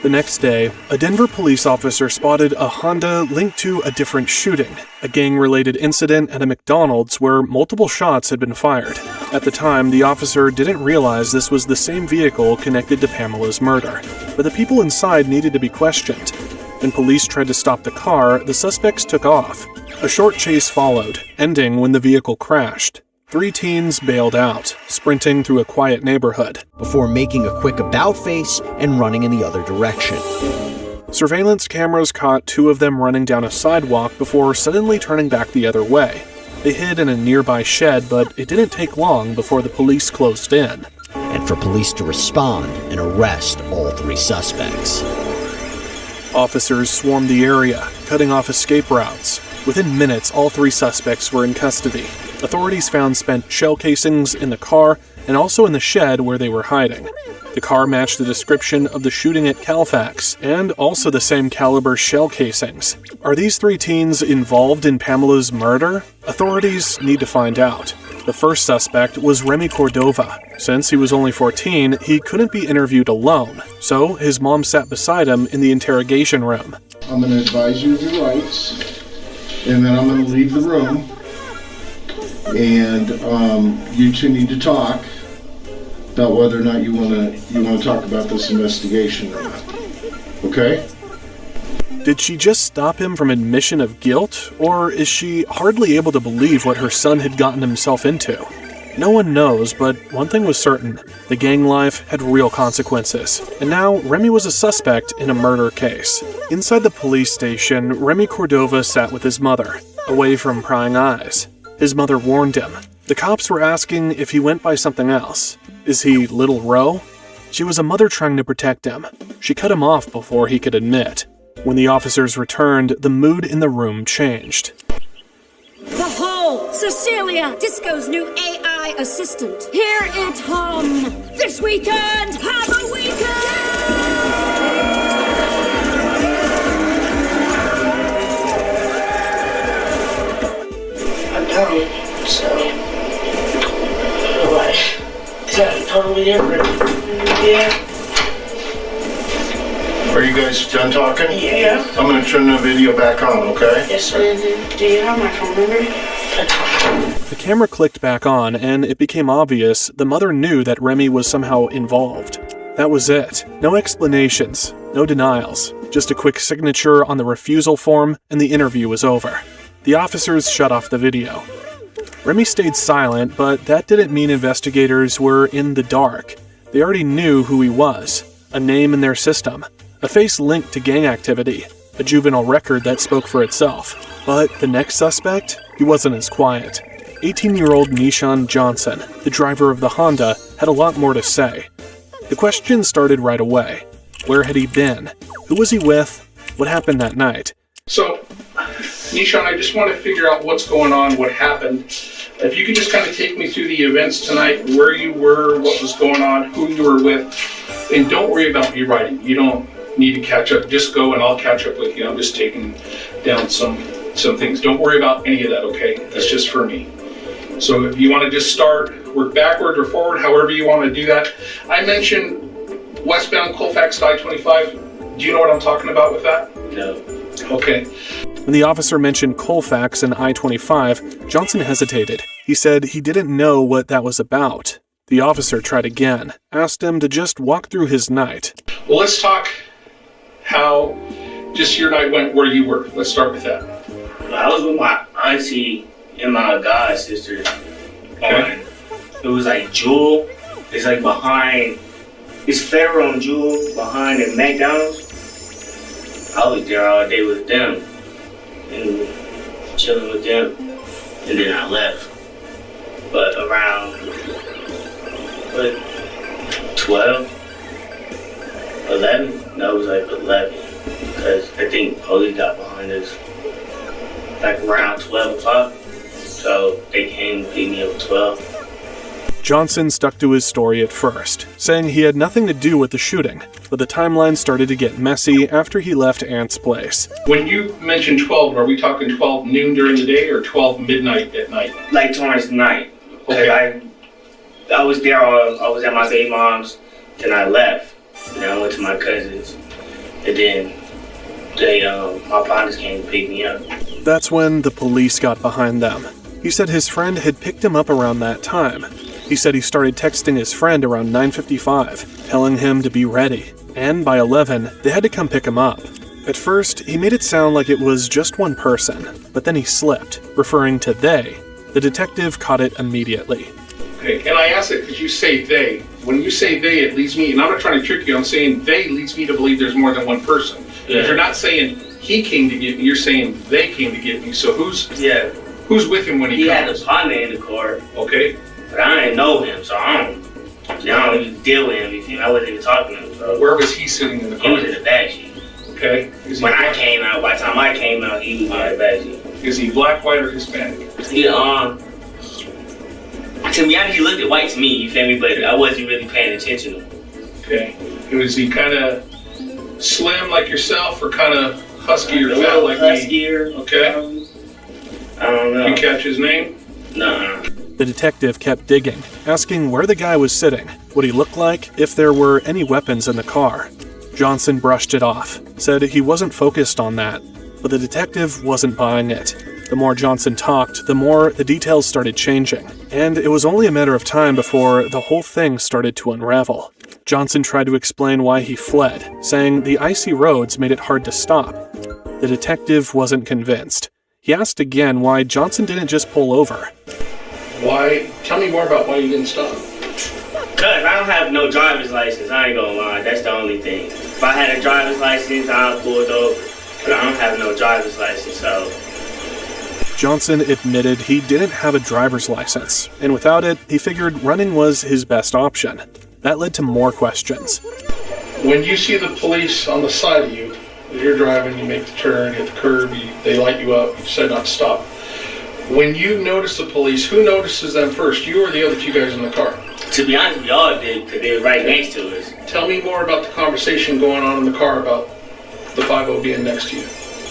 The next day, a Denver police officer spotted a Honda linked to a different shooting, a gang-related incident at a McDonald's where multiple shots had been fired. At the time, the officer didn't realize this was the same vehicle connected to Pamela's murder, but the people inside needed to be questioned. When police tried to stop the car, the suspects took off. A short chase followed, ending when the vehicle crashed. 3 teens bailed out, sprinting through a quiet neighborhood, before making a quick about-face and running in the other direction. Surveillance cameras caught 2 of them running down a sidewalk before suddenly turning back the other way. They hid in a nearby shed, but it didn't take long before the police closed in. And for police to respond and arrest all 3 suspects. Officers swarmed the area, cutting off escape routes. Within minutes, all 3 suspects were in custody. Authorities found spent shell casings in the car and also in the shed where they were hiding. The car matched the description of the shooting at Calfax, and also the same caliber shell casings. Are these 3 teens involved in Pamela's murder? Authorities need to find out. The first suspect was Remy Cordova. Since he was only 14, he couldn't be interviewed alone, so his mom sat beside him in the interrogation room. I'm going to advise you of your rights, and then I'm going to leave the room, and you two need to talk about whether or not you want to talk about this investigation or not. Okay? Did she just stop him from admission of guilt, or is she hardly able to believe what her son had gotten himself into? No one knows, but one thing was certain. The gang life had real consequences, and now Remy was a suspect in a murder case. Inside the police station, Remy Cordova sat with his mother, away from prying eyes. His mother warned him. The cops were asking if he went by something else. Is he Little Ro? She was a mother trying to protect him. She cut him off before he could admit. When the officers returned, the mood in the room changed. Behold, Cecilia, Disco's new AI assistant. Here at home. This weekend, have a weekend! I'm down, so life is totally different. Yeah. Are you guys done talking? Yeah. I'm going to turn the video back on, okay? Yes, sir. Do you have my phone number? The camera clicked back on, and it became obvious the mother knew that Remy was somehow involved. That was it. No explanations, no denials, just a quick signature on the refusal form, and the interview was over. The officers shut off the video. Remy stayed silent, but that didn't mean investigators were in the dark. They already knew who he was, a name in their system, a face linked to gang activity, a juvenile record that spoke for itself. But the next suspect? He wasn't as quiet. 18-year-old Nishan Johnson, the driver of the Honda, had a lot more to say. The questions started right away. Where had he been? Who was he with? What happened that night? So, Nishan, I just want to figure out what's going on, what happened. If you could just kind of take me through the events tonight, where you were, what was going on, who you were with, and don't worry about me writing. You don't need to catch up. Just go and I'll catch up with you. I'm just taking down some some things. Don't worry about any of that, okay? That's just for me. So if you want to just work backward or forward, however you want to do that. I mentioned westbound Colfax to I-25. Do you know what I'm talking about with that? No. Okay. When the officer mentioned Colfax and I-25, Johnson hesitated. He said he didn't know what that was about. The officer tried again, asked him to just walk through his night. Well, let's talk how just your night went where you were. Let's start with that. I was with my auntie and my god sister. Okay. It was like Jewel. It's like behind, it's Pharaoh and Jewel behind the McDonald's. I was there all day with them and chilling with them, and then I left. But around 12, 11? No, it was like 11. Because I think police got behind us like around 12 o'clock. So they came and picked me up at 12. Johnson stuck to his story at first, saying he had nothing to do with the shooting, but the timeline started to get messy after he left Ant's place. When you mentioned 12, are we talking 12 noon during the day or 12 midnight at night? Like towards night. Okay. I was there, I was at my baby mom's, then I left. Then I went to my cousin's, and then my partners came to pick me up. That's when the police got behind them. He said his friend had picked him up around that time. He said he started texting his friend around 9:55, telling him to be ready. And by 11, they had to come pick him up. At first, he made it sound like it was just one person, but then he slipped, referring to they. The detective caught it immediately. Okay, and I ask it because you say they. When you say they, it leads me, and I'm not trying to trick you, I'm saying they leads me to believe there's more than one person. Yeah. If you're not saying he came to get me, you're saying they came to get me. So who's with him when he comes? He had a partner in the car. Okay. But I didn't know him, so I don't even deal with him. I wasn't even talking to him. So. Where was he sitting in the car? He was in the backseat. Okay. When I came out, by the time I came out, he was in the backseat. Is he black, white, or Hispanic? He, to be honest, he looked white to me, you feel me? But I wasn't really paying attention to him. Okay. Was he kind of slim like yourself, or kind of husky or fat like me? Huskier. Okay. I don't know. You catch his name? No. The detective kept digging, asking where the guy was sitting, what he looked like, if there were any weapons in the car. Johnson brushed it off, said he wasn't focused on that, but the detective wasn't buying it. The more Johnson talked, the more the details started changing, and it was only a matter of time before the whole thing started to unravel. Johnson tried to explain why he fled, saying the icy roads made it hard to stop. The detective wasn't convinced. He asked again why Johnson didn't just pull over. Why? Tell me more about why you didn't stop. Cause I don't have no driver's license, I ain't gonna lie, that's the only thing. If I had a driver's license, I'd pull it over, but I don't have no driver's license, so. Johnson admitted he didn't have a driver's license, and without it, he figured running was his best option. That led to more questions. When you see the police on the side of you, as you're driving, you make the turn, hit the curb, they light you up, you decide not to stop. When you notice the police, who notices them first, you or the other two guys in the car? To be honest, we all did, because they were right next to us. Tell me more about the conversation going on in the car about the 5-0 being next to you.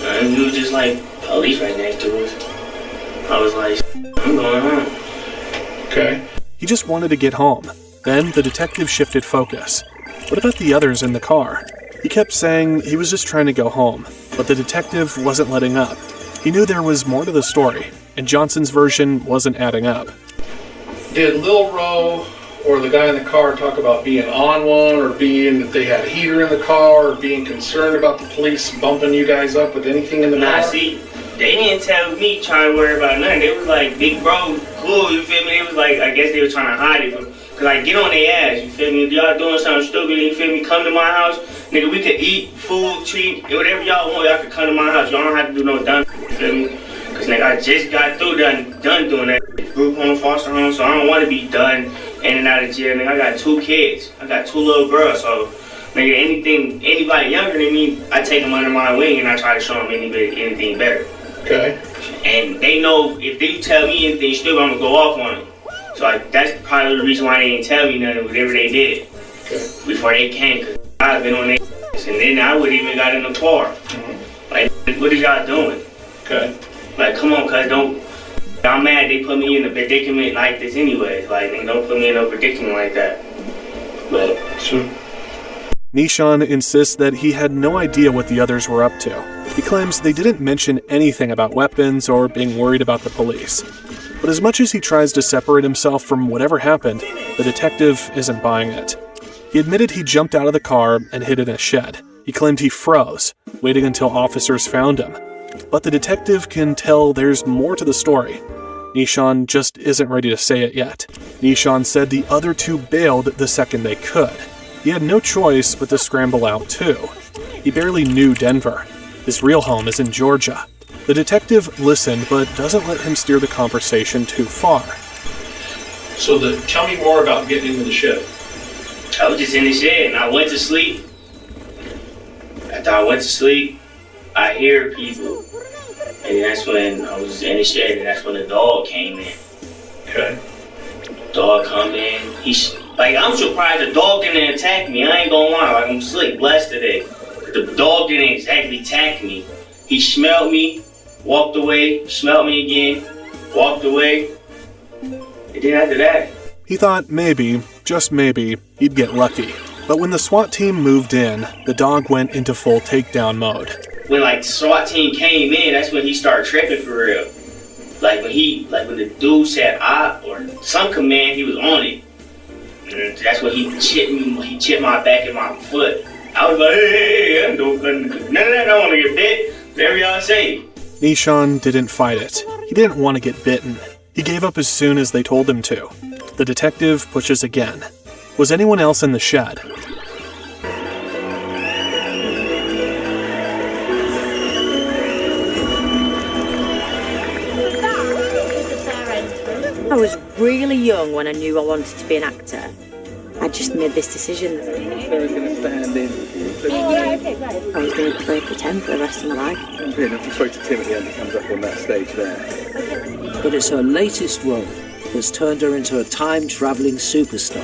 And we were just like, police right next to us. I was like, I'm going home. Okay. He just wanted to get home. Then the detective shifted focus. What about the others in the car? He kept saying he was just trying to go home, but the detective wasn't letting up. He knew there was more to the story, and Johnson's version wasn't adding up. Did Lil Ro or the guy in the car talk about being on one, or being that they had a heater in the car, or being concerned about the police bumping you guys up with anything in the car? Nah, see, they didn't tell me trying to worry about nothing. They was like, big bro, cool, you feel me? They was like, I guess they were trying to hide it. Cause like, get on their ass, you feel me? If y'all doing something stupid, you feel me? Come to my house, nigga, we could eat, food, treat, whatever y'all want, y'all could come to my house. Y'all don't have to do no dumb, you feel me? Cause nigga, I just got through done doing that. Group home, foster home, so I don't want to be done in and out of jail. Nigga, I got 2 kids. I got 2 little girls, so nigga, anybody younger than me, I take them under my wing and I try to show them anything better. Okay. And they know if they tell me anything stupid, I'm gonna go off on them. So that's probably the reason why they didn't tell me nothing, whatever they did. Okay. Before they came, cause I've been on their and then I would've even got in the car. Like, what are y'all doing? Okay. come on, cuz don't. I'm mad they put me in a predicament like this anyways. Like, they don't put me in a predicament like that. But, sure. Nishan insists that he had no idea what the others were up to. He claims they didn't mention anything about weapons or being worried about the police. But as much as he tries to separate himself from whatever happened, the detective isn't buying it. He admitted he jumped out of the car and hid in a shed. He claimed he froze, waiting until officers found him. But the detective can tell there's more to the story. Nishan just isn't ready to say it yet. Nishan said the other two bailed the second they could. He had no choice but to scramble out too. He barely knew Denver. His real home is in Georgia. The detective listened but doesn't let him steer the conversation too far. So tell me more about getting into the shed. I was just in the shed and I went to sleep. After I went to sleep, I hear people. And that's when I was in the shed and that's when the dog came in. Okay. Dog come in. I'm surprised the dog didn't attack me. I ain't gonna lie. Like, I'm slick blessed today. The dog didn't exactly attack me. He smelled me, walked away, smelled me again, walked away. And then after that, he thought maybe, just maybe, he'd get lucky. But when the SWAT team moved in, the dog went into full takedown mode. When the SWAT team came in, that's when he started tripping for real. When the dude said or some command, he was on it. And that's when he chipped me. He chipped my back and my foot. I was like, hey, I don't none of that. I don't want to get bit. Whatever y'all say. Nishan didn't fight it. He didn't want to get bitten. He gave up as soon as they told him to. The detective pushes again. Was anyone else in the shed? I was really young when I knew I wanted to be an actor. I just made this decision. I was going to play pretend for the rest of my life. I'm being enough to spoke to Tim at the end. He comes up on that stage there. But it's her latest role that's turned her into a time-travelling superstar.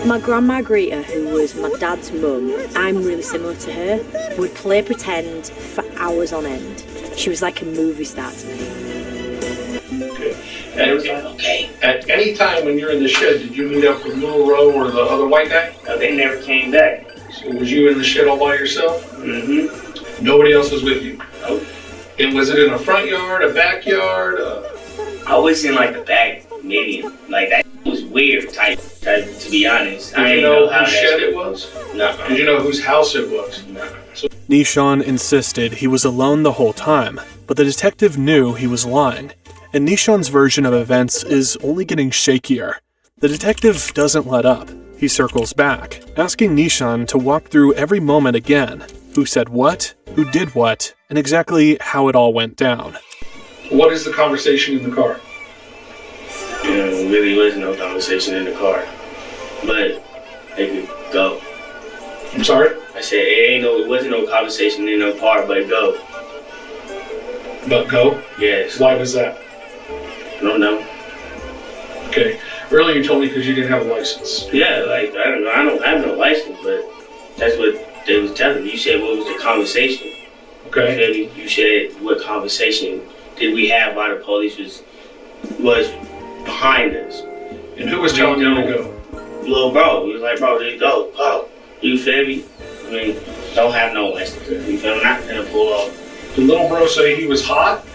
My grandma Greta, who was my dad's mum, I'm really similar to her, would play pretend for hours on end. She was like a movie star to me. And it was like, okay. At any time when you're in the shed, did you meet up with Little Roe or the other white guy? No, they never came back. So was you in the shed all by yourself? Mm-hmm. Nobody else was with you? Nope. And was it in a front yard, a backyard? I was in the back medium. That was weird type, to be honest. Did you know whose shed it was? No. Did you know whose house it was? No. Nishan insisted he was alone the whole time, but the detective knew he was lying. And Nishan's version of events is only getting shakier. The detective doesn't let up. He circles back, asking Nishan to walk through every moment again. Who said what, who did what, and exactly how it all went down. What is the conversation in the car? There really was no conversation in the car. But they could go. I'm sorry? I said it wasn't no conversation in the car, but go. But go? Yes. Why was that? I don't know. Okay. Earlier you told me because you didn't have a license. Yeah, I don't know. I don't have no license, but that's what they was telling me. You said what was the conversation? Okay. You said what conversation did we have while the police was behind us? And who was telling you to go? Little bro. He was like, bro, just go. You feel me? I mean, don't have no license. You feel me? I'm not gonna pull off. Did little bro say he was hot?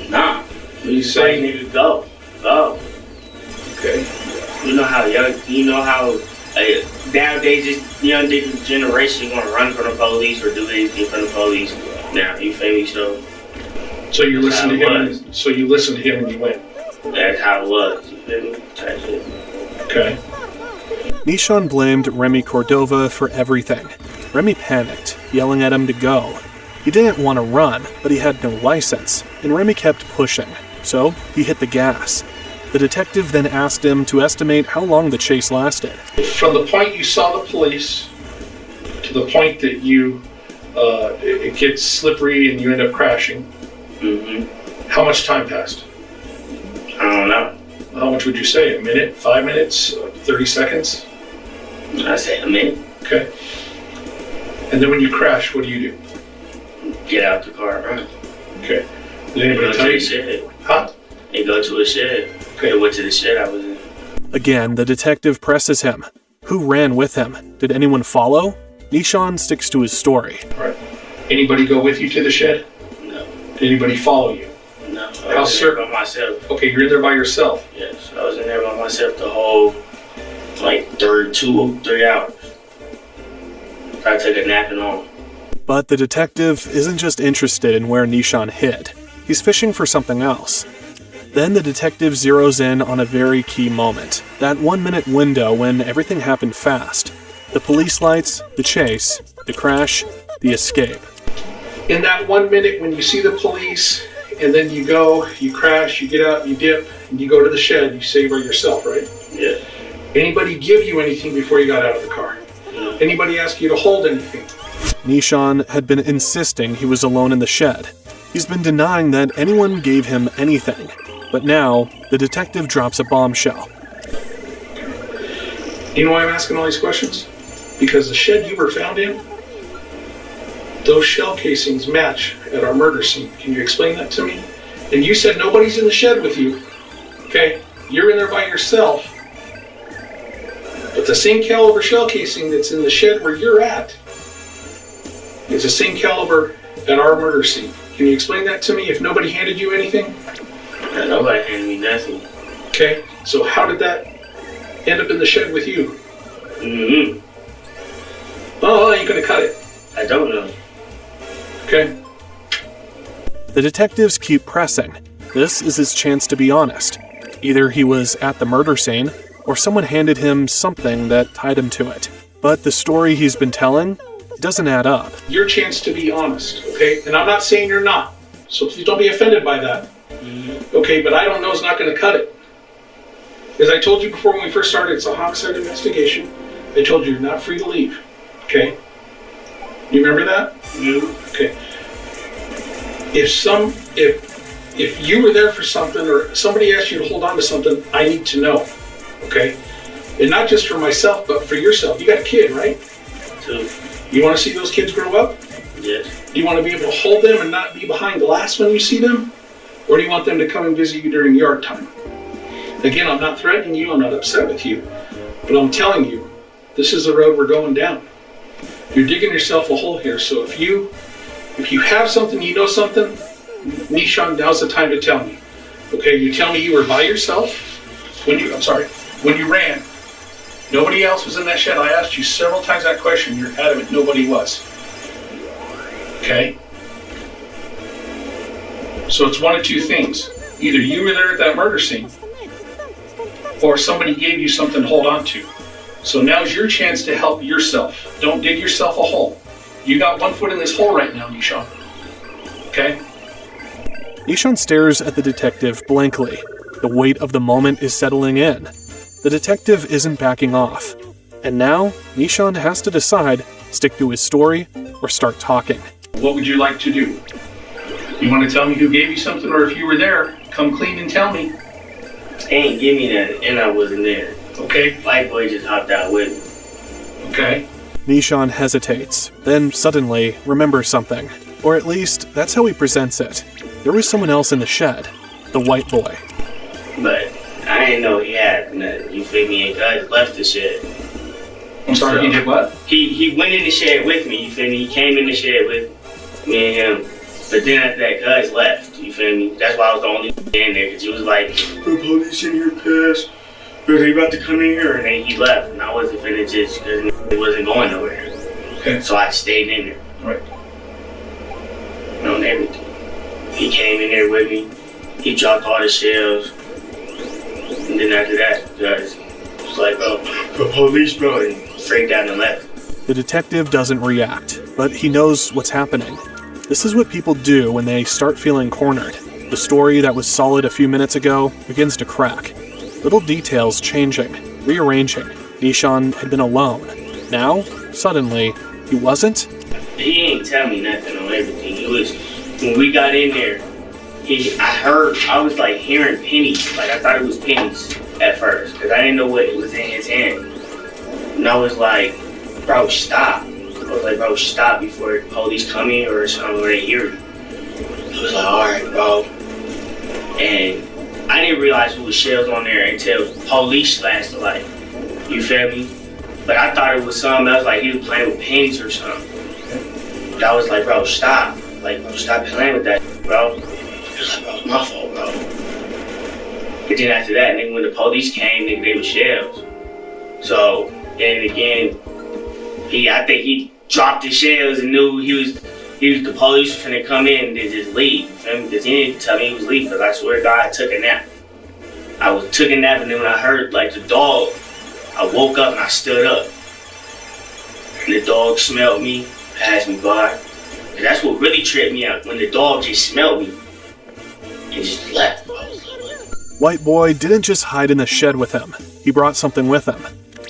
Nah. He's saying he would go. Okay. You know how nowadays this young generation want to run from the police or do anything from the police. Now, you feel me? So you listened to him. So you listened to him and you went. That's how it was. You feel me? Type shit. Okay. Nishan blamed Remy Cordova for everything. Remy panicked, yelling at him to go. He didn't want to run, but he had no license, and Remy kept pushing, so he hit the gas. The detective then asked him to estimate how long the chase lasted. From the point you saw the police to the point that it gets slippery and you end up crashing, how much time passed? I don't know. How much would you say? A minute? 5 minutes? 30 seconds? I'd say a minute. Okay. And then when you crash, what do you do? Get out the car, run. Okay. Did They anybody go to tell the you? shed. Huh? They go to a shed. Okay. They went to the shed I was in. Again, the detective presses him. Who ran with him? Did anyone follow? Nishan sticks to his story. All right. Anybody go with you to the shed? No. Did anybody follow you? No. I How was in there certain? by myself. Okay, you're in there by yourself. Yes. I was in there by myself the whole, like, 2-3 hours. I took a nap and all. But the detective isn't just interested in where Nishan hid. He's fishing for something else. Then the detective zeroes in on a very key moment. That 1-minute window when everything happened fast. The police lights, the chase, the crash, the escape. In that 1 minute when you see the police, and then you go, you crash, you get out, you dip, and you go to the shed, you save her yourself, right? Yeah. Anybody give you anything before you got out of the car? No. Anybody ask you to hold anything? Nishan had been insisting he was alone in the shed. He's been denying that anyone gave him anything. But now, the detective drops a bombshell. You know why I'm asking all these questions? Because the shed you were found in, those shell casings match at our murder scene. Can you explain that to me? And you said nobody's in the shed with you. Okay? You're in there by yourself. But the same caliber shell casing that's in the shed where you're at is the same caliber at our murder scene. Can you explain that to me if nobody handed you anything? No, nobody handed me nothing. Okay, so how did that end up in the shed with you? Mm-hmm. Oh, you're gonna cut it. I don't know. Okay. The detectives keep pressing. This is his chance to be honest. Either he was at the murder scene, or someone handed him something that tied him to it. But the story he's been telling doesn't add up. Your chance to be honest, okay? And I'm not saying you're not, so please don't be offended by that. Okay, but I don't know is not going to cut it. As I told you before when we first started, it's a homicide investigation. I told you you're not free to leave, okay? You remember that? Okay. If you were there for something or somebody asked you to hold on to something, I need to know, okay? And not just for myself, but for yourself. You got a kid, right? Two. You want to see those kids grow up? Yes. Do you want to be able to hold them and not be behind glass when you see them? Or do you want them to come and visit you during yard time? Again, I'm not threatening you, I'm not upset with you, but I'm telling you, this is the road we're going down. You're digging yourself a hole here, so if you have something, you know something, Nishan, now's the time to tell me. Okay, you tell me you were by yourself when you ran. Nobody else was in that shed. I asked you several times that question. You're adamant nobody was. Okay? So it's one of two things. Either you were there at that murder scene, or somebody gave you something to hold on to. So now's your chance to help yourself. Don't dig yourself a hole. You got 1 foot in this hole right now, Nishan. Okay? Nishan stares at the detective blankly. The weight of the moment is settling in. The detective isn't backing off. And now, Nishan has to decide, stick to his story or start talking. What would you like to do? You want to tell me who gave you something, or if you were there, come clean and tell me. They ain't give me that, and I wasn't there. Okay. White boy just hopped out with me. Okay. Nishan hesitates, then suddenly remembers something. Or at least, that's how he presents it. There was someone else in the shed. The white boy. But I didn't know he had nothing. You feel me? And guys left the shed. I'm sorry, he did what? He went in the shed with me, you feel me? He came in the shed with me and him. But then after that, Cuz left, you feel me? That's why I was the only in there, because he was like, the police in here pissed. Are they about to come in here? And then he left, and I wasn't finna just, because it wasn't going nowhere. Okay. So I stayed in there. Right. On everything. He came in there with me. He dropped all the shells. And then after that, Cuz was like, oh, the police, bro, and freaked out and left. The detective doesn't react, but he knows what's happening. This is what people do when they start feeling cornered. The story that was solid a few minutes ago begins to crack. Little details changing, rearranging. Nishan had been alone. Now, suddenly, he wasn't? He ain't tell me nothing on everything. It was, when we got in there, I was like hearing pennies. Like I thought it was pennies at first, because I didn't know what it was in his hand. And I was like, bro, stop. I was like, bro, stop before the police come in or something, or they hear you. It was like, alright, bro. And I didn't realize who was shells on there until police flashed the light. You feel me? But I thought it was something else, like he was playing with pins or something. But I was like, bro, stop. Like, bro, stop playing with that, bro. He was like, bro, it's my fault, bro. But then after that, nigga, when the police came, nigga, they were shells. So, and again, I think he dropped his shells and knew the police was finna come in and just leave. Because he didn't tell me he was leaving, because I swear to God, I took a nap. I took a nap, and then when I heard, like, the dog, I woke up and I stood up. And the dog smelled me, passed me by. And that's what really tripped me out, when the dog just smelled me and just left. White Boy didn't just hide in the shed with him. He brought something with him.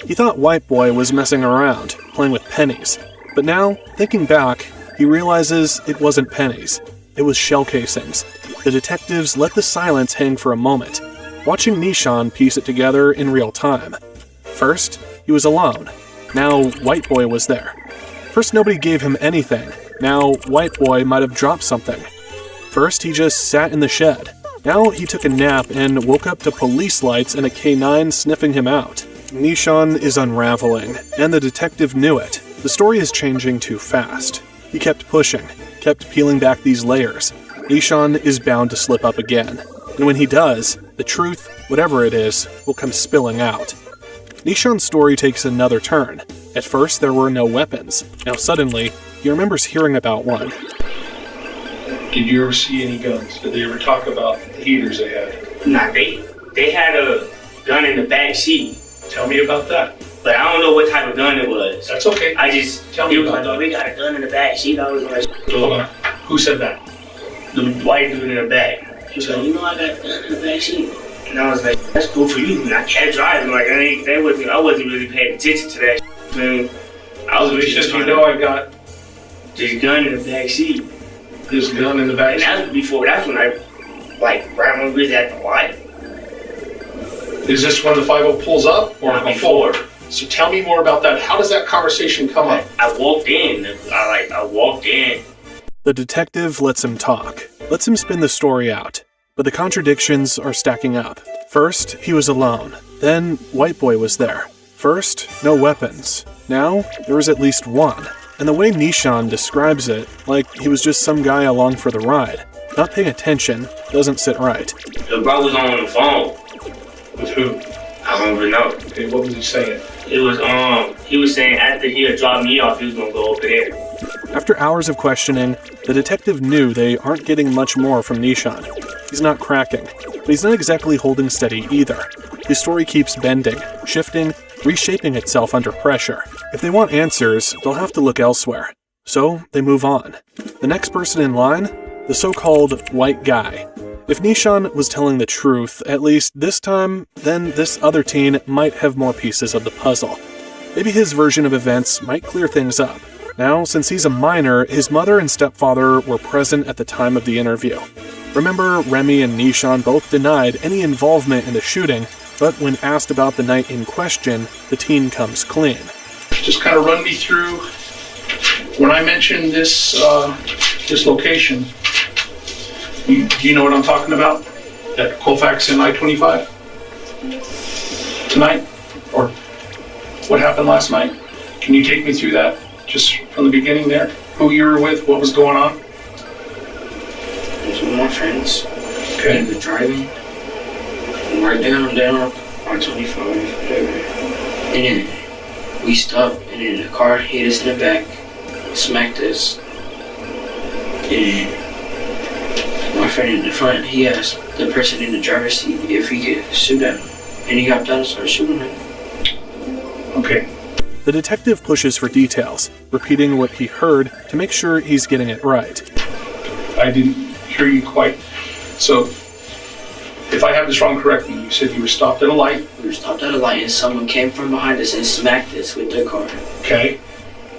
He thought White Boy was messing around, playing with pennies. But now, thinking back, he realizes it wasn't pennies. It was shell casings. The detectives let the silence hang for a moment, watching Nishan piece it together in real time. First, he was alone. Now, White Boy was there. First, nobody gave him anything. Now, White Boy might have dropped something. First, he just sat in the shed. Now, he took a nap and woke up to police lights and a K9 sniffing him out. Nishan is unraveling, and the detective knew it. The story is changing too fast. He kept pushing, kept peeling back these layers. Nishan is bound to slip up again. And when he does, the truth, whatever it is, will come spilling out. Nishan's story takes another turn. At first, there were no weapons. Now suddenly, he remembers hearing about one. Did you ever see any guns? Did they ever talk about the heaters they had? Nah, they had a gun in the back seat. Tell me about that. But I don't know what type of gun it was. That's okay. I just tell me about that. Oh, we got a gun in the back seat. I was like, hold on. Who said that? The white dude in the back. He was like, you know, I got a gun in the back seat. And I was like, that's cool for you. And I kept driving. Like, I wasn't really paying attention to that. Man, I was really just trying to I got this gun in the back seat. This gun in the back seat. And that's when I, like, right when we was at the light. Is this when the 50 pulls up or before? So tell me more about that. How does that conversation come up? I walked in. I walked in. The detective lets him talk, lets him spin the story out. But the contradictions are stacking up. First, he was alone. Then, White Boy was there. First, no weapons. Now, there was at least one. And the way Nishan describes it, like he was just some guy along for the ride, not paying attention, doesn't sit right. The bro was on the phone. With who? I don't even know. Okay, what was he saying? It was, he was saying after he had dropped me off, he was gonna go over there. After hours of questioning, the detective knew they aren't getting much more from Nishan. He's not cracking, but he's not exactly holding steady either. His story keeps bending, shifting, reshaping itself under pressure. If they want answers, they'll have to look elsewhere. So, they move on. The next person in line? The so-called white guy. If Nishan was telling the truth, at least this time, then this other teen might have more pieces of the puzzle. Maybe his version of events might clear things up. Now, since he's a minor, his mother and stepfather were present at the time of the interview. Remember, Remy and Nishan both denied any involvement in the shooting, but when asked about the night in question, the teen comes clean. Just kind of run me through, when I mentioned this location, do you know what I'm talking about? At Colfax and I-25? Tonight? Or what happened last night? Can you take me through that, just from the beginning there? Who you were with, what was going on? It was with my friends. Okay. We were driving. Right down I-25. And then we stopped, and then the car hit us in the back, smacked us. And my friend in the front, he asked the person in the driver's seat if he could shoot at him. And he hopped out and started shooting at him. Okay. The detective pushes for details, repeating what he heard to make sure he's getting it right. I didn't hear you quite. So, if I have this wrong, correct me. You said you were stopped at a light. We were stopped at a light and someone came from behind us and smacked us with their car. Okay.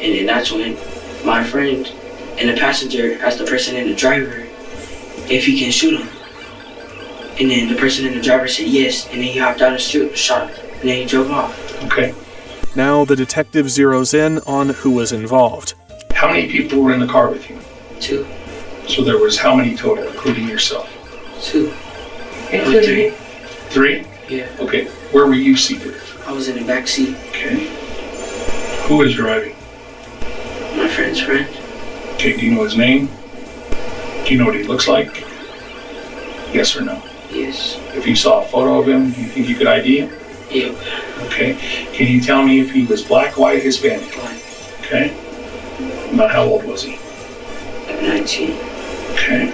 And then that's when my friend and the passenger asked the person in the driver if he can shoot him. And then the person in the driver said yes, and then he hopped out and shot, and then he drove off. Okay. Now the detective zeroes in on who was involved. How many people were in the car with you? 2. So there was how many total, including yourself? 2. Including 3? Yeah. Okay. Where were you seated? I was in the back seat. Okay. Who was driving? My friend's friend. Okay, do you know his name? Do you know what he looks like? Yes or no? Yes. If you saw a photo of him, do you think you could ID him? Yep. Okay. Can you tell me if he was black, white, Hispanic? Black. Okay. About how old was he? 19. Okay.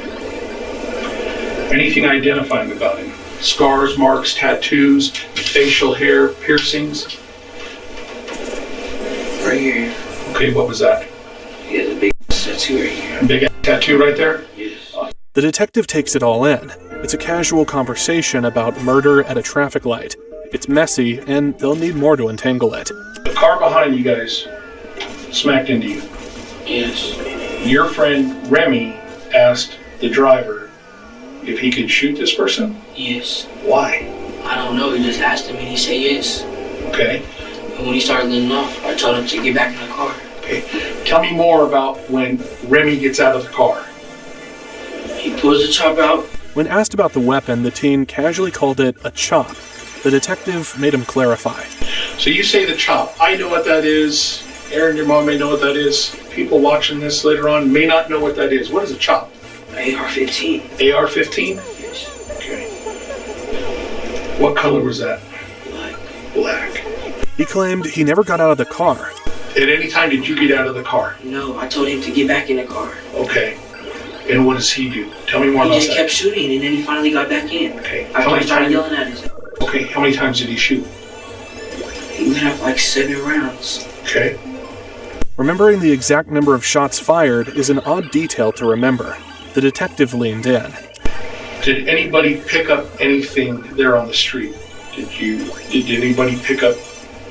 Anything identifying about him? Scars, marks, tattoos, facial hair, piercings? Right here. Okay, what was that? He has a big tattoo right here. A big tattoo right there? Yes. The detective takes it all in. It's a casual conversation about murder at a traffic light. It's messy, and they'll need more to untangle it. The car behind you guys smacked into you. Yes. Your friend Remy asked the driver if he could shoot this person? Yes. Why? I don't know. He just asked him and he said yes. Okay. And when he started letting off, I told him to get back in the car. Okay. Tell me more about when Remy gets out of the car. He pulls the chop out. When asked about the weapon, the teen casually called it a chop. The detective made him clarify. So you say the chop. I know what that is. Aaron, your mom may know what that is. People watching this later on may not know what that is. What is a chop? AR-15. AR-15? Yes. Okay. What color was that? Black. Black. He claimed he never got out of the car. At any time did you get out of the car? No, I told him to get back in the car. Okay. And what does he do? Tell me more about that. He just kept shooting and then he finally got back in. Okay. After I started yelling at him. Okay, how many times did he shoot? He went up like 7 rounds. Okay. Remembering the exact number of shots fired is an odd detail to remember. The detective leaned in. Did anybody pick up anything there on the street? Did anybody pick up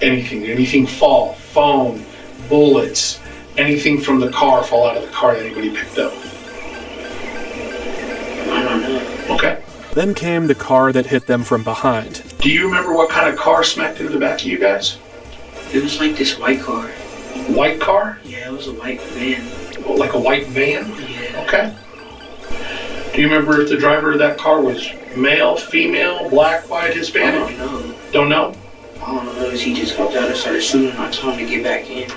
anything? Did anything fall? Phone, bullets, anything from the car fall out of the car that anybody picked up? I don't know. Okay. Then came the car that hit them from behind. Do you remember what kind of car smacked into the back of you guys? It was like this white car. White car? Yeah, it was a white van. Oh, like a white van? Yeah. Okay. Do you remember if the driver of that car was male, female, black, white, Hispanic? I don't know. Don't know? All I know is he just hopped out and started shooting and I told him to get back in.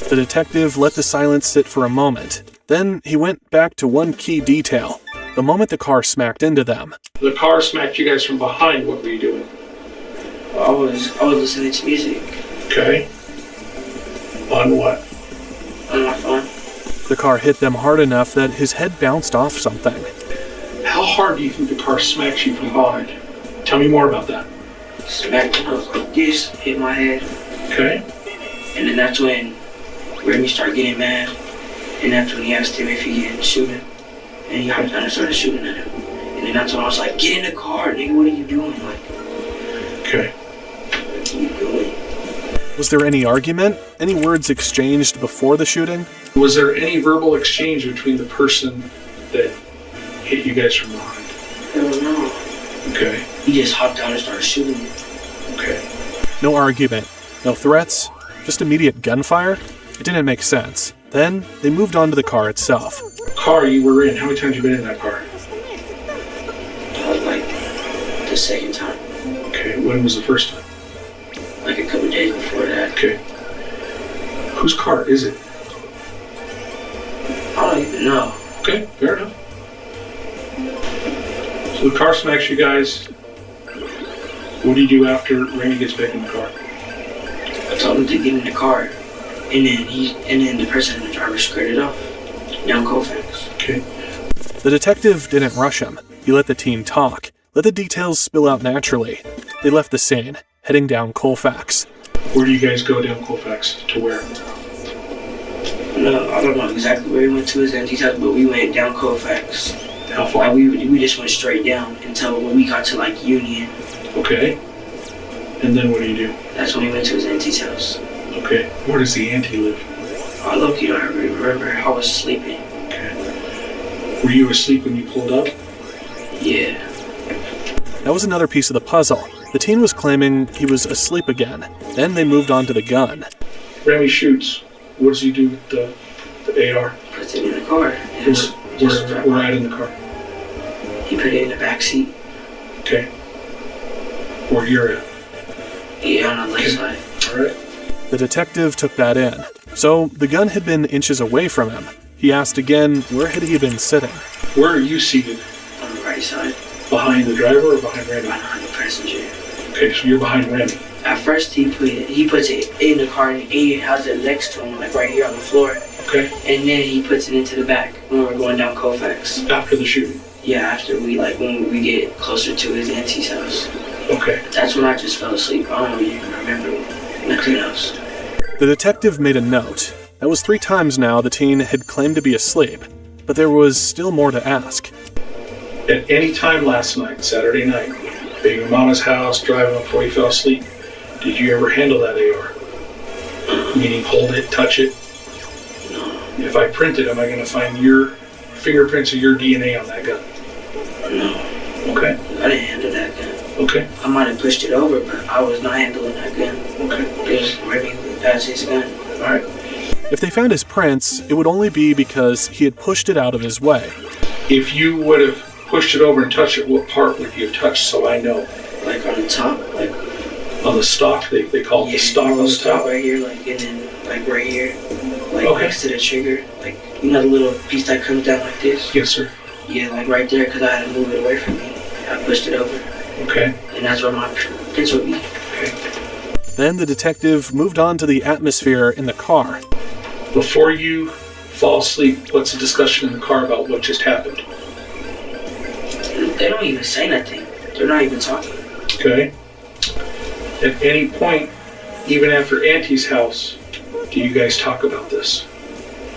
The detective let the silence sit for a moment. Then he went back to one key detail. The moment the car smacked into them. The car smacked you guys from behind. What were you doing? I was listening to music. Okay. On what? On my phone. The car hit them hard enough that his head bounced off something. How hard do you think the car smacks you from behind? Tell me more about that. Smacked him up like this, hit my head. Okay. And then that's when Remy started getting mad. And that's when he asked him if he didn't shoot him. And he hopped down and started shooting at him. And then that's when I was like, get in the car, nigga, what are you doing? Like, okay. What are you doing? Was there any argument? Any words exchanged before the shooting? Was there any verbal exchange between the person that hit you guys from behind? Hell no. Okay. He just hopped down and started shooting me. Okay. No argument. No threats. Just immediate gunfire? It didn't make sense. Then, they moved on to the car itself. Car you were in, how many times have you been in that car? Like, the second time. Okay, when was the first time? Like a couple days before that. Okay. Whose car is it? I don't even know. Okay, fair enough. So the car smacks you guys. What do you do after Remy gets back in the car? I told him to get in the car. And then the person in the driver skirted off. Down Colfax. Okay. The detective didn't rush him. He let the teen talk, let the details spill out naturally. They left the scene, heading down Colfax. Where do you guys go down Colfax? To where? No, I don't know exactly where we went to his empty house, but we went down Colfax. How far? Like we just went straight down until when we got to like Union. Okay. And then what do you do? That's when we went to his auntie's house. Okay. Where does the auntie live? I low-key don't remember. I was sleeping. Okay. Were you asleep when you pulled up? Yeah. That was another piece of the puzzle. The teen was claiming he was asleep again. Then they moved on to the gun. Remy shoots. What does he do with the AR? Puts it in the car. We're right in the car. He put it in the back seat. Okay. Where you're at? Yeah, on the left side. All right. The detective took that in. So the gun had been inches away from him. He asked again, where had he been sitting? Where are you seated? On the right side. Behind the driver or behind Randy? Behind the passenger. Okay, so you're behind Randy. At first, he puts it in the car and he has it next to him, like right here on the floor. Okay. And then he puts it into the back when we're going down Colfax. After the shooting? Yeah, after when we get closer to his auntie's house. Okay. That's when I just fell asleep. I don't even remember nothing else. The detective made a note. That was 3 times now the teen had claimed to be asleep, but there was still more to ask. At any time last night, Saturday night, being at Mama's house, driving before he fell asleep, did you ever handle that AR? Meaning hold it, touch it? No. If I print it, am I going to find your fingerprints or your DNA on that gun? No. Okay. I didn't handle that gun. Okay. I might have pushed it over, but I was not handling that gun. Okay. It was Remy who passed his gun. All right. If they found his prints, it would only be because he had pushed it out of his way. If you would have pushed it over and touched it, what part would you have touched so I know? Like on the top, like on the stock, they call it the stock on the top. Right here, like and then like right here, like Okay. next to the trigger, like you know the little piece that comes down like this. Yes, sir. Yeah, like right there, cause I had to move it away from me. I pushed it over. Okay. And that's where my prints would be. Okay. Then the detective moved on to the atmosphere in the car. Before you fall asleep, what's the discussion in the car about what just happened? They don't even say nothing. They're not even talking. Okay. At any point, even after Auntie's house, do you guys talk about this?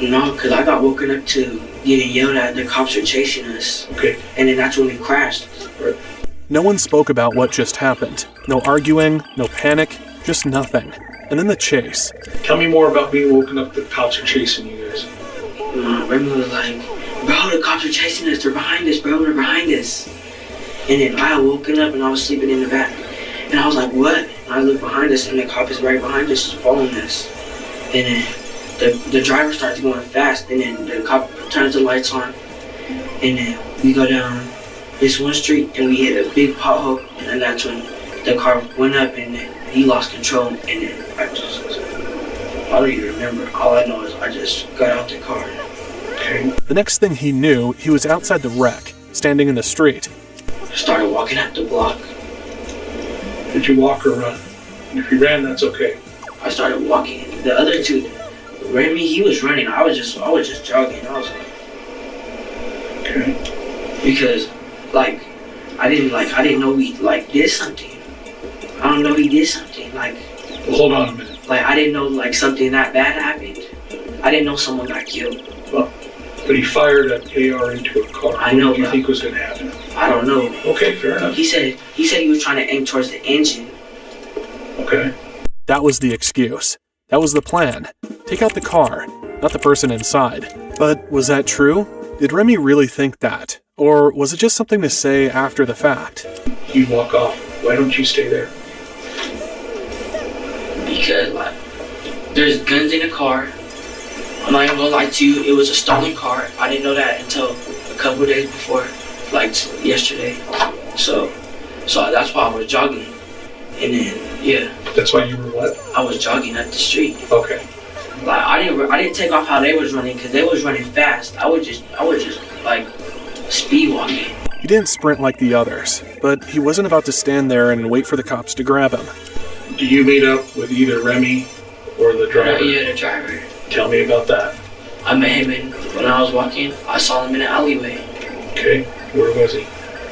No, cause I got woken up to getting yelled at. The cops are chasing us. Okay. And then that's when we crashed. Right. No one spoke about what just happened. No arguing, no panic, just nothing. And then the chase. Tell me more about being woken up. The cops are chasing you guys. Remy was like, bro, the cops are chasing us. They're behind us, bro. They're behind us. And then I had woken up and I was sleeping in the back. And I was like, what? And I looked behind us and the cop is right behind us following us. And then the driver starts going fast. And then the cop turns the lights on. And then we go down this one street and we hit a big pothole. And then that's when the car went up and then he lost control. And then I don't even remember. All I know is I just got out the car. Okay. The next thing he knew, he was outside the wreck, standing in the street. Started walking up the block. Did you walk or run? And if you ran, that's okay. I started walking. The other two, Remy, he was running. I was just jogging. I was like, okay. Because, like, I didn't know he did something. I don't know he did something. Like, well, hold on a minute. Like, I didn't know something that bad happened. I didn't know someone got killed. Well, but he fired an AR into a car. I know. What do you think was going to happen? I don't know. Okay, fair enough. He said he was trying to aim towards the engine. Okay. That was the excuse. That was the plan. Take out the car, not the person inside. But was that true? Did Remy really think that? Or was it just something to say after the fact? You walk off. Why don't you stay there? Because, there's guns in the car. I'm not even gonna lie to you, it was a stolen car. I didn't know that until a couple of days before, yesterday. So that's why I was jogging. And then, yeah. That's why you were what? I was jogging up the street. Okay. I didn't take off how they was running because they was running fast. I was just speed walking. He didn't sprint like the others, but he wasn't about to stand there and wait for the cops to grab him. Do you meet up with either Remy or the driver? Yeah, the driver. Tell me about that. I met him when I was walking. I saw him in an alleyway. Okay, where was he?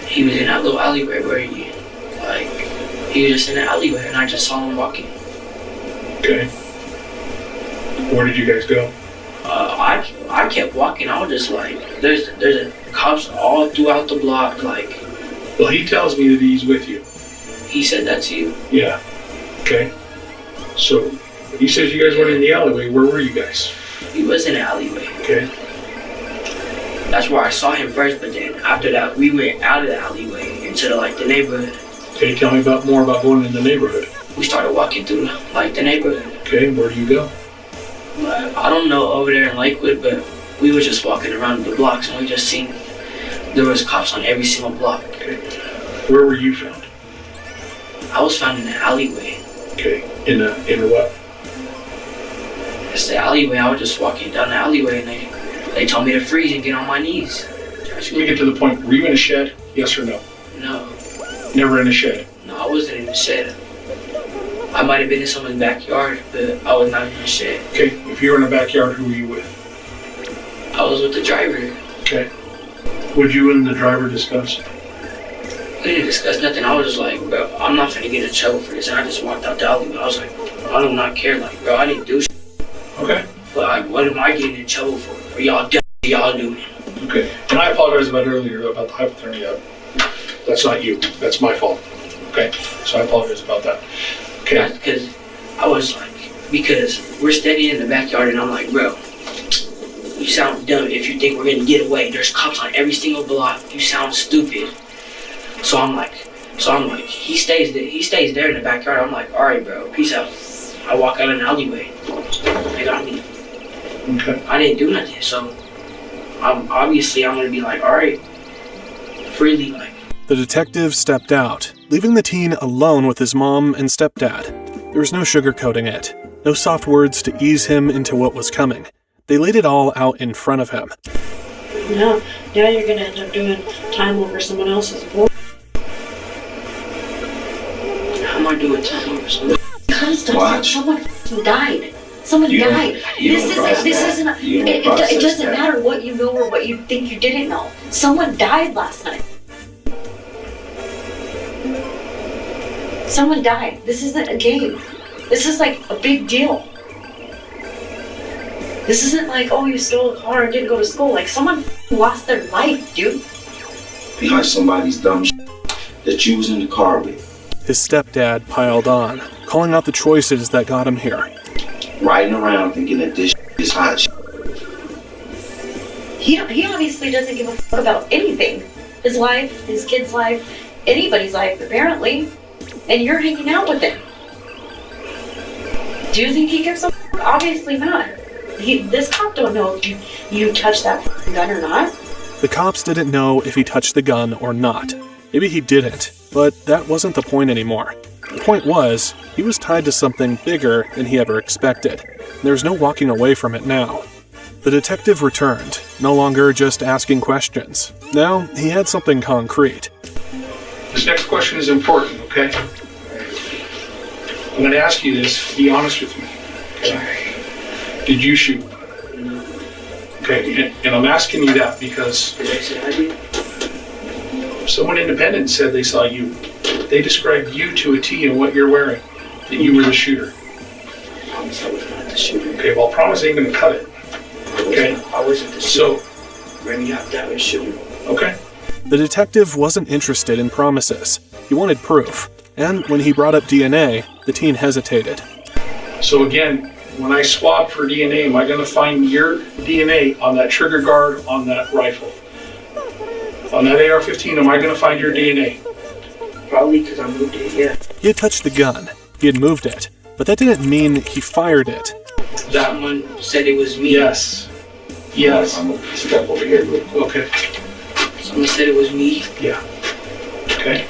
He was in that little alleyway where he was just in the alleyway and I just saw him walking. Okay. Where did you guys go? I kept walking. I was just there's a cops all throughout the block. Well, he tells me that he's with you. He said that to you. Yeah. Okay. So he says you guys went in the alleyway. Where were you guys? He was in the alleyway. Okay. That's where I saw him first, but then after that we went out of the alleyway into the neighborhood. Okay, tell me more about going in the neighborhood. We started walking through the neighborhood. Okay, where do you go? I don't know over there in Lakewood, but we were just walking around the blocks and we just seen there was cops on every single block. Okay. Where were you found? I was found in the alleyway. Okay. In what? It's the alleyway. I was just walking down the alleyway and they told me to freeze and get on my knees. Let me get to the point. Were you in a shed? Yes or no? No. Never in a shed? No, I wasn't in the shed. I might have been in someone's backyard, but I was not in the shed. Okay. If you were in the backyard, who were you with? I was with the driver. Okay. Would you and the driver discuss? We didn't discuss nothing. I was just like, bro, I'm not finna get in trouble for this. And I just walked out the alleyway. I was like, I do not care. Like, bro, I didn't do shit. Okay. But like, what am I getting in trouble for? Or y'all doing it? Okay. And I apologize about earlier about the hypothermia. That's not you. That's my fault. Okay. So I apologize about that. Okay. That's because I was like, because we're standing in the backyard and I'm like, bro, you sound dumb if you think we're gonna get away. There's cops on every single block. You sound stupid. So I'm like, he stays there in the backyard. I'm like, all right, bro, peace out. I walk out in the alleyway. They got me. Okay. I didn't do nothing, so I'm gonna be like, all right, freely like. The detective stepped out, leaving the teen alone with his mom and stepdad. There was no sugarcoating it, no soft words to ease him into what was coming. They laid it all out in front of him. No, now you're gonna end up doing time over someone else's boy. How am I doing time over someone? Because someone died. Someone died. It doesn't matter what you know or what you think you didn't know. Someone died last night. Someone died. This isn't a game. This is like a big deal. This isn't like, oh, you stole a car and didn't go to school. Like, someone lost their life, dude. Behind somebody's dumb shit that you was in the car with. His stepdad piled on, calling out the choices that got him here. Riding around thinking that this is hot shit. He obviously doesn't give a fuck about anything. His life, his kid's life, anybody's life, apparently. And you're hanging out with him. Do you think he gives a fuck? Obviously not. This cop don't know if you touched that gun or not. The cops didn't know if he touched the gun or not. Maybe he didn't, but that wasn't the point anymore. The point was, he was tied to something bigger than he ever expected. There was no walking away from it now. The detective returned, no longer just asking questions. Now, he had something concrete. This next question is important, okay? I'm going to ask you this. Be honest with me. Okay? Did you shoot? No. Okay, and I'm asking you that because Did I say I did? someone independent said they saw you. They described you to a T in what you're wearing, that you were the shooter. I promise I was not the shooter. Okay, well, promise ain't going to cut it. Okay? I wasn't the shooter. So, Remy hopped out and shooting. okay. The detective wasn't interested in promises. He wanted proof. And when he brought up DNA, the teen hesitated. So again, when I swab for DNA, am I going to find your DNA on that trigger guard on that rifle? On that AR-15, am I going to find your DNA? Probably because I moved it, yeah. He had touched the gun. He had moved it. But that didn't mean he fired it. Someone said it was me. Yes. Yes. I'm going to step over here real quick. Okay. Someone said it was me. Yeah. Okay.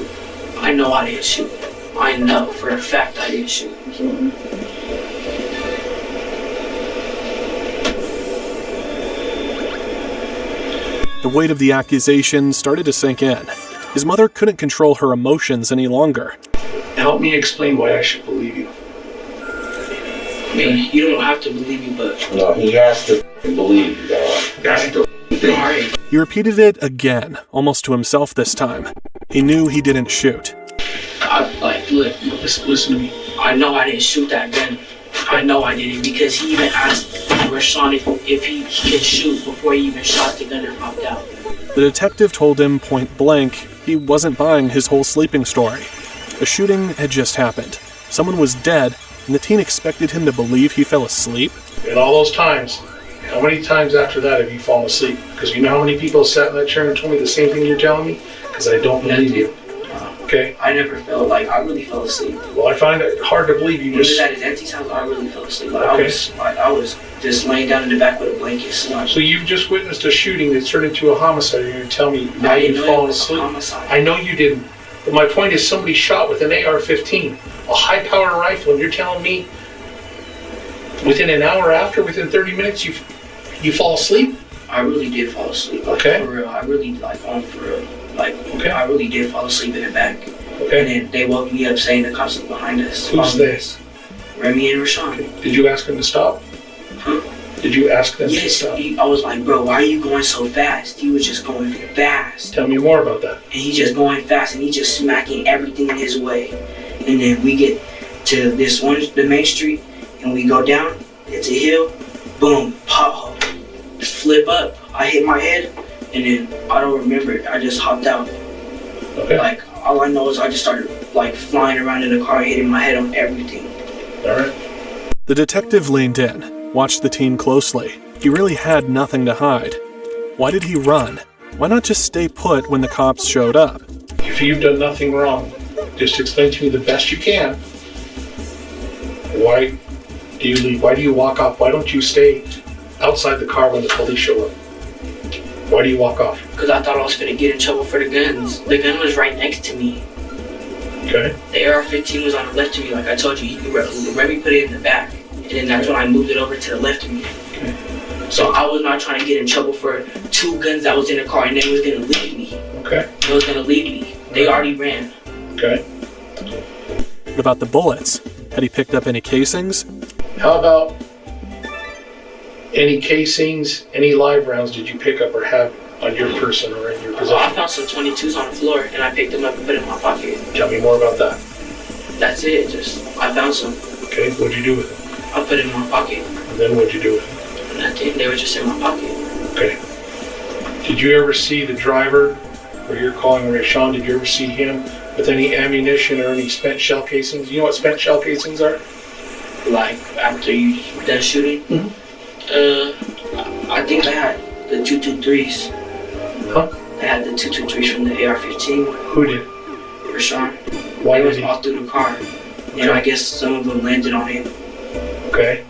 I know I didn't shoot. I know for a fact I didn't shoot. The weight of the accusation started to sink in. His mother couldn't control her emotions any longer. Help me explain why I should believe you. I mean, you don't have to believe me, but... No, he has to believe you, dog. That's the thing. Alright. He repeated it again, almost to himself this time. He knew he didn't shoot. Look, listen to me. I know I didn't shoot that gun. I know I didn't because he even asked Rashawn if he could shoot before he even shot the gun and popped out. The detective told him point blank he wasn't buying his whole sleeping story. A shooting had just happened. Someone was dead, and the teen expected him to believe he fell asleep? And all those times, how many times after that have you fallen asleep? Because you know how many people sat in that chair and told me the same thing you're telling me? Because I don't believe you. Okay. I never felt like I really fell asleep. Well, I find it hard to believe you When just. he was at his auntie's house, I really fell asleep. Like, Okay. I was just laying down in the back with a blanket. So you've just witnessed a shooting that turned into a homicide, and you tell me now I didn't you've know it fallen was a asleep. homicide. I know you didn't. But my point is, somebody shot with an AR-15, a high-power rifle, and you're telling me within an hour after, within 30 minutes, you fall asleep? I really did fall asleep. Like, Okay. For real. I really, for real. Okay. I really did fall asleep in the back. Okay. And then they woke me up saying the cops were behind us. Who's this? Remy and Rashawn. Did you ask them to stop? Huh? Did you ask them to Yes. stop? I was like, bro, why are you going so fast? He was just going fast. Tell me more about that. And he just going fast, and he just smacking everything in his way. And then we get to this one, the main street, and we go down. It's a hill. Boom, pothole. Flip up. I hit my head, and then I don't remember it. I just hopped out. Okay. Like, all I know is I just started flying around in the car, hitting my head on everything. All right. The detective leaned in, watched the teen closely. He really had nothing to hide. Why did he run? Why not just stay put when the cops showed up? If you've done nothing wrong, just explain to me the best you can. Why do you leave? Why do you walk off? Why don't you stay outside the car when the police show up? Why do you walk off? Because I thought I was going to get in trouble for the guns. The gun was right next to me. Okay. The AR-15 was on the left of me, like I told you. Remy put it in the back. And then that's when I moved it over to the left of me. Okay. So I was not trying to get in trouble for two guns that was in the car, and they was going to leave me. Okay. They was going to leave me. They already ran. Okay. What about the bullets? Had he picked up any casings? How about any casings, any live rounds did you pick up or have on your person or in your I possession? found some 22s on the floor, and I picked them up and put them in my pocket. Tell me more about that. That's it. I found some. Okay, what'd you do with them? I put it in my pocket. And then what'd you do with them? Nothing. They were just in my pocket. Okay. Did you ever see the driver, where you're calling Rashawn, did you ever see him with any ammunition or any spent shell casings? You know what spent shell casings are? Like, after you done shooting? Mm-hmm. I think I had the 223s. Huh? I had the 223s from the AR-15. Who did? Rashawn. Why They did was he? all through the car. And I guess some of them landed on him. Okay.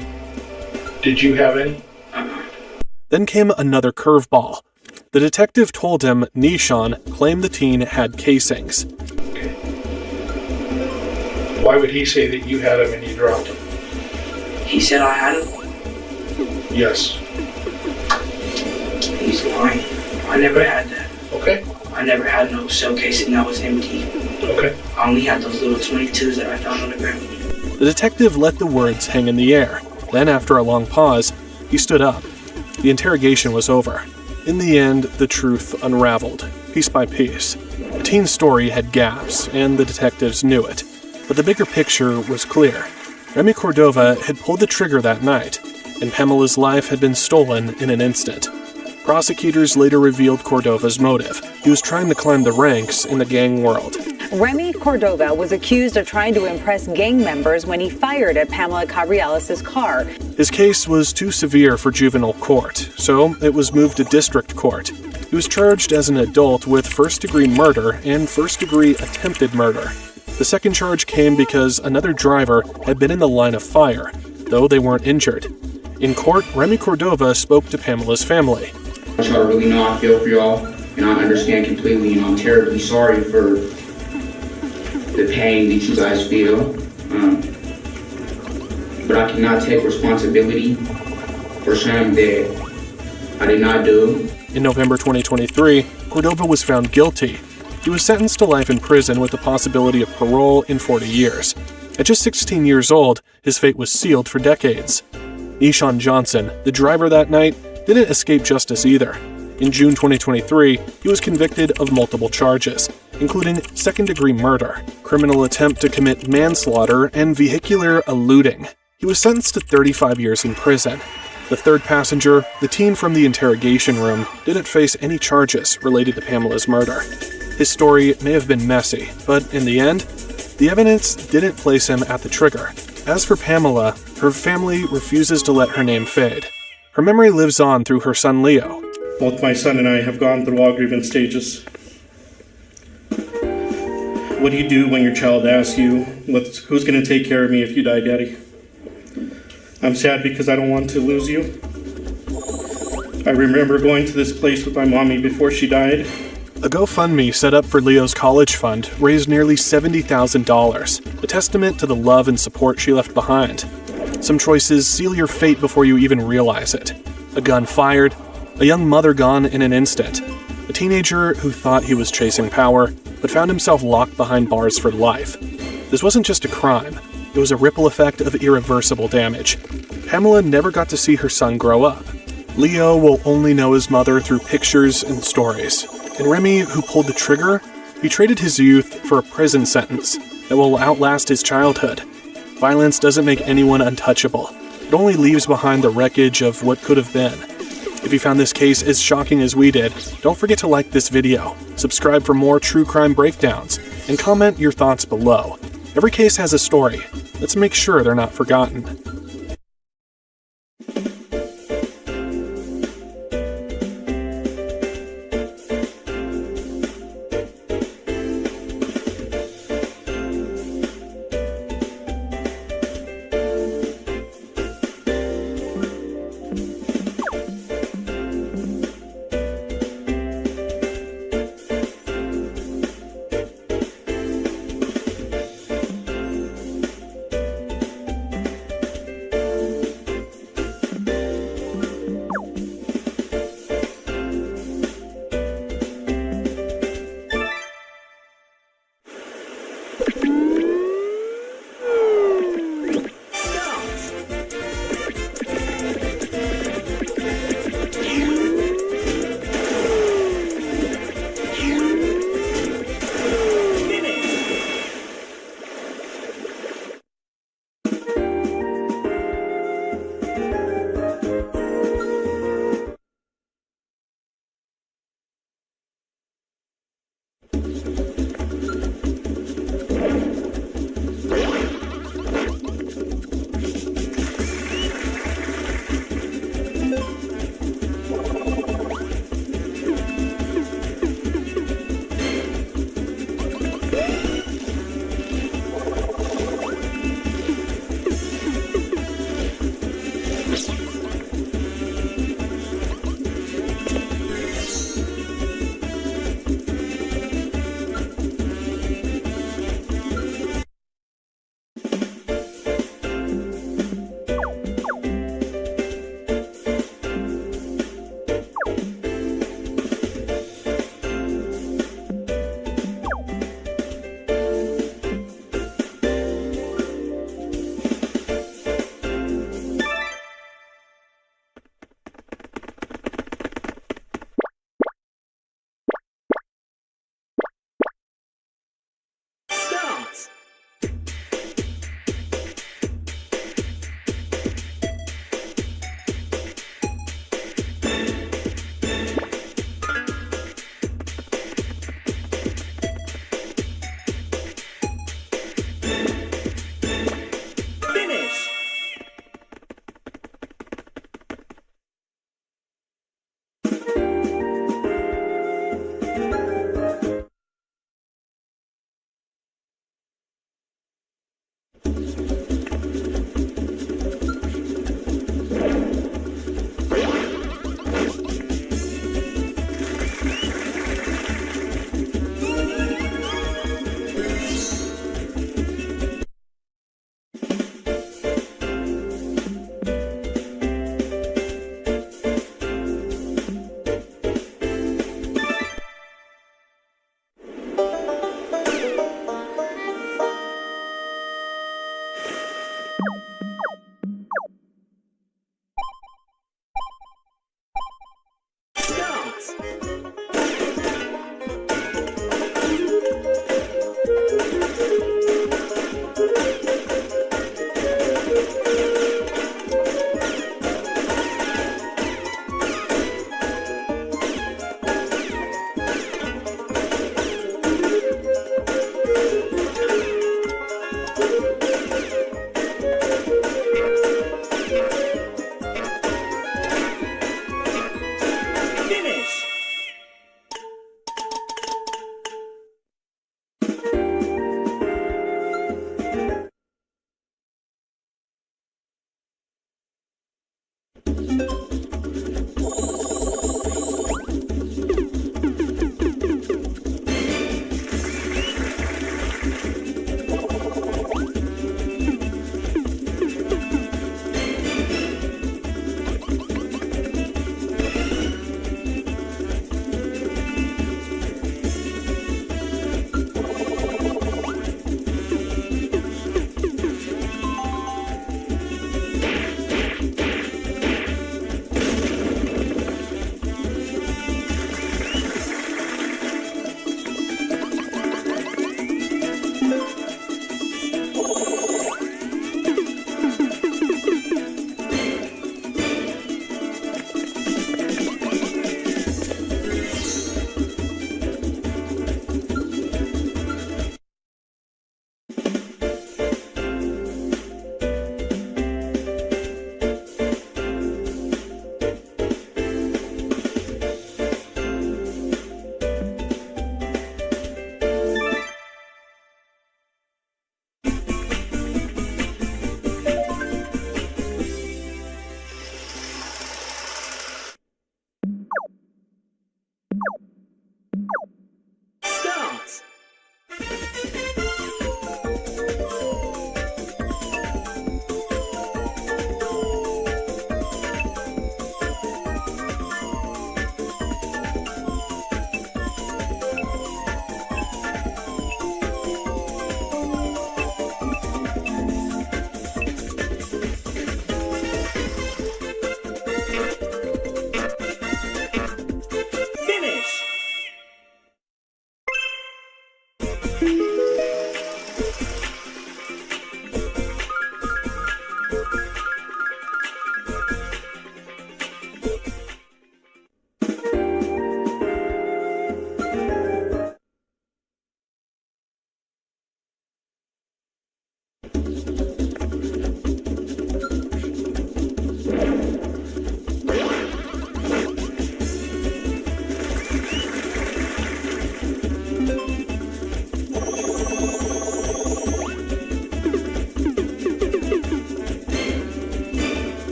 Did you have any? Then came another curveball. The detective told him Nishan claimed the teen had casings. Okay. Why would he say that you had them and you dropped them? He said I had them. Yes. He's lying. I never had that. Okay. I never had no shell casing that was empty. Okay. I only had those little 22s that I found on the ground. The detective let the words hang in the air. Then, after a long pause, he stood up. The interrogation was over. In the end, the truth unraveled, piece by piece. The teen's story had gaps, and the detectives knew it. But the bigger picture was clear. Remy Cordova had pulled the trigger that night, and Pamela's life had been stolen in an instant. Prosecutors later revealed Cordova's motive. He was trying to climb the ranks in the gang world. Remy Cordova was accused of trying to impress gang members when he fired at Pamela Cabriales' car. His case was too severe for juvenile court, so it was moved to district court. He was charged as an adult with first-degree murder and first-degree attempted murder. The second charge came because another driver had been in the line of fire, though they weren't injured. In court, Remy Cordova spoke to Pamela's family. Y'all really know I feel for y'all, and I understand completely, and I'm terribly sorry for the pain that you guys feel. But I cannot take responsibility for something that I did not do. In November 2023, Cordova was found guilty. He was sentenced to life in prison with the possibility of parole in 40 years. At just 16 years old, his fate was sealed for decades. Nishan Johnson, the driver that night, didn't escape justice either. In June 2023, he was convicted of multiple charges, including second-degree murder, criminal attempt to commit manslaughter, and vehicular eluding. He was sentenced to 35 years in prison. The third passenger, the teen from the interrogation room, didn't face any charges related to Pamela's murder. His story may have been messy, but in the end, the evidence didn't place him at the trigger. As for Pamela, her family refuses to let her name fade. Her memory lives on through her son Leo. Both my son and I have gone through all grievance stages. What do you do when your child asks you, who's going to take care of me if you die, Daddy? I'm sad because I don't want to lose you. I remember going to this place with my mommy before she died. A GoFundMe set up for Leo's college fund raised nearly $70,000, a testament to the love and support she left behind. Some choices seal your fate before you even realize it. A gun fired, a young mother gone in an instant, a teenager who thought he was chasing power, but found himself locked behind bars for life. This wasn't just a crime, it was a ripple effect of irreversible damage. Pamela never got to see her son grow up. Leo will only know his mother through pictures and stories. And Remy, who pulled the trigger, he traded his youth for a prison sentence that will outlast his childhood. Violence doesn't make anyone untouchable. It only leaves behind the wreckage of what could have been. If you found this case as shocking as we did, don't forget to like this video, subscribe for more true crime breakdowns, and comment your thoughts below. Every case has a story. Let's make sure they're not forgotten.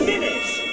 Minutes.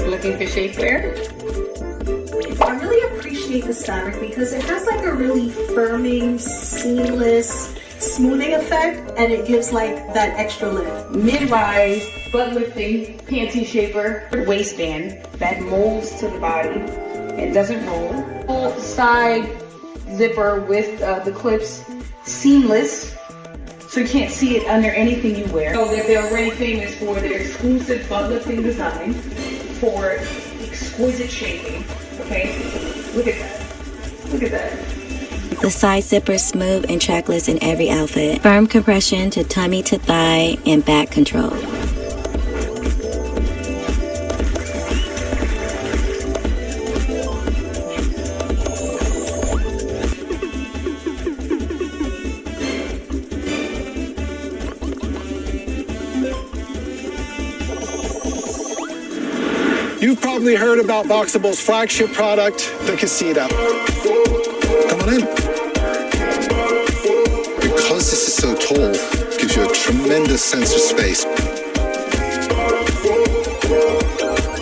Looking for shapewear? I really appreciate this fabric because it has like a really firming, seamless, smoothing effect, and it gives like that extra lift. Mid-rise, butt lifting, panty shaper, waistband that molds to the body and doesn't roll. Full side zipper with the clips, seamless, so you can't see it under anything you wear. So they're already famous for their exclusive butt lifting design, for exquisite shaping. Okay, look at that. Look at that. The side zipper is smooth and trackless in every outfit. Firm compression to tummy to thigh and back control. You've probably heard about Boxable's flagship product, the Casita. Come on in. Because this is so tall, it gives you a tremendous sense of space.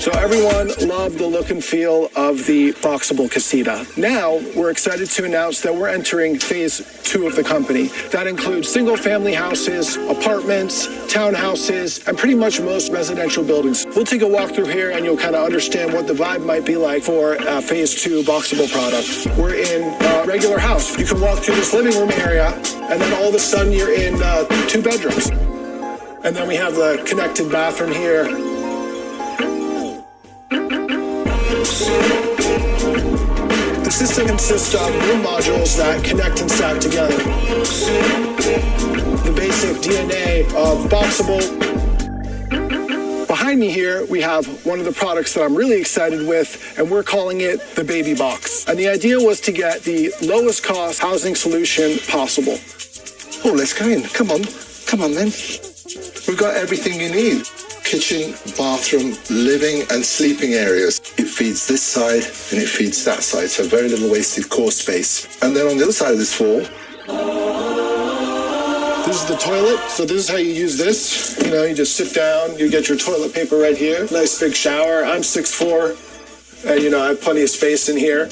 So everyone loved the look and feel of the Boxable Casita. Now, we're excited to announce that we're entering phase 2 of the company. That includes single-family houses, apartments, townhouses, and pretty much most residential buildings. We'll take a walk through here and you'll kind of understand what the vibe might be like for phase 2 Boxable product. We're in a regular house. You can walk through this living room area and then all of a sudden you're in 2 bedrooms. And then we have the connected bathroom here. The system consists of room modules that connect and stack together. The basic DNA of Boxable. Behind me here, we have one of the products that I'm really excited with, and we're calling it the Baby Box. And the idea was to get the lowest cost housing solution possible. Oh, let's go in. Come on. Come on then. We've got everything you need. Kitchen, bathroom, living and sleeping areas. It feeds this side and it feeds that side, so very little wasted core space. And then on the other side of this wall, this is the toilet. So this is how you use this. You know, you just sit down, you get your toilet paper right here. Nice big shower. I'm 6'4", and I have plenty of space in here.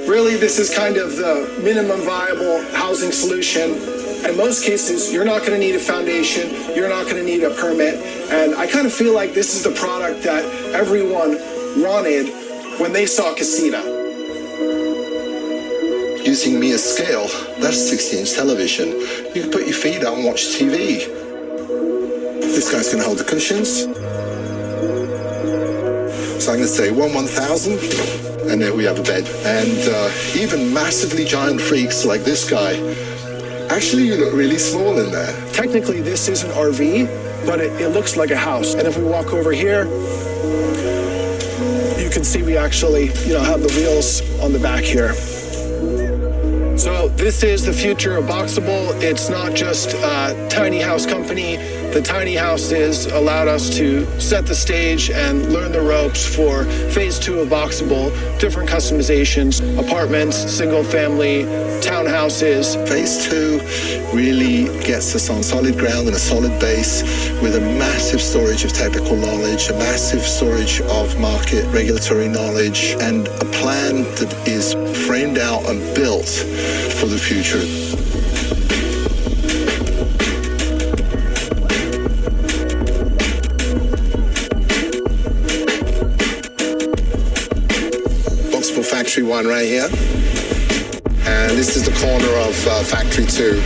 Really, this is kind of the minimum viable housing solution. In most cases, you're not going to need a foundation, you're not going to need a permit, and I kind of feel like this is the product that everyone wanted when they saw Casita. using me as scale, that's 60-inch television. You can put your feet up and watch TV. This guy's going to hold the cushions. So I'm going to say 1/1000, and there we have a bed. And even massively giant freaks like this guy, actually you look really small in there. Technically this is an RV, but it looks like a house. And if we walk over here, you can see we actually, have the wheels on the back here. So this is the future of Boxable. It's not just a tiny house company. The tiny houses allowed us to set the stage and learn the ropes for phase 2 of Boxable, different customizations, apartments, single family, townhouses. Phase 2 really gets us on solid ground and a solid base with a massive storage of technical knowledge, a massive storage of market regulatory knowledge, and a plan that is framed out and built for the future. Factory 1 right here, and this is the corner of Factory 2.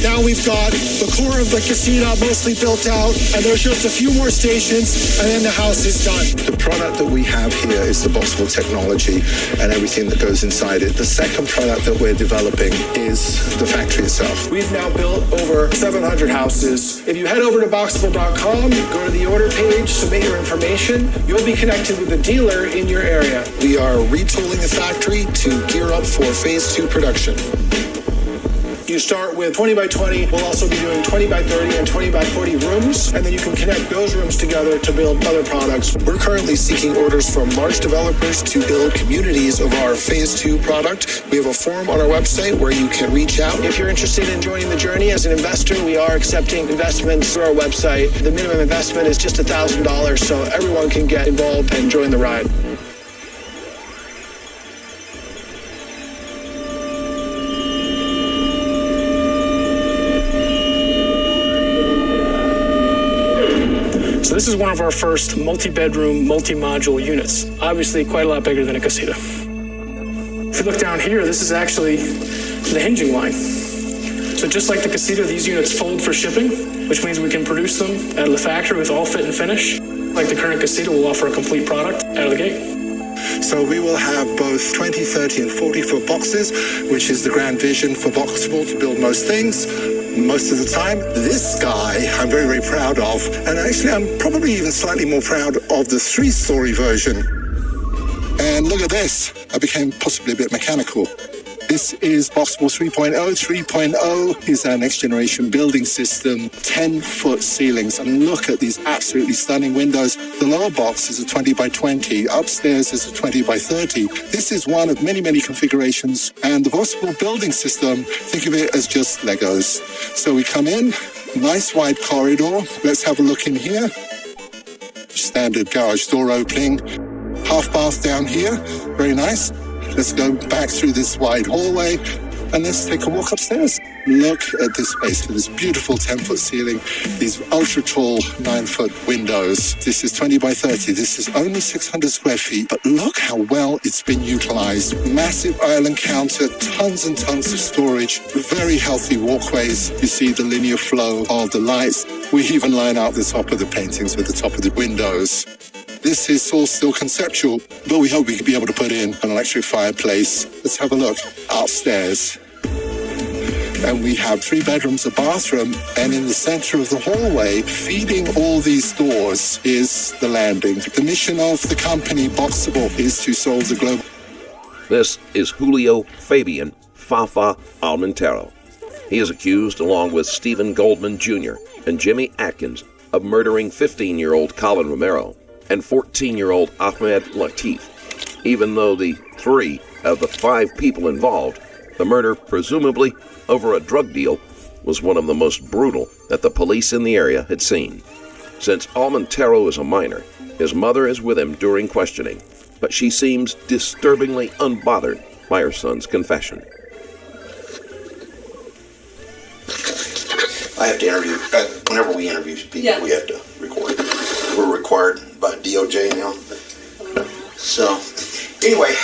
Now we've got the core of the casita mostly built out, and there's just a few more stations, and then the house is done. The product that we have here is the Boxable technology and everything that goes inside it. The second product that we're developing is the factory itself. We've now built over 700 houses. If you head over to Boxable.com, go to the order page, submit your information, you'll be connected with a dealer in your area. We are retooling the factory to gear up for phase 2 production. You start with 20 by 20. We'll also be doing 20 by 30 and 20 by 40 rooms, and then you can connect those rooms together to build other products. We're currently seeking orders from large developers to build communities of our phase 2 product. We have a form on our website where you can reach out. If you're interested in joining the journey as an investor, we are accepting investments through our website. The minimum investment is just $1,000, so everyone can get involved and join the ride. So this is one of our first multi-bedroom, multi-module units. Obviously quite a lot bigger than a casita. If you look down here, this is actually the hinging line. So just like the casita, these units fold for shipping, which means we can produce them at the factory with all fit and finish. Like the current casita, we'll offer a complete product out of the gate. So we will have both 20, 30, and 40-foot boxes, which is the grand vision for Boxable to build most things. Most of the time, this guy I'm very, very proud of. And actually, I'm probably even slightly more proud of the 3-story version. And look at this. I became possibly a bit mechanical. This is Boxable 3.0. 3.0 is our next generation building system, 10-foot ceilings. And look at these absolutely stunning windows. The lower box is a 20 by 20. Upstairs is a 20 by 30. This is one of many, many configurations. And the Boxable building system, think of it as just Legos. So we come in, nice wide corridor. Let's have a look in here. Standard garage door opening. Half bath down here, very nice. Let's go back through this wide hallway and let's take a walk upstairs. Look at this space, this beautiful 10-foot ceiling, these ultra tall 9-foot windows. This is 20 by 30. This is only 600 square feet, but look how well it's been utilized. Massive island counter, tons and tons of storage, very healthy walkways. You see the linear flow of the lights. We even line out the top of the paintings with the top of the windows. This is all still conceptual, but we hope we can be able to put in an electric fireplace. Let's have a look upstairs. And we have 3 bedrooms, a bathroom, and in the center of the hallway, feeding all these doors, is the landing. The mission of the company, Boxable, is to solve the global... This is Julio Fabian Fafa Almontero. He is accused, along with Stephen Goldman Jr. and Jimmy Atkins, of murdering 15-year-old Colin Romero and 14-year-old Ahmed Latif. Even though the 3 of the 5 people involved, the murder, presumably over a drug deal, was one of the most brutal that the police in the area had seen. Since Almontero is a minor, his mother is with him during questioning, but she seems disturbingly unbothered by her son's confession. I have to interview, whenever we interview people, we have to record. We're required by DOJ now. So, anyway,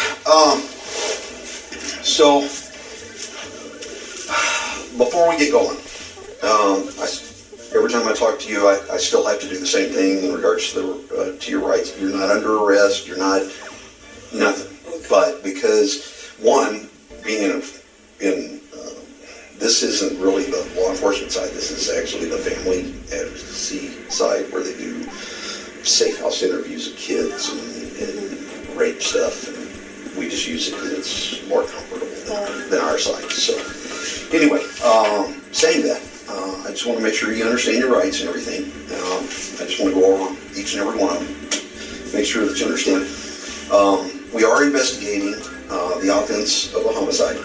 so before we get going, every time I talk to you, I still have to do the same thing in regards to your rights. You're not under arrest. You're not nothing. But because one, being in this isn't really the law enforcement side. This is actually the family advocacy side where they do safe house interviews of kids and rape stuff. And we just use it because it's more comfortable than our side. So anyway, saying that, I just want to make sure you understand your rights and everything. I just want to go over each and every one of them. Make sure that you understand. We are investigating the offense of a homicide.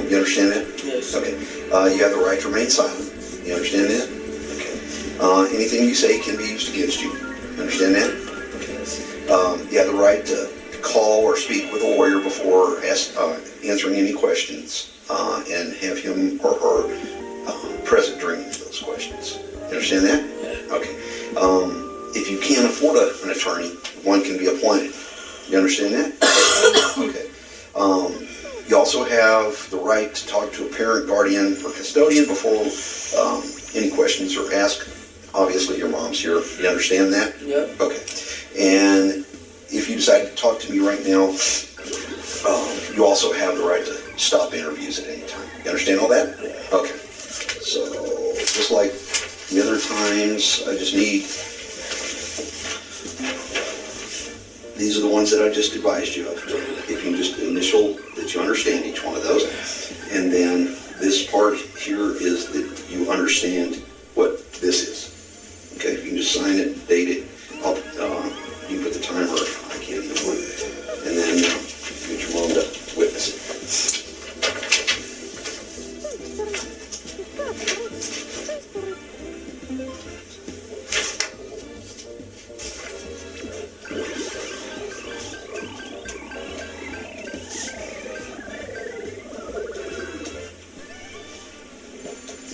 You understand that? Yes. Okay. You have the right to remain silent. You understand that? Okay. Anything you say can be used against you. You understand that? Okay. You have the right to call or speak with a lawyer before answering any questions and have him or her present during those questions. You understand that? Yeah. Okay. If you can't afford an attorney, one can be appointed. You understand that? Okay. You also have the right to talk to a parent, guardian, or custodian before any questions are asked. Obviously, your mom's here. You understand that? Yep. Okay. And if you decide to talk to me right now, you also have the right to stop interviews at any time. You understand all that? Yeah. Okay. So, just like the other times, I just need... These are the ones that I just advised you of. If you can just initial that you understand each one of those. And then this part here is that you understand what this is. Okay, if you can just sign it, date it, you put the timer, I can't even do it. And then get your mom to witness it.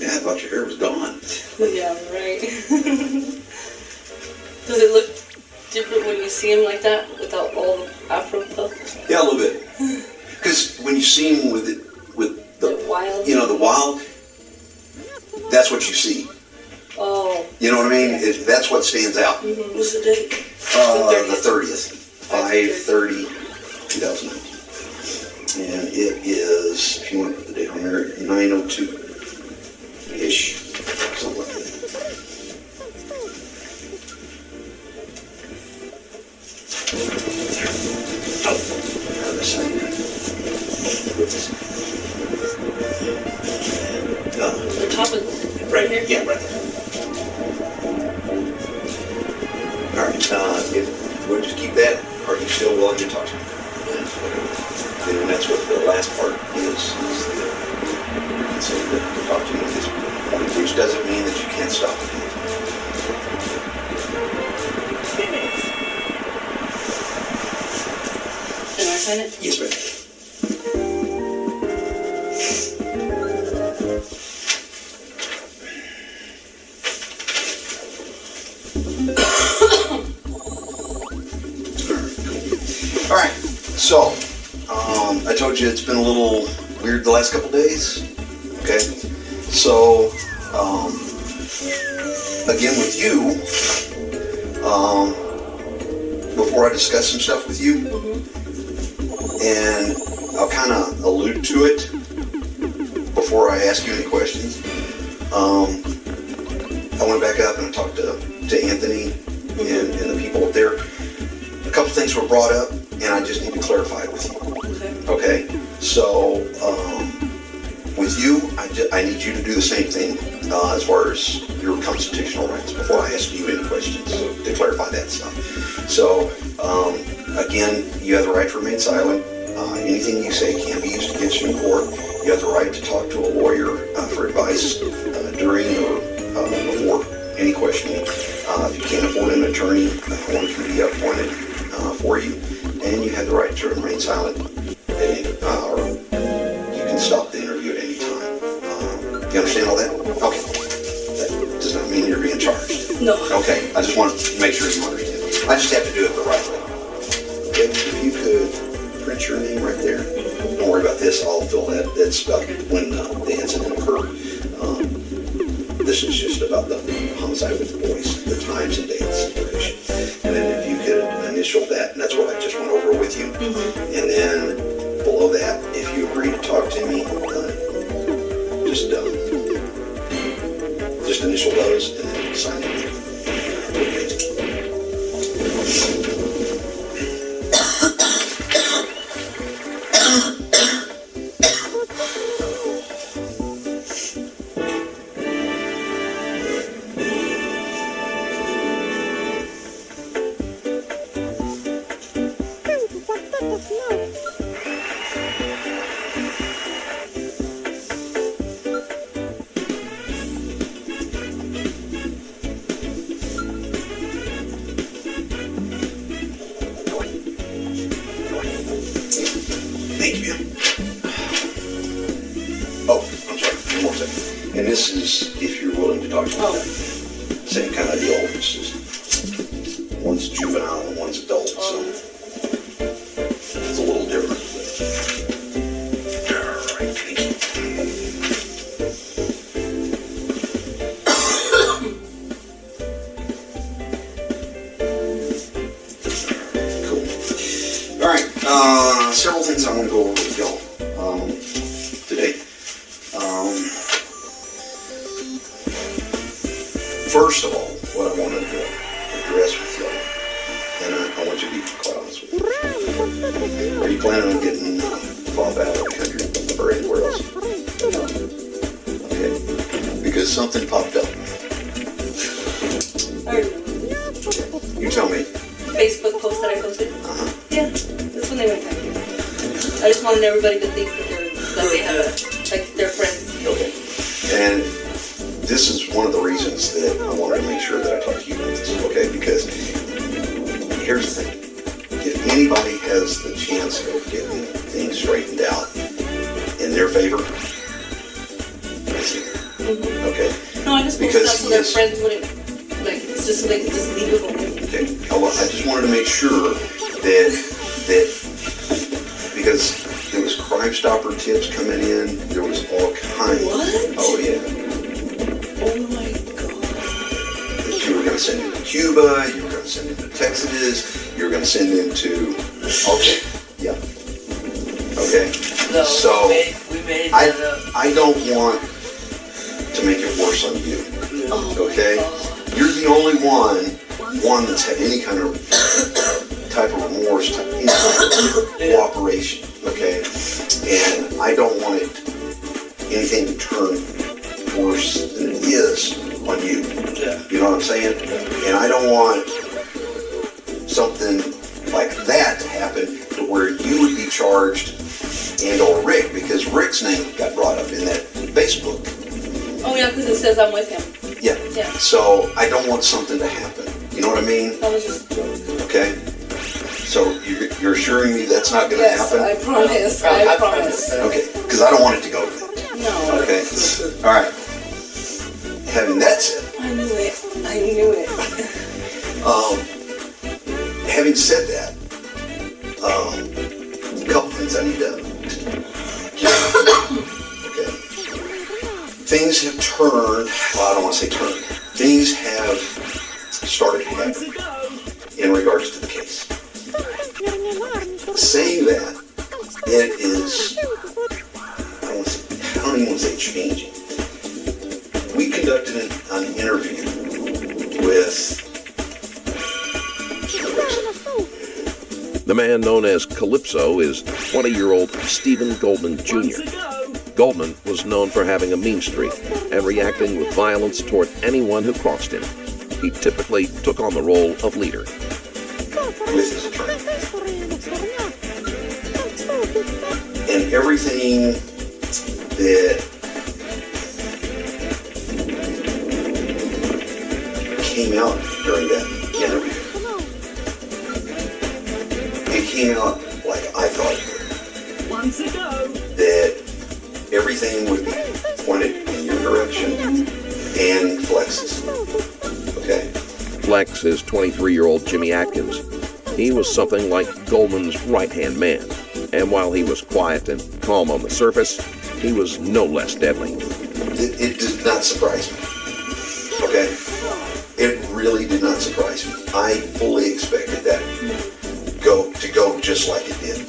Yeah, I thought your hair was gone. Yeah, right. Does it look different when you see him like that without all the afro puff? Yeah, a little bit. Because when you see him with the wild, the wild, that's what you see. Oh. You know what I mean? That's what stands out. Mm-hmm. What's the date? The 30th, 5/30/2019. And it is, if you want to put the date on there, 9:02-ish, something like that. The top is right here? Yeah, right there. All right, we'll just keep that. Are you still willing to talk to me? And that's what the last part is so to talk to you at this point, which doesn't mean that you can't stop it. Can I sign it? Yes, ma'am. All right, so I told you it's been a little weird the last couple days. Okay, so again with you, before I discuss some stuff with you, and I'll kind of allude to it before I ask you any questions. I went back up and I talked to Anthony and the people up there. A couple things were brought up, and I just need to clarify it with you. Okay? So, with you, I need you to do the same thing as far as your constitutional rights before I ask you any questions to clarify that stuff. So, again, you have the right to remain silent. Anything you say can be used against you in court. You have the right to talk to a lawyer for advice during or before any questioning. If you can't afford an attorney, one can be appointed for you. And you have the right to remain silent, or you can stop the interview at any time. You understand all that? Okay. That does not mean you're being charged. No. Okay, I just want to make sure you understand. I just have to do it the right way. Okay, if you could print your name right there. Don't worry about this, I'll fill that. That's about when the incident occurred. This is just about the homicide with the boys, the times and dates. And then if you could initial that, and that's what I just went over with you. And then below that, if you agree to talk to me, just initial those and then sign it. Thank you, ma'am. Oh, I'm sorry, one more second. And this is if you're willing to talk to me. Same kind of deal. It's just one's juvenile and one's adult, so it's a little different. Several things I want to go over with y'all today. First of all, what I want to address with y'all, and I want you to be quite honest with me. Are you planning on getting Bob out of the country or anywhere else? Okay, because something popped up. You tell me. Facebook post that I posted? Yeah, that's when they went back. I just wanted everybody to think that they have their friends. Okay. And this is one of the reasons that I wanted to make sure that I talk to you about this, okay? Because here's the thing. If anybody has the chance of getting things straightened out in their favor, it's you. Okay? No, I just posted that so their friends wouldn't, it's just so they could just leave it alone. Okay. I just wanted to make sure that because there was Crime Stopper tips coming in, there was all kinds. What? Oh yeah. Oh my God. That you were going to send him to Cuba, you were going to send him to Texas, you were going to send him to. Okay. Yeah. Okay. No, so we made that up. I don't want to make it worse on you. Okay. You're the only one that's had any kind of type of remorse, any kind of cooperation, okay? And I don't want anything to turn worse than it is on you. You know what I'm saying? And I don't want something like that to happen to where you would be charged and or Rick, because Rick's name got brought up in that Facebook. Oh yeah, because it says I'm with him. Yeah. So I don't want something to happen. You know what I mean? That was just a joke. Okay. So you're assuring me that's not going to happen? Yes, I promise. I promise. Okay. Because I don't want it to go to that. No. Okay. All right. Having that said. I knew it. I knew it. Having said that, a couple things I need to. Okay. Things have turned. Well, I don't want to say turned. Things have started happening in regards to the case. Saying that, it is, I don't even want to say changing. We conducted an interview with The man known as Calypso is 20-year-old Stephen Goldman Jr. Goldman was known for having a mean streak and reacting with violence toward anyone who crossed him. He typically took on the role of leader. With his attorney. And everything that came out during that interview, it came out like I thought it would. That everything would be pointed in your direction and Flex's. Okay. Flex is 23-year-old Jimmy Atkins. He was something like Goldman's right-hand man, and while he was quiet and calm on the surface, he was no less deadly. It did not surprise me. Okay? It really did not surprise me. I fully expected that to go just like it did.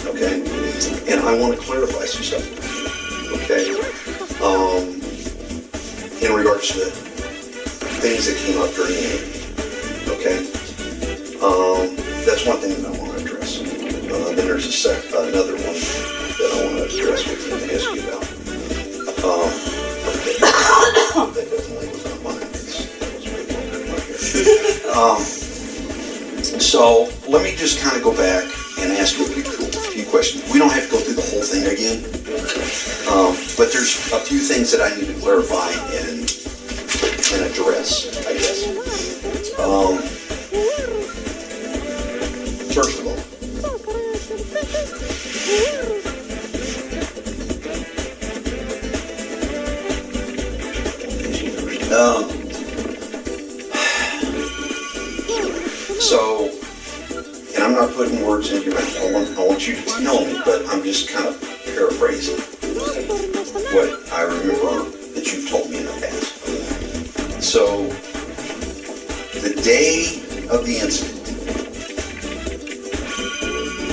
Okay? And I want to clarify some stuff. Okay? In regards to things that came up during the interview. Okay? That's one thing that I want to address. Then there's another one that I want to address with you and ask you about. That definitely was not mine. That was way over here. So let me just kind of go back and ask you a few questions. We don't have to go through the whole thing again. But there's a few things that I need to clarify and address, I guess. First of all, so, and I'm not putting words in your mouth. I want you to tell me, but I'm just kind of paraphrasing what I remember that you've told me in the past. So, the day of the incident,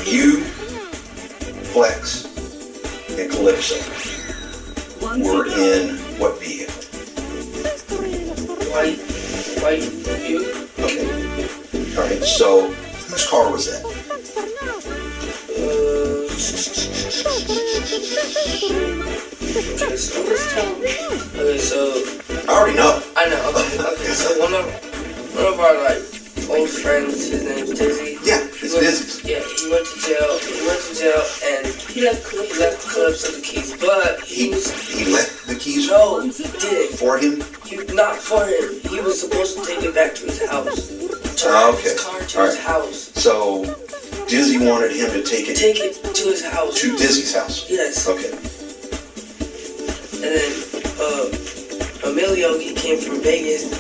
you Flex, and Calypso were in what vehicle? White Buick. Okay. All right. So whose car was that? Okay, so I already know. I know. Okay, so one of our like old friends, his name's Dizzy. Yeah, it's Dizzy. Yeah, he went to jail. And he left Calypso the keys, but he left the keys. No, he didn't. For him? Not for him. He was supposed to take it back to his house. Okay. His car to his house. So Dizzy wanted him to take it to his house. To Dizzy's house. Yes. Okay. And then Emilio, he came from Vegas,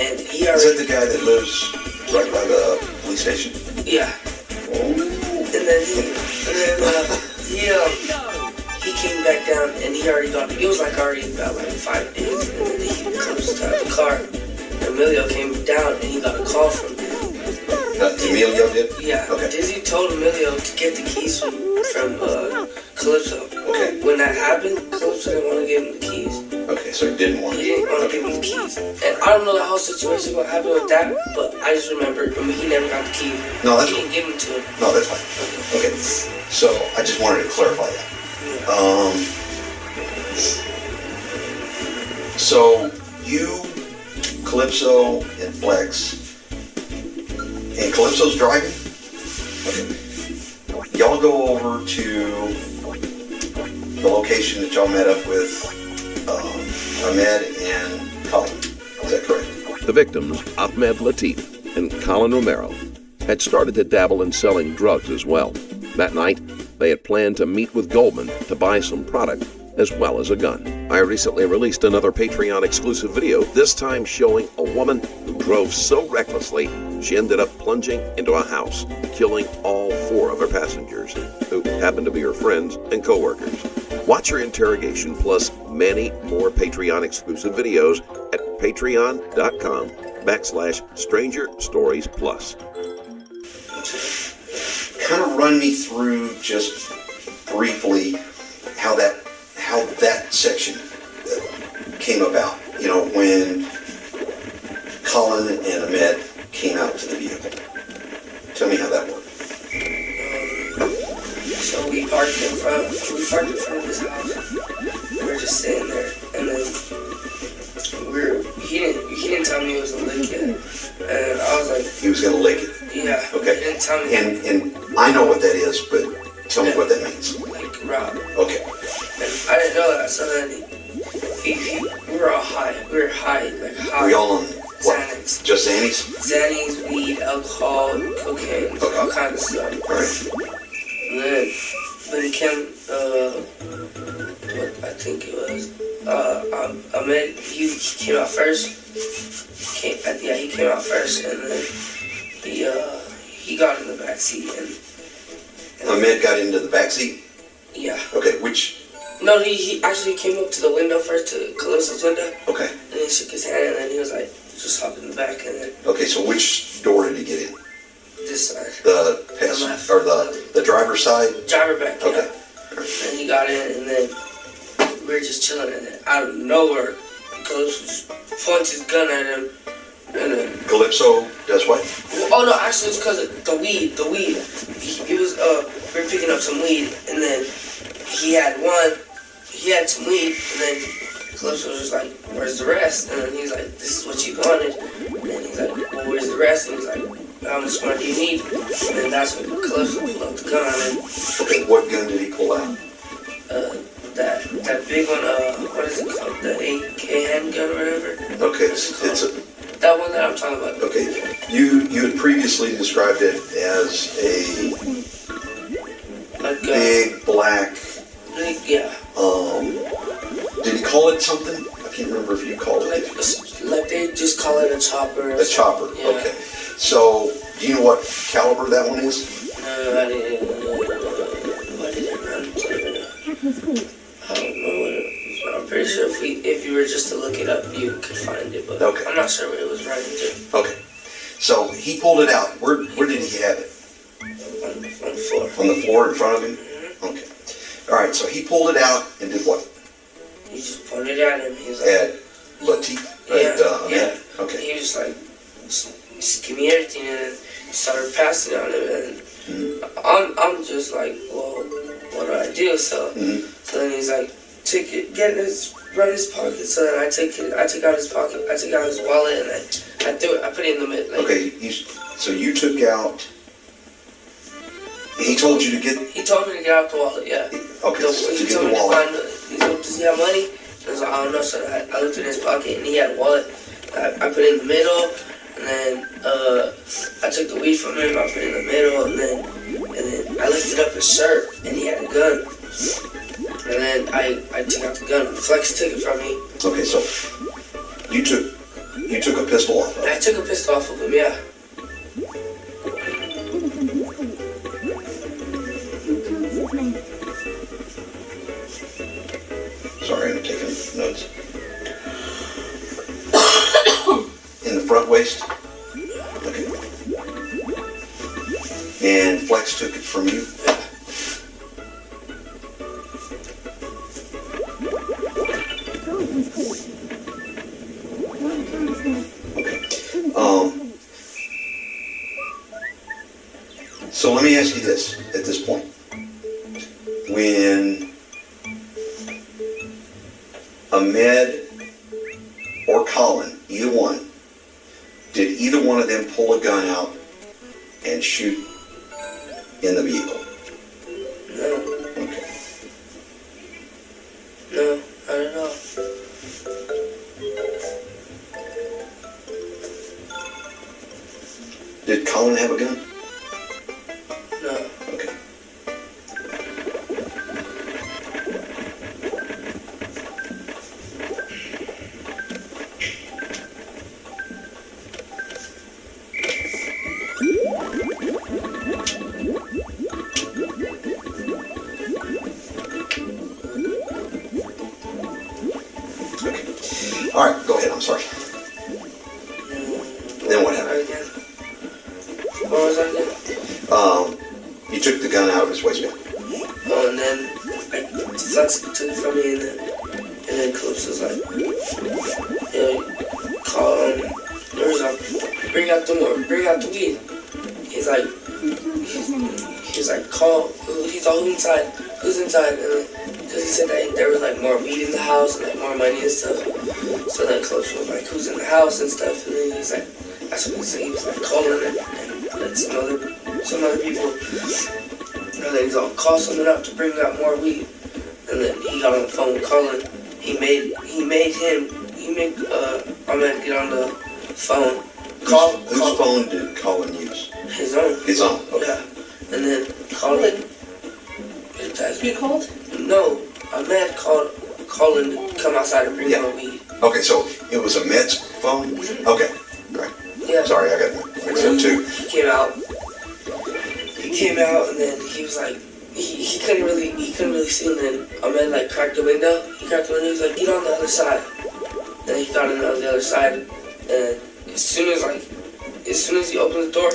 and he already. Is that the guy that lives right by the police station? Yeah. And then he came back down, and he already got. It was like already about like 5 days, and then he comes to the car. Emilio came down, and he got a call from him. Emilio did? Yeah. Okay. Dizzy told Emilio to get the keys from Calypso. Okay. When that happened, Calypso didn't want to give him the keys. Okay, so he didn't want to give him the keys. And I don't know the whole situation, what happened with that, but I just remember, he never got the keys. No, that's he didn't give them to him. No, that's fine. Okay. So I just wanted to clarify that. So you, Calypso, and Flex, and Calypso's driving? Okay. Y'all go over to the location that y'all met up with Ahmed and Colin. Is that correct? The victims, Ahmed Latif and Colin Romero, had started to dabble in selling drugs as well. That night, they had planned to meet with Goldman to buy some product as well as a gun. I recently released another Patreon exclusive video, this time showing a woman who drove so recklessly she ended up plunging into a house, killing all 4 of her passengers, who happened to be her friends and co-workers. Watch her interrogation plus many more Patreon exclusive videos at patreon.com/Stranger Stories Plus. Kind of run me through just briefly how that section came about. You know, when Colin and Ahmed came out to the vehicle. Tell me how that worked. So we parked in front of his house. We were just sitting there, and then he didn't tell me it was a lick yet, and I was like, he was gonna lick it. Yeah. Okay. He didn't tell me. And I know what that is, but tell me what that means. Like rob. Okay. And I didn't know that, so then we were all high. We were high, like high. We all on what? Xanax. Just Xannies? Xannies, weed, alcohol, cocaine, all kinds of stuff. All right. And then when Kim, what I think it was, Ahmed, he came out first. He came out first, and then he got in the back seat, and Ahmed got into the back seat? Yeah. Okay, which? No, he actually came up to the window first, to Calypso's window. Okay. And he shook his hand, and then he was like, just hop in the back, and then Okay, so which door did he get in? this side. The the driver's side? Driver back, yeah. Okay. And he got in, and then we were just chilling, and then out of nowhere, Calypso just points his gun at him, and then Calypso does what? oh no, actually it's because of the weed. He was we were picking up some weed, and then he had some weed, and then Calypso was just like, where's the rest? And then he's like, this is what you wanted. And then he's like, well, where's the rest? And he's like, how much more do you need? And then that's when Calypso pulled out the gun on him. Okay, what gun did he pull out? That big one, what is it called? The AK handgun or whatever? Okay, that one that I'm talking about. Okay, you had previously described it as a big black. Yeah. Did he call it something? I can't remember if you called it. Like they just call it a chopper. A chopper. Yeah. Okay. So, do you know what caliber that one is? I didn't. I don't know what it was. I'm pretty sure if you were just to look it up, you could find it, but okay. I'm not sure what it was running to. Okay. So he pulled it out. Where did he have it? On the floor. On the floor in front of him? Okay. All right, so he pulled it out and did what? He just pointed at him. He was like, At Latif? yeah. Okay. He was just like, just give me everything, and then he started passing on him, and I'm just like, well, what do I do? So then he's like, take it, get his, right in his pocket. So then I took out his pocket, I took out his wallet, and I threw it, I put it in the middle. Like, Okay, so you took out, he told you to get... He told me to get out the wallet, yeah. Okay, so he to get told the me wallet. to find, he told me, does he have money? And I was like, I don't know, so I looked in his pocket, and he had a wallet. I put it in the middle, and then I took the weed from him, I put it in the middle, and then I lifted up his shirt, and he had a gun. And then I took out the gun. Flex took it from me. Okay, so you took a pistol off of him. I took a pistol off of him, yeah. Sorry, I'm taking notes. In the front waist? Okay. And Flex took it from you? So let me ask you this at this point. When Ahmed or Colin, either one, did either one of them pull a gun out and shoot in the vehicle? No. Okay. No, not at all. Did Colin have a gun? No. Okay. All right, go ahead. I'm sorry. Then what happened? What was I doing? You took the gun out of his waistband. Oh, and then Flex took it from me, and then Clips was like, call bring out the weed. He's like, call. He's all inside. Who's inside? And because he said that there was like more weed in the house and like more money and stuff. So then Clips was like, who's in the house and stuff. And then he's like, that's what he said. He was like calling and like some other people. And then he's all, call someone up to bring out more weed. And then he got on the phone with Colin. He made Ahmed get on the phone. Whose phone did Colin use? His own. His own, okay. Yeah. And then Colin. You called? No. Ahmed called Colin to come outside and bring more weed. Okay, so it was Ahmed's phone? Okay, right. Yeah. Sorry, I got mixed up too. He came out and then he was like, he couldn't really see, and then Ahmed like cracked the window. He was like, get on the other side. And then he got on the other side, and as soon as he opened the door,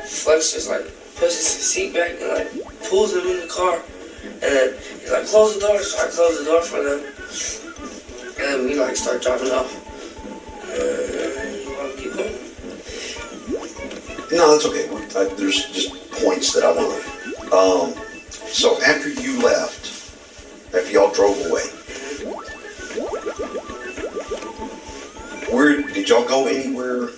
Flex just like pushes his seat back and like pulls him in the car. And then he's like, close the door. So I closed the door for them. And then we like start driving off. You want to keep going? No, that's okay. There's just points that I want to. So after you left, after y'all drove away, where did y'all go anywhere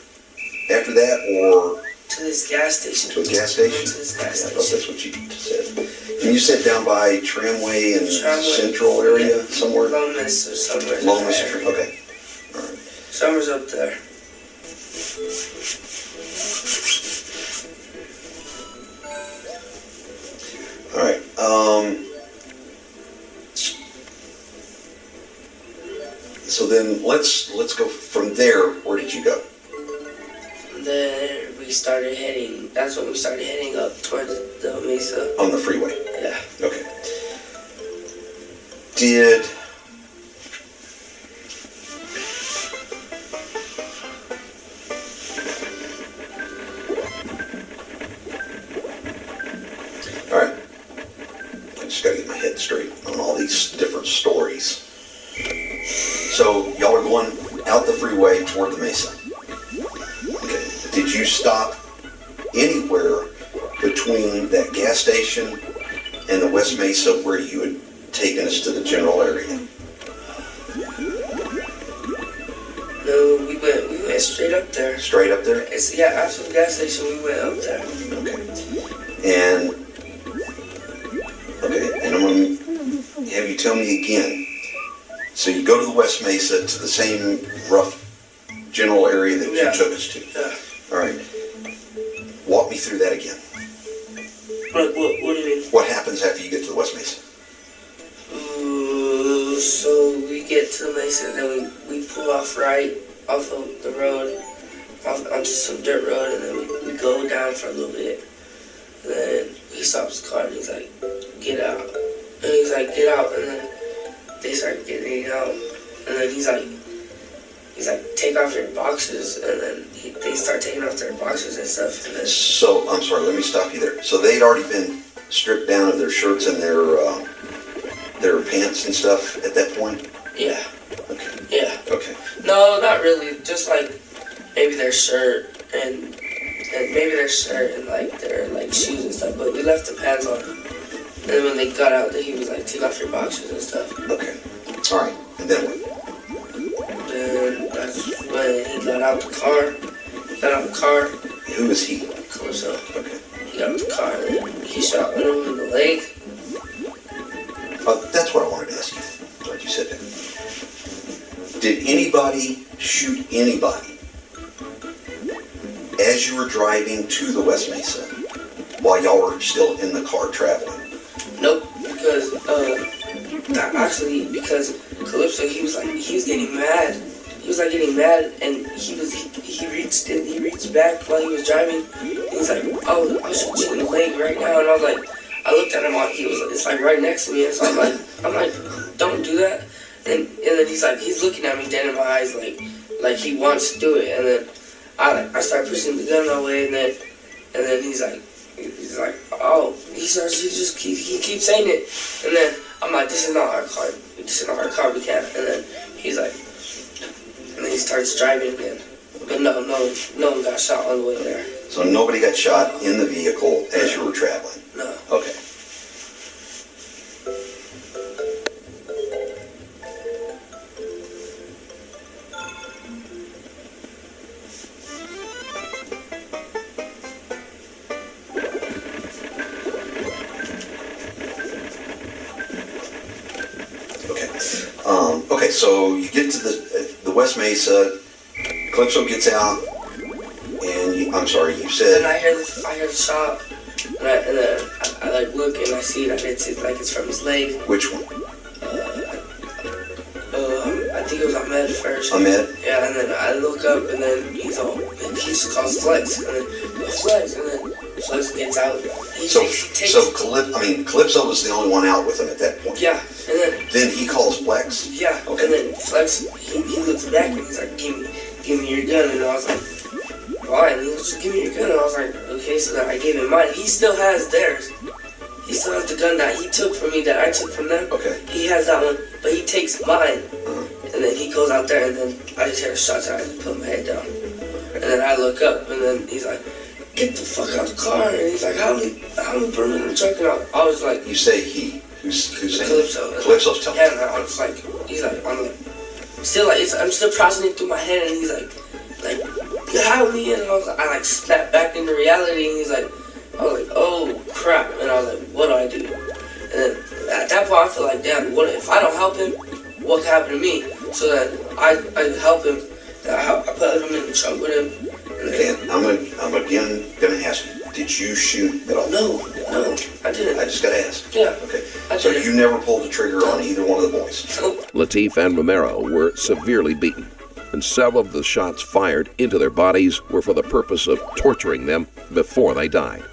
after that, or to this gas station? To a gas station? To this gas station. Yeah, I thought that's what you said. And you said down by Tramway and Central area somewhere. Lomas or somewhere. Lomas, okay. All right. Somewhere's up there. All right. So then let's go from there. Where did you go? Then we started heading. That's when we started heading up towards the Mesa. On the freeway. Yeah. Okay. Did just got to get my head straight on all these different stories. So y'all are going out the freeway toward the Mesa. Okay. Did you stop anywhere between that gas station and the West Mesa where you had taken us to the general area? No, we went straight up there. Straight up there? After the gas station, we went up there. And I'm going to have you tell me again. So you go to the West Mesa to the same rough general area that you took us to. Yeah. All right. Walk me through that again. What do you mean? What happens after you get to the West Mesa? So we get to the Mesa and then we pull off right off of the road, onto some dirt road, and then we go down for a little bit. And then he stops the car and he's like, get out. And he's like, get out, and then they start getting out. And then he's like, take off your boxes, and then they start taking off their boxes and stuff. And then, So, I'm sorry, let me stop you there. So they'd already been stripped down of their shirts and their pants and stuff at that point? yeah. Okay. Yeah. Okay. No, not really. Just like maybe their shirt and their shoes and stuff. But we left the pants on. And then when they got out, he was like, take off your boxes and stuff. Okay. All right. And then what? Then that's when he got out the car. Who was he? Calypso. Okay. He got out the car and then he shot him in the leg. That's what I wanted to ask you. Glad you said that. Did anybody shoot anybody as you were driving to the West Mesa while y'all were still in the car traveling? Nope, because because Calypso, he was getting mad. He was like getting mad, and he reached back while he was driving. He was like, oh, I'll shoot you in the leg right now. And I was like, I looked at him, it's like right next to me, and so I'm like, don't do that. And then he's looking at me dead in my eyes, like he wants to do it. And then I start pushing the gun away, and then he's like, oh, he keeps saying it. And then I'm like, this is not our car, we can't. And then he's like, and then he starts driving again. But no one got shot on the way there. So nobody got shot in the vehicle as you were traveling? No. Okay. Okay, so you get to the West Mesa, Calypso gets out, and you said... And I hear the shot, and then I like look and I see that it's from his leg. Which one? I think it was Ahmed first. Ahmed? Yeah, and then I look up and then he just calls Flex, and then Flex gets out. Calypso was the only one out with him at that point. Yeah, and then he calls Flex. Yeah, okay. And then Flex he looks back and he's like, give me your gun, and I was like, why? And he was just, give me your gun, and I was like, okay. So then I gave him mine. He still has theirs. He still has the gun that he took from me that I took from them. Okay. He has that one, but he takes mine. And then he goes out there, and then I just hear shots, and I just put my head down. And then I look up, and then he's like, get the fuck out of the car. And he's like, how many burners in the truck? And I was like... You say he. Who's saying? Calypso. Calypso's telling me. Yeah, and I was like, I'm still processing it through my head, and he's like, help me. And I snapped back into reality, and I was like, oh crap. And I was like, what do I do? And then at that point, I feel like, damn, what if I don't help him? What can happen to me? So that I help him. I put him in the trunk with him. Okay, I'm again gonna ask you, did you shoot at all? No, I didn't. I just gotta ask. Yeah. Okay. So you never pulled the trigger on either one of the boys? Latif and Romero were severely beaten, and several of the shots fired into their bodies were for the purpose of torturing them before they died.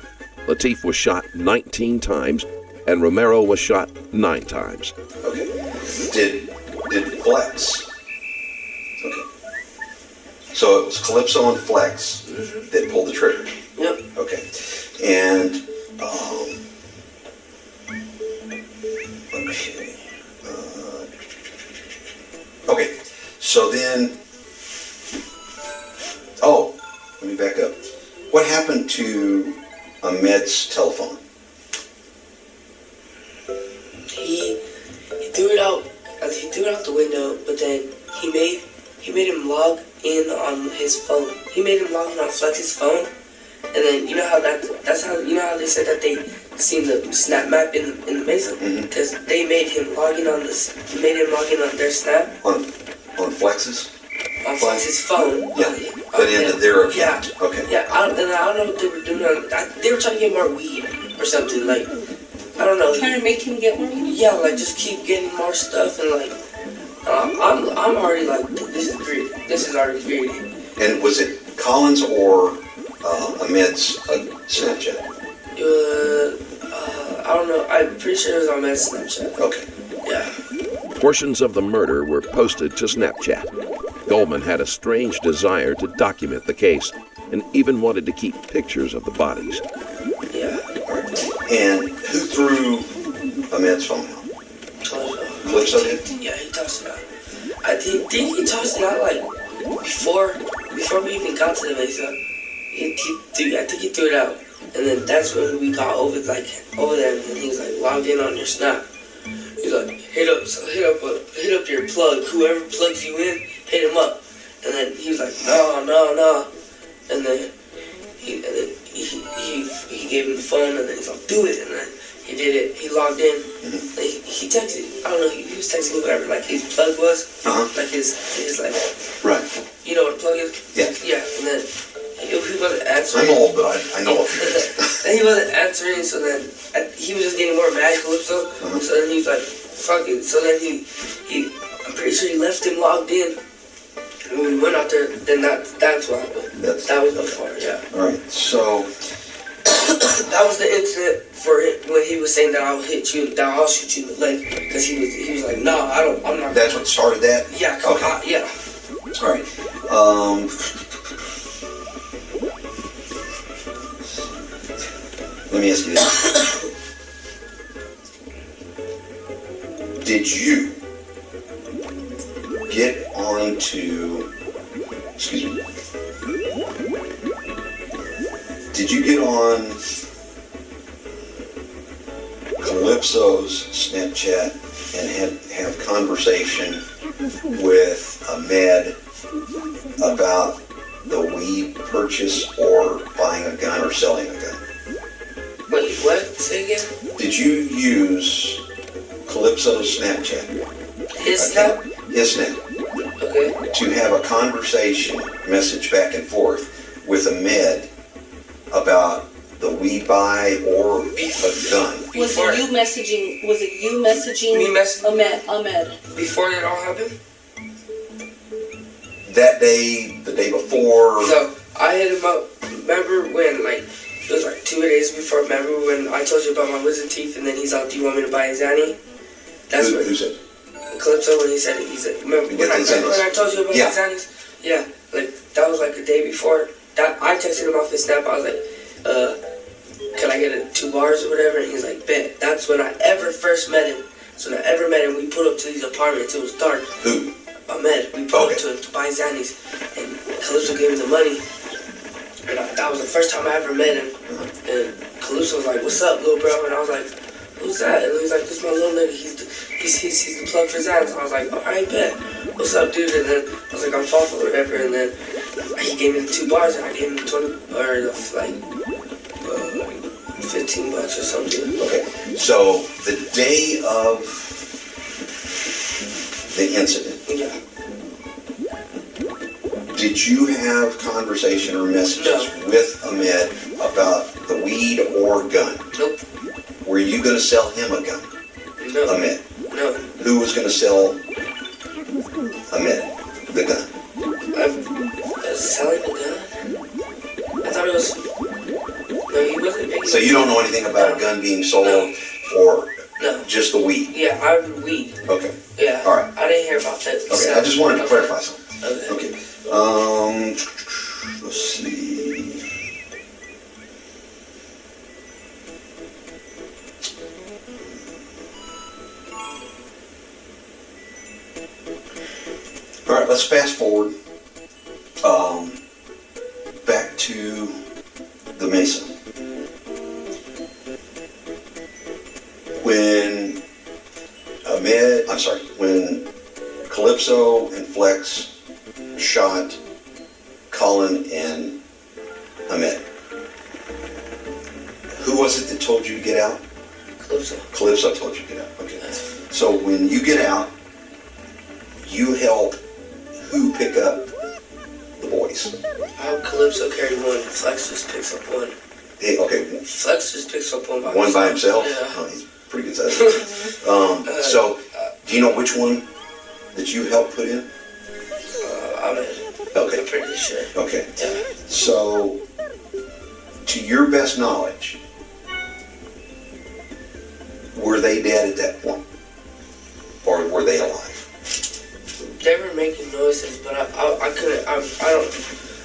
Latif was shot 19 times, and Romero was shot 9 times. Okay. Did Flex? Okay. So it was Calypso and Flex that pulled the trigger? Yep. Okay. And Ahmed's telephone? He threw it out. He threw it out the window, but then he made him log in on his phone. He made him log in on Flex's phone, and then you know how that's how you know how they said that they seen the snap map in the Mesa, because they made him log in on this. Made him log in on their snap On Flex's? on Flex's phone. Yeah. But into their account. Yeah. Okay. Yeah, I don't know what they were doing. They were trying to get more weed or something. Like, I don't know. Trying to make him get more weed? Yeah, like just keep getting more stuff and like, I'm already like, this is greedy. This is already greedy. And was it Collins or Ahmed's Snapchat? I don't know. I'm pretty sure it was on Ahmed's Snapchat. Okay. Yeah. Portions of the murder were posted to Snapchat. Goldman had a strange desire to document the case and even wanted to keep pictures of the bodies. Yeah. And who threw Ahmed's phone out? Calypso did? Yeah, he tossed it out. I think he tossed it out like before we even got to the Mesa. I think he threw it out, and then that's when we got over there, and he was like, log in on your Snap. He's like, hit up your plug. Whoever plugs you in, hit him up. And then he was like, no. And then he gave him the phone, and then he's like, do it. And then he did it. He logged in. He texted. I don't know. He was texting whatever like his plug was. Like his like. Right. You know what a plug is? Yeah. Yeah. And then he wasn't answering. I'm old, but I know it. And he wasn't answering, so then he was just getting more mad, Calypso. So then he was like, fuck it. So then I'm pretty sure he left him logged in. And when we went out there, then that's what happened. That was the far, yeah. Alright, so that was the incident for it when he was saying that I'll shoot you in the leg. Because he was like, no, I'm not. That's what started that? Yeah, okay. Yeah. Alright. Let me ask you this. Did you get onto, did you get on Calypso's Snapchat and have conversation with Ahmed about the weed purchase or buying a gun or selling a gun? Wait, what? Say again? Did you use Calypso's Snapchat? His Snap? His Snap. Okay. To have a conversation, message back and forth with Ahmed about the weed buy or a gun? Was it you messaging Ahmed? Before that all happened? That day, the day before? No, I hit him up. Remember when, like, it was like 2 days before. Remember when I told you about my wisdom teeth, and then he's like, "Do you want me to buy a Zanny?" That's who said? Calypso when he said it. He said, "Remember when I told you about the Zannies?" Yeah, like that was like a day before. That I texted him off his Snap. I was like, "Can I get 2 bars or whatever?" And he's like, "Bet." That's when I ever first met him. So when I ever met him, we pulled up to these apartments. It was dark. Who? Ahmed. We pulled up to him to buy Zannies, and Calypso gave me the money. And that was the first time I ever met him. And Calypso was like, "What's up, little bro?" And I was like, "Who's that?" And he was like, "This is my little nigga. He's the plug for Zans." I was like, "Alright, bet. What's up, dude?" And then I was like, "I'm Fafa," or whatever. And then he gave me the 2 bars, and I gave him 20 or like $15 or something. Okay. So the day of the incident. Yeah. Did you have conversation or messages with Ahmed about the weed or gun? Nope. Were you going to sell him a gun? No. Ahmed? No. Who was going to sell Ahmed the gun? Selling the gun? I thought it was... No, he wasn't making... So you don't know anything about a gun being sold or just the weed? Yeah, I have weed. Okay. Yeah. All right. I didn't hear about that. Okay, I just wanted to clarify something. Okay. Let's see. All right, let's fast forward back to the Mesa. when when Calypso and Flex shot Colin and Ahmed, who was it that told you to get out? Calypso. Calypso told you to get out. Okay. So when you get out, you help who pick up the boys? I help Calypso carry one. Flex just picks up one. Hey, okay. Flex just picks up one by himself. One by himself? Yeah. Oh, he's pretty good at that. So, do you know which one that you helped put in? Okay. I'm pretty sure. Okay. Yeah. So, to your best knowledge, were they dead at that point? Or were they alive? They were making noises, but I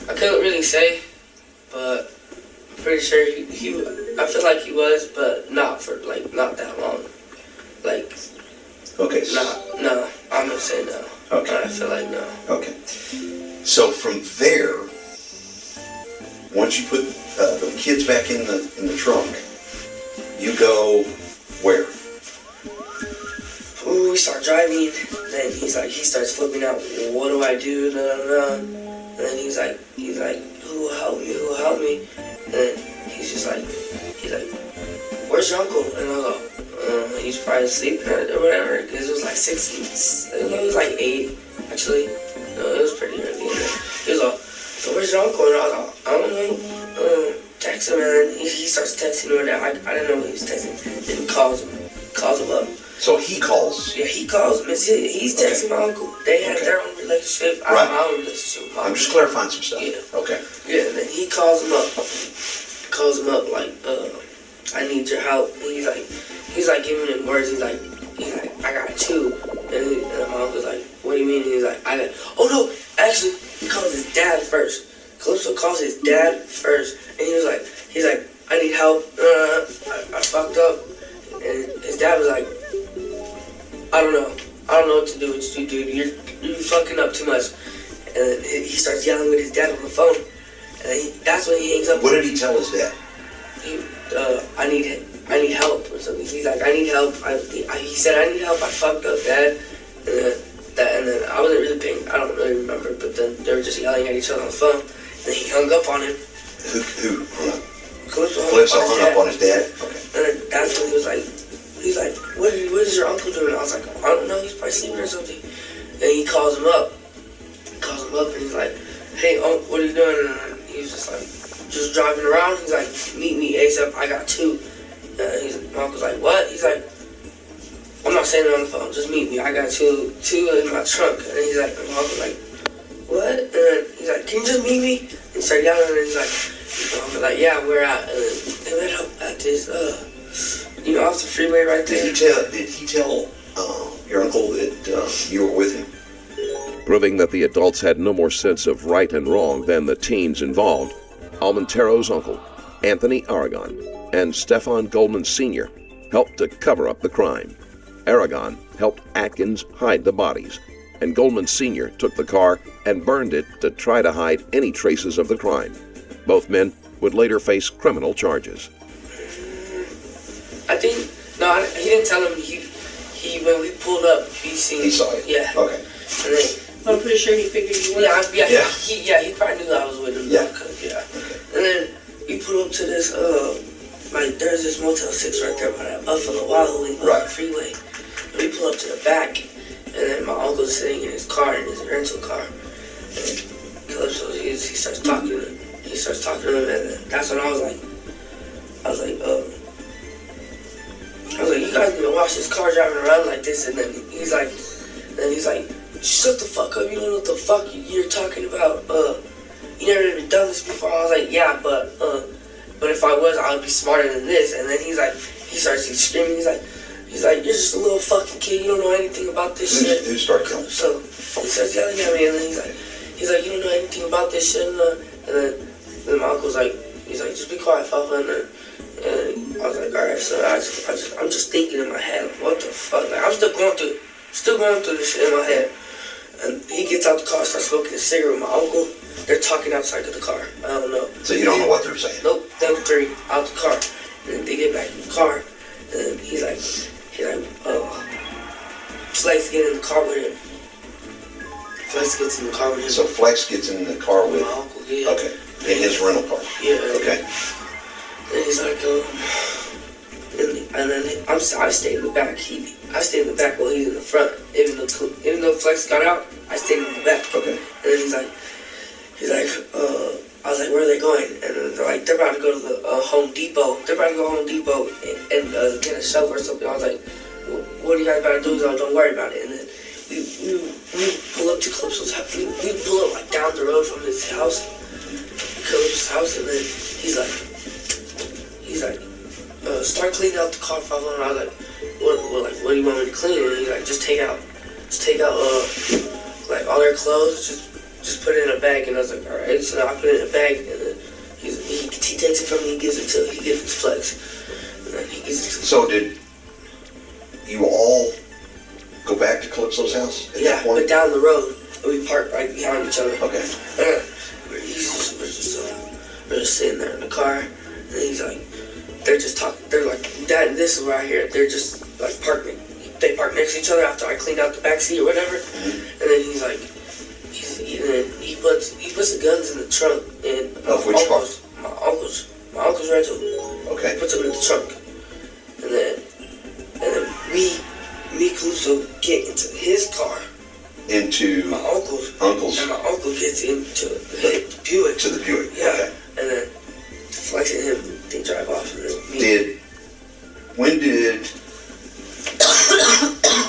couldn't really say, but I'm pretty sure I feel like he was, but not for not that long. Okay. No, I'm gonna say no. Okay. I feel like no. Okay. So from there, once you put the kids back in the trunk, you go where? Ooh, we start driving. Then he starts flipping out. What do I do? And then he's like, who will help me? Who will help me? And then he's like, where's your uncle? And I go, he's probably sleeping or whatever. Because it was like 6. It was like 8 actually. No, it was pretty early. And then he was like, so where's your uncle? And I was like, I don't know. Text him, and then he starts texting him. I didn't know what he was texting. Then he calls him up. So he calls? Yeah, he calls him. He's texting my uncle. They have their own relationship. I have my own relationship with my uncle. I'm just clarifying some stuff. Yeah. Okay. Yeah, and then he calls him up. Like, I need your help. And he's like giving him words. He's like, I got 2. And my uncle's like, what do you mean? And he's like, oh no, actually, he calls his dad first. Calypso calls his dad first. And he's like, I need help. I fucked up. And his dad was like, I don't know what to do with you, dude. You're fucking up too much. And then he starts yelling with his dad on the phone. And then that's when he hangs up. What did he tell his dad? I need help or something. He's like, I need help. He said, I need help. I fucked up, Dad. And then I wasn't really paying. I don't really remember. But then they were just yelling at each other on the phone. And then he hung up on him. Who hung up? Calypso hung up on his dad. Okay. And then that's when he was like, what is your uncle doing? I was like, I don't know. He's probably sleeping or something. And he calls him up. And he's like, hey, what are you doing? And he was just like, just driving around. He's like, meet me ASAP. I got 2. My uncle's like, what? He's like, I'm not saying it on the phone. Just meet me. I got 2 in my trunk. And he's like, my uncle's like, what? And then he's like, can you just meet me? And he started yelling. And he's like, my uncle's like, yeah, we're at. And then they met up at this, off the freeway right there. Did he tell your uncle that you were with him? Proving that the adults had no more sense of right and wrong than the teens involved, Almontero's uncle, Anthony Aragon, and Stefan Goldman Sr. helped to cover up the crime. Aragon helped Atkins hide the bodies, and Goldman Sr. took the car and burned it to try to hide any traces of the crime. Both men would later face criminal charges. I think, no, he didn't tell him. When we pulled up, he saw it. Yeah. Okay. And then, I'm pretty sure he figured you were. He probably knew I was with him. Yeah. And then we pulled up to this, there's this Motel 6 right there by that Buffalo Wild Wing on the freeway. And we pull up to the back, and then my uncle's sitting in his car, in his rental car. And Calypso, he starts talking to him. And then that's when I was like, you guys need to watch this car driving around like this. And then he's like, shut the fuck up. You don't know what the fuck you're talking about. You never even done this before. I was like, yeah, but if I was, I would be smarter than this. And then he starts screaming. He's like, you're just a little fucking kid. You don't know anything about this shit. Who started yelling? So he starts yelling at me, and then he's like, you don't know anything about this shit. And then my uncle's like, just be quiet, Papa. And I was like, all right. So I'm just thinking in my head, what the fuck? Like, I'm still going through this shit in my head. And he gets out the car, starts smoking a cigarette with my uncle. They're talking outside of the car. I don't know. So you don't know what they're saying? Nope. Them 3 out the car. And they get back in the car. And And he's like, Flex get in the car with him. Flex gets in the car with him. So Flex gets in the car with. My uncle, yeah. Okay. In his rental car. Yeah. Okay. And he's like, and then I stayed in the back. I stayed in the back while he's in the front. Even though Flex got out, I stayed in the back. Okay. And then he's like, I was like, where are they going? And then they're like, they're about to go to the Home Depot. They're about to go to Home Depot and get a shovel or something. I was like, what are you guys about to do? He's like, don't worry about it. And then we pull up to Calypso's house. We pull up like down the road from his house, Calypso's house, and then he's like, start cleaning out the car, Pablo. And I was like, what do you want me to clean? And he's like, just take out like all their clothes, just put it in a bag. And I was like, all right. So I put it in a bag, and then he takes it from me. He gives it to Flex, and then he gives it to. So did you all go back to Calypso's house at that point? But down the road, we parked right behind each other. Okay. We're just sitting there in the car, and he's like, they're just talking. They're like, Dad, this is right here. They're just like parking. They park next to each other after I cleaned out the back seat or whatever. And then he's like, he puts the guns in the trunk. And of which car? My uncle's rental. Okay. He puts them in the trunk. And then me and Calypso get into his car. Into my uncle's. And my uncle gets into the Buick. To the Buick. Yeah. Okay. And then Flex and him, they drive off. And then me.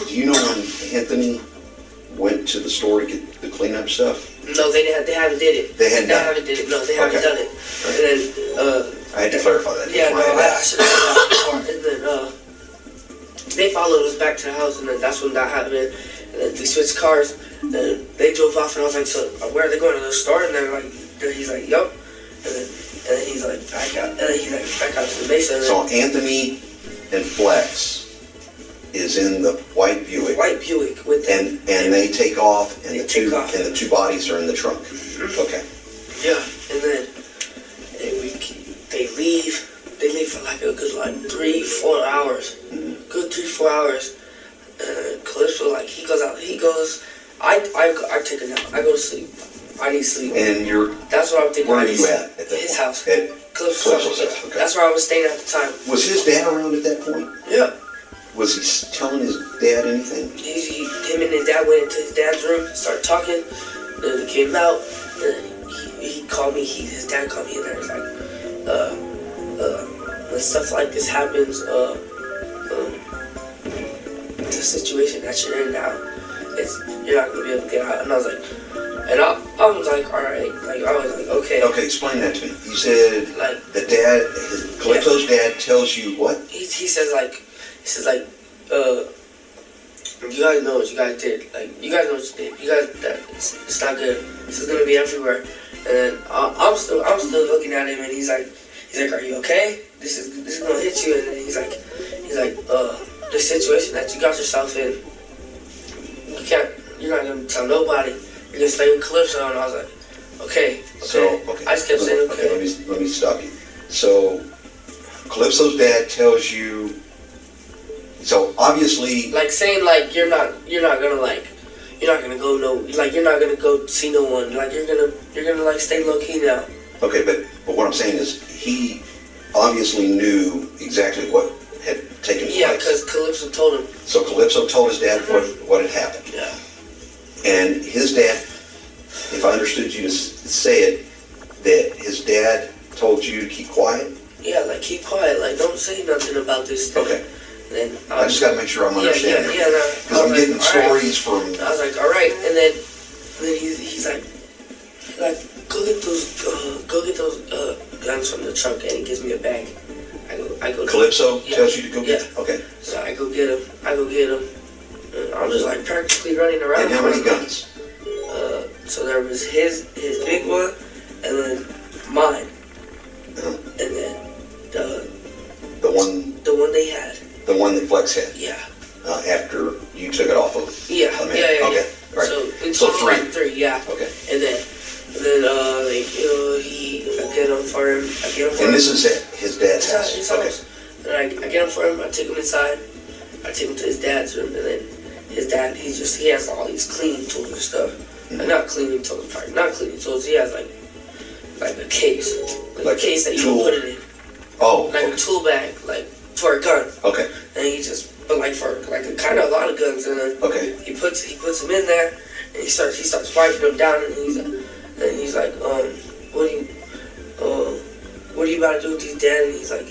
Do you know when Anthony went to the store to get the cleanup stuff? No, they haven't did it. They haven't done it. No, they haven't done it. Right. And then I had to clarify that. Yeah, no, I should have done that before. And then they followed us back to the house, and then that's when that happened. And then we switched cars, and they drove off, and I was like, so where are they going, to the store? And they're like, he's like, yup. And then he's like, back out to the base. So Anthony and Flex is in the white Buick. With them. And they take off, and the two bodies are in the trunk. Okay. Yeah, and then they leave. They leave for like a good 3-4 hours. Good 3-4 hours. Calypso, like, he goes out. I take a nap. I go to sleep. I need sleep. And that's what I'm thinking. Where are you at that his point? house. At Calypso's house. Okay. That's where I was staying at the time. Was his dad around at that point? Yeah. Was he telling his dad anything? Him and his dad went into his dad's room, started talking. Then he came out. And he called me. His dad called me in there. He's like, when stuff like this happens, the situation that you're in now, you're not gonna be able to get out. And I was like, all right. Like I was like, okay. Okay, explain that to me. You said the dad, Calypso's dad tells you what? He says you guys know what you guys did. Like, you guys know what you did. You guys, it's not good. This is gonna be everywhere. And then I'm still looking at him, and he's like, are you okay? This is gonna hit you. And then he's like, the situation that you got yourself in, you're not gonna tell nobody. You're gonna stay with Calypso. And I was like, okay. So, I just kept saying, okay. Let me stop you. So, Calypso's dad tells you. So obviously, like saying like you're not gonna go see no one. Like you're gonna like stay low key now. Okay, but what I'm saying is he obviously knew exactly what had taken place. Yeah, because Calypso told him. So Calypso told his dad what had happened. Yeah. And his dad, if I understood you to say it, that his dad told you to keep quiet. Yeah, like keep quiet. Like don't say nothing about this thing. Okay. Then I just got to make sure I'm understanding. Yeah. Because I'm getting stories from. I was like, all right, and then he's like, go get those guns from the trunk, and he gives me a bag. I go. Calypso tells you to go get them? Okay. So I go get them. And I'm just like practically running around. And how many guns? So there was his big one, and then mine, and then the one they had. The one that Flex had? Yeah. After you took it off of? Yeah. Okay. Right. So in total, three. Three, yeah. Okay. And then I get them for him. And this is at his dad's house? His okay. house. And And I get him for him. I take him inside. I take him to his dad's room, and then his dad, he has all these cleaning tools and stuff. Like, not cleaning tools, probably not cleaning tools. He has like a case, like a case that you can put it in. Oh. Like a tool bag, like for a gun. Okay. And he just, but like for like a kind of a lot of guns, and then he puts them in there, and he starts wiping them down, and he's like, what are you about to do with these, Dad? And he's like,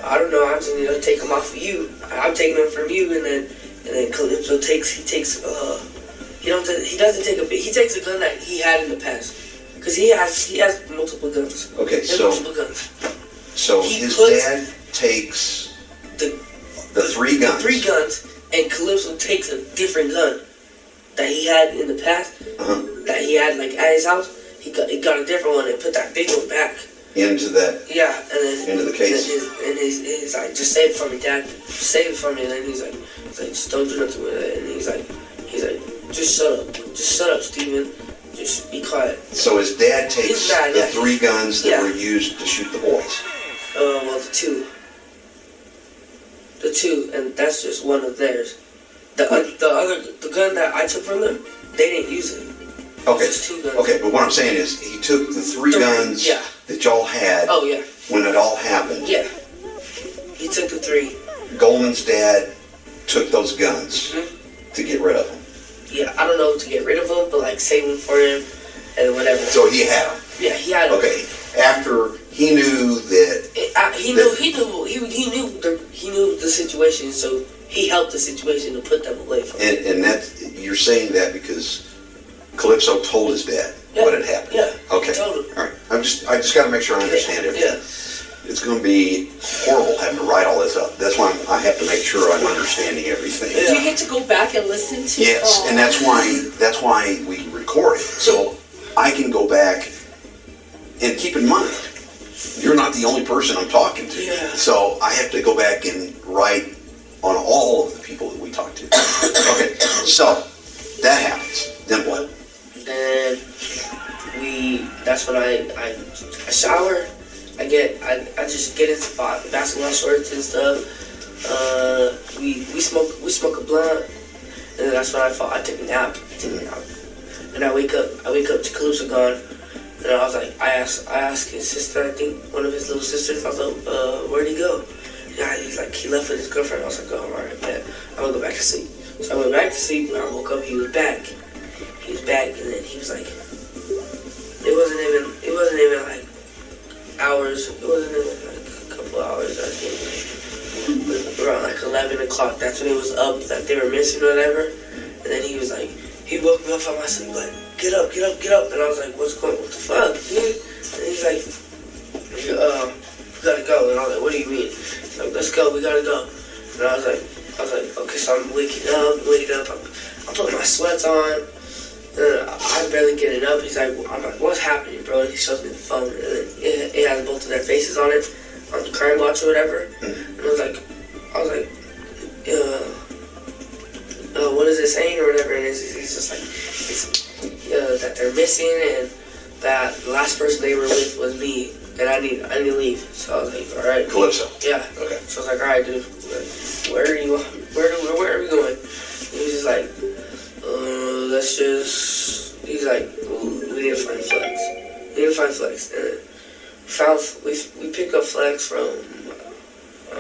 I don't know. I'm just gonna take them off of you. I'm taking them from you, and then Calypso takes he takes a gun that he had in the past, because he has multiple guns. Okay, multiple guns. So his dad takes the 3 guns. The 3 guns, and Calypso takes a different gun that he had in the past, that he had like at his house. He got a different one and put that big one back. Into that. Yeah, and then into the case. And he's like, just save it for me, Dad. Just save it for me. And then he's like, just don't do nothing with it. And he's like, just shut up, Steven. Just be quiet. So his dad takes the 3 guns that were used to shoot the boys. Well, the 2, and that's just one of theirs. The gun that I took from them, they didn't use it. Okay. Just 2 guns. Okay, but what I'm saying is he took the 3 guns that y'all had when it all happened. Yeah. He took the 3. Goldman's dad took those guns to get rid of them. Yeah, I don't know to get rid of them, but like save them for him and whatever. So he had them. Yeah, he had them. Okay. After he knew that he knew the situation, so he helped the situation to put them away from him. And that you're saying that because Calypso told his dad what had happened. Yeah. Okay. Told him. All right. I just got to make sure I understand everything. Yeah. It's going to be horrible having to write all this up. That's why I have to make sure I'm understanding everything. Do you get to go back and listen to? Yes, and that's why we record it, so I can go back and keep in mind you're not the only person I'm talking to. Yeah. So I have to go back and write on all of the people that we talk to. Okay, so that happens. Then what? Then that's when I shower. I just get into basketball shorts and stuff. We smoke a blunt, and then that's when I take a nap. And I wake up to Calypso gone, and I was like, I asked his sister, I think one of his little sisters, I was like, where'd he go? Yeah, he's like, he left with his girlfriend. I was like, oh, alright, man, I'm gonna go back to sleep. So I went back to sleep, and I woke up, he was back, and then he was like, it wasn't even like hours. It wasn't even like a couple hours. I think around like 11 o'clock. That's when it was up that they were missing or whatever. And then he was like, he woke me up from my sleep like, get up. And I was like, what the fuck, dude? And he's like, we gotta go. And I was like, what do you mean? He's like, let's go. We gotta go. And I was like, okay. So I'm waking up. I'm putting my sweats on. I'm barely getting up. He's like, I'm like, what's happening, bro? And he shows me the phone, and it has both of their faces on it, on the crime watch or whatever. And I was like, what is it saying or whatever? And he's just like, that they're missing, and that the last person they were with was me, and I need to leave. So I was like, all right. Calypso. Yeah. Okay. So I was like, all right, dude. Where are you? Where are we going? And he was just like, he's like, we need to find Flex. And we picked up Flex from, I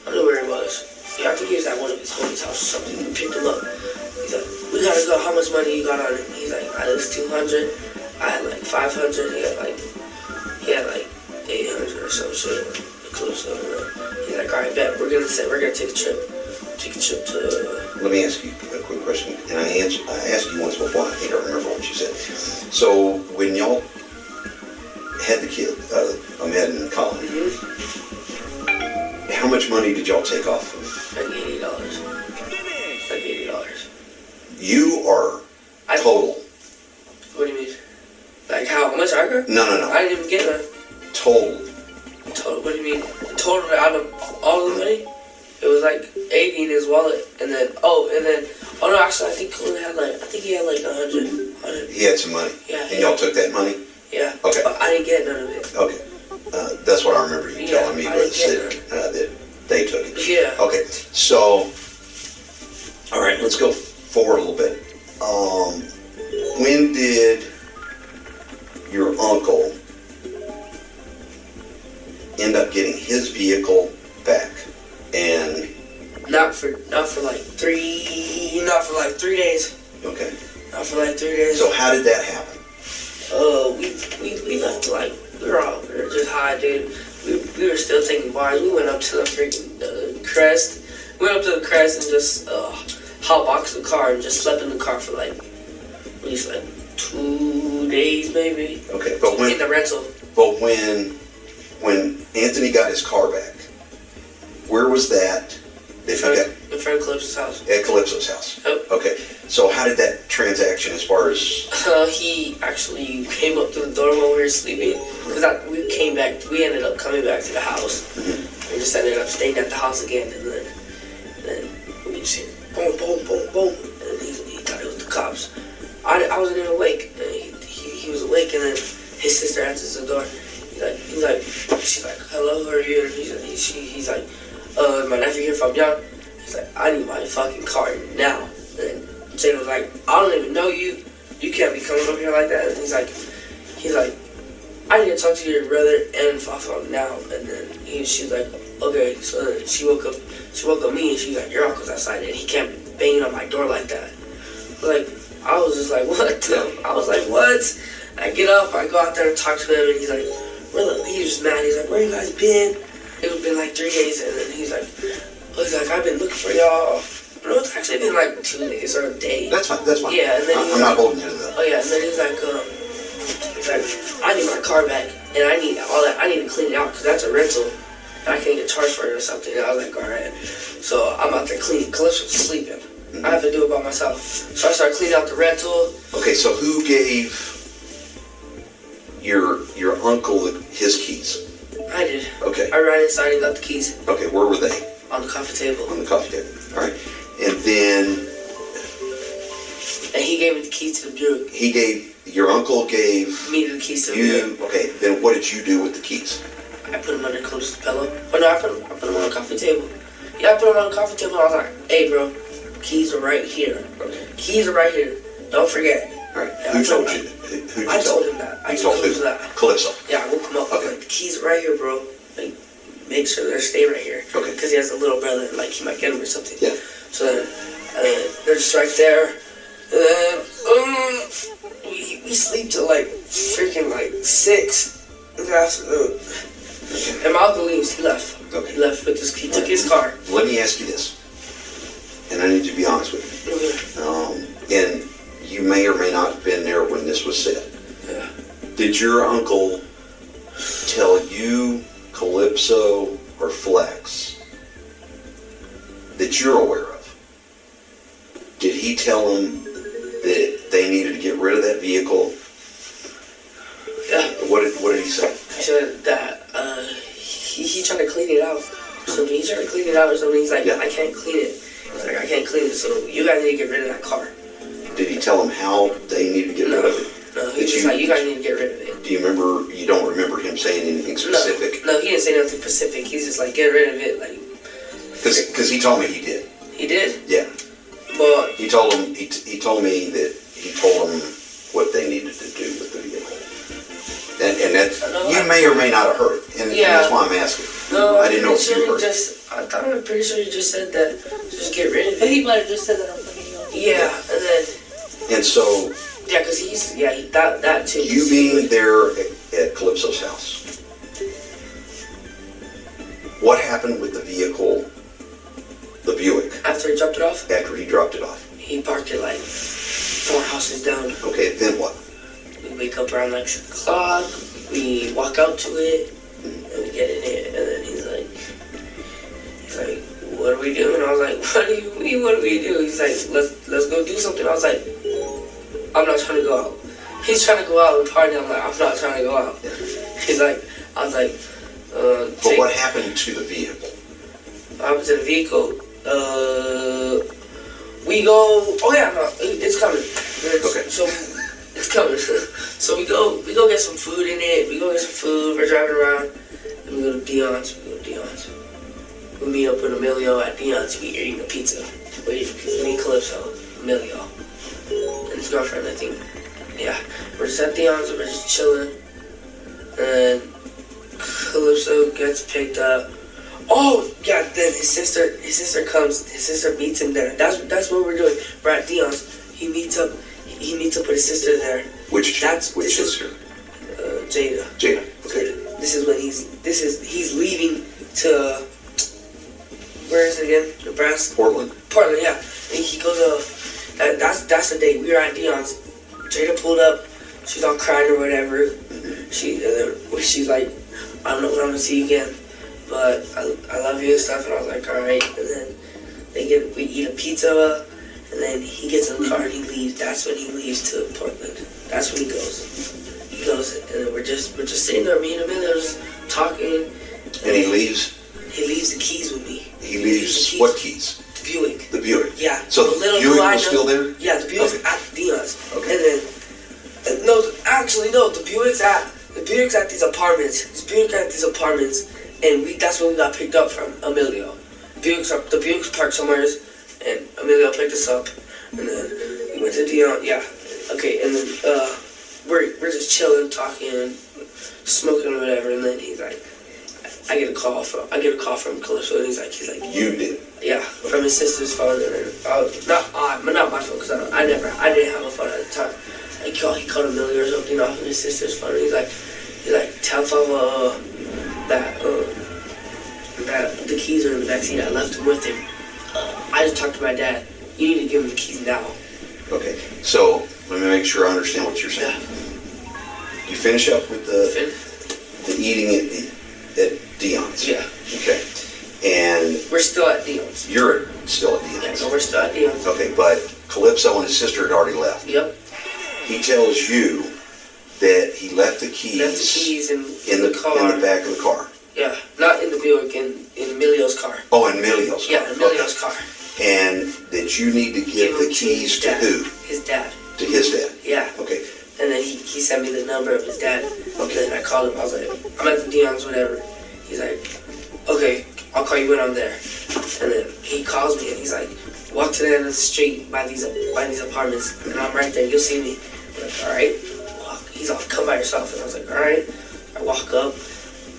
don't know where he was. Yeah, I think he was at one of his homies' house or something. We picked him up. He's like, we gotta go, how much money you got on it? He's like, I was 200, I had like 500, he had like 800 or some shit. He's like, alright, bet, we're gonna take a trip. To... Let me ask you a quick question. And I asked you once before, I think I remember what you said. So when y'all had the kid, Ahmed and Colin, how much money did y'all take off of? Like $80. You are total. What do you mean? Like how much I got? No. I didn't even get none. Total. What do you mean? Total out of all the money? It was like 80 in his wallet, and then actually I think he had like 100. He had some money. Yeah. And y'all took that money? Yeah. Okay. But I didn't get none of it. that they took it. Yeah. Okay, so, all right, let's go forward a little bit. When did your uncle end up getting his vehicle back? And not for like 3 days. Okay. Not for like 3 days. So how did that happen? We left like we were just high, dude. We were still taking bars. We went up to the freaking crest. We went up to the crest and just hotboxed the car and just slept in the car for like at least like 2 days maybe. Okay, but when in the rental. But when Anthony got his car back, where was that? In front of Calypso's house. At Calypso's house. Yep. Okay. So how did that transaction, as far as? He actually came up to the door while we were sleeping. Because we came back. We ended up coming back to the house. Mm-hmm. We just ended up staying at the house again, and then we just hear boom, boom, boom, boom, and he thought it was the cops. I wasn't even awake. And he was awake, and then his sister answers the door. She's like, hello, who are you? And he's like, my nephew here from Young. He's like, I need my fucking car now. And Jane was like, I don't even know you. You can't be coming up here like that. And he's like, I need to talk to your brother and Fafa now. And then she's like, okay. So then she woke up me and she's like, your uncle's outside and he can't be banging on my door like that. Like, I was just like, what? I was like, what? I get up, I go out there and talk to him, and he's like, he's just mad. He's like, where you guys been? It's been like 3 days, and then he's like, I've been looking for y'all. No, it's actually been like 2 days or a day. That's fine. Yeah, and then I'm not holding you to that. Oh yeah, and then he's like, I need my car back, and I need all that. I need to clean it out because that's a rental, and I can't get charged for it or something. And I was like, all right. So I'm out there cleaning. Calypso's sleeping. Mm-hmm. I have to do it by myself. So I started cleaning out the rental. Okay, so who gave your uncle his keys? I did. Okay. I ran inside and got the keys. Okay, where were they? On the coffee table. On the coffee table. All right. And then. And he gave me the keys to the Buick. Your uncle gave me the keys to the Buick. Okay, then what did you do with the keys? I put them under Calypso's pillow. Oh no, I put them on the coffee table. Yeah, I put them on the coffee table and I was like, hey bro, keys are right here. Keys are right here. Don't forget. All right. Who told you? I told him that. You told him that? Calypso. Yeah, I woke him up. Okay. Like, the keys are right here, bro. Like, make sure they stay right here. Okay. Because he has a little brother, like he might get him or something. Yeah. So then, they're just right there. And then, we sleep till like freaking like 6 in the afternoon. Okay. And my uncle leaves. He left. Okay. He left with he took his car. Let me ask you this, and I need you to be honest with me. Okay. And you may or may not have been there when this was said. Yeah. Did your uncle tell you, Calypso, or Flex that you're aware of? Did he tell them that they needed to get rid of that vehicle? Yeah. What did he say? He said that he tried to clean it out. So he tried to clean it out or something. He's like, I can't clean it. He's like, I can't clean it. So you guys need to get rid of that car. Did he tell them how they need to get rid of it? No, he was just like, you guys need to get rid of it. Do you remember? You don't remember him saying anything specific? No, he didn't say nothing specific. He's just like, get rid of it, like. Because he told me he did. He did? Yeah. But he told him. He told me that he told them what they needed to do with the vehicle. And that you may or may not have heard it, and that's why I'm asking. No, I didn't know if you heard. I'm pretty sure he just said that. Just get rid of it. He might have just said that on fucking you. Yeah, and then. And so. Yeah, because that too. You being there at Calypso's house, what happened with the vehicle, the Buick? After he dropped it off? After he dropped it off. He parked it like 4 houses down. Okay, then what? We wake up around like 6 o'clock, we walk out to it, and we get in it, and then he's like, what are we doing? I was like, what do you mean, what do we do? He's like, let's go do something. I was like, I'm not trying to go out. He's trying to go out and party. I'm like, I'm not trying to go out. He's like, I was like, but what happened to the vehicle? What happened to the vehicle? We go, oh yeah, no, it's coming. Okay. So, it's coming. So we go get some food in it. We go get some food. We're driving around. And we go to Dion's. we meet up with Emilio at Dion's. We eating a pizza. Me, Calypso, Emilio, and his girlfriend, I think. Yeah, we're just at Dion's. We're just chilling, and Calypso gets picked up. Oh yeah, then his sister comes. His sister meets him there. That's what we're doing. We're at Dion's. He meets up with his sister there. Which sister? Jada. Jada. Okay. This is when he's leaving to, where is it again? Nebraska? Portland, yeah. And he goes, that's the day we were at Dion's. Jada pulled up. She's all crying or whatever. She's like, I don't know when I'm gonna see you again, but I love you and stuff. And I was like, all right. And then we eat a pizza, and then he gets in the car and he leaves. That's when he leaves to Portland. That's when he goes. And then we're just sitting there, me and Emilio just talking. and he leaves. He leaves the keys with me. He leaves what keys? The Buick. The Buick. Yeah. So the Buick was still there? Yeah, the Buick's at Dion's. Okay. And then, no, the Buick's at these apartments. And that's where we got picked up from, Emilio. The Buick's parked somewhere, and Emilio picked us up. And then we went to Dion. Yeah. Okay. And then we're just chilling, talking, smoking or whatever. And then he's like, I get a call from Calypso, and he's like, you did? Yeah, from his sister's phone, and then not my phone, because I didn't have a phone at the time. He called Emilio or something off of his sister's phone. And he's like, tell Papa that the keys are in the backseat. I left them with him. I just talked to my dad. You need to give him the keys now. Okay, so let me make sure I understand what you're saying. Yeah. You finish up with the eating at Dion's. Yeah. Okay. And we're still at Dion's. You're still at Dion's. Yeah, so we're still at Dion's. Okay, but Calypso and his sister had already left. Yep. He tells you that he left the keys in the car. In the back of the car. Yeah, not in the Buick, in Emilio's car. Oh, in Emilio's car. Yeah, Emilio's car. And that you need to give the keys to who? His dad. To his dad? Yeah. Okay. And then he sent me the number of his dad. Okay. And then I called him. I was like, I'm at the Dion's, whatever. He's like, okay, I'll call you when I'm there. And then he calls me and he's like, walk to the end of the street by these apartments, and I'm right there. You'll see me. I'm like, all right. He's all, come by yourself. And I was like, all right. I walk up,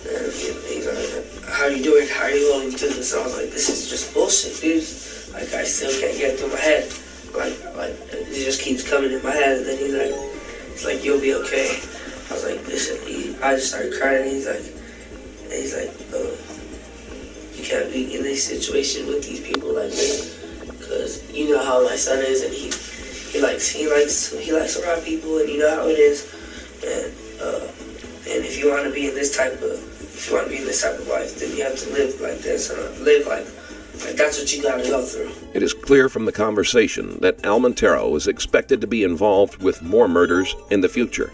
and he's like, how you doing? How are you holding to this? And I was like, this is just bullshit, dude. Like, I still can't get it through my head. Like it just keeps coming in my head. And then he's like, you'll be okay. I was like, listen. I just started crying. And he's like, you can't be in this situation with these people like this, because you know how my son is, and he likes to rob people, and you know how it is, and if you want to be in this type of life, then you have to live like this, and live like that's what you got to go through. It is clear from the conversation that Al Montero is expected to be involved with more murders in the future.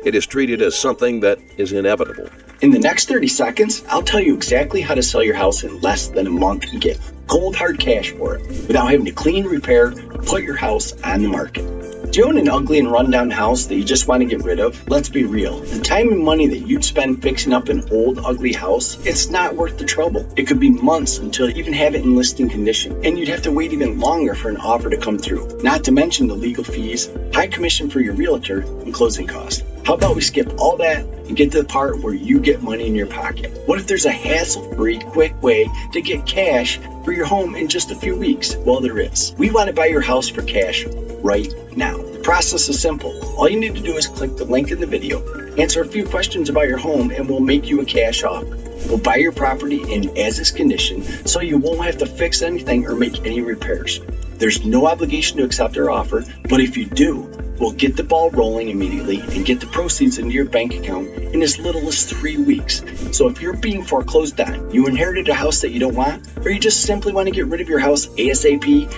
It is treated as something that is inevitable. In the next 30 seconds, I'll tell you exactly how to sell your house in less than a month and get cold hard cash for it without having to clean, repair, or put your house on the market. Do you own an ugly and rundown house that you just want to get rid of? Let's be real. The time and money that you'd spend fixing up an old, ugly house, it's not worth the trouble. It could be months until you even have it in listing condition, and you'd have to wait even longer for an offer to come through. Not to mention the legal fees, high commission for your realtor, and closing costs. How about we skip all that and get to the part where you get money in your pocket? What if there's a hassle-free, quick way to get cash for your home in just a few weeks? Well, there is. We want to buy your house for cash right now. The process is simple. All you need to do is click the link in the video, answer a few questions about your home, and we'll make you a cash offer. We'll buy your property in as-is condition so you won't have to fix anything or make any repairs. There's no obligation to accept our offer, but if you do, we'll get the ball rolling immediately and get the proceeds into your bank account in as little as 3 weeks. So if you're being foreclosed on, you inherited a house that you don't want, or you just simply want to get rid of your house ASAP,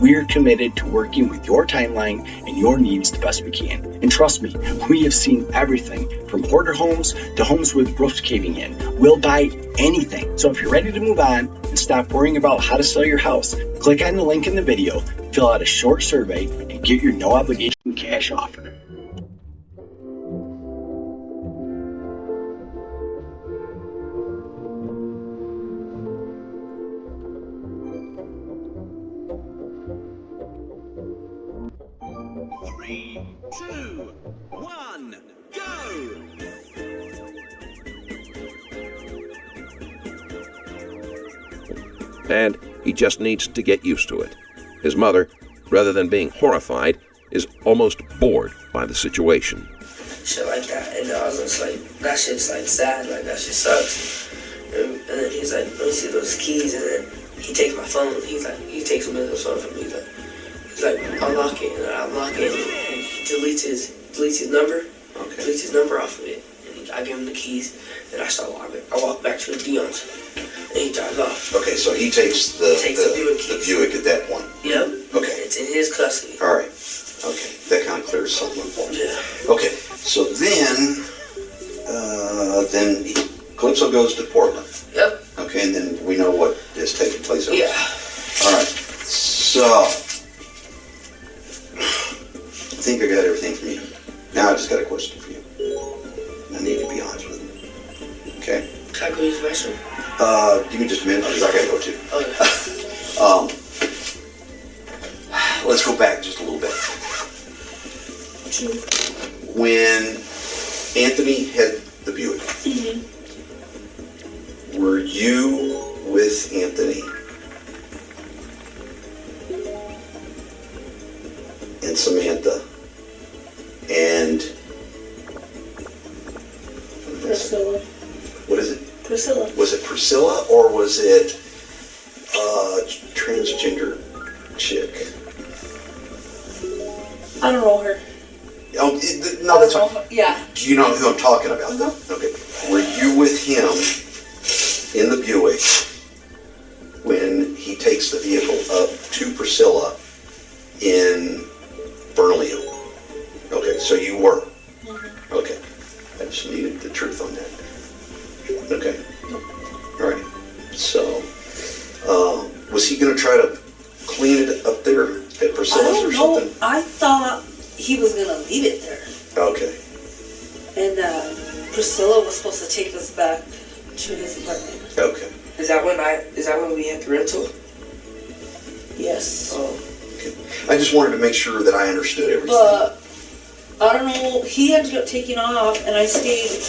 we're committed to working with your timeline and your needs the best we can. And trust me, we have seen everything from hoarder homes to homes with roofs caving in. We'll buy anything. So if you're ready to move on and stop worrying about how to sell your house, click on the link in the video, fill out a short survey, and get your no obligation cash offer. and he just needs to get used to it. His mother, rather than being horrified, is almost bored by the situation. Shit like that, and I was just like, that shit's like sad, like that shit sucks. And then he's like, let me see those keys, and then he takes my phone. He's like, he takes a minute phone from me. He's like, unlock it, and I unlock it, and he deletes his number, deletes his number off of it. And I give him the keys, and I start walking. I walk back to the Dion's, and he drives off. Okay, so he takes the Buick at that point. Yep. Okay. It's in his custody. All right. Okay, that kind of clears something up for me. Yeah. Okay, so then Calypso goes to Portland. Yep. Okay, and then we know what is taking place over Yeah. there. All right, so I think I got everything from you. Now I just got a question for you. I need to be honest with you. Okay? Can I go use the restroom? Give me just a minute because I gotta go too. Okay. Let's go back just a little bit. When Anthony had the Buick, were you with Anthony and Samantha and Priscilla. what is it? Priscilla. Was it Priscilla or was it transgender chick? I don't know her. Oh, no, that's fine. Yeah. Do you know who I'm talking about, though? Okay. Were you with him in the Buick when he takes the vehicle up to Priscilla in Bernalillo? Okay, so you were. Okay. I just needed the truth on that. Okay. All right. So, was he going to try to clean it up there at Priscilla's or something? I thought he was gonna leave it there. Okay. And Priscilla was supposed to take us back to his apartment. Okay. Is that when we had the rental? Yes. Oh. I just wanted to make sure that I understood everything. But I don't know. He ended up taking off, and I stayed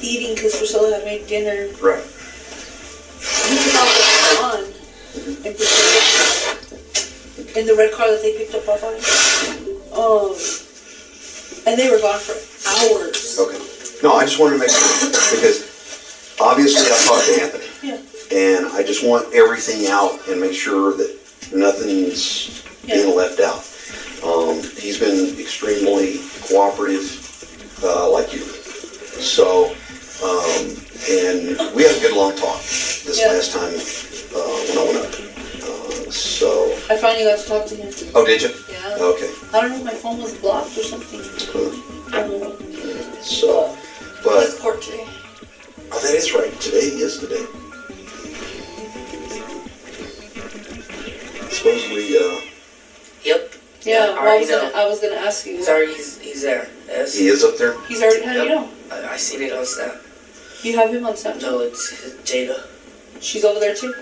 eating because Priscilla had made dinner. Right. He took off with Ron and Priscilla in the red car that they picked up off of. And they were gone for hours. Okay. No, I just wanted to make sure because obviously I talked to Anthony. Yeah. And I just want everything out and make sure that nothing's being left out. He's been extremely cooperative, like you. So, and we had a good long talk this last time when I went up. So. I finally got to talk to him. Oh, did you? Yeah. Okay. I don't know, my phone was blocked or something. I don't know. So, but. It's court today. Oh, that is right. Today is the day. Supposedly, Yep. Yeah, I I was gonna ask you. He's there. Yes. He is up there? He's already, how do you know? I seen it on Snap. You have him on Snap? No, it's Jada. She's over there too?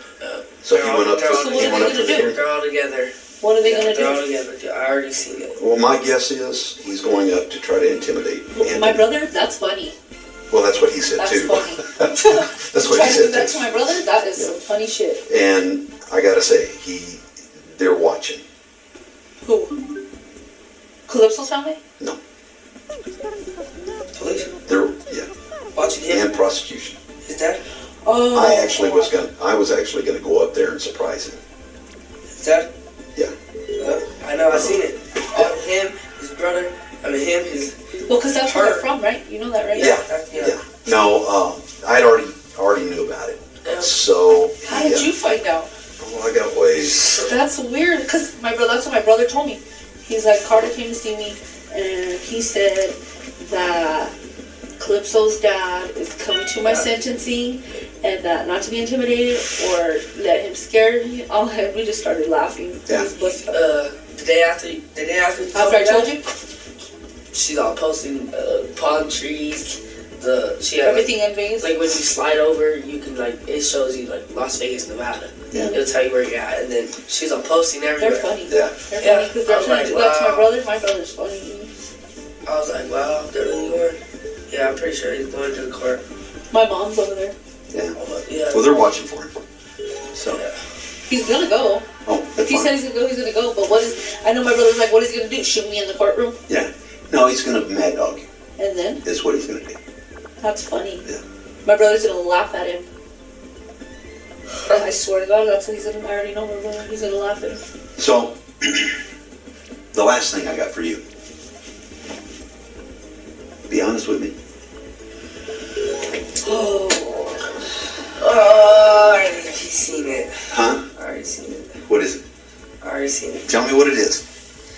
So he went up for So what are they gonna do? They're all together. What are they gonna They're all do? together. I already seen it. Well, my guess is he's going up to try to intimidate Anthony. My brother? That's funny. Well, that's what he said That's too. funny. That's what Try he to do said that too. to my brother? That is some funny shit. And I gotta say, they're watching. Who? Calypso's family? No. Police? They're Watching him? and prosecution. His dad? Oh. I was actually gonna go up there and surprise him. His dad? Yeah. I know. I seen it. Him, his brother. I mean, him, his. Well, because that's where they're from, right? You know that, right? Yeah. No, I already knew about it. So. How did you find out? Oh, I got ways. That's weird, because that's what my brother told me. He's like, Carter came to see me, and he said that Calypso's dad is coming to my sentencing, and that not to be intimidated or let him scare me. We just started laughing. Yeah. The day after I told you? She's all posting palm trees. Everything in Vegas. Like when you slide over, you can it shows you Las Vegas, Nevada. Yeah. It'll tell you where you're at, and then she's on posting everywhere. They're funny. Yeah. They're funny because they're trying to do that to my brother. My brother's funny. I was like, wow, they're really going. Yeah, I'm pretty sure he's going to the court. My mom's over there. Yeah. Yeah. Well, they're watching for him. So He's gonna go. oh, If that's he fine. said he's gonna go, he's gonna go. But what is? I know my brother's like, what is he gonna do? Shoot me in the courtroom? Yeah. No, he's gonna mad dog you. And then Is what he's gonna do. that's funny. Yeah. My brother's gonna laugh at him. I swear to God, that's what he's gonna. I already know my brother. He's gonna laugh at him. So the last thing I got for you. Be honest with me. Oh, I already seen it. Huh? I already seen it. What is it? I already seen it. Tell me what it is.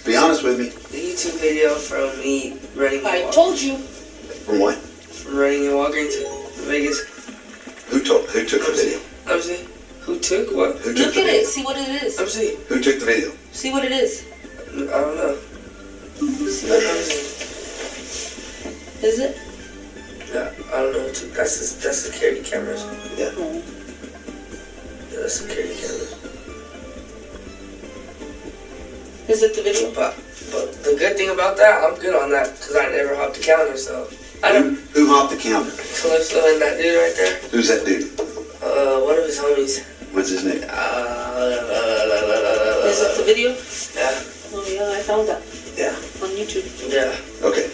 Be honest with me. The YouTube video from me running. I told you. From what? From running in Walgreens in Vegas. Who took the video? I'm saying, who took what? Who took Look the at video? it. See what it is. I'm saying, Who took the video? See what it is. I don't know. See what it is. Is it? Yeah, I don't know. That's the security cameras. Yeah. Yeah, that's security cameras. Is it the video? But the good thing about that, I'm good on that because I never hopped the counter. So I don't. Who hopped the counter? Calypso and that dude right there. Who's that dude? One of his homies. What's his name? Is it the video? Yeah. Oh yeah, I found that. Yeah. On YouTube. Yeah. Okay.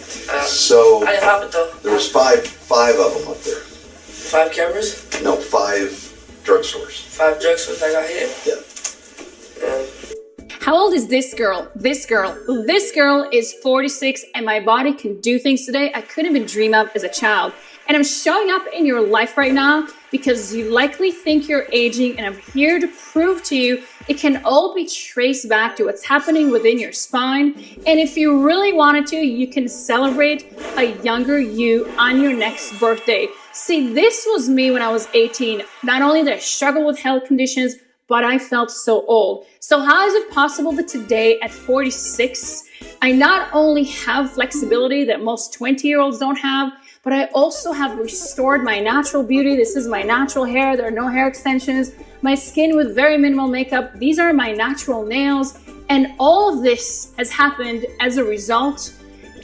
So I didn't hop it though. there was five of them up there. 5 cameras. No, 5 drugstores. 5 drugstores that got hit. Yeah. How old is this girl? This girl is 46 and my body can do things today I couldn't even dream of as a child. And I'm showing up in your life right now because you likely think you're aging, and I'm here to prove to you it can all be traced back to what's happening within your spine. And if you really wanted to, you can celebrate a younger you on your next birthday. See, this was me when I was 18. Not only did I struggle with health conditions, but I felt so old. So how is it possible that today at 46, I not only have flexibility that most 20-year-olds don't have, but I also have restored my natural beauty. This is my natural hair. There are no hair extensions. My skin with very minimal makeup. These are my natural nails. And all of this has happened as a result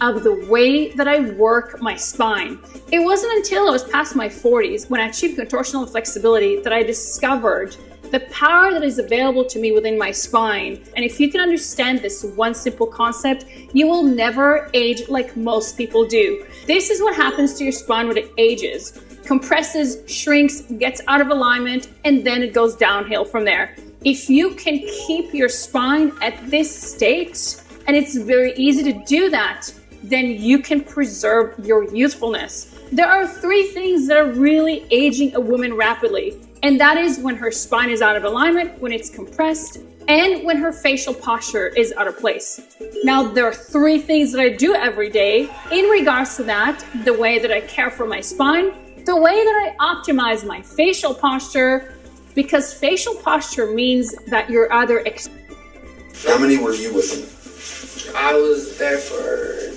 of the way that I work my spine. It wasn't until I was past my 40s when I achieved contortional flexibility that I discovered the power that is available to me within my spine. And if you can understand this one simple concept, you will never age like most people do. This is what happens to your spine when it ages. Compresses, shrinks, gets out of alignment, and then it goes downhill from there. If you can keep your spine at this state, and it's very easy to do that, then you can preserve your youthfulness. There are 3 things that are really aging a woman rapidly. And that is when her spine is out of alignment, when it's compressed, and when her facial posture is out of place. Now, there are 3 things that I do every day in regards to that: the way that I care for my spine, the way that I optimize my facial posture, because facial posture means that you're either How many were you with them? I was there for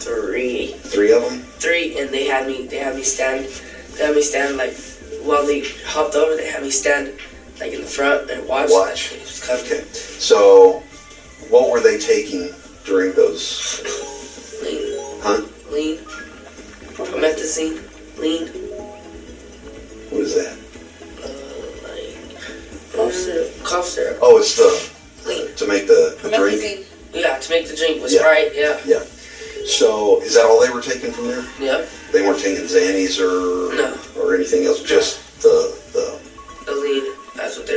3. 3 of them? 3, and they had me stand like while they hopped over. They had me stand like in the front and watch. It was Okay. So, what were they taking during those? Lean. Huh? Lean. Promethazine. Lean. What is that? Cough syrup. Oh, it's to make the drink. Yeah, to make the drink with Yeah. Sprite. Yeah. Yeah. So, is that all they were taking from there? Yep. They weren't taking Xannies or anything else, just the